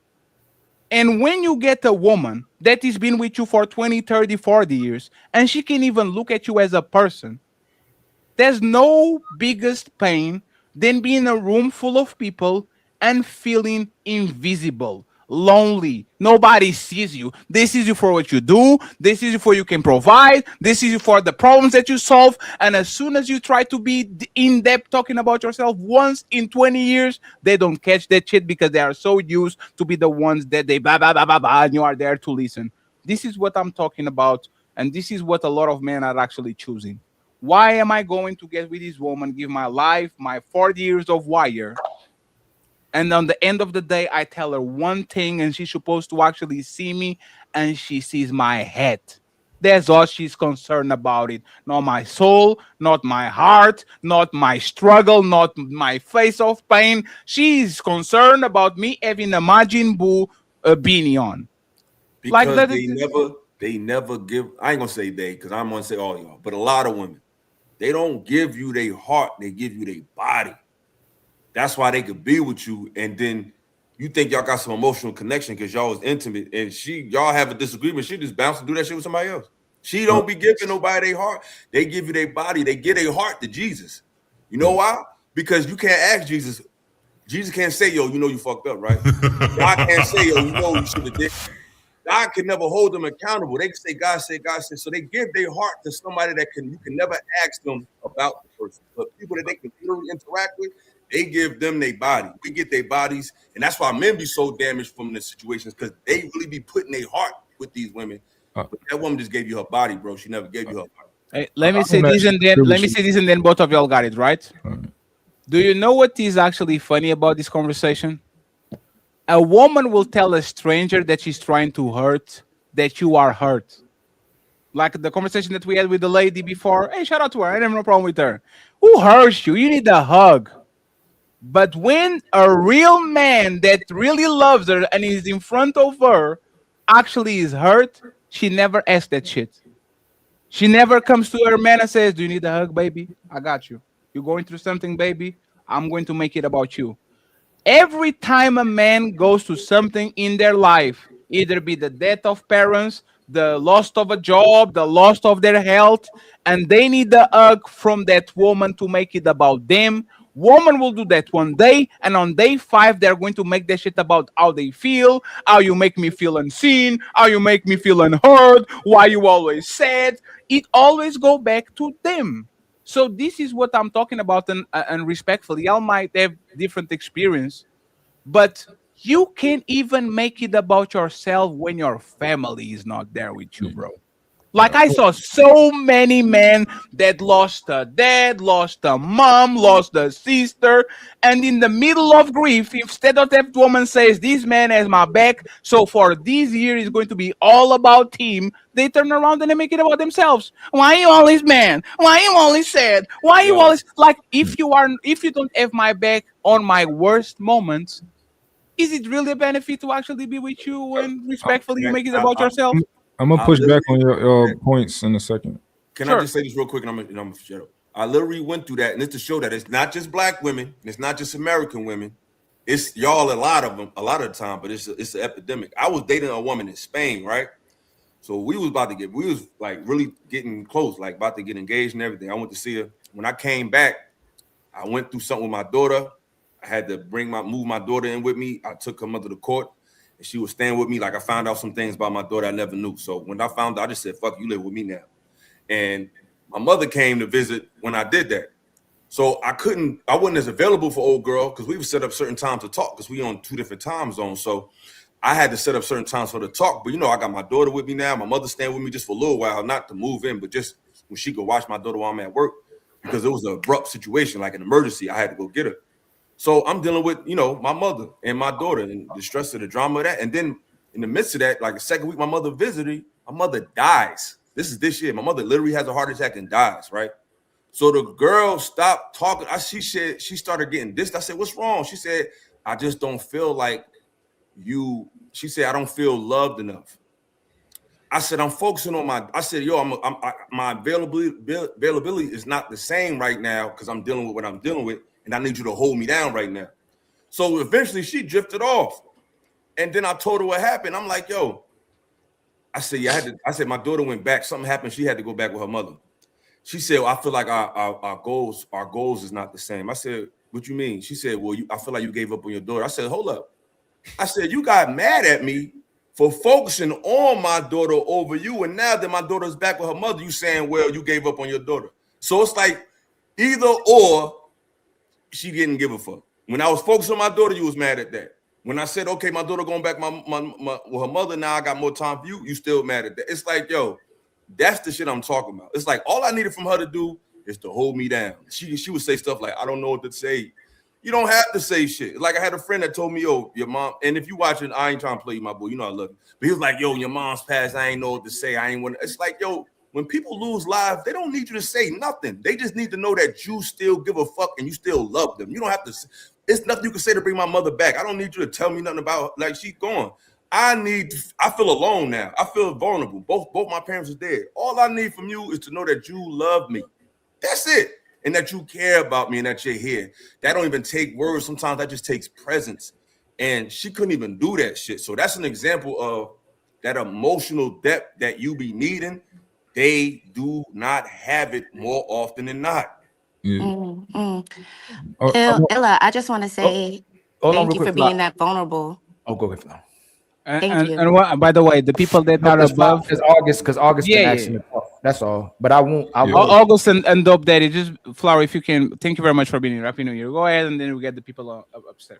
And when you get a woman that has been with you for 20, 30, 40 years, and she can even look at you as a person, there's no biggest pain than being in a room full of people and feeling invisible, lonely. Nobody sees you. They see you for what you do. They see you for what you can provide. They see you for the problems that you solve. And as soon as you try to be in depth talking about yourself once in 20 years, they don't catch that shit because they are so used to be the ones that they blah, blah, blah, blah, blah, and you are there to listen. This is what I'm talking about. And this is what a lot of men are actually choosing. Why am I going to get with this woman, give my life, my 40 years of wire, and on the end of the day, I tell her one thing and she's supposed to actually see me and she sees my head. That's all she's concerned about it. Not my soul, not my heart, not my struggle, not my face of pain. She's concerned about me having a Majin Buu beanie on. Because like they never give, I ain't gonna say they, because I'm gonna say all y'all, but a lot of women, they don't give you their heart, they give you their body. That's why they could be with you, and then you think y'all got some emotional connection because y'all was intimate, and y'all have a disagreement. She just bounce and do that shit with somebody else. She don't be giving nobody their heart. They give you their body. They give their heart to Jesus. You know why? Because you can't ask Jesus. Jesus can't say, yo, you know you fucked up, right? God can't say, yo, you know you should have did. God can never hold them accountable. They can say, God said, God said. So they give their heart to somebody that you can never ask them about the person. But people that they can literally interact with, they give them their body. We get their bodies. And that's why men be so damaged from the situations, because they really be putting their heart with these women. But that woman just gave you her body, bro. She never gave you her body. Hey, let me say this and then both of y'all got it, right? Do you know what is actually funny about this conversation? A woman will tell a stranger that she's trying to hurt that you are hurt. Like the conversation that we had with the lady before. Hey, shout out to her. I have no problem with her. Who hurts you? You need a hug. But when a real man that really loves her and is in front of her actually is hurt, she never asks that shit. She never comes to her man and says, do you need a hug, baby? I got you. You're going through something, baby? I'm going to make it about you. Every time a man goes through something in their life, either be the death of parents, the loss of a job, the loss of their health, and they need the hug from that woman to make it about them. Woman will do that one day, and on day 5, they're going to make that shit about how they feel, how you make me feel unseen, how you make me feel unheard, why you always sad. It always go back to them. So this is what I'm talking about, and respectfully, y'all might have different experience, but you can't even make it about yourself when your family is not there with you, bro. Like, I saw so many men that lost a dad, lost a mom, lost a sister, and in the middle of grief, instead of that woman says, this man has my back, so for this year it's going to be all about him, they turn around and they make it about themselves. Why are you always mad? Why are you always sad? Why are you always, like, if you don't have my back on my worst moments, is it really a benefit to actually be with you and respectfully you make it about yourself? I'm gonna push back on your points in a second. Can I just say this real quick, and I'm gonna shut up. I literally went through that, and it's to show that it's not just black women, and it's not just American women. It's y'all a lot of the time, but it's an epidemic. I was dating a woman in Spain, right? So we was like really getting close, like about to get engaged and everything. I went to see her. When I came back, I went through something with my daughter. I had to move my daughter in with me. I took her mother to court, and she was staying with me. Like I found out some things about my daughter I never knew. So when I found out, I just said, "Fuck, you live with me now." And my mother came to visit when I did that. So I wasn't as available for old girl because we would set up certain times to talk because we on 2 different time zones. So I had to set up certain times for the talk. But I got my daughter with me now. My mother staying with me just for a little while, not to move in, but just when she could watch my daughter while I'm at work because it was an abrupt situation, like an emergency. I had to go get her. So I'm dealing with, my mother and my daughter and the stress of the drama of that. And then in the midst of that, like the second week my mother visited, my mother dies. This is this year. My mother literally has a heart attack and dies, right? So the girl stopped talking. She said she started getting dissed. I said, "What's wrong?" She said, "I just don't feel like you." She said, "I don't feel loved enough." I said, "I'm focusing on my." I said, "Yo, my availability is not the same right now because I'm dealing with what I'm dealing with, and I need you to hold me down right now." So eventually, she drifted off, and then I told her what happened. I'm like, "Yo," I said, "Yeah, I said my daughter went back. Something happened. She had to go back with her mother." She said, "Well, I feel like our goals is not the same." I said, "What you mean?" She said, "Well, I feel like you gave up on your daughter." I said, "Hold up." I said, "You got mad at me for focusing on my daughter over you, and now that my daughter's back with her mother, you saying, well, you gave up on your daughter." So it's like either or. She didn't give a fuck. When I was focused on my daughter, you was mad at that. When I said, "Okay, my daughter going back with her mother, now I got more time for you," you still mad at that. It's like, yo. That's the shit I'm talking about. It's like all I needed from her to do is to hold me down. She would say stuff like, "I don't know what to say." You don't have to say shit. Like I had a friend that told me, "Yo, your mom," and if you watching, I ain't trying to play you, my boy. I love you. But he was like, "Yo, your mom's passed. I ain't know what to say. I ain't want." It's like, yo, when people lose lives, they don't need you to say nothing. They just need to know that you still give a fuck and you still love them. You don't have to. It's nothing you can say to bring my mother back. I don't need you to tell me nothing about like she's gone. I feel alone now. I feel vulnerable. Both my parents are dead. All I need from you is to know that you love me. That's it. And that you care about me and that you're here. That don't even take words. Sometimes that just takes presence. And she couldn't even do that shit. So that's an example of that emotional depth that you be needing. They do not have it more often than not. Ella, I just want to say thank you for being that vulnerable. Oh, go ahead. Thank you. And by the way, the people that are above, because August can actually talk. That's all. But I won't. August and Dope Daddy, just Flower, if you can. Thank you very much for being here. Happy New Year. Go ahead, and then we get the people upstairs.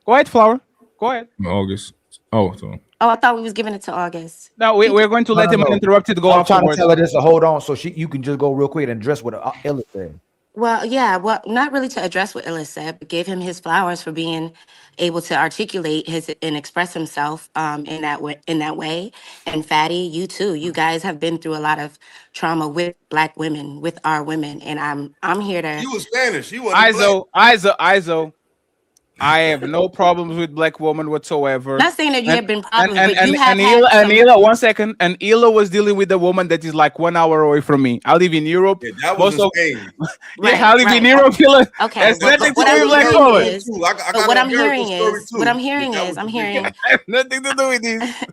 Go ahead, Flower. Go ahead. August. Oh, so. Oh, I thought we was giving it to August. No, we're going to let him uninterrupted go. I'm trying to tell her this to hold on, so you can just go real quick and address what Ella said. Well, yeah, not really to address what Illa said, but give him his flowers for being able to articulate and express himself in that way. And Fatty, you too. You guys have been through a lot of trauma with Black women, with our women, and I'm here to. You was Spanish. You wasn't Izo. I have no problems with Black women whatsoever. Not saying that you have been problems, but you have and Ila, 1 second. And Ila was dealing with a woman that is like 1 hour away from me. I live in Europe. Yeah, that was insane. I live in Europe. Ila. Okay. That's nothing to do with Black women. What I'm hearing is, nothing to do with this.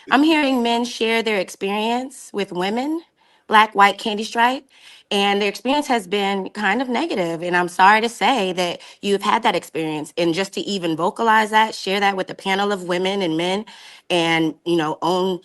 I'm hearing men share their experience with women, Black, white, candy stripe. And their experience has been kind of negative. And I'm sorry to say that you've had that experience. And just to even vocalize that, share that with a panel of women and men and, own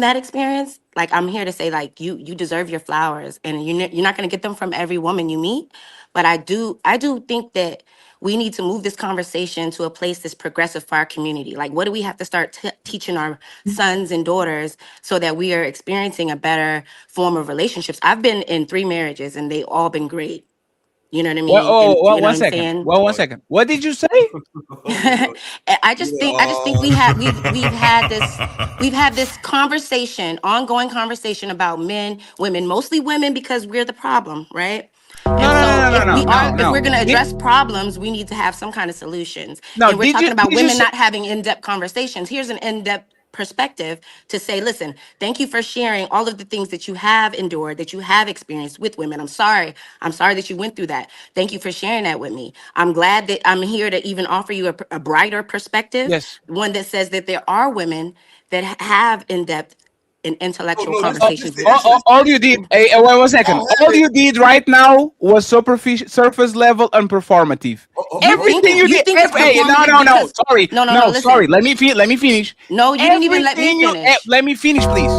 that experience. Like, I'm here to say, like, you deserve your flowers. And you're not going to get them from every woman you meet. But I do think that we need to move this conversation to a place that's progressive for our community. Like, what do we have to start teaching our sons and daughters so that we are experiencing a better form of relationships? I've been in 3 marriages and they all been great. You know what I mean? 1 second. Well, 1 second. What did you say? I just think we've had this conversation, ongoing conversation about men, women, mostly women because we're the problem, right? If we're going to address problems, we need to have some kind of solutions. And we're talking about women not having in-depth conversations. Here's an in-depth perspective to say, listen, thank you for sharing all of the things that you have endured, that you have experienced with women. I'm sorry that you went through that. Thank you for sharing that with me. I'm glad that I'm here to even offer you a brighter perspective, Yes. one that says that there are women that have in-depth and intellectual no, this conversations with this you. is All you did, one second. y'all have All it. you did right now was superficial, surface level, and performative. Everything you did. it's No, performative no, no. because Sorry, no, sorry. listen. Let me finish. No, you didn't even let me finish. Let me finish, please.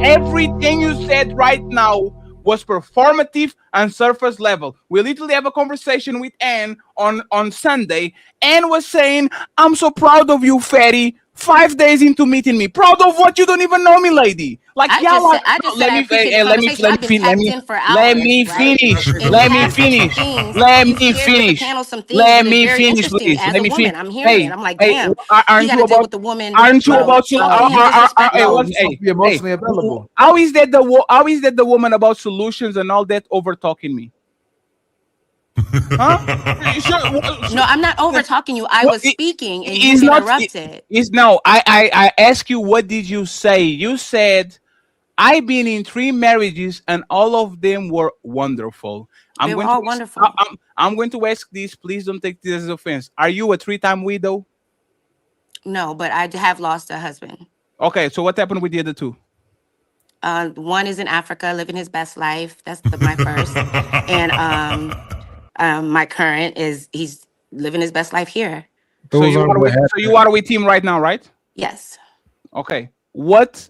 Everything you said right now was performative and surface level. We literally have a conversation with Anne on Sunday. Anne was saying, "I'm so proud of you, fatty. 5 days into meeting me, proud of what? You don't even know me, lady." Like I y'all just are. said I just said Let I me appreciate the conversation. I've been tapped in for let hours, me right? finish. And Let we me have said some finish. things. Let You've me shared with the finish. panel some things Let that is me very finish, interesting please. as Let a me finish. woman. I'm hearing it. I'm like, damn, he Aren't got you to deal about? with the woman, Aren't you about to? treating him Hey, disrespectful. what? You're supposed to be emotionally available. How is that how is that the woman about solutions and all that over talking me? Huh? No, I'm not over talking you. I was speaking and you It's not. interrupted. It's no. I ask you, what did you say? You said, "I've been in 3 marriages and all of them were wonderful." They were all wonderful. I'm going to ask this. Please don't take this as offense. Are you a 3-time widow? No, but I have lost a husband. Okay, so what happened with the other 2? One is in Africa, living his best life. That's my first, and my current is he's living his best life here. So Those you aren't are what with him right now, right? Yes. Okay. What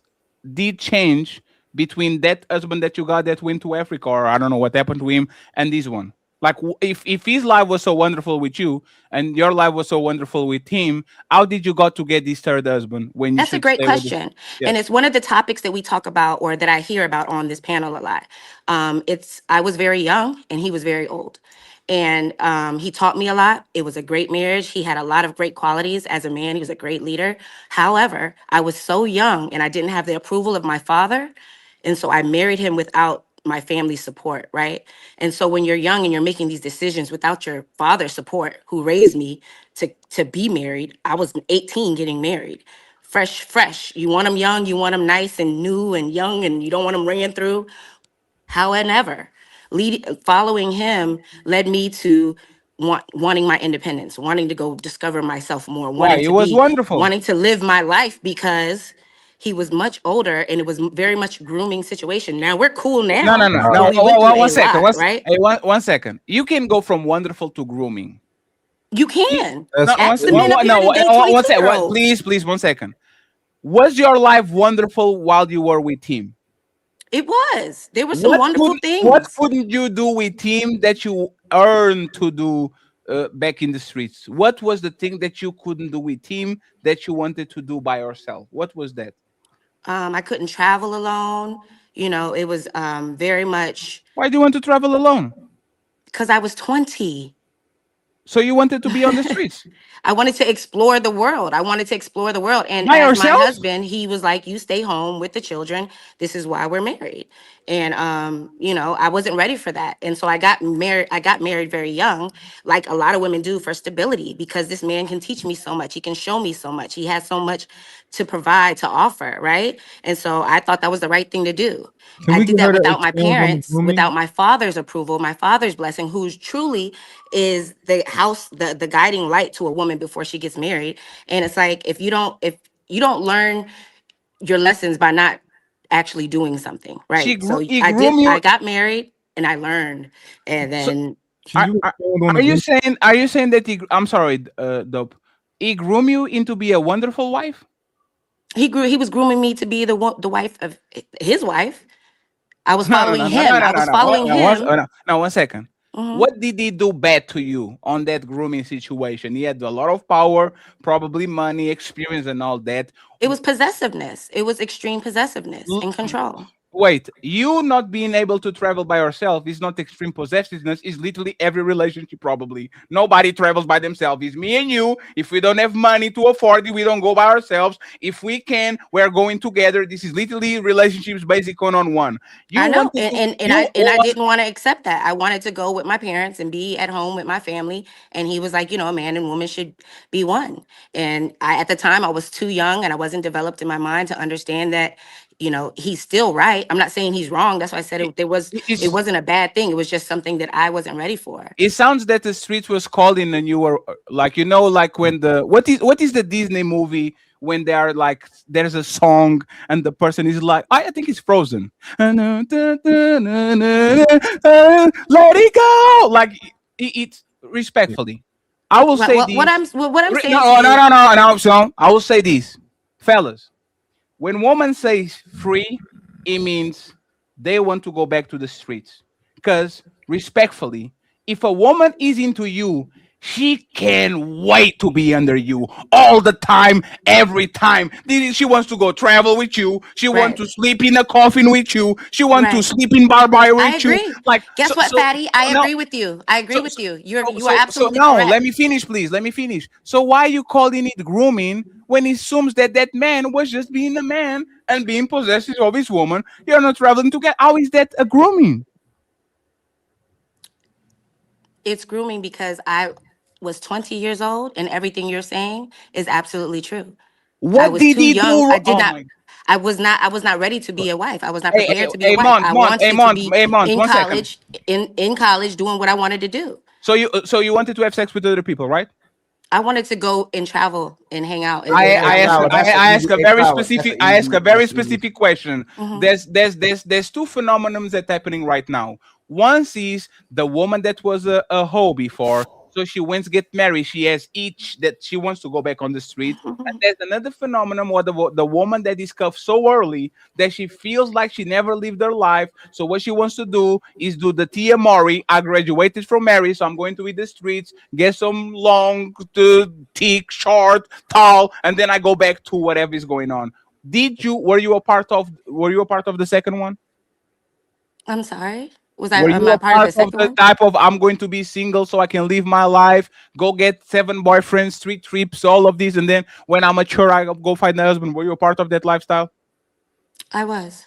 did change between that husband that you got that went to Africa, or I don't know what happened to him, and this one? Like, if his life was so wonderful with you and your life was so wonderful with him, how did you got to get this third husband when you That's a should great stay with him? question. Yes. And it's one of the topics that we talk about or that I hear about on this panel a lot. I was very young and he was very old. And he taught me a lot. It was a great marriage. He had a lot of great qualities as a man. He was a great leader. However, I was so young and I didn't have the approval of my father. And so I married him without my family's support, right? And so when you're young and you're making these decisions without your father's support, who raised me to be married, I was 18 getting married. Fresh. You want them young, you want them nice and new and young, and you don't want them ran through. However, following him led me to wanting my independence, wanting to go discover myself more, Why? It was wonderful. wanting to live my life because he was much older and it was very much grooming situation. Now we're cool now, No. but we went through One a second. lot, right? Hey, one second. You can go from wonderful to grooming. You can. No, Ask the men up here that date 22-year-olds. Please, 1 second. Was your life wonderful while you were with him? It was. There were some wonderful What things. couldn't you do with him that you earned to do back in the streets? What was the thing that you couldn't do with him that you wanted to do by yourself? What was that? I couldn't travel alone. It was very much. Why do you want to travel alone? Because I was 20. So you wanted to be on the streets? I wanted to explore the world. And By as my yourself? husband, he was like, you stay home with the children. This is why we're married. And I wasn't ready for that. And so I got married very young, like a lot of women do, for stability, because this man can teach me so much. He can show me so much. He has so much to provide, to offer, right? And so I thought that was the right thing to do. I did that without my parents, without my father's approval, my father's blessing, who's truly is the guiding light to a woman before she gets married. And it's like, if you don't learn your lessons by not actually doing something, right? So I got married and I learned, and then Are you saying that I'm sorry, Dope. He groomed you into be a wonderful wife? He was grooming me to be the wife of his wife. I was No, following him. I was following him. No, 1 second. Mhm. What did he do bad to you on that grooming situation? He had a lot of power, probably money, experience, and all that. It was possessiveness. It was extreme possessiveness and control. Wait, you not being able to travel by yourself is not extreme possessiveness. It's literally every relationship. Probably nobody travels by themselves. It's me and you. If we don't have money to afford it, we don't go by ourselves. If we can, we're going together. This is literally relationships based on one. You I know, want to do, and you I want didn't want to accept that. I wanted to go with my parents and be at home with my family. And he was like, a man and woman should be one. And at the time, I was too young and I wasn't developed in my mind to understand that, he's still right. I'm not saying he's wrong. That's why I said it wasn't a bad thing. It was just something that I wasn't ready for. It sounds that the streets was calling and you were like, like when what is the Disney movie when they are like there's a song and the person is like, I think it's Frozen. Let it go. Like it respectfully. I will say this. What I'm saying No. So I will say this, fellas. When woman says free, it means they want to go back to the streets. Because respectfully, if a woman is into you, she can't wait to be under you all the time, every time. She wants to go travel with you. She wants to sleep in a coffin with you. She wants to sleep in barbarian with I agree. you. Like, guess what, Fatty? I agree with you. I agree with you. You are absolutely correct. Let me finish, please. Let me finish. So why are you calling it grooming when it assumes that man was just being a man and being possessive of his woman? You're not traveling together. How is that a grooming? It's grooming because I was 20 years old and everything you're saying is absolutely true. I was too young. I did not. I was not ready to be a wife. I was not prepared to be a wife. I wanted to be in college, in college doing what I wanted to do. So you wanted to have sex with other people, right? I wanted to go and travel and hang out. I ask a very specific question. There's two phenomena that's happening right now. One is the woman that was a hoe before, so she wants to get married. She has itch that she wants to go back on the street. And there's another phenomenon where the woman that is cuffed so early that she feels like she never lived her life. So what she wants to do is do the Tia Mori. I graduated from marriage, so I'm going to hit the streets, get some long, thick, short, tall, and then I go back to whatever is going on. Were you a part of the second one? I'm sorry. Was I a part of the second one? Type of I'm going to be single so I can live my life, go get 7 boyfriends, street trips, all of these, and then when I'm mature, I go find a husband. Were you a part of that lifestyle? I was.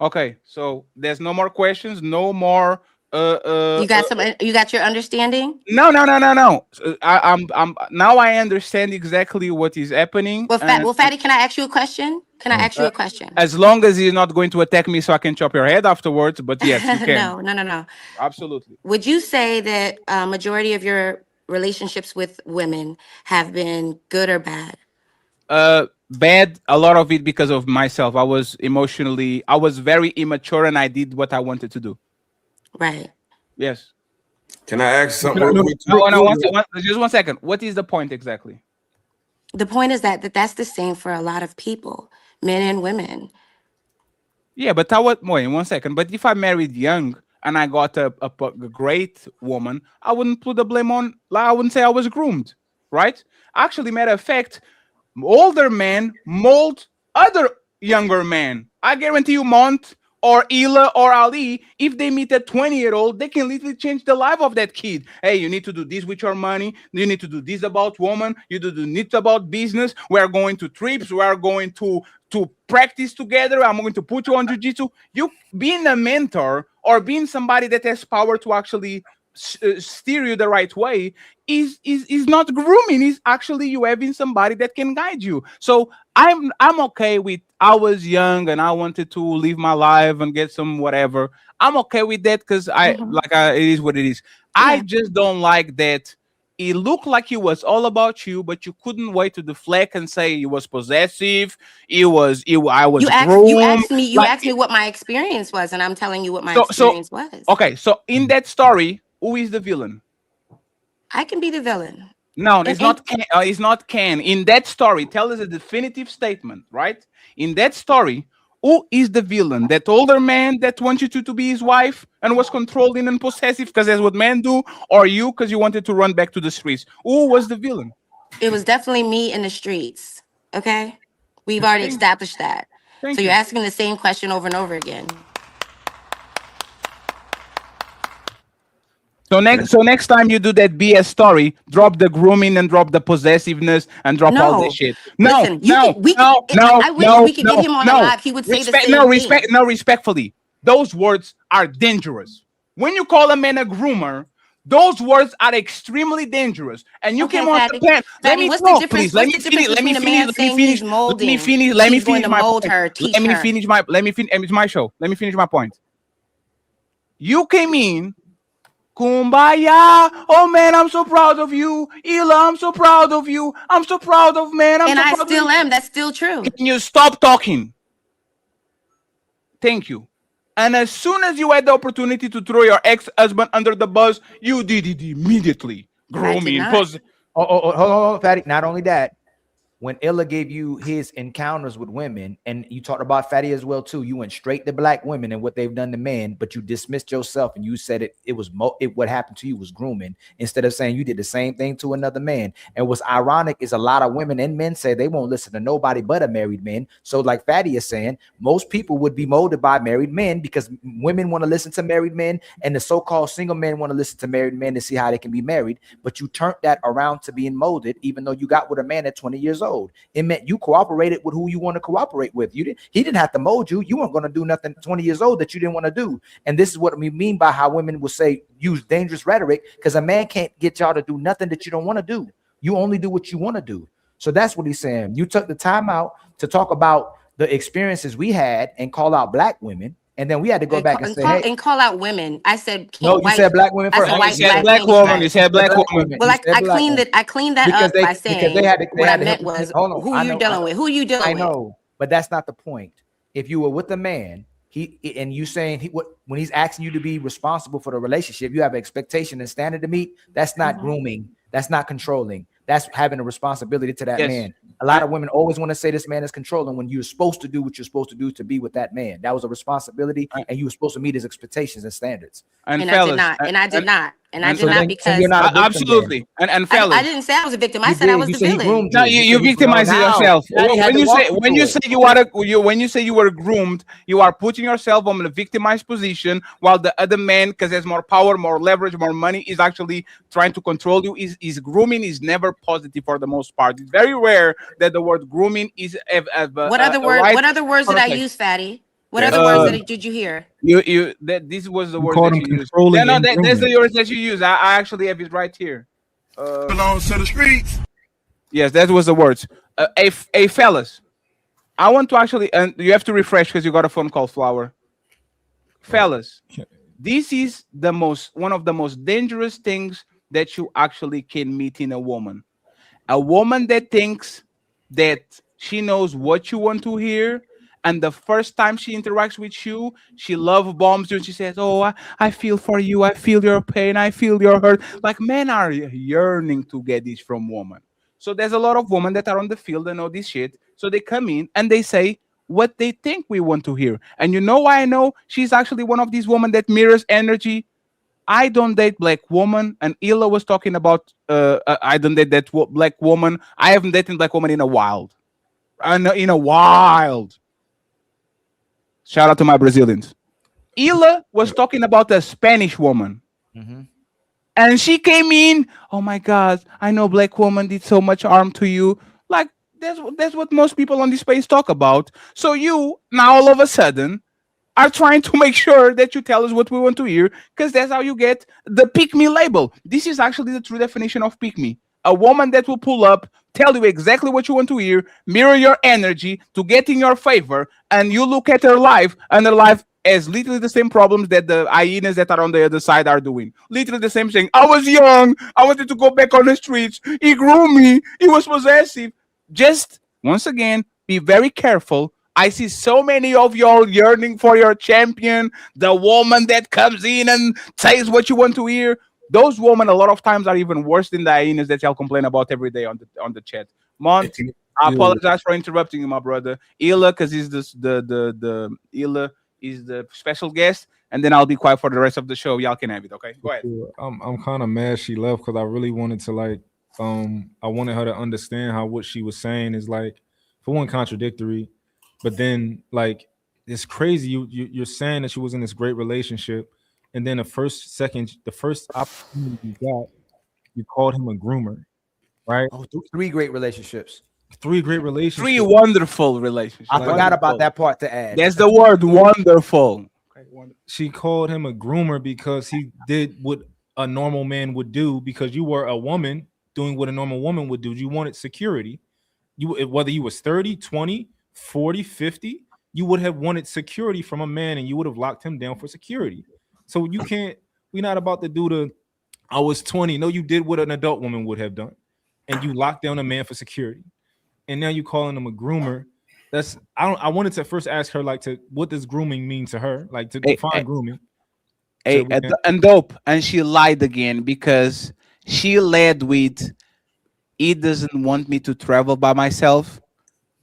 Okay, so there's no more questions, no more. You got your understanding? No. I'm now I understand exactly what is happening. Well, Fatty, can I ask you a question? As long as you're not going to attack me so I can chop your head afterwards, but yes, you can. No. Absolutely. Would you say that majority of your relationships with women have been good or bad? Bad, a lot of it because of myself. I was very immature and I did what I wanted to do. Right. Yes. Can I ask something? Just 1 second. What is the point exactly? The point is that's the same for a lot of people, men and women. Yeah, but wait 1 second. But if I married young and I got a great woman, I wouldn't put the blame on. I wouldn't say I was groomed, right? Actually, matter of fact, older men mold other younger men. I guarantee you, Mont or Ila or Ali, if they meet a 20-year-old, they can literally change the life of that kid. Hey, you need to do this with your money. You need to do this about woman. You do this about business. We are going to trips. We are going to practice together. I'm going to put you on jiu-jitsu. You being a mentor or being somebody that has power to actually steer you the right way is not grooming. Is actually you having somebody that can guide you. So I'm okay with, I was young and I wanted to live my life and get some whatever. I'm okay with that because it is what it is. Yeah. I just don't like that it looked like it was all about you, but you couldn't wait to deflect and say it was possessive. I was groomed. You asked me what my experience was, and I'm telling you what my experience was. Okay, so in that story, who is the villain? I can be the villain. No, it's not. It's not Ken. In that story, tell us a definitive statement, right? In that story, who is the villain? That older man that wanted you to be his wife and was controlling and possessive because that's what men do, or you because you wanted to run back to the streets? Who was the villain? It was definitely me in the streets. Okay, we've already established that. So you're asking the same question over and over again. So next time you do that BS story, drop the grooming and drop the possessiveness and drop all this shit. No, Listen, no, I wish we could get him on a live. He would say the same thing. Respectfully. Those words are dangerous. When you call a man a groomer, those words are extremely dangerous. And you came on the pen. Let me talk, please. Let me finish. Let me finish my show. Let me finish my point. You came in. Kumbaya, oh man, I'm so proud of you. Ela, I'm so proud of you. I'm so proud of man. And I still am. That's still true. Can you stop talking? Thank you. And as soon as you had the opportunity to throw your ex-husband under the bus, you did it immediately. Grooming. Hold on, Fatty. Not only that, when Illa gave you his encounters with women, and you talked about Fatty as well too, you went straight to black women and what they've done to men, but you dismissed yourself and you said what happened to you was grooming, instead of saying you did the same thing to another man. And what's ironic is a lot of women and men say they won't listen to nobody but a married man. So like Fatty is saying, most people would be molded by married men because women want to listen to married men, and the so-called single men want to listen to married men to see how they can be married. But you turned that around to being molded, even though you got with a man at 20 years old. It meant you cooperated with who you want to cooperate with. He didn't have to mold you. You weren't going to do nothing 20 years old that you didn't want to do. And this is what we mean by how women will say use dangerous rhetoric, because a man can't get y'all to do nothing that you don't want to do. You only do what you want to do. So that's what he's saying. You took the time out to talk about the experiences we had and call out black women. And then we had to go back and say, call out women. I said, no, you said black women first. You said black woman. You said black woman. Well, I cleaned that up by saying what I meant was who you dealing with. Who you dealing with? I know, but that's not the point. If you were with a man, and you saying when he's asking you to be responsible for the relationship, you have an expectation and standard to meet. That's not grooming. That's not controlling. That's having a responsibility to that man. A lot of women always want to say this man is controlling when you're supposed to do what you're supposed to do to be with that man. That was a responsibility, and you were supposed to meet his expectations and standards. And fellas, I did not because you're not absolutely. And fellas, I didn't say I was a victim. I said I was the villain. No, you victimize yourself. When you say you were groomed, you are putting yourself on a victimized position, while the other man, because there's more power, more leverage, more money, is actually trying to control you. Is grooming is never positive for the most part. It's very rare that the word grooming is. What other words did I use, Fatty? What other words did you hear? This was the word that you used. Yeah, no, that's the words that you use. I actually have it right here. Belongs to the streets. Yes, that was the words. Hey, fellas, I want to actually, and you have to refresh because you got a phone call, Flower. Fellas, this is one of the most dangerous things that you actually can meet in a woman. A woman that thinks that she knows what you want to hear, and the first time she interacts with you, she love bombs you and she says, oh, I feel for you. I feel your pain. I feel your hurt. Like, men are yearning to get this from women. So there's a lot of women that are on the field and know this shit. So they come in and they say what they think we want to hear. And you know why I know? She's actually one of these women that mirrors energy. I don't date black woman. And Ila was talking about, I don't date that black woman. I haven't dated black woman in a while. Shout out to my Brazilians. Ila was talking about a Spanish woman. Mm-hmm. And she came in, oh my God, I know black woman did so much harm to you. Like, that's what most people on this space talk about. So you, now all of a sudden, are trying to make sure that you tell us what we want to hear, because that's how you get the pick me label. This is actually the true definition of pick me. A woman that will pull up, tell you exactly what you want to hear, mirror your energy to get in your favor, and you look at her life, and her life has literally the same problems that the hyenas that are on the other side are doing. Literally the same thing. I was young. I wanted to go back on the streets. He groomed me. He was possessive. Just, once again, be very careful. I see so many of y'all yearning for your champion, the woman that comes in and says what you want to hear. Those women a lot of times are even worse than the hyenas that y'all complain about every day on the chat. Mont, I apologize for interrupting you, my brother. Ila, because he's the Ila is the special guest, and then I'll be quiet for the rest of the show. Y'all can have it, okay? Go ahead. I'm kind of mad she left because I really wanted to I wanted her to understand how what she was saying is like, for one, contradictory. But then, like, it's crazy. You're saying that she was in this great relationship, and then the first opportunity you got, you called him a groomer, right? Oh, 3 great relationships. 3 great relationships. 3 wonderful relationships. I forgot about that part to add. That's the word, wonderful. She called him a groomer because he did what a normal man would do, because you were a woman doing what a normal woman would do. You wanted security. Whether you was 30, 20, 40, 50, you would have wanted security from a man, and you would have locked him down for security. So you can't, we're not about to do I was 20. No, you did what an adult woman would have done, and you locked down a man for security. And now you calling him a groomer. I wanted to first ask her, like, what does grooming mean to her? Like, to define grooming. And dope. And she lied again, because she led with, he doesn't want me to travel by myself.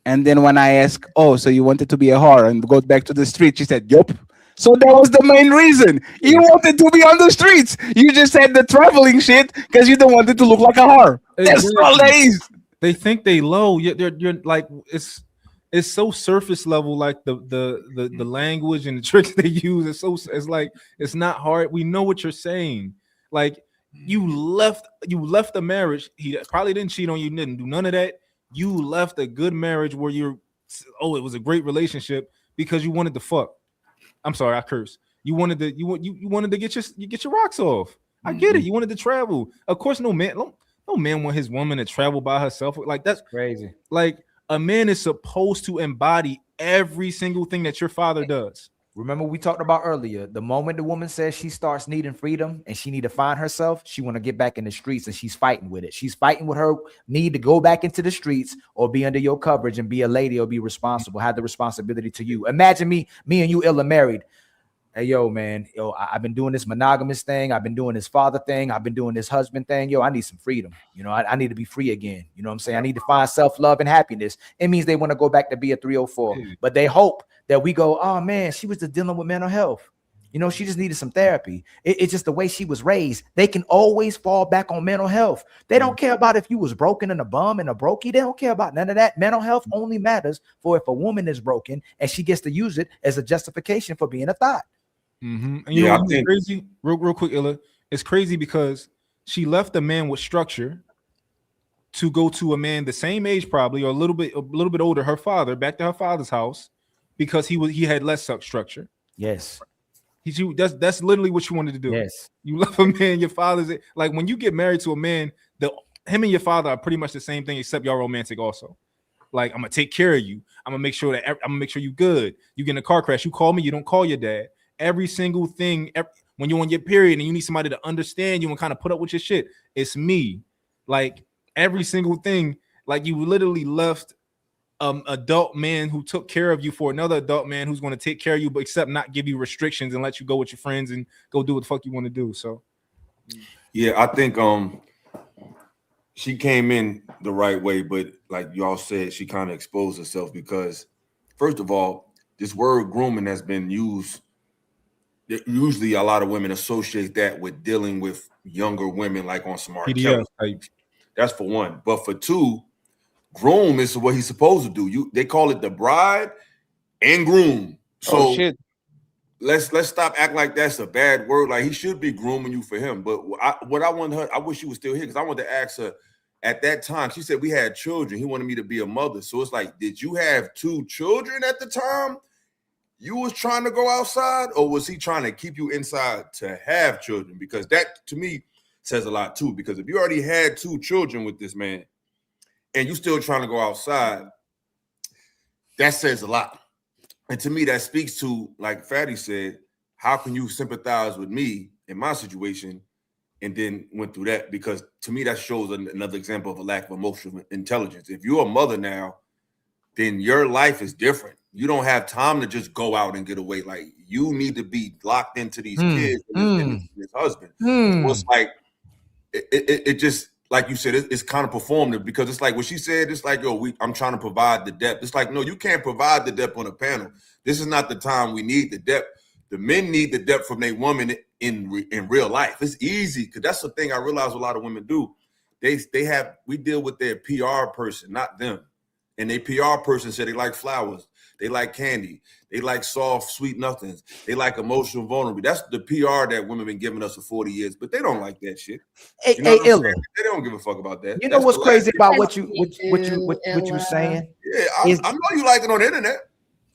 And then when I asked, oh, so you wanted to be a whore and go back to the street, she said, yup. So that was the main reason. You wanted to be on the streets. You just said the traveling shit because you don't want it to look like a whore. That's all that is. They think they low. You're like, it's so surface level, like the language and the tricks they use. It's like, it's not hard. We know what you're saying. Like, you left a marriage. He probably didn't cheat on you, didn't do none of that. You left a good marriage where it was a great relationship because you wanted to fuck. I'm sorry, I curse. You wanted to get your rocks off. I get it. You wanted to travel. Of course, no man want his woman to travel by herself. Like, that's crazy. Like, a man is supposed to embody every single thing that your father does. Remember, we talked about earlier, the moment the woman says she starts needing freedom and she need to find herself, she want to get back in the streets, and she's fighting with it. She's fighting with her need to go back into the streets or be under your coverage and be a lady or be responsible, have the responsibility to you. Imagine me and you, Illa, married. Hey, yo, man, I've been doing this monogamous thing. I've been doing this father thing. I've been doing this husband thing. Yo, I need some freedom. You know, I need to be free again. You know what I'm saying? I need to find self-love and happiness. It means they want to go back to be a 304, but they hope that we go, oh man, she was just dealing with mental health. You know, she just needed some therapy. It's just the way she was raised. They can always fall back on mental health. They don't care about if you was broken and a bum and a brokey. They don't care about none of that. Mental health only matters for if a woman is broken and she gets to use it as a justification for being a thought. And you know what's crazy? Real quick, Illa. It's crazy because she left a man with structure to go to a man the same age, probably, or a little bit older, her father, back to her father's house, because he had less structure. Yes. That's literally what you wanted to do. Yes. You love a man, your father's like, when you get married to a man, him and your father are pretty much the same thing, except y'all romantic also. Like, I'm gonna take care of you. I'm gonna make sure you good. You get in a car crash, you call me, you don't call your dad. Every single thing, when you're on your period and you need somebody to understand you and kind of put up with your shit, it's me. Like, every single thing, like, you literally left adult man who took care of you for another adult man who's going to take care of you, but except not give you restrictions and let you go with your friends and go do what the fuck you want to do. So yeah, I think she came in the right way, but like y'all said, she kind of exposed herself because, first of all, this word grooming has been used. Usually a lot of women associate that with dealing with younger women, like on some R. Kelly. That's for one. But for two, groom is what he's supposed to do. They call it the bride and groom. So let's stop acting like that's a bad word. Like, he should be grooming you for him. But what I want her, I wish she was still here, because I wanted to ask her at that time. She said we had children. He wanted me to be a mother. So it's like, did you have 2 children at the time you was trying to go outside, or was he trying to keep you inside to have children? Because that, to me, says a lot too. Because if you already had 2 children with this man and you still trying to go outside, that says a lot. And to me, that speaks to, like Fatty said, how can you sympathize with me in my situation and then went through that? Because to me, that shows another example of a lack of emotional intelligence. If you're a mother now, then your life is different. You don't have time to just go out and get away. Like, you need to be locked into these kids and this husband. So it's like, it just, like you said, it's kind of performative, because it's like what she said, it's like, yo, I'm trying to provide the depth. It's like, no, you can't provide the depth on a panel. This is not the time we need the depth. The men need the depth from their woman in real life. It's easy, because that's the thing I realize a lot of women do. We deal with their PR person, not them. and their PR person said they like flowers, they like candy, they like soft, sweet nothings, they like emotional vulnerability. That's the PR that women been giving us for 40 years, but they don't like that shit. Hey, you know what I'm Illa. saying? They don't give a fuck about that. You know That's what's the crazy last about thing. what you saying? Yeah, I know you like it on the internet.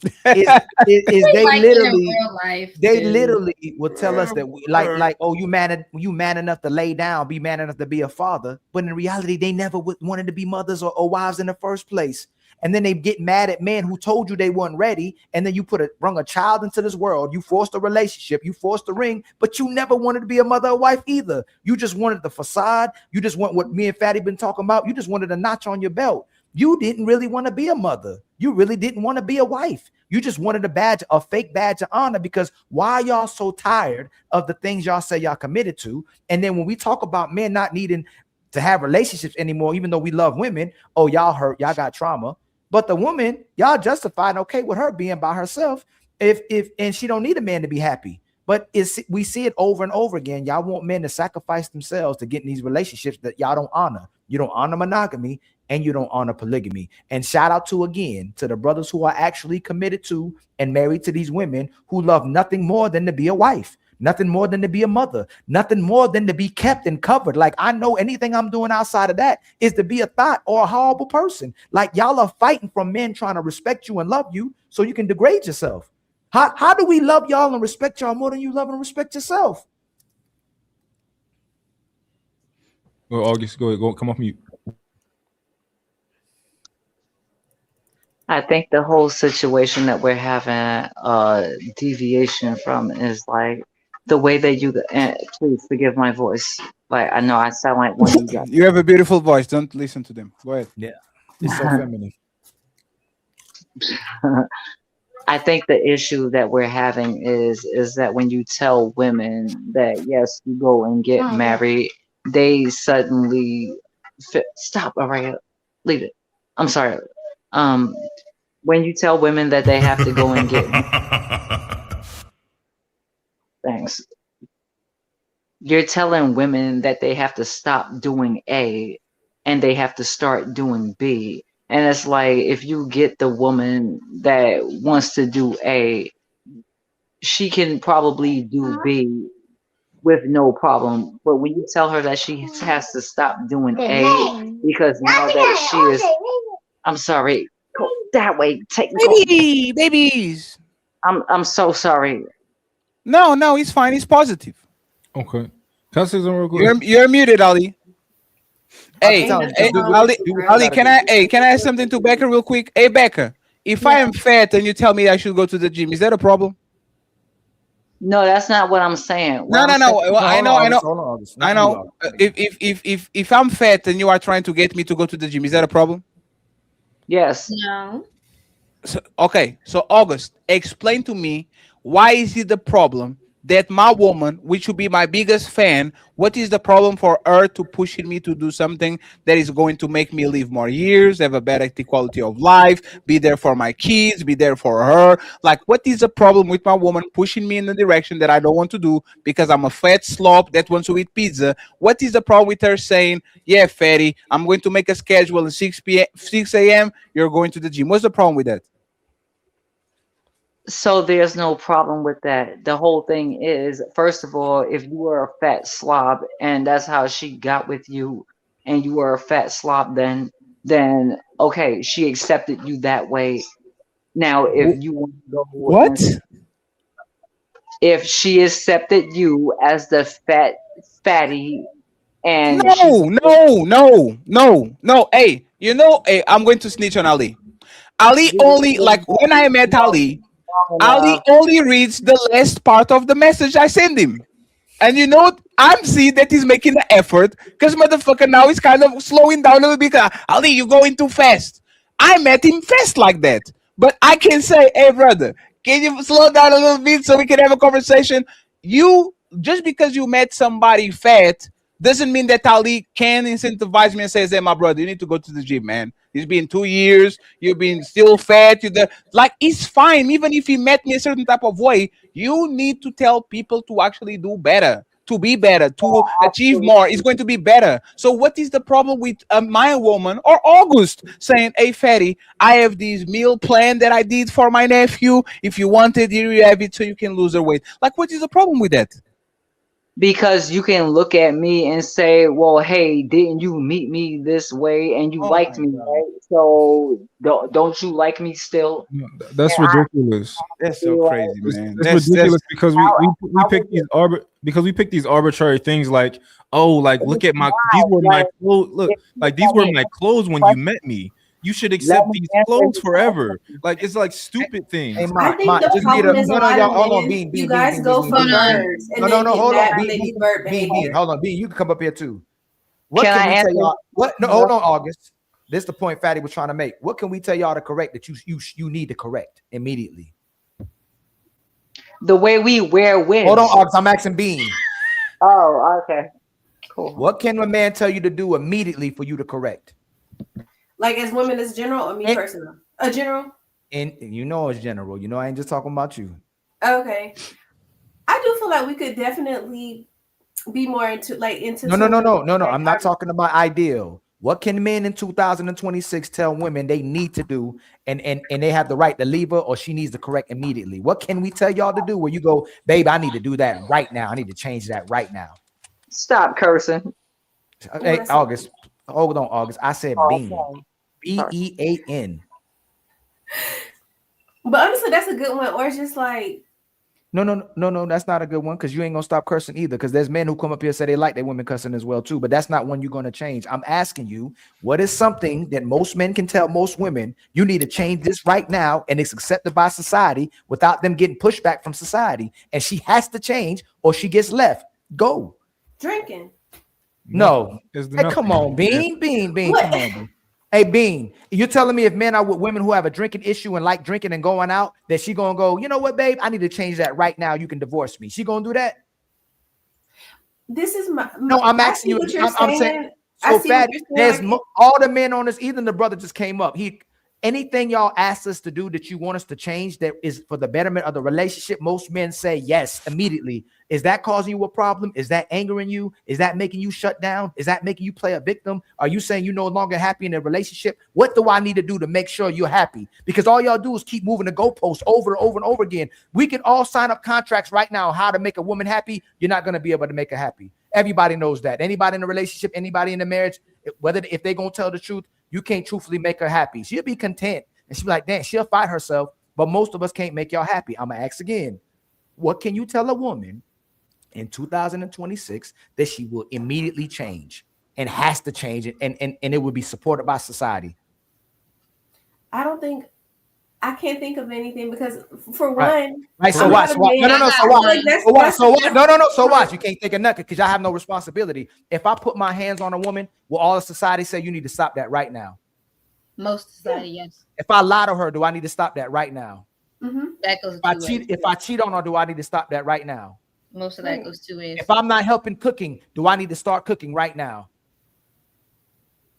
Is they Like it in literally real life, they too. literally will tell us that like oh you man enough to lay down, be man enough to be a father, but in reality they never wanted to be mothers or wives in the first place. And then they get mad at men who told you they weren't ready, and then you bring a child into this world, you forced a relationship, you forced a ring, but you never wanted to be a mother or wife either. You just wanted the facade, you just want what me and Fatty been talking about, you just wanted a notch on your belt. You didn't really want to be a mother. You really didn't want to be a wife. You just wanted a fake badge of honor, because why y'all so tired of the things y'all say y'all committed to? And then when we talk about men not needing to have relationships anymore, even though we love women, oh, y'all hurt, y'all got trauma. But the woman, y'all justified okay with her being by herself and she don't need a man to be happy. But we see it over and over again. Y'all want men to sacrifice themselves to get in these relationships that y'all don't honor. You don't honor monogamy and you don't honor polygamy. And shout out to the brothers who are actually committed to and married to these women who love nothing more than to be a wife, nothing more than to be a mother, nothing more than to be kept and covered. Like, I know anything I'm doing outside of that is to be a thought or a horrible person. Like, y'all are fighting from men trying to respect you and love you so you can degrade yourself. How do we love y'all and respect y'all more than you love and respect yourself? Well, August, go come off mute. I think the whole situation that we're having deviation from is like the way that you please forgive my voice. Like, I know I sound like one of you guys. You have a beautiful voice. Don't listen to them. Go ahead. Yeah, it's so feminine. I think the issue that we're having is that when you tell women that yes, you go and get married, they suddenly stop. All right, leave it. I'm sorry. When you tell women that they have to go and get thanks, you're telling women that they have to stop doing A and they have to start doing B. And it's like, if you get the woman that wants to do A, she can probably do B with no problem. But when you tell her that she has to stop doing A because now that she is, I'm sorry, go that way. Babies. I'm so sorry. No, it's fine. It's positive. Okay. Can I say something real quick? You're muted, Ali. Hey, Ali, can I ask something to Becca real quick? Hey, Becca, if I am fat and you tell me I should go to the gym, is that a problem? No, that's not what I'm saying. No. Well, I know. If I'm fat and you are trying to get me to go to the gym, is that a problem? Yes. No. So, okay. So August, explain to me, why is it the problem that my woman, which would be my biggest fan, what is the problem for her to pushing me to do something that is going to make me live more years, have a better quality of life, be there for my kids, be there for her? Like, what is the problem with my woman pushing me in the direction that I don't want to do because I'm a fat slob that wants to eat pizza? What is the problem with her saying, yeah, fatty, I'm going to make a schedule at 6 a.m., you're going to the gym? What's the problem with that? So there's no problem with that. The whole thing is, first of all, if you were a fat slob and that's how she got with you and you were a fat slob, then okay, she accepted you that way. Now, if you want to go what? If she accepted you as the fatty and no. Hey, I'm going to snitch on Ali. Ali only, like, when I met Ali only reads the last part of the message I send him. And you know what? I'm seeing that he's making the effort because motherfucker now is kind of slowing down a little bit. Ali, you're going too fast. I met him fast like that. But I can say, hey, brother, can you slow down a little bit so we can have a conversation? You, just because you met somebody fat, doesn't mean that Ali can incentivize me and says, hey, my brother, you need to go to the gym, man. It's been 2 years. You've been still fat. Like, it's fine. Even if he met me a certain type of way, you need to tell people to actually do better. to be better, to achieve more. It's going to be better. So what is the problem with my woman or August saying, hey, Fatty, I have this meal plan that I did for my nephew. If you want it, here you have it so you can lose your weight. Like, what is the problem with that? Because you can look at me and say, well, hey, didn't you meet me this way and you liked me, right? So don't you like me still? That's And ridiculous. That's so crazy, man. It's ridiculous because we pick these arbitrary things like, oh, like look at these were my clothes. Look, like these were my clothes when you met me. You should accept these clothes forever. Like it's like stupid things. I think the problem is a lot of men, you guys go for birds and then get mad when they do bird behavior. Hold on, B, you can come up here too. What Can can I we tell answer? y'all? What? No, hold on, August. This is the point Fatty was trying to make. What can we tell y'all to correct that you need to correct immediately? The way we wear wigs. Hold on, August. I'm asking Bean. Oh, okay. Cool. What can a man tell you to do immediately for you to correct? Like as women as general or me personal? A general? And you know it's general. You know I ain't just talking about you. Okay. I do feel like we could definitely be more into No. I'm not talking about ideal. What can men in 2026 tell women they need to do and they have the right to leave her or she needs to correct immediately? What can we tell y'all to do where you go, babe, I need to do that right now. I need to change that right now. Stop cursing. Hey, August. Hold on, August. I said Bean. B-E-A-N. But honestly, that's a good one. Or it's just like No, that's not a good one because you ain't gonna stop cursing either. Because there's men who come up here and say they like their women cussing as well too, but that's not one you're gonna change. I'm asking you, what is something that most men can tell most women you need to change this right now, and it's accepted by society without them getting pushback from society, and she has to change or she gets left. Go. drinking. No. Hey, come on, Bean. What? Come on, Bean. Hey, Bean, you're telling me if men are with women who have a drinking issue and like drinking and going out, that she gonna go, you know what, babe? I need to change that right now. You can divorce me. She gonna do that? This is my No, I'm asking you. I'm saying so fat. There's all the men on this. Even the brother just came up. Anything y'all ask us to do that you want us to change that is for the betterment of the relationship, most men say yes immediately. Is that causing you a problem? Is that angering you? Is that making you shut down? Is that making you play a victim? Are you saying you're no longer happy in a relationship? What do I need to do to make sure you're happy? Because all y'all do is keep moving the goalposts over and over and over again. We can all sign up contracts right now on how to make a woman happy. You're not going to be able to make her happy. Everybody knows that. Anybody in a relationship, anybody in a marriage, whether if they're going to tell the truth, you can't truthfully make her happy. She'll be content and she'll be like, damn, she'll fight herself. But most of us can't make y'all happy. I'm going to ask again. What can you tell a woman in 2026 that she will immediately change and has to change it and it will be supported by society? I can't think of anything because for one, right. So watch. So watch. You can't think of nothing because y'all have no responsibility. If I put my hands on a woman, will all of society say you need to stop that right now? Most society, yes. If I lie to her, do I need to stop that right now? Mm-hmm. That goes. If I cheat on her, do I need to stop that right now? Most of that goes 2 ways. If I'm not helping cooking, do I need to start cooking right now?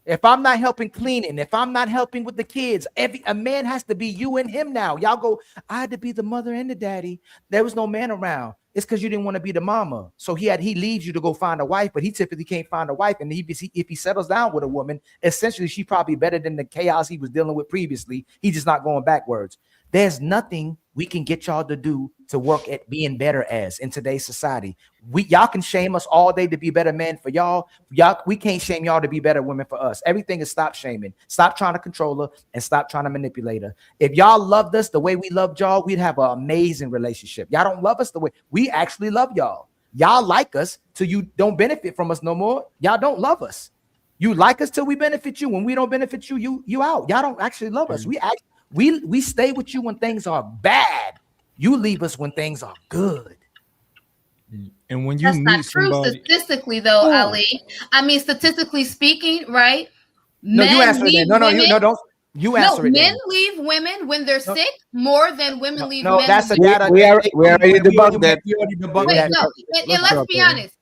If I'm not helping cleaning, if I'm not helping with the kids, a man has to be you and him now. Y'all go, I had to be the mother and the daddy. There was no man around. It's because you didn't want to be the mama. So he leaves you to go find a wife, but he typically can't find a wife. And if he settles down with a woman, essentially she's probably better than the chaos he was dealing with previously. He's just not going backwards. There's nothing we can get y'all to do to work at being better as in today's society. Y'all can shame us all day to be better men for y'all. We can't shame y'all to be better women for us. Everything is stop shaming. Stop trying to control her and stop trying to manipulate her. If y'all loved us the way we loved y'all, we'd have an amazing relationship. Y'all don't love us the way we actually love y'all. Y'all like us till you don't benefit from us no more. Y'all don't love us. You like us till we benefit you. When we don't benefit you, you out. Y'all don't actually love us. We stay with you when things are bad. You leave us when things are good. And when you That's meet not true somebody, statistically, though, Ali. I mean, statistically speaking, right? No, you answer it. Don't. You answer it. Men leave women when they're sick more than women leave men. No, that's a data. We already debunked that. And let's be honest.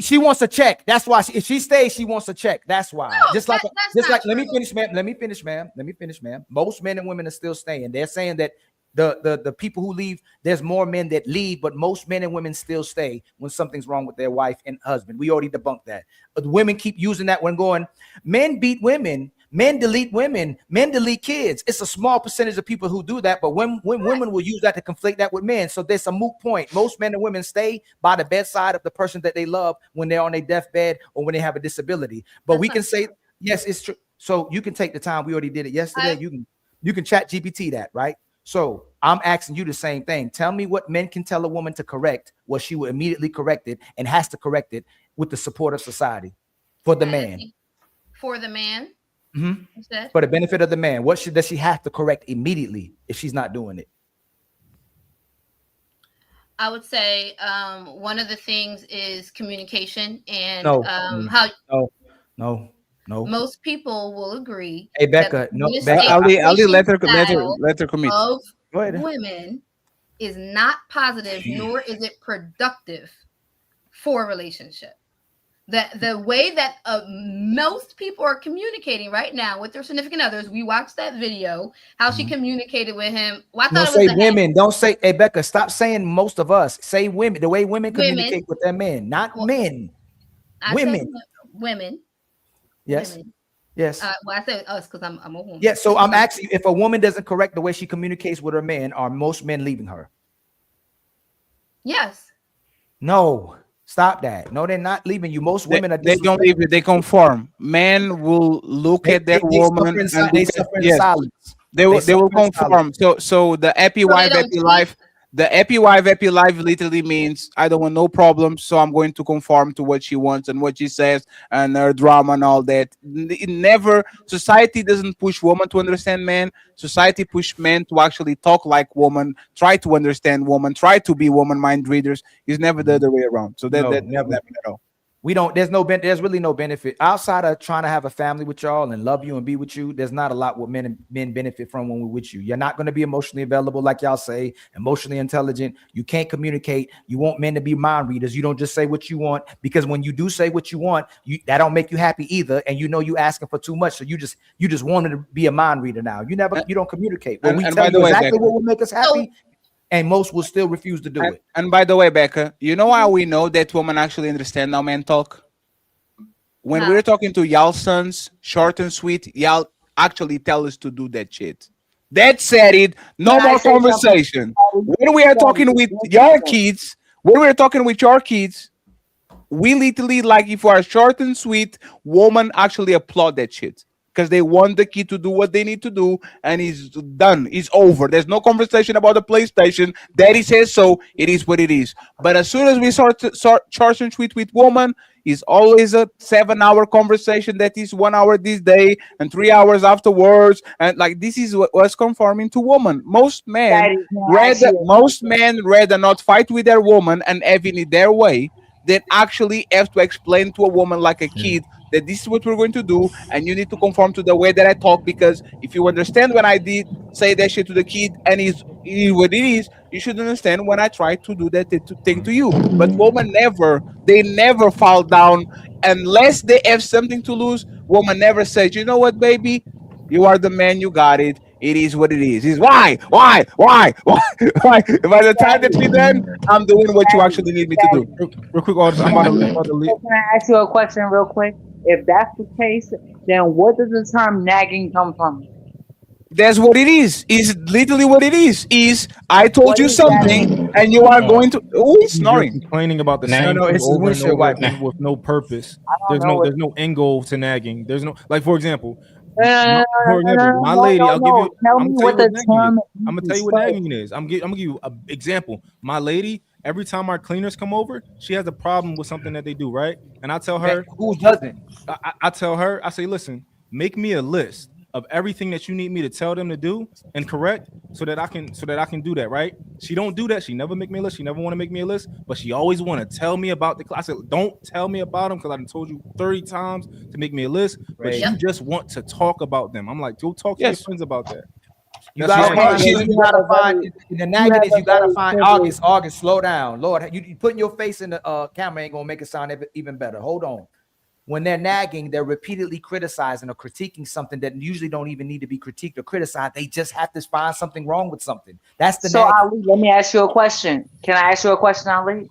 She wants a check. That's why. If she stays, she wants a check. That's why. No, that's let me finish, ma'am. Let me finish, ma'am. Most men and women are still staying. They're saying that The people who leave, there's more men that leave, but most men and women still stay when something's wrong with their wife and husband. We already debunked that. But women keep using that when going, men beat women, men delete women, men delete kids. It's a small percentage of people who do that, but when women will use that to conflate that with men. So there's a moot point. Most men and women stay by the bedside of the person that they love when they're on their deathbed or when they have a disability. But we can say, yes, it's true. So you can take the time. We already did it yesterday. You can chat GPT that, right? So I'm asking you the same thing. Tell me what men can tell a woman to correct, what she will immediately correct it and has to correct it with the support of society for the man. For the man. Mm-hmm. For the benefit of the man. What does she have to correct immediately if she's not doing it? I would say one of the things is communication and No. Most people will agree. Hey, Becca, no. Ali, let her commit. Of women is not positive, nor is it productive for a relationship. The way that most people are communicating right now with their significant others, we watched that video, how she communicated with him. Well, Don't say women. Don't say, hey, Becca, stop saying most of us. Say women, the way women communicate with their men, not men. Women. Women. Yes. Women. Yes. Well, I said us because I'm a woman. Yeah. So I'm asking you, if a woman doesn't correct the way she communicates with her man, are most men leaving her? Yes. No. Stop that. No, they're not leaving you. Most women are. They don't leave it. They conform. Men will look at their woman and they suffer in silence. They will conform. So the happy wife, happy life. The happy wife, happy life literally means I don't want no problems, so I'm going to conform to what she wants and what she says and her drama and all that. It never, society doesn't push women to understand men. Society push men to actually talk like women, try to understand women, try to be woman mind readers. It's never the other way around. So that never at all. We don't, there's really no benefit outside of trying to have a family with y'all and love you and be with you. There's not a lot what men benefit from when we're with you. You're not going to be emotionally available, like y'all say, emotionally intelligent. You can't communicate. You want men to be mind readers. You don't just say what you want, because when you do say what you want, that don't make you happy either. And you asking for too much. So you just wanted to be a mind reader now. You don't communicate. When we tell you exactly what will make us happy, and most will still refuse to do it. And by the way, Becca, you know how we know that women actually understand how men talk? When we're talking to y'all sons, short and sweet, y'all actually tell us to do that shit. That said it, no more conversation. When we are talking with your kids, we literally, like, if you are short and sweet, women actually applaud that shit. Because they want the kid to do what they need to do, and it's done. It's over. There's no conversation about the PlayStation. Daddy says so. It is what it is. But as soon as we start short and sweet with woman, it's always a 7-hour conversation that is 1 hour this day and 3 hours afterwards. And like, this is what's conforming to woman. Most men rather not fight with their woman and having it their way than actually have to explain to a woman like a kid that this is what we're going to do, and you need to conform to the way that I talk, because if you understand when I did say that shit to the kid and it is what it is, you should understand when I try to do that thing to you. But women never fall down unless they have something to lose. Woman never says, you know what, baby, you are the man, you got it. It is what it is. It's why? By the time that we're done, I'm doing what you actually need me to do. Real quick, I'm about to leave. Can I ask you a question real quick? If that's the case, then what does the term nagging come from? That's what it is. It's literally what it is. I told you something, and you are going to. Oh, he's snoring. You're complaining about the same thing over and over with no purpose. There's no end goal to nagging. There's no, like, for example, my lady. I'm gonna tell you what nagging is. I'm gonna give you an example. My lady. Every time our cleaners come over, she has a problem with something that they do, right? And I tell her, who doesn't? I tell her, I say, listen, make me a list of everything that you need me to tell them to do and correct, so that I can do that, right? She don't do that. She never make me a list. She never want to make me a list, but she always want to tell me about the class. I said, don't tell me about them, because I told you 30 times to make me a list, but you just want to talk about them. I'm like, go talk to your friends about that. You gotta find the negative. You gotta find August. Slow down, Lord. You putting your face in the camera ain't gonna make it sound even better. Hold on. when they're nagging, they're repeatedly criticizing or critiquing something that usually don't even need to be critiqued or criticized. They just have to find something wrong with something. That's the So nagging. Ali, let me ask you a question. Can I ask you a question, Ali?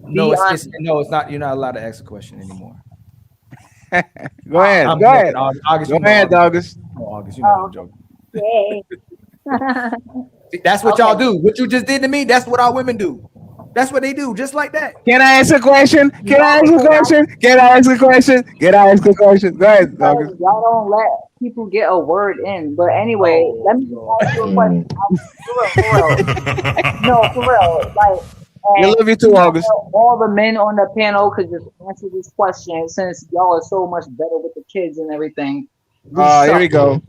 No, it's not. You're not allowed to ask a question anymore. Go ahead. I'm Go joking, ahead. August. Go ahead, August. August, you know I'm joking. Yeah. That's what y'all do. What you just did to me, that's what our women do. That's what they do, just like that. Can I ask a question? Can I ask a question? Can I ask a question? Can I ask a question? Go ahead, August. Y'all don't let people get a word in. But anyway, let me just ask you a question. For real. No, for real. Like, We love you too, August. all the men on the panel could just answer this question since y'all are so much better with the kids and everything. Here we go.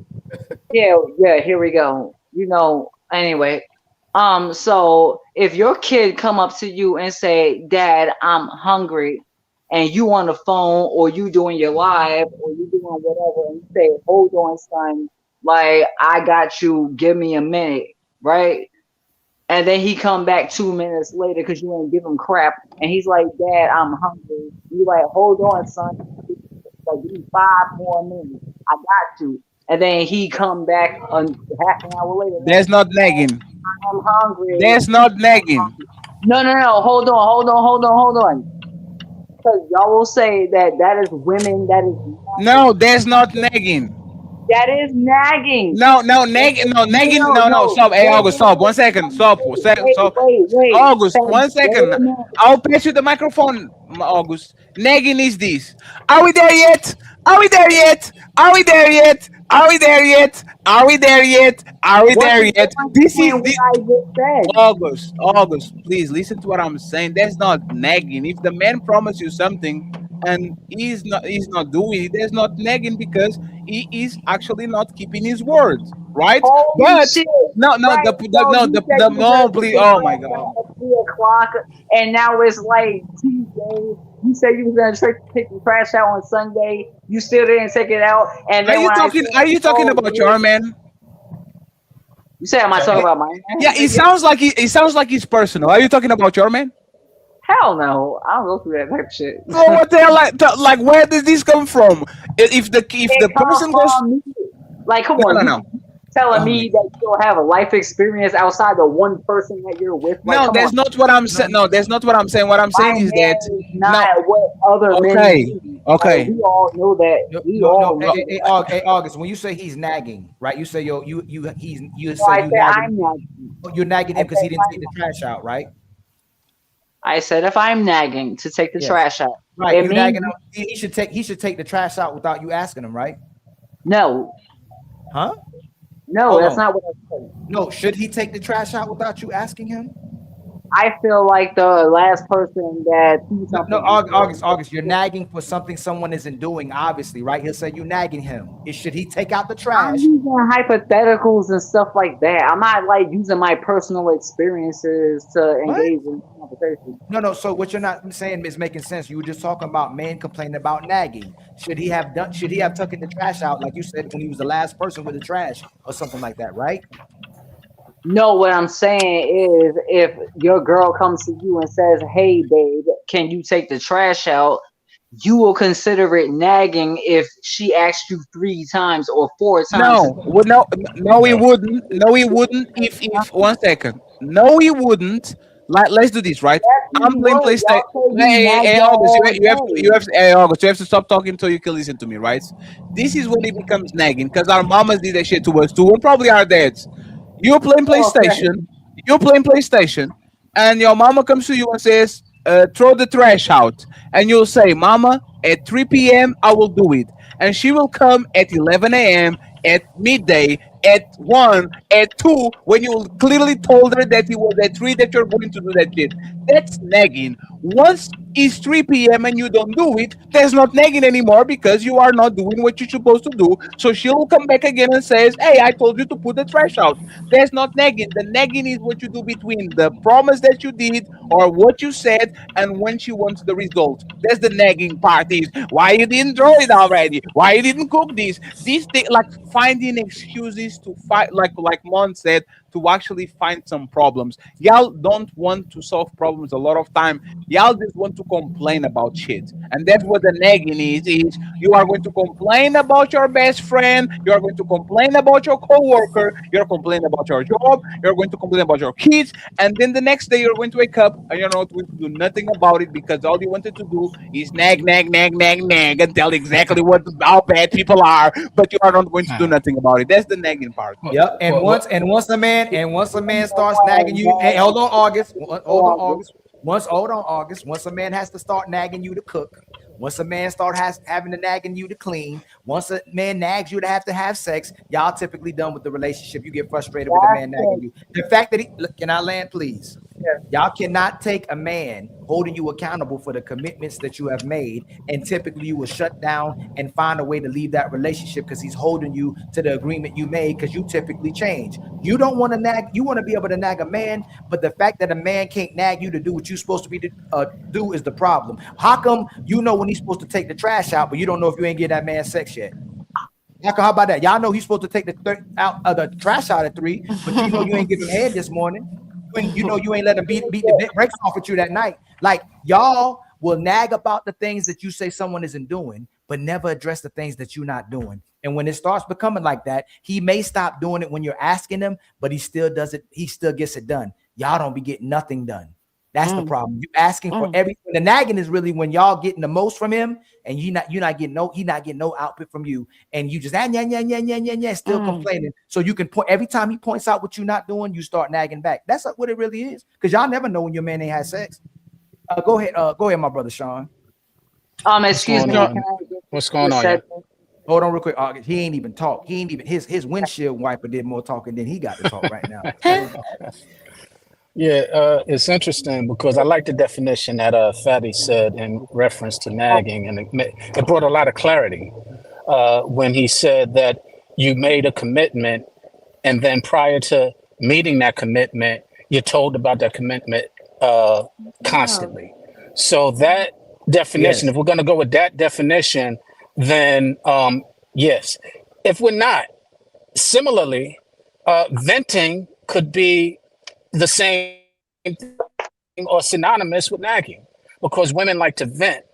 Yeah, here we go. Anyway. So if your kid come up to you and say, Dad, I'm hungry, and you on the phone or you doing your live or you doing whatever, and you say, hold on, son, like I got you, give me a minute, right? And then he come back 2 minutes later because you ain't give him crap, and he's like, Dad, I'm hungry. You like, hold on, son, like give me 5 more minutes. I got you. And then he come back half an hour later. That's not nagging. I'm hungry. That's not nagging. No. Hold on. Because y'all will say that is women. That is no. That's not nagging. That is nagging. No, nagging. No, nagging. No. Stop. Hey, August, stop. 1 second. Stop. Wait. August, 1 second. I'll pass you the microphone, August. Nagging is this. Are we there yet? Are we there yet? Are we there yet? Are we there yet? Are we there yet? Are we there yet? This is August, please listen to what I'm saying. That's not nagging. If the man promised you something and he's not doing it, that's not nagging because he is actually not keeping his word, right? But shit. No, please. Oh my God. 3:00, and now it's like Tuesday. You said you was gonna take the trash out on Sunday. You still didn't take it out. And then are you talking about your man? You say, am I talking about my man? Yeah, it sounds like it's personal. Are you talking about your man? Hell no, I don't go through that type of shit. So what the hell? Like where does this come from? If the person goes, like, come on, no. Telling me that you don't have a life experience outside the one person that you're with. Like, no, that's not what I'm saying. No, that's not what I'm saying. What I'm saying is that not what other men do. Okay. We all know that. Hey, August, when you say he's nagging, right? You say you're nagging. You're nagging him because he didn't take the trash out, right? I said if I'm nagging to take the trash out, right? You nagging him. He should take the trash out without you asking him, right? No. Huh? No, that's not what I said. No, should he take the trash out without you asking him? I feel like the last person that August, you're nagging for something someone isn't doing, obviously, right? He'll say you nagging him. Should he take out the trash? I'm using hypotheticals and stuff like that. I'm not like using my personal experiences to engage in conversation. No. So what you're not saying is making sense. You were just talking about men complaining about nagging. Should he have taken the trash out, like you said, when he was the last person with the trash or something like that, right? No, what I'm saying is if your girl comes to you and says, hey, babe, can you take the trash out? You will consider it nagging if she asked you 3 times or 4 times. No, he wouldn't. No, he wouldn't. If 1 second. No, he wouldn't. Like, let's do this, right? I'm playing PlayStation. Hey, August, August, you have to stop talking until you can listen to me, right? This is when it becomes nagging because our mamas did that shit to us too, and probably our dads. You're playing PlayStation. You're playing PlayStation, and your mama comes to you and says, "Throw the trash out." And you'll say, "Mama, at 3 p.m. I will do it." And she will come at 11 a.m., at midday, at 1, at 2, when you clearly told her that it was at 3 that you're going to do that shit. That's nagging. Once it's 3 p.m. and you don't do it, that's not nagging anymore because you are not doing what you're supposed to do. So she'll come back again and says, hey, I told you to put the trash out. That's not nagging. The nagging is what you do between the promise that you did or what you said and when she wants the result. That's the nagging part is why you didn't throw it already? Why you didn't cook this? These things, like finding excuses to fight, like Mon said, to actually find some problems. Y'all don't want to solve problems a lot of time. Y'all just want to complain about shit. And that's what the nagging is you are going to complain about your best friend, you are going to complain about your coworker, you're complaining about your job, you're going to complain about your kids, and then the next day you're going to wake up and you're not going to do nothing about it because all you wanted to do is nag, nag, nag, nag, nag, and tell exactly how bad people are, but you are not going to do nothing about it. That's the nagging part. Yep. And once a man starts nagging you, hey, hold on, August. Hold on, August. Once a man has to start nagging you to cook, once a man having to nagging you to clean, once a man nags you to have sex, y'all typically done with the relationship. You get frustrated with the man nagging you. The fact that can I land, please? Y'all cannot take a man holding you accountable for the commitments that you have made, and typically you will shut down and find a way to leave that relationship because he's holding you to the agreement you made because you typically change. You don't want to nag, you want to be able to nag a man, but the fact that a man can't nag you to do what you're supposed to be do is the problem. How come you know when he's supposed to take the trash out, but you don't know if you ain't get that man sex yet? How about that? Y'all know he's supposed to take the trash out at 3, but you know you ain't giving head this morning. You know you ain't let him beat the brakes off at you that night. Like, y'all will nag about the things that you say someone isn't doing, but never address the things that you're not doing. And when it starts becoming like that, he may stop doing it when you're asking him, but he still does it. He still gets it done. Y'all don't be getting nothing done. That's the problem. You asking for everything. The nagging is really when y'all getting the most from him, and he not getting no output from you, and you just still complaining. So you can point every time he points out what you're not doing, you start nagging back. That's what it really is. Because y'all never know when your man ain't had sex. Go ahead, my brother Sean. Excuse me. What's going on? Yeah? Hold on real quick, August. He ain't even talk. He ain't even his windshield wiper did more talking than he got to talk right now. Yeah, it's interesting because I like the definition that Fatty said in reference to nagging, and it brought a lot of clarity when he said that you made a commitment, and then prior to meeting that commitment, you're told about that commitment constantly. So that definition, if we're going to go with that definition, then yes. If we're not, similarly, venting could be the same thing or synonymous with nagging, because women like to vent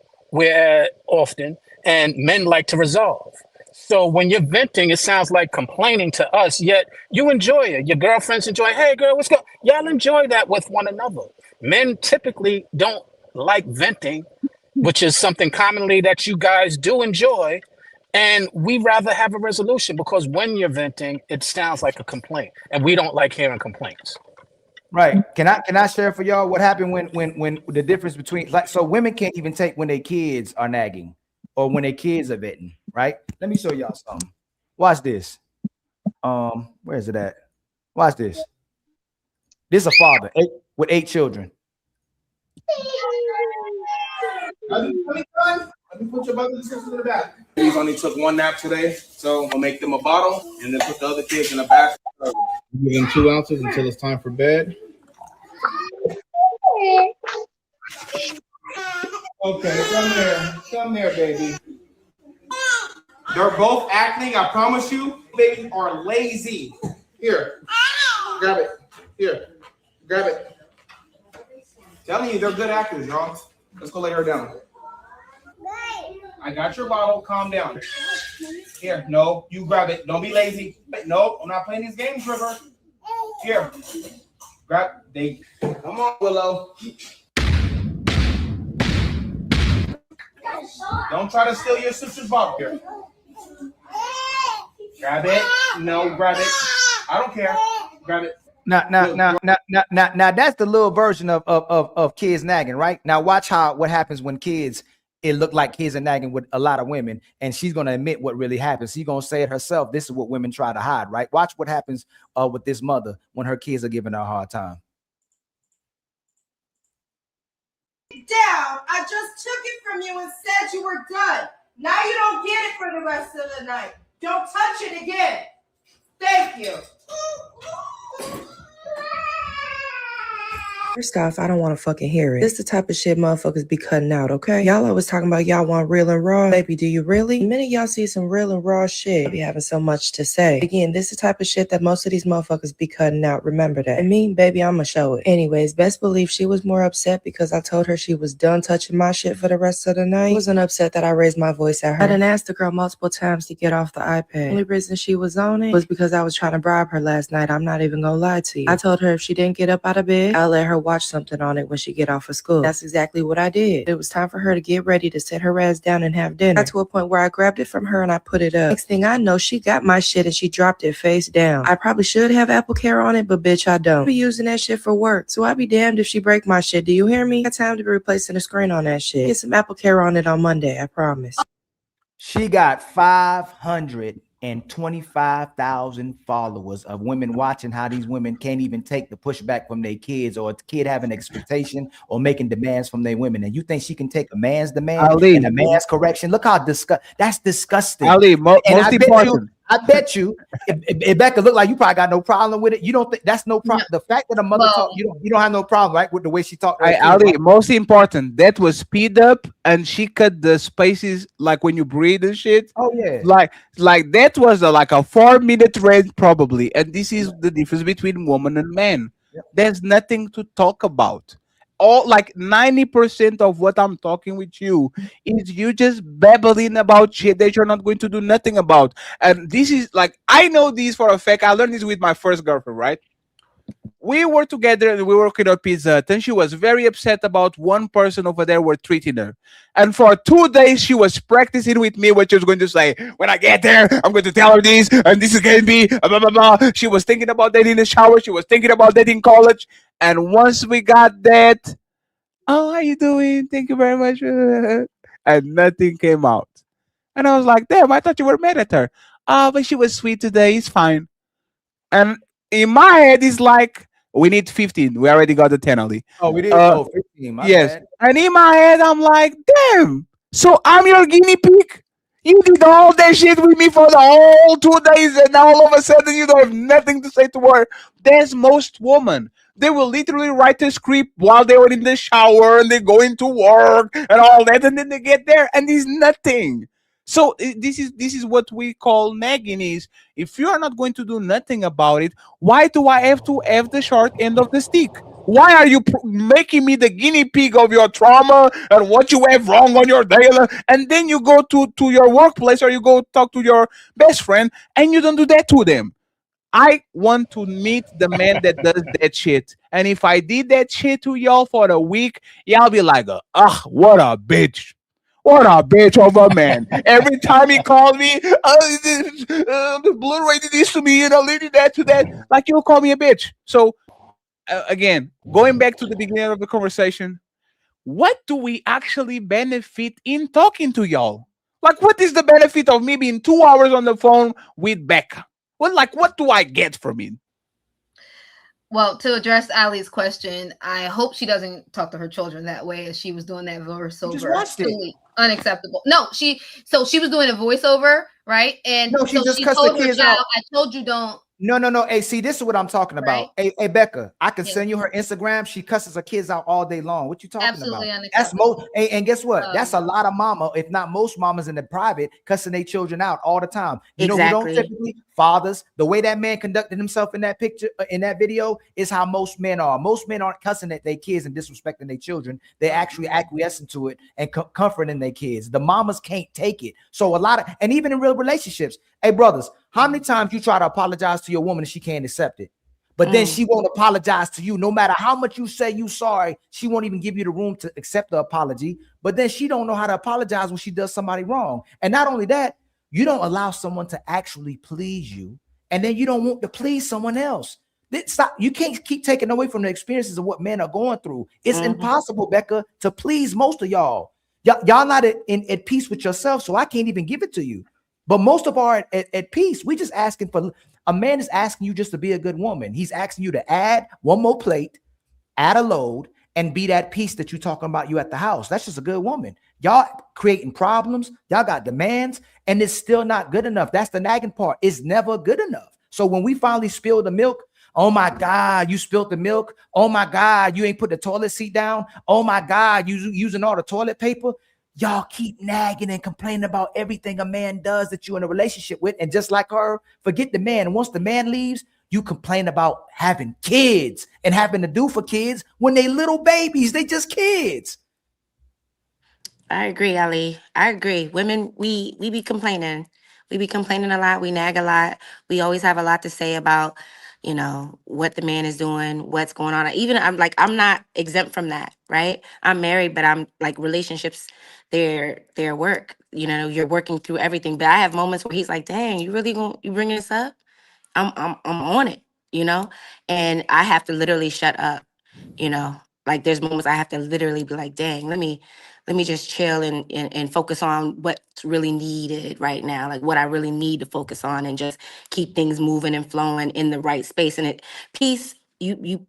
often and men like to resolve. So when you're venting, it sounds like complaining to us, yet you enjoy it. Your girlfriends enjoy, hey girl, what's going on? Y'all enjoy that with one another. Men typically don't like venting, which is something commonly that you guys do enjoy. And we rather have a resolution, because when you're venting, it sounds like a complaint, and we don't like hearing complaints. Right. Can I share for y'all what happened when the difference between, like, so women can't even take when their kids are nagging or when their kids are vetting, right? Let me show y'all something. Watch this. Where is it at? Watch this. This is a father with 8 children. Let me put your brothers and sisters in the back. He's only took 1 nap today, so we'll make them a bottle and then put the other kids in a basket. Give them 2 ounces until it's time for bed. Okay, come here, baby. They're both acting, I promise you, baby, are lazy. Here, grab it. Here, grab it. Telling you, they're good actors, y'all. Let's go lay her down. I got your bottle. Calm down. Here, no, you grab it. Don't be lazy. No, I'm not playing these games, River. Here, grab. Come on, Willow. Don't try to steal your sister's bottle. Here. Grab it. No, grab it. I don't care. Grab it. Now, that's the little version of kids nagging, right? Now, watch what happens when kids. It looked like kids are nagging with a lot of women, and she's going to admit what really happens. She's going to say it herself. This is what women try to hide, right? Watch what happens with this mother when her kids are giving her a hard time. Down. I just took it from you and said you were done. Now you don't get it for the rest of the night. Don't touch it again. Thank you. First off, I don't want to fucking hear it. This the type of shit motherfuckers be cutting out, okay? Y'all always talking about y'all want real and raw. Baby, do you really? The minute y'all see some real and raw shit, I be having so much to say. Again, this is the type of shit that most of these motherfuckers be cutting out. Remember that. And me, baby, I'ma show it. Anyways, best believe she was more upset because I told her she was done touching my shit for the rest of the night. I wasn't upset that I raised my voice at her. I done asked the girl multiple times to get off the iPad. The only reason she was on it was because I was trying to bribe her last night. I'm not even gonna lie to you. I told her if she didn't get up out of bed, I'll let her watch something on it when she get off of school. That's exactly what I did. It was time for her to get ready to sit her ass down and have dinner. Got to a point where I grabbed it from her and I put it up. Next thing I know, she got my shit and she dropped it face down. I probably should have Apple Care on it, but bitch, I don't. I be using that shit for work, so I be damned if she break my shit. Do you hear me? Got time to be replacing the screen on that shit. Get some Apple Care on it on Monday, I promise. She got 525,000 followers of women watching how these women can't even take the pushback from their kids, or a kid having expectation or making demands from their women. And you think she can take a man's demand and a man's correction? Look how that's disgusting. Ali, most important. I bet you, if Becca look like you probably got no problem with it. You don't think that's no problem. The fact that a mother talk, you don't have no problem, right, with the way she talked. Ali, most important, that was speed up, and she cut the spaces like when you breathe and shit. Oh yeah, like that was like a 4-minute rant probably, and this is the difference between woman and man. There's nothing to talk about. All like 90% of what I'm talking with you is you just babbling about shit that you're not going to do nothing about. And this is like, I know this for a fact. I learned this with my first girlfriend, right? We were together and we were working on Pizza Hut, and she was very upset about one person over there were treating her. And for 2 days, she was practicing with me what she was going to say. When I get there, I'm going to tell her this, and this is going to be blah, blah, blah. She was thinking about that in the shower. She was thinking about that in college. And once we got that, oh, how you doing? Thank you very much. And nothing came out. And I was like, damn, I thought you were mad at her. Oh, but she was sweet today. It's fine. And in my head, it's like, we need 15. We already got the 10, Ali. Oh, we did 15. My yes. bad. And in my head, I'm like, damn. So I'm your guinea pig? You did all that shit with me for the whole 2 days, and now all of a sudden you don't have nothing to say to her. There's most women. They will literally write a script while they were in the shower and they're going to work and all that, and then they get there and there's nothing. So this is what we call nagging. Is if you are not going to do nothing about it, why do I have to have the short end of the stick? Why are you making me the guinea pig of your trauma and what you have wrong on your daily? And then you go to your workplace or you go talk to your best friend and you don't do that to them. I want to meet the man that does that shit. And if I did that shit to y'all for a week, y'all be like, what a bitch. What a bitch of a man. Every time he called me, the Blu-ray did this to me, did that to that. Like, you'll call me a bitch. So, again, going back to the beginning of the conversation, what do we actually benefit in talking to y'all? Like, what is the benefit of me being 2 hours on the phone with Becca? What do I get from it? Well, to address Ali's question, I hope she doesn't talk to her children that way as she was doing that voiceover. Just watched it. Unacceptable. No, she was doing a voiceover, right? And no, she so just she cussed told the her kids child, out. I told you don't. No. Hey, see, this is what I'm talking about. Right? Hey, Becca, I can send you her Instagram. She cusses her kids out all day long. What you talking Absolutely about? Unacceptable. That's most. And guess what? That's a lot of mama, if not most mamas in the private, cussing their children out all the time. You know who don't typically? Fathers. The way that man conducted himself in that picture, in that video, is how most men are. Most men aren't cussing at their kids and disrespecting their children. They actually acquiescing to it and comforting their kids. The mamas can't take it. So and even in real relationships, hey brothers, how many times you try to apologize to your woman and she can't accept it? But then she won't apologize to you. No matter how much you say you sorry, she won't even give you the room to accept the apology. But then she don't know how to apologize when she does somebody wrong. And not only that, you don't allow someone to actually please you, and then you don't want to please someone else. Stop. You can't keep taking away from the experiences of what men are going through. It's impossible, Becca, to please most of y'all. Y'all not at peace with yourself, so I can't even give it to you. But most of our at peace. We just asking for, a man is asking you just to be a good woman. He's asking you to add one more plate, add a load, and be that piece that you're talking about you at the house. That's just a good woman. Y'all creating problems. Y'all got demands, and it's still not good enough. That's the nagging part. It's never good enough. So when we finally spill the milk Oh my God, you spilled the milk. Oh my God, you ain't put the toilet seat down. Oh my God, you using all the toilet paper. Y'all keep nagging and complaining about everything a man does that you're in a relationship with. And just like her, forget the man. And once the man leaves, you complain about having kids and having to do for kids when they little babies. They just kids. I agree, Ali. I agree. Women, we be complaining. We be complaining a lot. We nag a lot. We always have a lot to say about, you know, what the man is doing, what's going on. Even I'm not exempt from that, right? I'm married, but I'm like relationships, they're work. You know, you're working through everything. But I have moments where he's like, "Dang, you really you bringing this up?" I'm on it, you know, and I have to literally shut up, you know. Like there's moments I have to literally be like, dang, let me just chill and focus on what's really needed right now, like what I really need to focus on, and just keep things moving and flowing in the right space. And peace. You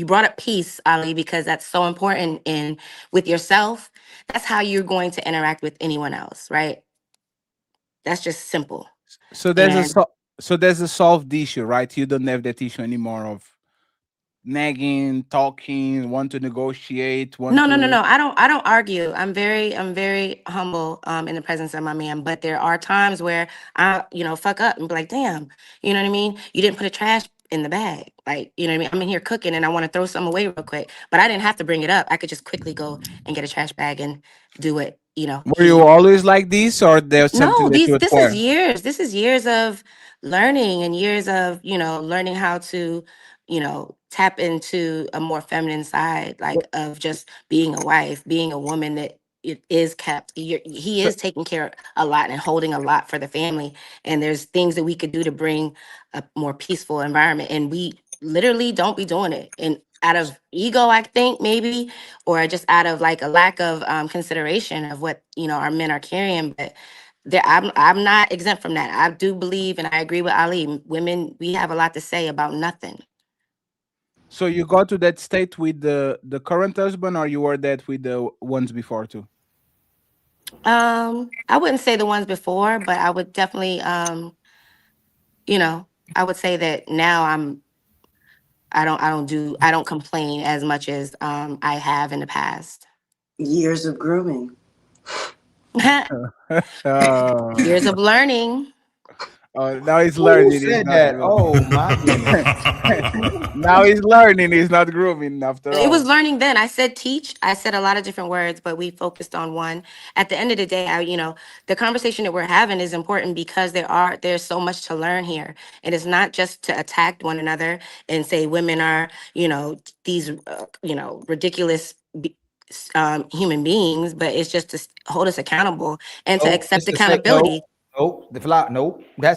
brought up peace, Ali, because that's so important in with yourself. That's how you're going to interact with anyone else, right? That's just simple. So there's a solved issue, right? You don't have that issue anymore of nagging, talking, want to negotiate, No. I don't argue. I'm very humble in the presence of my man. But there are times where I, fuck up and be like, damn, you know what I mean? You didn't put a trash in the bag. Like, you know what I mean? I'm in here cooking and I want to throw something away real quick. But I didn't have to bring it up. I could just quickly go and get a trash bag and do it, Were you always like this, or there's something No, that you this is acquired? years. This is years of learning and years of, learning how to, tap into a more feminine side, like of just being a wife, being a woman that it is kept. He is taking care of a lot and holding a lot for the family. And there's things that we could do to bring a more peaceful environment. And we literally don't be doing it. And out of ego, I think maybe, or just out of like a lack of consideration of what, our men are carrying. But I'm not exempt from that. I do believe, and I agree with Ali, women, we have a lot to say about nothing. So you got to that state with the current husband, or you were that with the ones before too? I wouldn't say the ones before, but I would definitely, I would say that now I don't complain as much as I have in the past. Years of grooming. Years of learning. Oh, now he's Who learning. He's said not that? grooming. Oh my goodness. Now he's learning. He's not grooming after all. It was learning then. I said teach. I said a lot of different words, but we focused on one. At the end of the day, the conversation that we're having is important because there's so much to learn here. And it's not just to attack one another and say women are, these, ridiculous human beings, but it's just to hold us accountable and to accept accountability. No, that's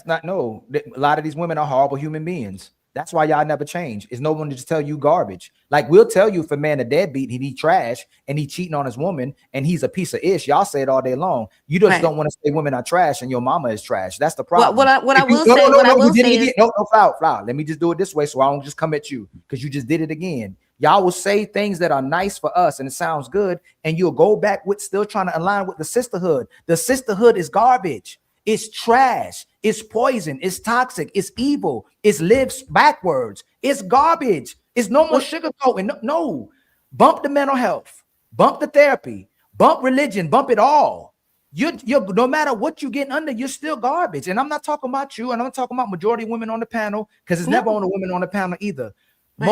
not no. A lot of these women are horrible human beings. That's why y'all never change. Is no one to just tell you garbage. Like we'll tell you if a man a deadbeat, he trash and he cheating on his woman and he's a piece of ish. Y'all say it all day long. You just don't want to say women are trash and your mama is trash. That's the problem. What I will say is flower. Let me just do it this way so I don't just come at you because you just did it again. Y'all will say things that are nice for us and it sounds good, and you'll go back with still trying to align with the sisterhood. The sisterhood is garbage. It's trash. It's poison. It's toxic. It's evil. It lives backwards. It's garbage. It's no more sugarcoating. No. Bump the mental health. Bump the therapy. Bump religion. Bump it all. You're no matter what you're getting under, you're still garbage. And I'm not talking about you, and I'm not talking about majority of women on the panel because it's never only women on the panel either. Right.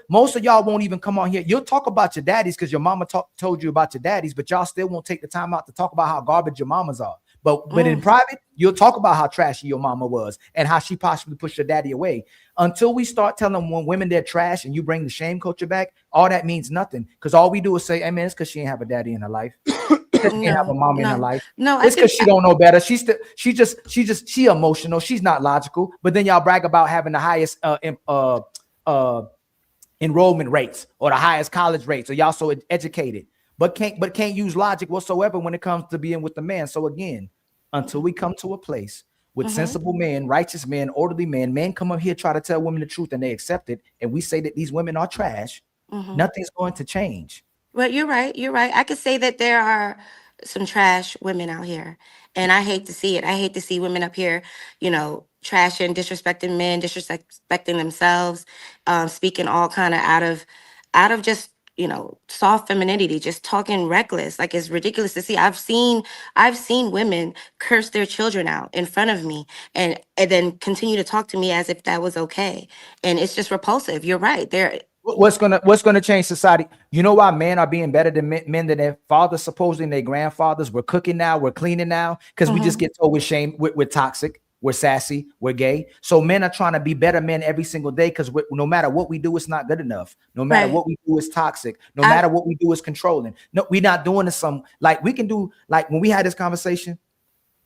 Most of y'all won't even come on here. You'll talk about your daddies because your mama told you about your daddies, but y'all still won't take the time out to talk about how garbage your mamas are. But in private, you'll talk about how trashy your mama was and how she possibly pushed your daddy away. Until we start telling women they're trash and you bring the shame culture back, all that means nothing. Because all we do is say, hey man, it's because she ain't have a daddy in her life. She ain't have a mom in her life. No, it's because she don't know better. She emotional. She's not logical. But then y'all brag about having the highest enrollment rates or the highest college rates. So y'all so educated, but can't use logic whatsoever when it comes to being with the man. So again, until we come to a place with sensible men, righteous men, orderly men come up here, try to tell women the truth and they accept it. And we say that these women are trash. Nothing's going to change. Well, you're right. I could say that there are some trash women out here. And I hate to see it. I hate to see women up here, you know, trashing, disrespecting men, disrespecting themselves, speaking all kind of out of just, you know, soft femininity, just talking reckless. Like, it's ridiculous to see. I've seen women curse their children out in front of me and then continue to talk to me as if that was okay. And it's just repulsive. You're right. What's gonna change society? You know why men are being better than men than their fathers, supposing their grandfathers? We're cooking now, we're cleaning now, because we just get told we're shame, we're toxic, we're sassy, we're gay. So men are trying to be better men every single day because no matter what we do, it's not good enough. No matter what we do, it's toxic. No matter what we do, it's controlling. No, we're not doing this like we can do, like when we had this conversation,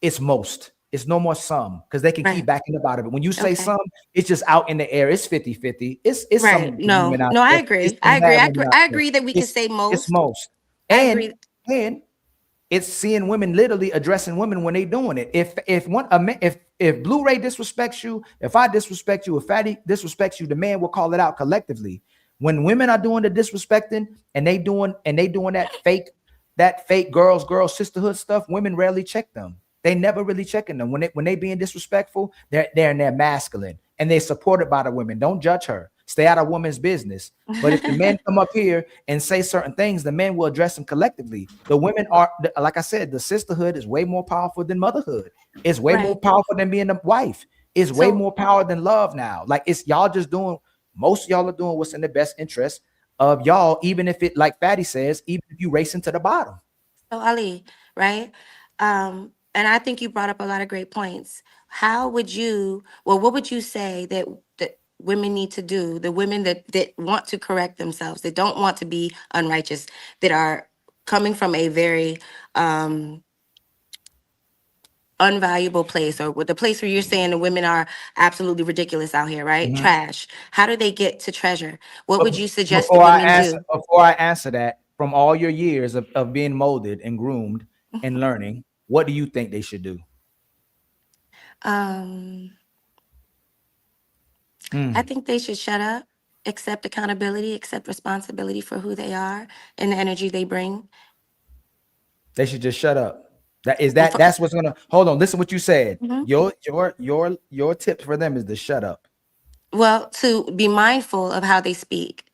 it's most. It's no more some, because they can keep backing up out of it. When you say some, it's just out in the air. It's 50-50. It's right. some No, women out no, I there. agree. It's I agree. bad I women agree. out I there. agree that we can say most. It's most. And it's seeing women literally addressing women when they doing it. If Blu-ray disrespects you, if I disrespect you, if Fatty disrespects you, the man will call it out collectively. When women are doing the disrespecting and they doing that fake girls sisterhood stuff, women rarely check them. They never really checking them. When they being disrespectful, they're in their masculine and they're supported by the women. Don't judge her. Stay out of women's business. But if the men come up here and say certain things, the men will address them collectively. The women are, like I said, the sisterhood is way more powerful than motherhood. It's way more powerful than being a wife. It's way more power than love now. Like, it's y'all just doing, most of y'all are doing what's in the best interest of y'all, even if it, like Fatty says, even if you racing to the bottom. So Ali, right? And I think you brought up a lot of great points. What would you say that women need to do, the women that want to correct themselves, that don't want to be unrighteous, that are coming from a very unvaluable place, or with the place where you're saying the women are absolutely ridiculous out here, right? Trash. How do they get to treasure? What would you suggest the women do? Before I answer that, from all your years of being molded and groomed and learning, what do you think they should do? I think they should shut up, accept accountability, accept responsibility for who they are and the energy they bring. They should just shut up. That's what's gonna hold on. Listen what you said. Your tip for them is to shut up. Well, to be mindful of how they speak.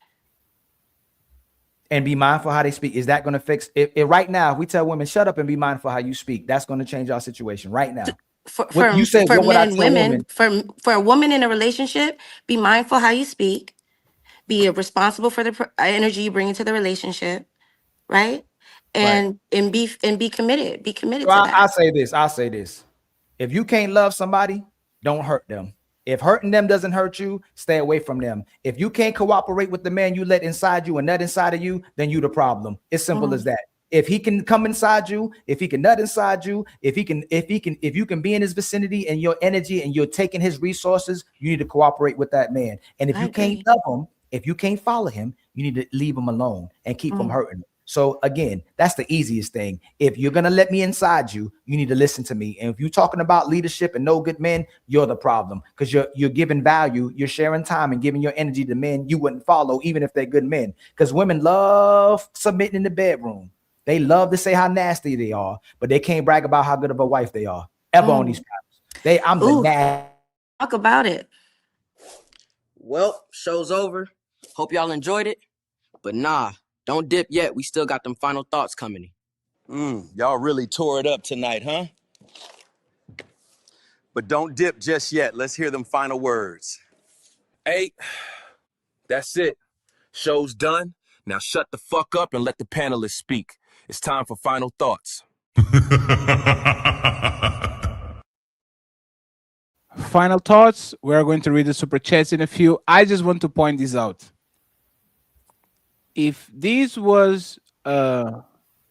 And be mindful how they speak. Is that going to fix it? Right now, if we tell women shut up and be mindful how you speak, that's going to change our situation right now. For men and women, for a woman in a relationship, be mindful how you speak. Be responsible for the energy you bring into the relationship, right? And be committed. Be committed to that. I'll say this. If you can't love somebody, don't hurt them. If hurting them doesn't hurt you, stay away from them. If you can't cooperate with the man you let inside you and nut inside of you, then you the problem. It's simple as that. If he can come inside you, if he can nut inside you, if you can be in his vicinity and your energy and you're taking his resources, you need to cooperate with that man. And if you can't love him, if you can't follow him, you need to leave him alone and keep him hurting. So again, that's the easiest thing. If you're going to let me inside you, you need to listen to me. And if you're talking about leadership and no good men, you're the problem, because you're giving value, you're sharing time and giving your energy to men you wouldn't follow, even if they're good men, because women love submitting in the bedroom. They love to say how nasty they are, but they can't brag about how good of a wife they are ever on these panels. I'm the nasty. Talk about it. Well, show's over. Hope y'all enjoyed it. But nah, don't dip yet. We still got them final thoughts coming. Y'all really tore it up tonight, huh? But don't dip just yet. Let's hear them final words. Hey, that's it. Show's done. Now shut the fuck up and let the panelists speak. It's time for final thoughts. Final thoughts. We are going to read the super chats in a few. I just want to point this out. If this was a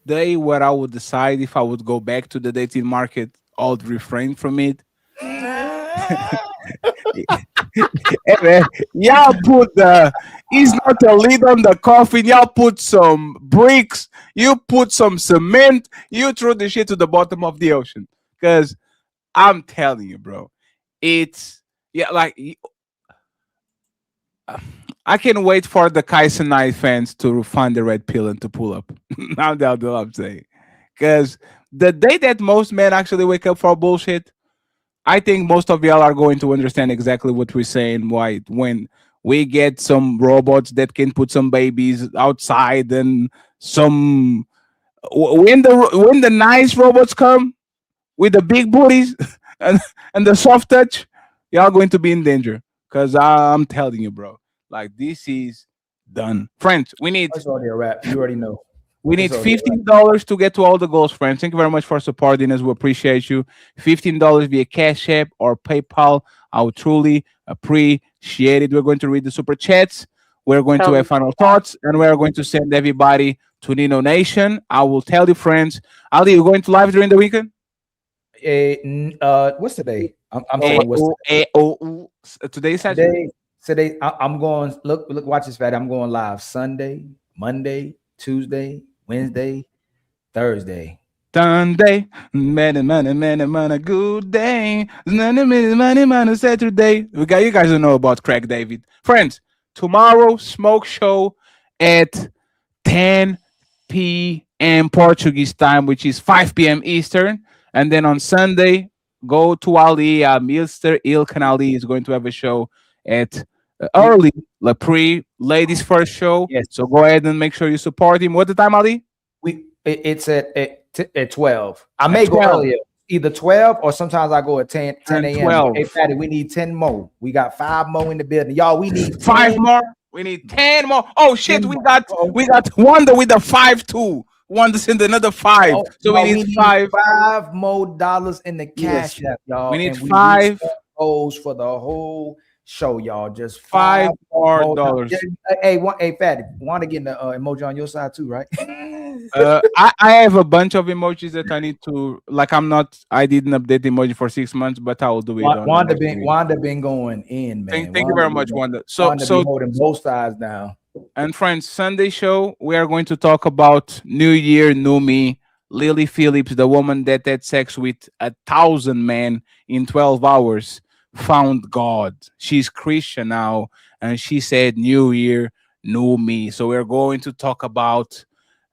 day where I would decide if I would go back to the dating market, I would refrain from it. Hey man, y'all put it's not a lid on the coffin. Y'all put some bricks, you put some cement, you throw the shit to the bottom of the ocean. Because I'm telling you, bro, it's like I can't wait for the Cenat fans to find the red pill and to pull up. Now that's all I'm saying. Because the day that most men actually wake up for bullshit, I think most of y'all are going to understand exactly what we're saying. Why when we get some robots that can put some babies outside and some when the nice robots come with the big booties and the soft touch, y'all going to be in danger. Cause I'm telling you, bro, like this is done. Friends, we need That's already a wrap. You already know. we need It's already a wrap. $15 to get to all the goals, friends. Thank you very much for supporting us. We appreciate you. $15 via Cash App or PayPal. I would truly appreciate it. We're going to read the super chats. We're going to have final thoughts, and we're going to send everybody to Nino Nation. I will tell you, friends. Ali, you're going to live during the weekend? What's today? I'm saying what's today's Saturday. Today I'm going. Look, watch this, fatty. I'm going live Sunday, Monday, Tuesday, Wednesday, Thursday. Sunday, man, good day. Man, Saturday. You guys don't know about Craig David. Friends, tomorrow, smoke show at 10 p.m. Portuguese time, which is 5 p.m. Eastern. And then on Sunday, go to Ali. Mr. Ilkan Ali is going to have a show at early, like ladies first show. Yes. So go ahead and make sure you support him. What the time, Ali? It's at 12. I may go earlier, either 12 or sometimes I go at 10 a.m. 12. Hey, Patty, we need 10 more. We got 5 more in the building. Y'all, we need 5 more. We need 10 more. Oh shit, we got Wanda with the 5-2. Wanda's in another 5. So we need 5 more dollars in the cash app, y'all. We need and 5 goals for the whole show, y'all. Just 5 more dollars. Hey, Fatty, want to get the emoji on your side too, right? I have a bunch of emojis that I need to I didn't update the emoji for 6 months, but I will do it. Wanda been going in, man. Thank you very much, Wanda. Wanda be holding both sides down. And friends, Sunday show, we are going to talk about New Year, New Me. Lily Phillips, the woman that had sex with 1,000 men in 12 hours, found God. She's Christian now, and she said, New Year, New Me. So we're going to talk about,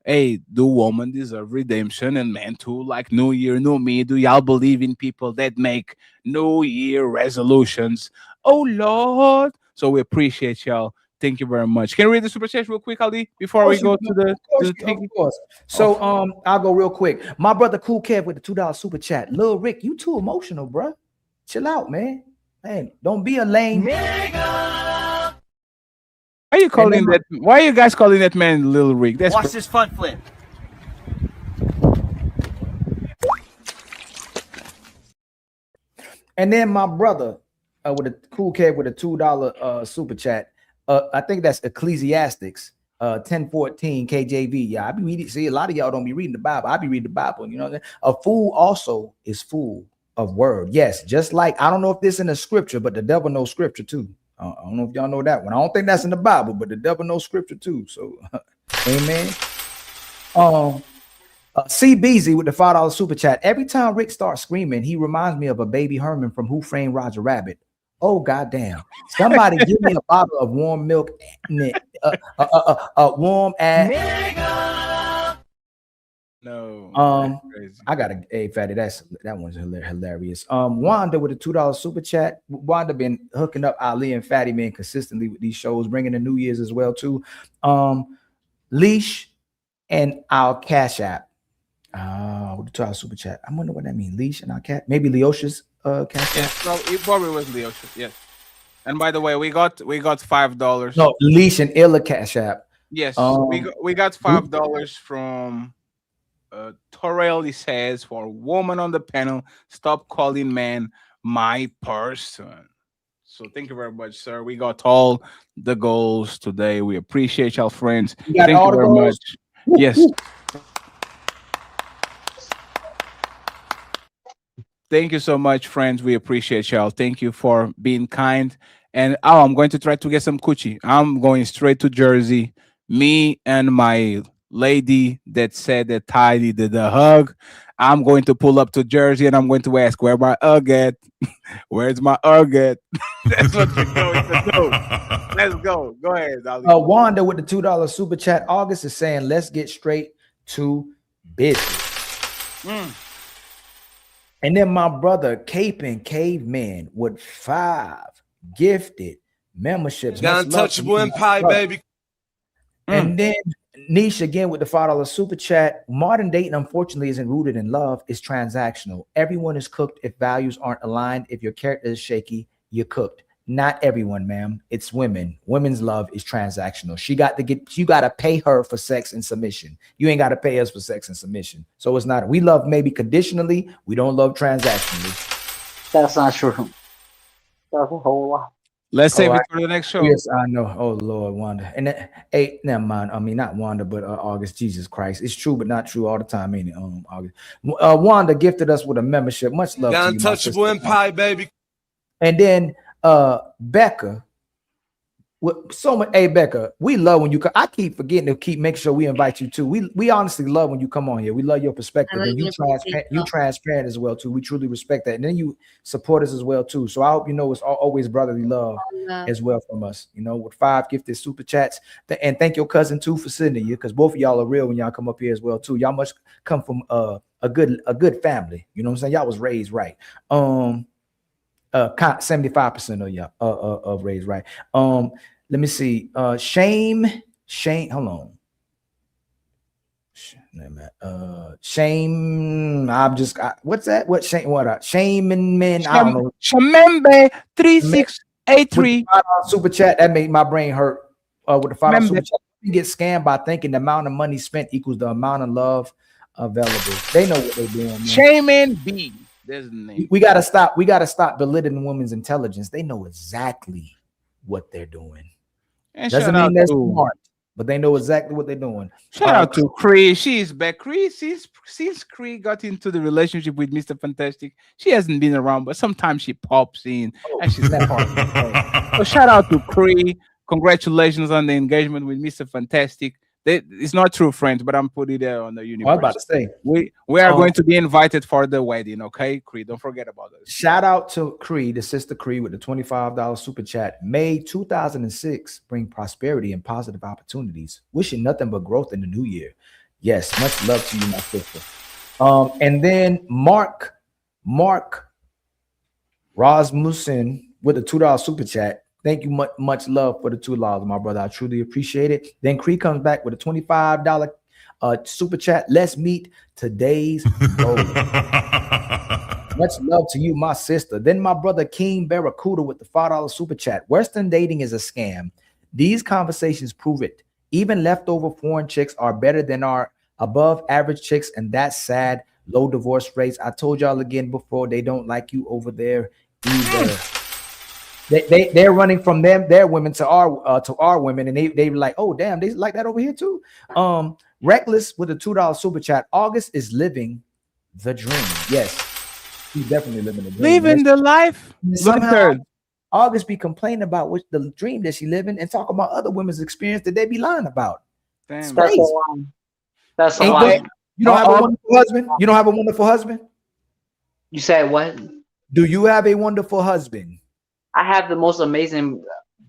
hey, do women deserve redemption and men too? Like New Year, New Me. Do y'all believe in people that make New Year resolutions? Oh, Lord. So we appreciate y'all. Thank you very much. Can you read the super chat real quick, Ali, before we go to the Of course. So I'll go real quick. My brother Cool Kev with the $2 super chat. Lil Rick, you too emotional, bro. Chill out, man. Man, don't be a lame. Why are you calling that? Why are you guys calling that man Lil Rick? Watch this front flip. And then my brother with a Cool Kev with a $2 super chat. I think that's Ecclesiastics 10:14 KJV. Yeah, I be reading. See, a lot of y'all don't be reading the Bible. I be reading the Bible. You know, a fool also is full of word. Yes, just like I don't know if this in the scripture, but the devil knows scripture too. I don't know if y'all know that one. I don't think that's in the Bible, but the devil knows scripture too. So, amen. C Beezy with the $5 super chat. Every time Rick starts screaming, he reminds me of a baby Herman from Who Framed Roger Rabbit. Oh goddamn! Somebody give me a bottle of warm milk, warm ass. No. I got a fatty. That one's hilarious. Wanda with a $2 super chat. Wanda been hooking up Ali and Fatty Man consistently with these shows, bringing the New Year's as well too. Leash and our Cash App. With the $2 super chat. I wonder what that means. Leash and our cat. Maybe Leosha's Cash App. No, it probably was Leosha. Yes. And by the way, we got $5. No, Leash and Illa Cash App. Yes, we got $5 from Torelli says, for woman on the panel, stop calling man my person. So thank you very much, sir. We got all the goals today. We appreciate y'all, friends. Thank you very much. Yes. Thank you so much, friends. We appreciate y'all. Thank you for being kind. And I'm going to try to get some coochie. I'm going straight to Jersey. Me and my lady that said that Tidy did the hug. I'm going to pull up to Jersey and I'm going to ask, where my hug at? Where's my hug at? That's what you're going to do. Let's go. Go ahead, Ali. Wanda with the $2 super chat. August is saying, let's get straight to business. And then my brother Caping Caveman with 5 gifted memberships. The untouchable empire, baby. And then Niche again with the $5 super chat. Modern dating, unfortunately, isn't rooted in love. It's transactional. Everyone is cooked if values aren't aligned. If your character is shaky, you're cooked. Not everyone, ma'am. It's women. Women's love is transactional. You got to pay her for sex and submission. You ain't got to pay us for sex and submission. So it's not. We love maybe conditionally. We don't love transactionally. That's not true. That's a whole lot. Let's save it for the next show. Yes, I know. Oh Lord, Wanda. And then, hey, never mind. I mean, not Wanda, but August. Jesus Christ, it's true, but not true all the time, ain't it? August. Wanda gifted us with a membership. Much love. The to untouchable you, empire, baby. And then Becca. So much. Hey, Becca, we love when you come. I keep forgetting to keep making sure we invite you too. We honestly love when you come on here. We love your perspective, and you transparent as well too. We truly respect that, and then you support us as well too. So I hope you know it's always brotherly love as well from us. You know, with 5 gifted super chats, and thank your cousin too for sending you, because both of y'all are real when y'all come up here as well too. Y'all must come from a good family. You know what I'm saying? Y'all was raised right. 75% of y'all of raised right. Let me see. Shame. Hold on. Shame. What's that? What shame? What? Shame and men. I don't know. Shamembe 3683 super chat. That made my brain hurt. With the $5 super chat, you get scammed by thinking the amount of money spent equals the amount of love available. They know what they're doing. Man. Shame and B. There's the name. We gotta stop. We gotta stop belittling women's intelligence. They know exactly what they're doing. And doesn't mean they're smart, but they know exactly what they're doing. Shout out to Cree. She's back. Cree, since Cree got into the relationship with Mr. Fantastic, she hasn't been around, but sometimes she pops in and she's not part of it. So shout out to Cree. Congratulations on the engagement with Mr. Fantastic. It's not true, friends, but I'm putting it there on the universe. I was about to say we are going to be invited for the wedding, okay? Cree, don't forget about this. Shout out to Cree, the sister Cree, with the $25 super chat. May 2006 bring prosperity and positive opportunities. Wishing nothing but growth in the new year. Yes, much love to you, my sister. And then Mark Rasmussen with the $2 super chat. Thank you much love for the $2, my brother. I truly appreciate it. Then Cree comes back with a $25 super chat. Let's meet today's goal. Much love to you, my sister. Then my brother King Barracuda with the $5 super chat. Western dating is a scam. These conversations prove it. Even leftover foreign chicks are better than our above average chicks, and that's sad. Low divorce rates. I told y'all again before, they don't like you over there either. They're running from their women to our women, and they were like, oh damn, they like that over here too. Reckless with a $2 super chat. August is living the dream. Yes, he's definitely living the dream. Living the life. Somehow, August be complaining about what the dream that she living and talk about other women's experience that they be lying about. Damn. That's a lie. You don't have a wonderful husband? You don't have a wonderful husband? You said what? Do you have a wonderful husband? I have the most amazing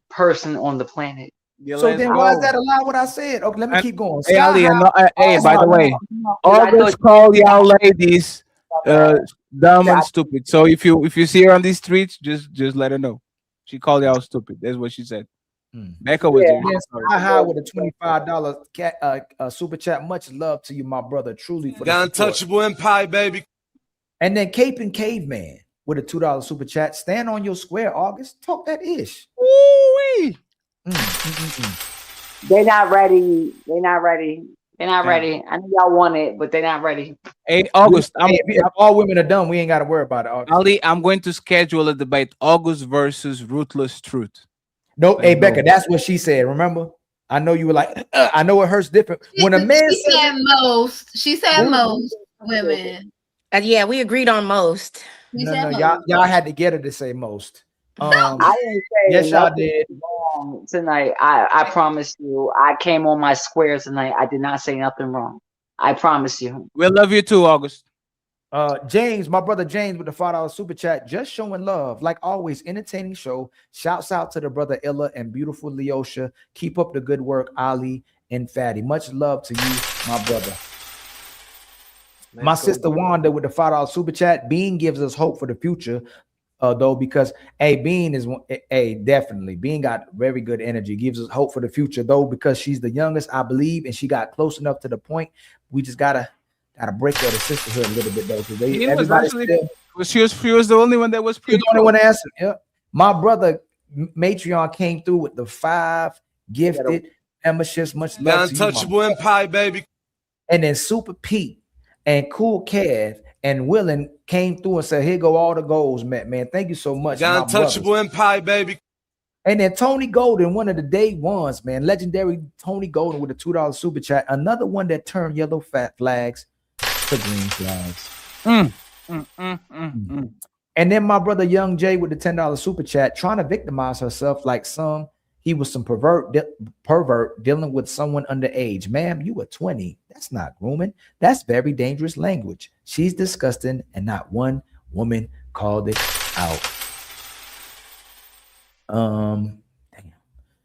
person on the planet. So then why is that allowed what I said? Okay, let me keep going. Hey, Ali, hey, by the way, August call y'all ladies dumb and stupid. So if you see her on these streets, just let her know. She called y'all stupid. That's what she said. Becca was there. Yes, I have with a $25 super chat. Much love to you, my brother. Truly for the untouchable empire, baby. And then Caping Caveman with a $2 super chat. Stand on your square, August. Talk that ish. Ooh-wee. They're not ready. They're not ready. They're not ready. I know y'all want it, but they're not ready. Hey, August. If all women are done, we ain't got to worry about it, August. Ali, I'm going to schedule a debate. August versus Ruthless Truth. No, hey, Becca, that's what she said. Remember? I know you were like, I know it hurts different. When a man she said most women. Yeah, we agreed on most. No, y'all had to get her to say most. I didn't say yes, y'all nothing did wrong tonight. I promise you. I came on my square tonight. I did not say nothing wrong. I promise you. We love you too, August. James, my brother James with the $5 super chat, just showing love. Like always, entertaining show. Shouts out to the brother Illa and beautiful Leosha. Keep up the good work, Ali and Fatty. Much love to you, my brother. My sister Wanda with the $5 super chat. Bean gives us hope for the future, though, because Bean is definitely Bean got very good energy. Gives us hope for the future, though, because she's the youngest, I believe, and she got close enough to the point. We just gotta break her the sisterhood a little bit, though, because she was the only one that was the only one answered. Yeah, my brother Matreon came through with the 5 gifted memberships. Much love to you, Untouchable Empire, baby. and then Super Pete and Cool Kev and Willing came through and said, "Here go all the goals, man. Thank you so much." The Untouchable Empire, baby. And then Tony Golden, one of the day ones, man, legendary Tony Golden with a $2 super chat. Another one that turned yellow flags to green flags. And then my brother Young Jay with the $10 super chat, trying to victimize herself like he was some pervert dealing with someone underage. Ma'am, you were 20. That's not grooming. That's very dangerous language. She's disgusting, and not one woman called it out.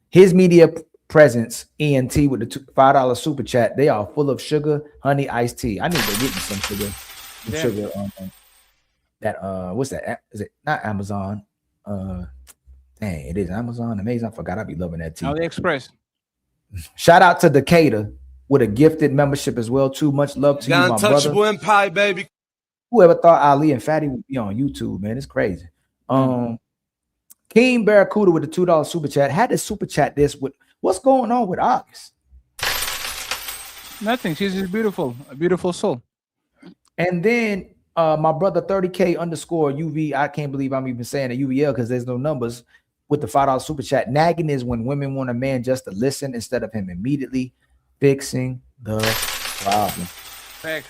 His media presence, ENT with the $5 super chat. They are full of sugar, honey, iced tea. I need to get me some sugar. Sugar. What's that? Is it not Amazon? Dang, it is Amazon. Amazing. I forgot. I'd be loving that tea. AliExpress. Shout out to Decatur with a gifted membership as well, too. Much love to you, my brother. Untouchable Empire, baby. Whoever thought Ali and Fatty would be on YouTube, man? It's crazy. King Barracuda with the $2 super chat. Had to super chat this with what's going on with August? Nothing. She's just beautiful, a beautiful soul. And then my brother 30K underscore UV. I can't believe I'm even saying a UVL because there's no numbers with the $5 super chat. Nagging is when women want a man just to listen instead of him immediately fixing the problem. Thanks.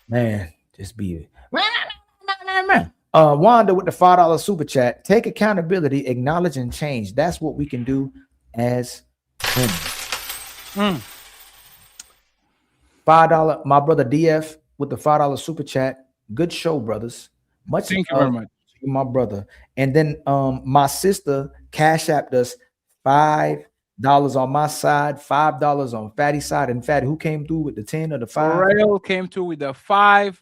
Man, just be it. Wanda with the $5 super chat. Take accountability, acknowledge, and change. That's what we can do as women. $5. My brother DF with the $5 super chat. Good show, brothers. Thank you very much, my brother. And then my sister Cash App does $5 on my side, $5 on Fatty's side. And Fatty, who came through with the 10 or the 5? Rail came through with the 5.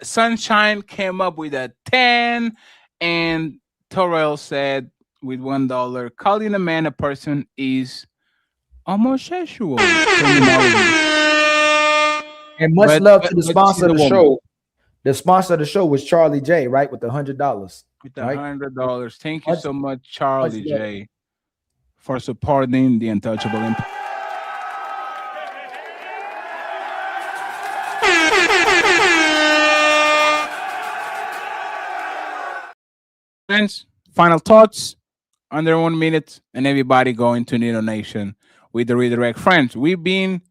Sunshine came up with a 10, and Terrell said with $1, calling a man a person is homosexual. And much love to the sponsor of the show. The sponsor of the show was Charlie J, right? With the $100. With the $100. Thank you so much, Charlie J, for supporting the Untouchable Empire. Friends, final thoughts under 1 minute, and everybody going to Nino Nation with the redirect. Friends, we've been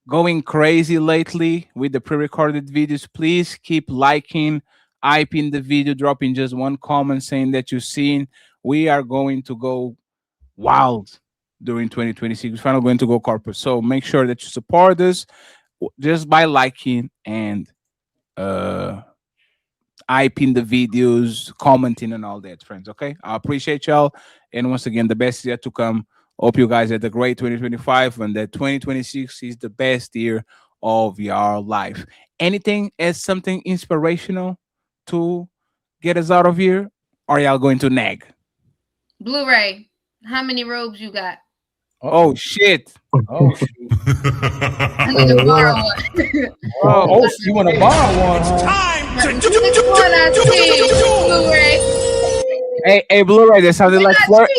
going crazy lately with the pre-recorded videos. Please keep liking, hyping the video, dropping just one comment saying that you've seen. We are going to go wild during 2026. We're finally going to go corporate. So make sure that you support us just by liking and hyping the videos, commenting, and all that, friends. Okay, I appreciate y'all. And once again, the best is yet to come. Hope you guys had a great 2025 and that 2026 is the best year of your life. Anything as something inspirational to get us out of here? Or are y'all going to nag? Blu-ray, how many robes you got? Oh shit. Oh, I need to borrow one. Oh, you want to borrow one? Huh? Time to Blu-ray. Hey, Blu-ray, that sounded like flirt.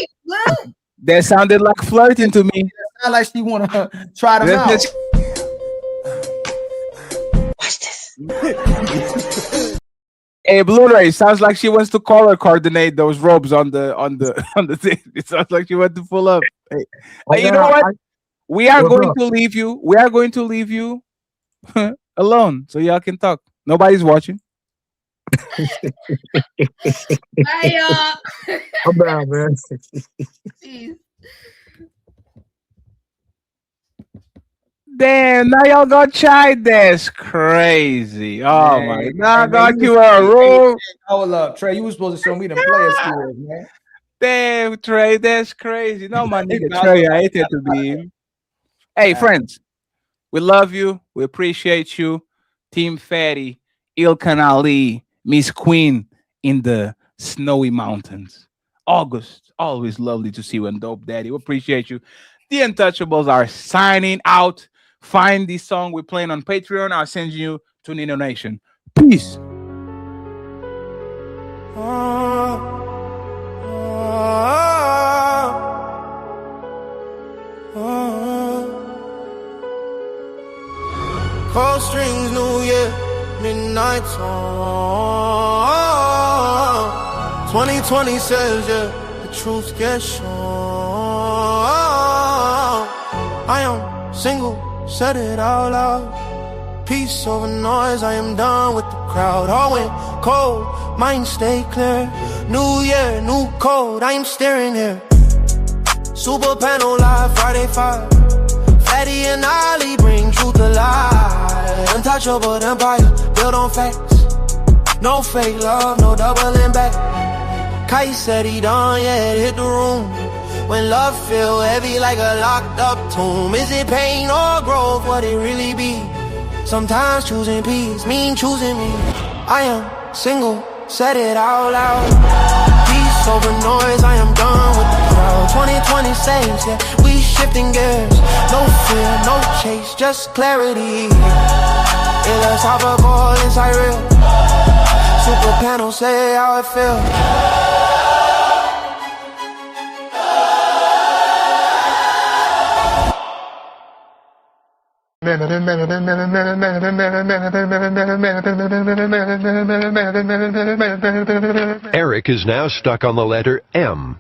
That sounded like flirting to me. Sound like she want to try them out. Watch this. Hey, Blu-ray, sounds like she wants to color coordinate those robes on the thing. It sounds like she wants to pull up. Hey, you know what? We are going to leave you. We are going to leave you alone so y'all can talk. Nobody's watching. Bye, y'all. I'm down, man. Jeez. Damn, now y'all got shy. That's crazy. Oh my God, got you a room. Hold up, Trey. You were supposed to show me the player skills, man. Damn, Trey, that's crazy. No, my nigga Trey, I hate it to be. Hey, friends, we love you. We appreciate you. Team Fatty, Ilkan Ali, Miss Queen in the snowy mountains. August, always lovely to see you, and Dope Daddy. We appreciate you. The Untouchables are signing out. Find the song we're playing on Patreon. I'll send you to Nino Nation. Peace. Cold strings, New Year, midnight song. 2020 says, yeah, the truth gets shown. I am single, said it out loud. Peace over noise, I am done with the crowd. All went cold, mind stay clear. New year, new code, I am staring here. Super panel live, Friday 5. Fatty and Ali bring truth alive. Untouchable empire, built on facts. No fake love, no doubling back. Kai said he done, yeah, it hit the room. When love feel heavy like a locked up tomb. Is it pain or growth, what it really be? Sometimes choosing peace mean choosing me. I am single, said it out loud. Peace over noise, I am done with the crowd. 2020 saves, yeah, we shifting gears. No fear, no chase, just clarity. Philosophical, inside real. Super panel, say how it feel. Eric is now stuck on the letter M.